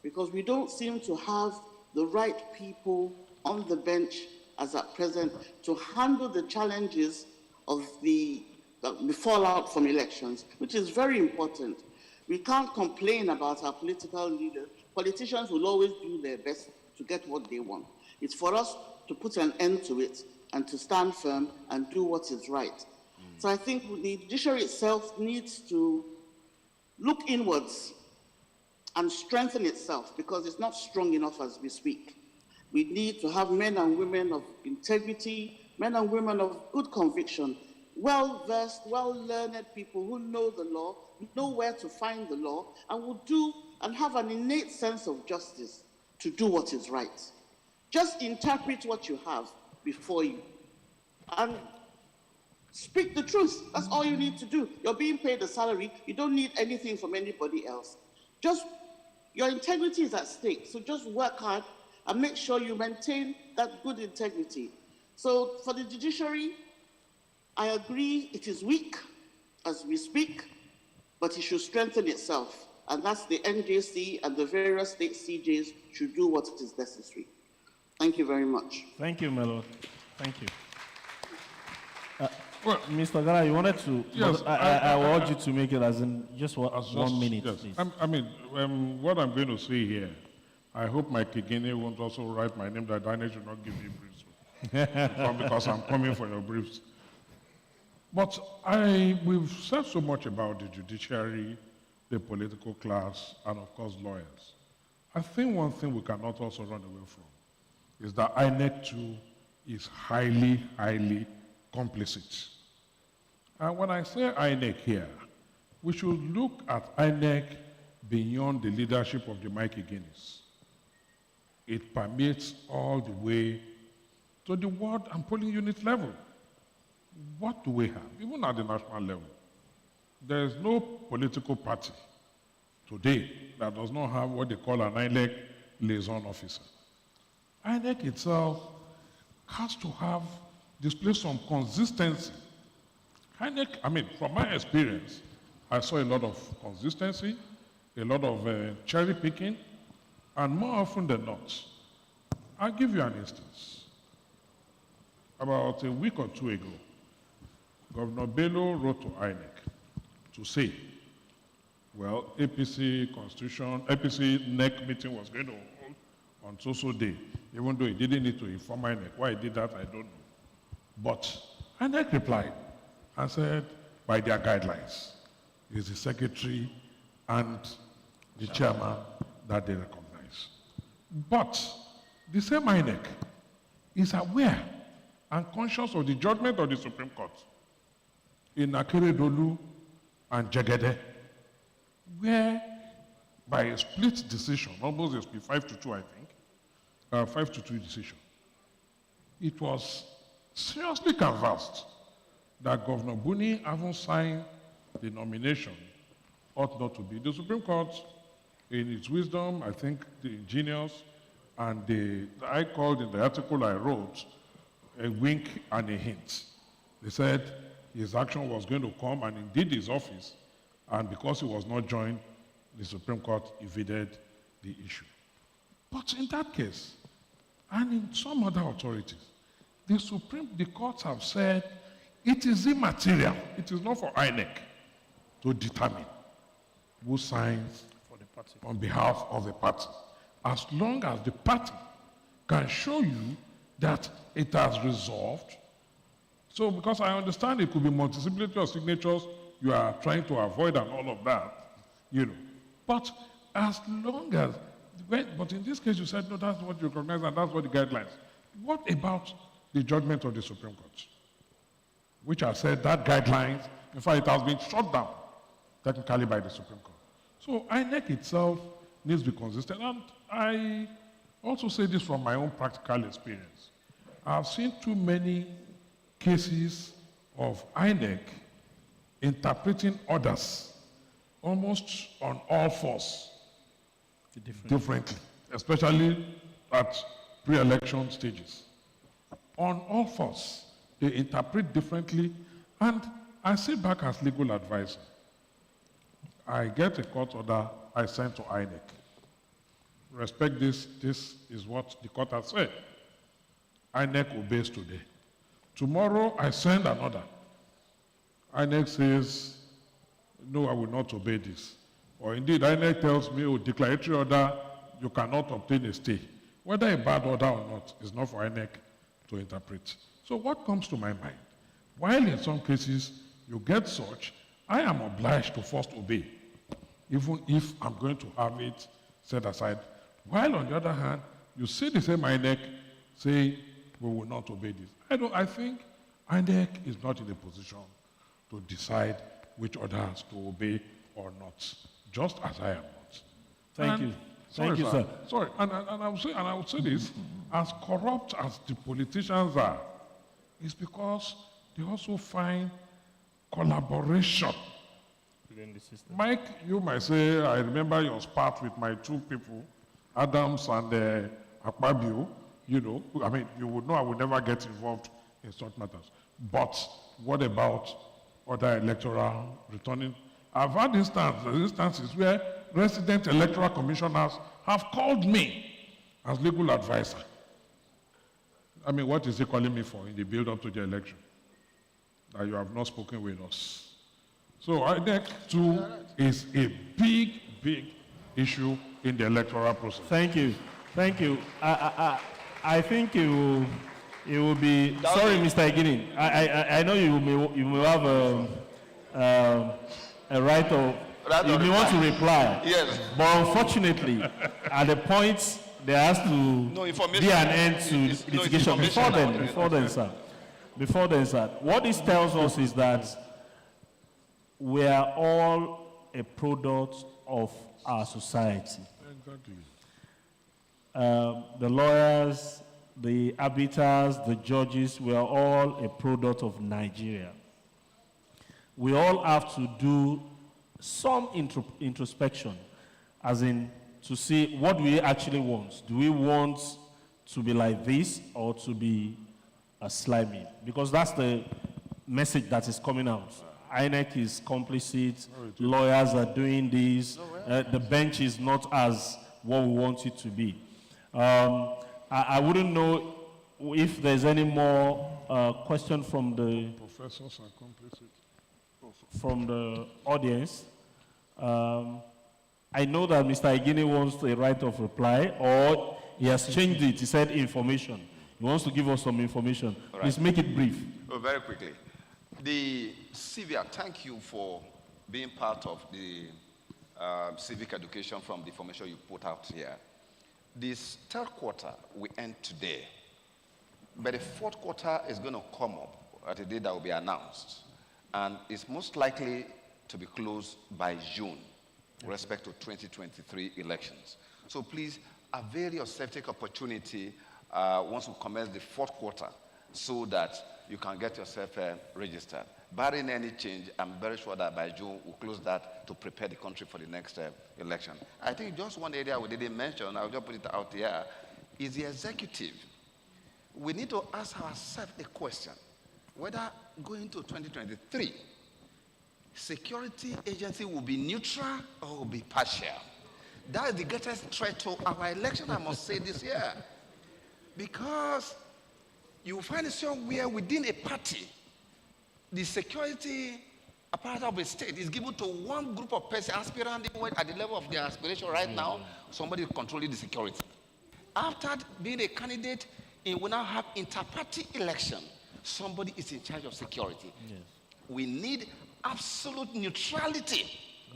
because we don't seem to have the right people on the bench as at present to handle the challenges of the fallout from elections, which is very important. We can't complain about our political leaders. Politicians will always do their best to get what they want. It's for us to put an end to it and to stand firm and do what is right. So I think the judiciary itself needs to look inwards and strengthen itself, because it's not strong enough as we speak. We need to have men and women of integrity, men and women of good conviction, well-versed, well-learned people who know the law, know where to find the law, and will do and have an innate sense of justice to do what is right. Just interpret what you have before you and speak the truth. That's all you need to do. You're being paid a salary. You don't need anything from anybody else. Just your integrity is at stake. So just work hard and make sure you maintain that good integrity. So for the judiciary, I agree it is weak as we speak, but it should strengthen itself. And that's the NJC and the various state CJs should do what is necessary. Thank you very much. Thank you, Melo. Thank you. Well, Mr. Gara, you wanted to, yes, I urge you to make it as in just 1 minute, yes, please. I mean, what I'm going to say here, I hope my Kigene won't also write my name that Daniel should not give me briefs. Because I'm coming for your briefs. But we've said so much about the judiciary, the political class, and of course lawyers. I think one thing we cannot also run away from is that INEC too is highly, highly complicit. And when I say INEC here, we should look at INEC beyond the leadership of the Mikey Guinness. It permeates all the way to the ward and polling unit level. What do we have, even at the national level? There is no political party today that does not have what they call an INEC liaison officer. INEC itself has to display some consistency. INEC, I mean, from my experience, I saw a lot of consistency, a lot of cherry picking, and more often than not, I'll give you an instance. About a week or two ago, Governor Bello wrote to INEC to say well, APC Constitution, APC NEC meeting was going to hold on so day, even though he didn't need to inform INEC. Why he did that, I don't know. But INEC replied and said, by their guidelines, it's the secretary and the chairman that they recognize. But the same INEC is aware and conscious of the judgment of the Supreme Court in Akeredolu and Jegede, where by a split decision, almost a split 5-2, I think, 5-2 decision, it was seriously canvassed that Governor Buni, having signed the nomination, ought not to be. The Supreme Court, in its wisdom, I think the ingenious, and I called in the article I wrote a wink and a hint. They said his action was going to come, and indeed his office, and because he was not joined, the Supreme Court evaded the issue. But in that case, and in some other authorities, the courts have said it is immaterial. It is not for INEC to determine who signs for the party on behalf of the party, as long as the party can show you that it has resolved. So, because I understand it could be multiplicity of signatures you are trying to avoid and all of that, you know. But as long as, but in this case you said, no, that's what you recognize and that's what the guidelines. What about the judgment of the Supreme Court, which has said that guidelines, in fact, it has been shut down technically by the Supreme Court. So INEC itself needs to be consistent. And I also say this from my own practical experience. I've seen too many cases of INEC interpreting orders almost on all fours differently, especially at pre-election stages. On all fours, they interpret differently, and I sit back as legal advisor. I get a court order I send to INEC. Respect this is what the court has said. INEC obeys today. Tomorrow, I send an order. INEC says, no, I will not obey this. Or indeed, INEC tells me, oh, declaratory order, you cannot obtain a stay. Whether a bad order or not is not for INEC to interpret. So what comes to my mind? While in some cases you get such, I am obliged to first obey, even if I'm going to have it set aside. While on the other hand, you see the same INEC say, we will not obey this. I think INEC is not in a position to decide which orders to obey or not, just as I am not. Thank you. Thank you, sir. Sorry, and I would say this, as corrupt as the politicians are, it's because they also find collaboration within the system. Mike, you might say, I remember your spat with my two people, Adams and Akpabio. You know, I mean, you would know I would never get involved in such matters. But what about other electoral returning? I've had instances where resident electoral commissioners have called me as legal advisor. I mean, what is he calling me for in the build-up to the election? That you have not spoken with us. So INEC too is a big, big issue in the electoral process. Thank you. Thank you. I think it will be, sorry, Mr. Igini. I know you may have a right of, you may want to reply. Yes. But unfortunately, at the point there has to be an end to litigation. Before then, sir. What this tells us is that we are all a product of our society. Exactly. The lawyers, the arbiters, the judges, we are all a product of Nigeria. We all have to do some introspection, as in to see what we actually want. Do we want to be like this or to be slimy? Because that's the message that is coming out. INEC is complicit, lawyers are doing this, the bench is not as what we want it to be. I wouldn't know if there's any more question from the professors are complicit. From the audience. I know that Mr. Igini wants a right of reply, or he has changed it. He said information. He wants to give us some information. Right. Please make it brief. Oh, very quickly. The CVR, thank you for being part of the civic education from the information you put out here. This third quarter we end today, but the fourth quarter is going to come up at a date that will be announced, and it's most likely to be closed by June with respect to 2023 elections. So please avail yourself, take opportunity once we commence the fourth quarter so that you can get yourself registered. Barring any change, I'm very sure that by June we'll close that to prepare the country for the next election. I think just one area we didn't mention, I'll just put it out here, is the executive. We need to ask ourselves a question, whether going to 2023, security agency will be neutral or will be partial. That is the greatest threat to our election, I must say this year. Because you find it somewhere within a party, the security apparatus of a state is given to one group of persons, aspirant at the level of their aspiration right now, somebody controlling the security. After being a candidate, we now have inter-party election. Somebody is in charge of security. Yes. We need absolute neutrality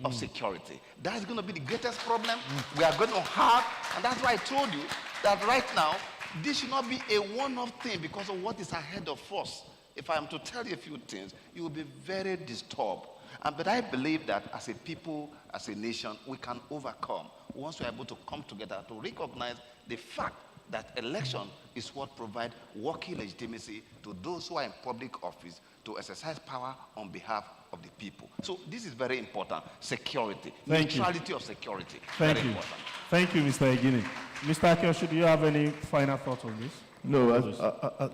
of security. That's going to be the greatest problem we are going to have, and that's why I told you that right now, this should not be a one-off thing because of what is ahead of us. If I am to tell you a few things, you will be very disturbed. But I believe that as a people, as a nation, we can overcome once we are able to come together to recognize the fact that election is what provides working legitimacy to those who are in public office to exercise power on behalf of the people. So this is very important. Security, neutrality of security. Thank very you. important. Thank you, Mr. Igini. Mr. Akiosu, do you have any final thoughts on this? No,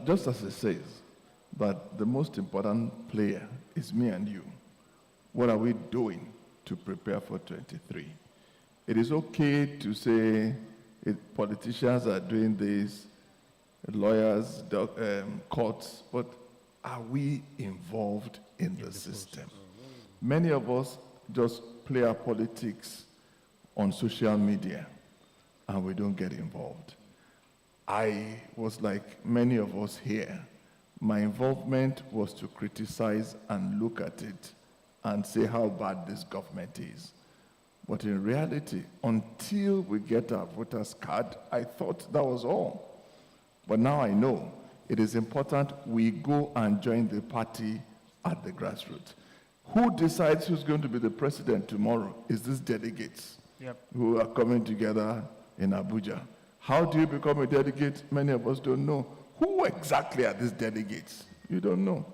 just as it says, but the most important player is me and you. What are we doing to prepare for 23? It is okay to say politicians are doing this, lawyers, courts, but are we involved in the system? Many of us just play our politics on social media and we don't get involved. I was like many of us here. My involvement was to criticize and look at it and say how bad this government is. But in reality, until we get our voters' card, I thought that was all. But now I know it is important we go and join the party at the grassroots. Who decides who's going to be the president tomorrow? Is this delegates who are coming together in Abuja. How do you become a delegate? Many of us don't know. Who exactly are these delegates? You don't know.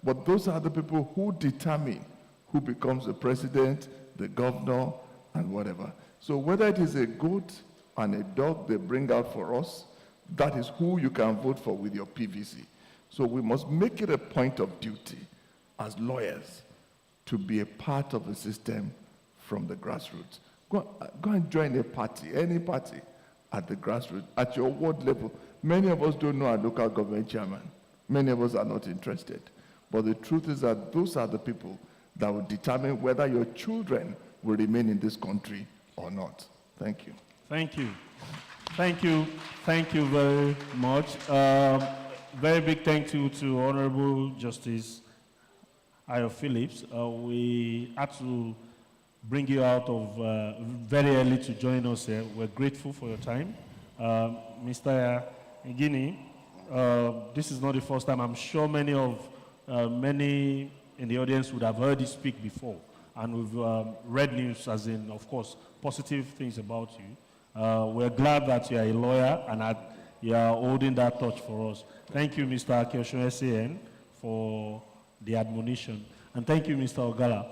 But those are the people who determine who becomes the president, the governor, and whatever. So whether it is a goat and a dog they bring out for us, that is who you can vote for with your PVC. So we must make it a point of duty as lawyers to be a part of the system from the grassroots. Go and join a party, any party, at the grassroots, at your ward level. Many of us don't know our local government chairman. Many of us are not interested. But the truth is that those are the people that will determine whether your children will remain in this country or not. Thank you. Thank you. Thank you. Thank you very much. Very big thank you to Honorable Justice Ayo Phillips. We had to bring you out of very early to join us here. We're grateful for your time. Mr. Igini, this is not the first time. I'm sure many in the audience would have heard you speak before. And we've read news, as in, of course, positive things about you. We're glad that you're a lawyer and that you are holding that torch for us. Thank you, Mr. Akiosun SAN, for the admonition. And thank you, Mr. Ogala.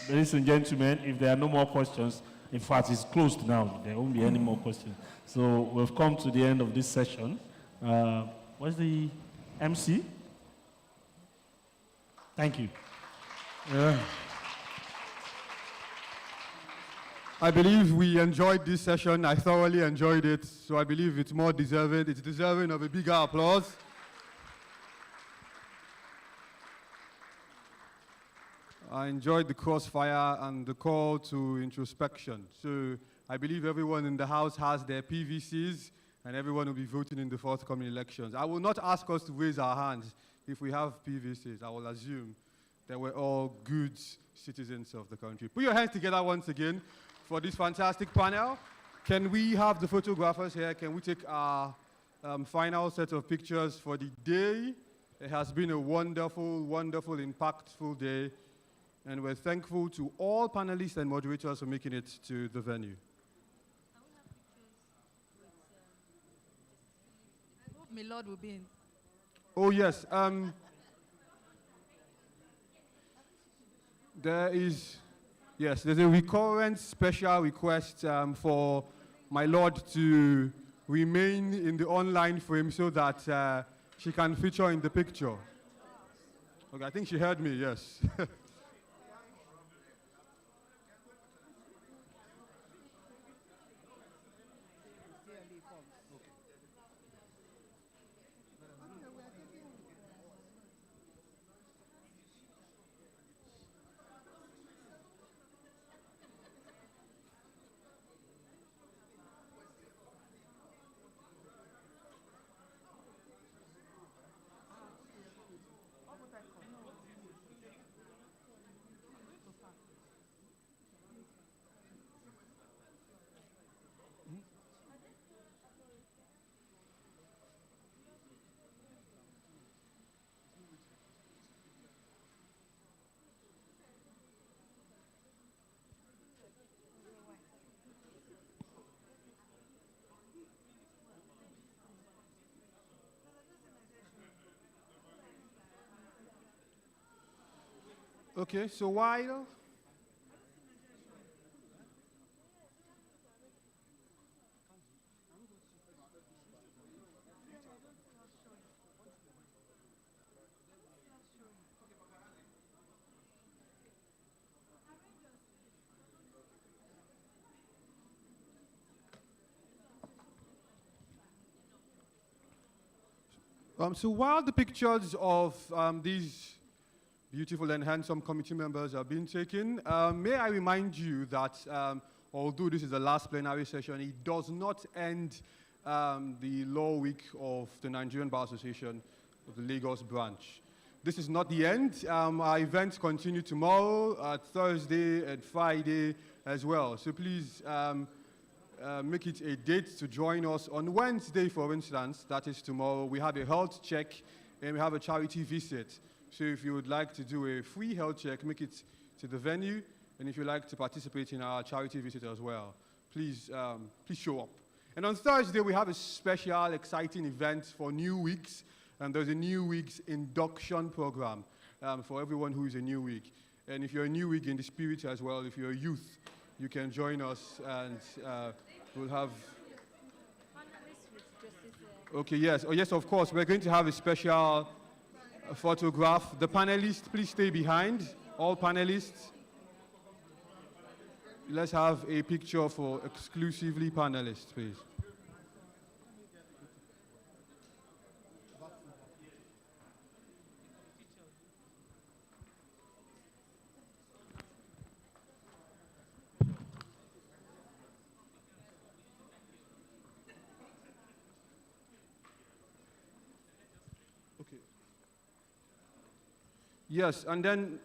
Ladies and gentlemen, if there are no more questions, in fact, it's closed now. There won't be any more questions. So we've come to the end of this session. Where's the MC? Thank you. I believe we enjoyed this session. I thoroughly enjoyed it. So I believe it's more deserving. It's deserving of a bigger applause. I enjoyed the crossfire and the call to introspection. So I believe everyone in the House has their PVCs, and everyone will be voting in the forthcoming elections. I will not ask us to raise our hands if we have PVCs. I will assume that we're all good citizens of the country. Put your hands together once again for this fantastic panel. Can we have the photographers here? Can we take our final set of pictures for the day? It has been a wonderful, wonderful, impactful day. And we're thankful to all panelists and moderators for making it to the venue. I hope my Lord will be in. Oh, yes. There's a recurrent special request for my Lord to remain in the online frame so that she can feature in the picture. Okay, I think she heard me, yes. Okay, so while the pictures of these beautiful and handsome committee members are being taken, may I remind you that although this is the last plenary session, it does not end the law week of the Nigerian Bar Association of the Lagos branch. This is not the end. Our events continue tomorrow, Thursday, and Friday as well. So please make it a date to join us on Wednesday, for instance. That is tomorrow. We have a health check and we have a charity visit. So if you would like to do a free health check, make it to the venue. And if you'd like to participate in our charity visit as well, please show up. And on Thursday, we have a special, exciting event for New Weeks. And there's a New Weeks induction program for everyone who is a New Week. And if you're a New Week in the spirit as well, if you're a youth, you can join us and we'll have... Okay, yes. Oh, yes, of course. We're going to have a special photograph. The panelists, please stay behind. All panelists. Let's have a picture for exclusively panelists, please. Yes, and then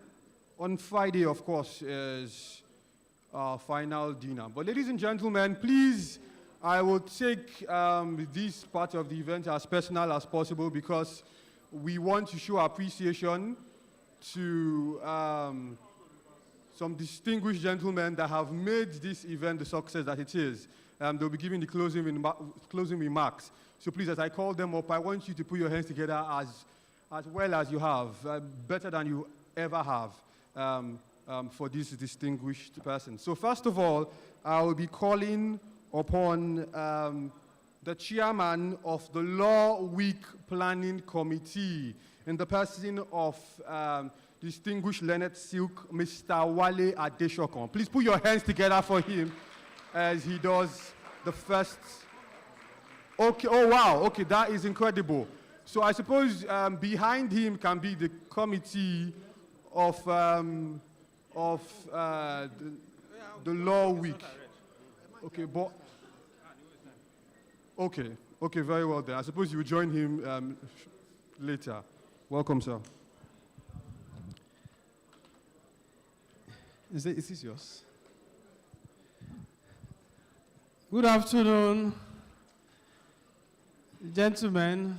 on Friday, of course, is our final dinner. But ladies and gentlemen, please, I will take this part of the event as personal as possible because we want to show appreciation to some distinguished gentlemen that have made this event the success that it is. They'll be giving the closing remarks. So please, as I call them up, I want you to put your hands together as well as you have, better than you ever have for this distinguished person. So first of all, I will be calling upon the chairman of the Law Week Planning Committee in the person of distinguished Leonard Silk, Mr. Wale Adeshokon. Please put your hands together for him as he does the first. Okay, oh wow, okay, that is incredible. So I suppose behind him can be the committee of of the law week. Okay, but okay, very well then. I suppose you will join him later. Welcome, sir. Is this yours? Good afternoon, gentlemen.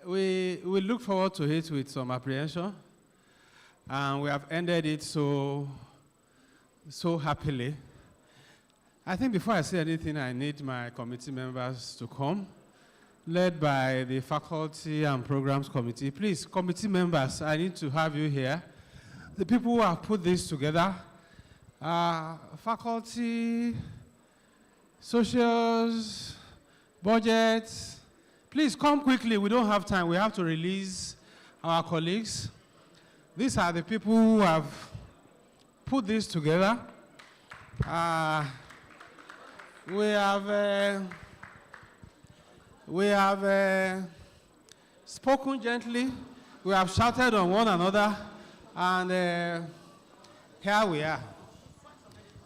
We look forward to it with some apprehension, and we have ended it so happily. I think before I say anything, I need my committee members to come, led by the Faculty and Programs Committee. Please, committee members, I need to have you here. The people who have put this together, faculty, socials, budgets, please come quickly. We don't have time. We have to release our colleagues. These are the people who have put this together. We have spoken gently. We have shouted on one another. And here we are.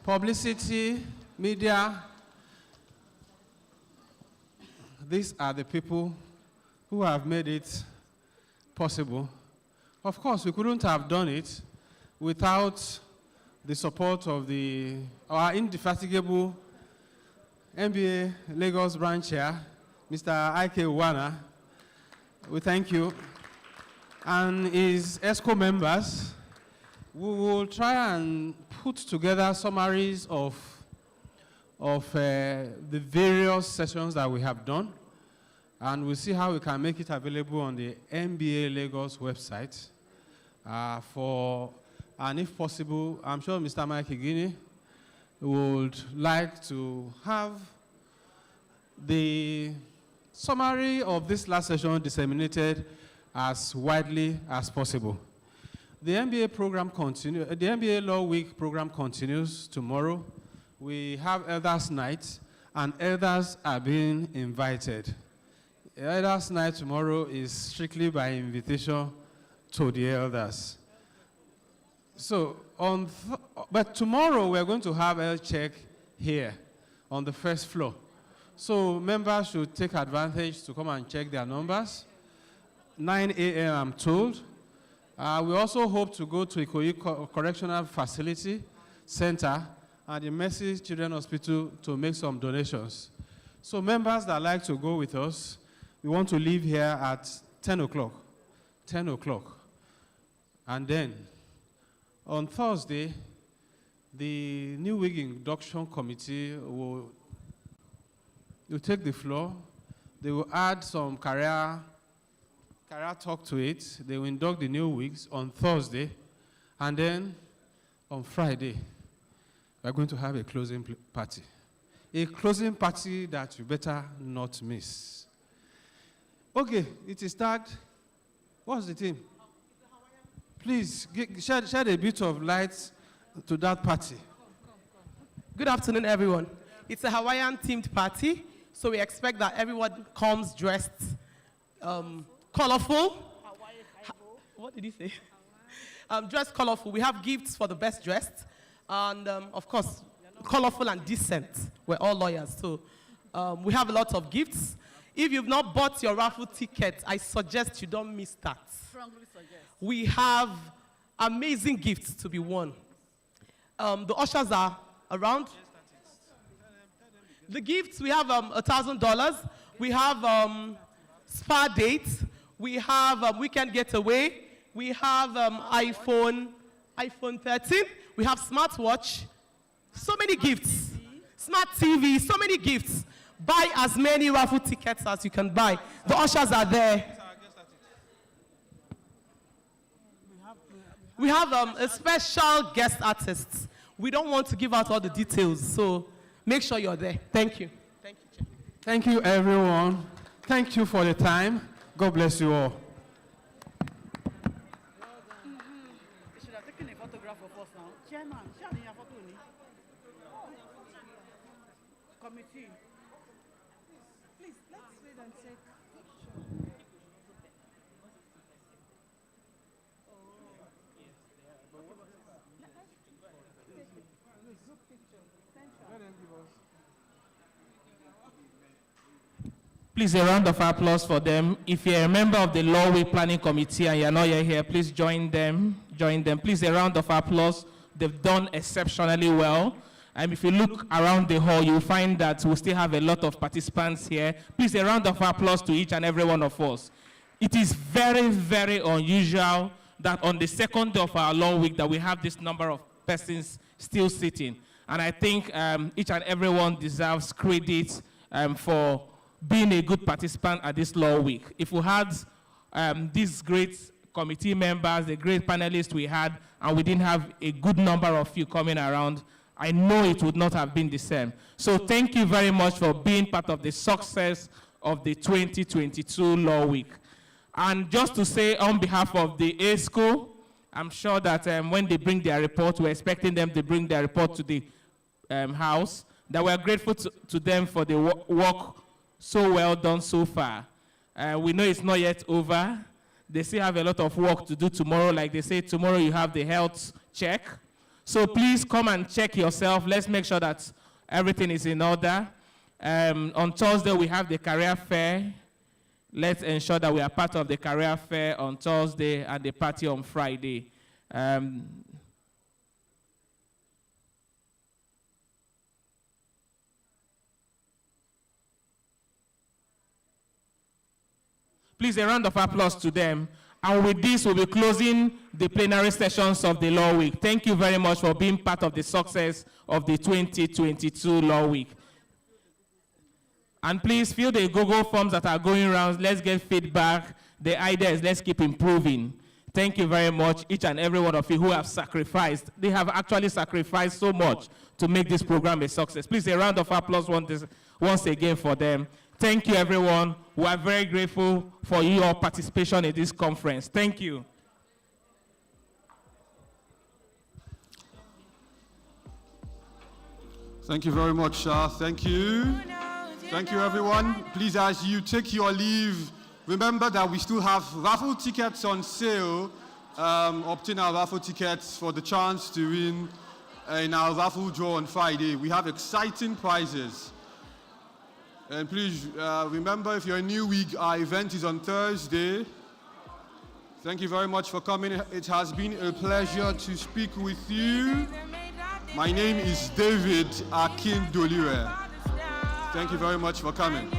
Publicity, media. These are the people who have made it possible. Of course, we couldn't have done it without the support of our indefatigable MBA Lagos branch chair, Mr. Ike Uwana. We thank you. And his ESCO members. We will try and put together summaries of the various sessions that we have done, and we'll see how we can make it available on the MBA Lagos website and if possible, I'm sure Mr. Mike Igini would like to have the summary of this last session disseminated as widely as possible. The MBA program continues. The MBA Law Week program continues tomorrow. We have Elders Night, and elders are being invited. Elders Night tomorrow is strictly by invitation to the elders. So, but tomorrow we're going to have a check here on the first floor. So members should take advantage to come and check their numbers. 9 a.m. I'm told. We also hope to go to Ikoyi Correctional Facility Center and the Mercy Children Hospital to make some donations. So members that like to go with us, we want to leave here at 10 o'clock. 10 o'clock. And then, on Thursday, the New Week Induction Committee will take the floor. They will add some career talk to it. They will induct the new weeks on Thursday. And then, on Friday, we're going to have a closing party. A closing party that you better not miss. Okay, it is tagged. What's the theme? Please, shed a bit of light to that party. Good afternoon, everyone. It's a Hawaiian-themed party, so we expect that everyone comes dressed colorful. What did he say? Dressed colorful. We have gifts for the best dressed. And, of course, colorful and decent. We're all lawyers, so we have a lot of gifts. If you've not bought your raffle ticket, I suggest you don't miss that. Strongly suggest. We have amazing gifts to be won. The ushers are around. The gifts, we have $1,000. We have spa dates. We have weekend getaway. We have iPhone 13. We have smartwatch. So many gifts. Smart TV, so many gifts. Buy as many raffle tickets as you can buy. The ushers are there. We have a special guest artist. We don't want to give out all the details, so make sure you're there. Thank you. Thank you, Chair. Thank you, everyone. Thank you for the time. God bless you all. You should have taken a photograph of us now. Chairman, share your photo. Committee. Please, let's wait and take. Please, a round of applause for them. If you're a member of the Law Week Planning Committee and you're not yet here, please join them. Join them. Please, a round of applause. They've done exceptionally well. And if you look around the hall, you'll find that we still have a lot of participants here. Please, a round of applause to each and every one of us. It is very, very unusual that on the second day of our Law Week that we have this number of persons still sitting. And I think each and everyone deserves credit for being a good participant at this Law Week. If we had these great committee members, the great panelists we had, and we didn't have a good number of you coming around, I know it would not have been the same. So thank you very much for being part of the success of the 2022 Law Week. And just to say on behalf of the A School, I'm sure that when they bring their report, we're expecting them to bring their report to the House, that we're grateful to them for the work so well done so far. We know it's not yet over. They still have a lot of work to do tomorrow. Like they say, tomorrow you have the health check. So please come and check yourself. Let's make sure that everything is in order. On Thursday, we have the career fair. Let's ensure that we are part of the career fair on Thursday and the party on Friday. Please, a round of applause to them. And with this, we'll be closing the plenary sessions of the Law Week. Thank you very much for being part of the success of the 2022 Law Week. And please fill the Google forms that are going around. Let's get feedback. The idea is let's keep improving. Thank you very much, each and every one of you who have sacrificed. They have actually sacrificed so much to make this program a success. Please, a round of applause once again for them. Thank you, everyone. We are very grateful for your participation in this conference. Thank you. Thank you very much, Shah. Thank you. Thank you, everyone. Please, as you take your leave, remember that we still have raffle tickets on sale. Obtain our raffle tickets for the chance to win in our raffle draw on Friday. We have exciting prizes. And please remember, if you're a new week, our event is on Thursday. Thank you very much for coming. It has been a pleasure to speak with you. My name is David Akindolire. Thank you very much for coming.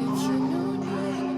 It's a new day.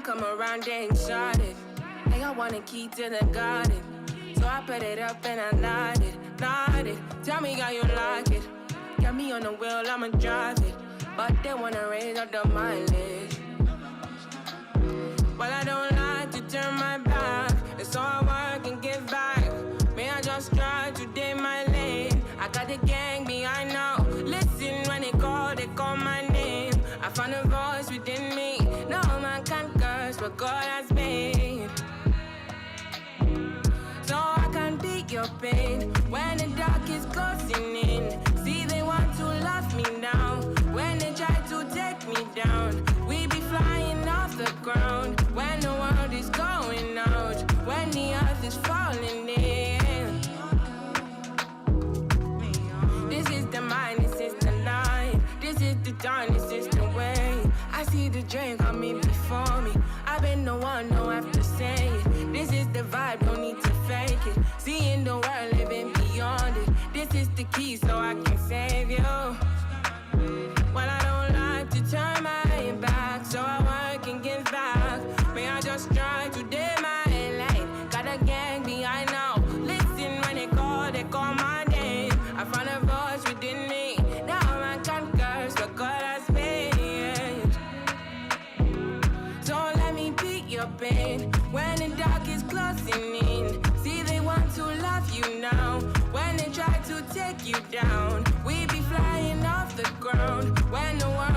I come around, they ain't shot it. Hey, I want a key to the garden. So I put it up and I nodded. Tell me how you like it. Got me on the wheel, I'ma drive it. But they wanna raise up the mileage. Well, I don't like to turn my back. It's all work and give back. May I just try to day my lane. I got the gang behind now. Listen when they call my name. I found a voice within me. No man can curse what God has made. So I can beat your pain when the dark is closing in. See, they want to love me now. When they try to take me down, we be flying off the ground. When the world is going out, when the earth is falling in. This is the mind, this is the line. This is the dawn, this is the way. I see the dream coming before me. I've been the one, no have to say it. This is the vibe, don't need to fake it. Seeing the world, living beyond it. This is the key so I can save you. Well, I don't like to turn my back, so I work and give back. May I just try to do my lane. Got a gang behind now. Listen when they call my name. I found a voice within me. Now I can't curse what God has made. So let me beat your pain when the dark is closing in. See, they want to love you now. When they try to take you down, we be flying off the ground. When the world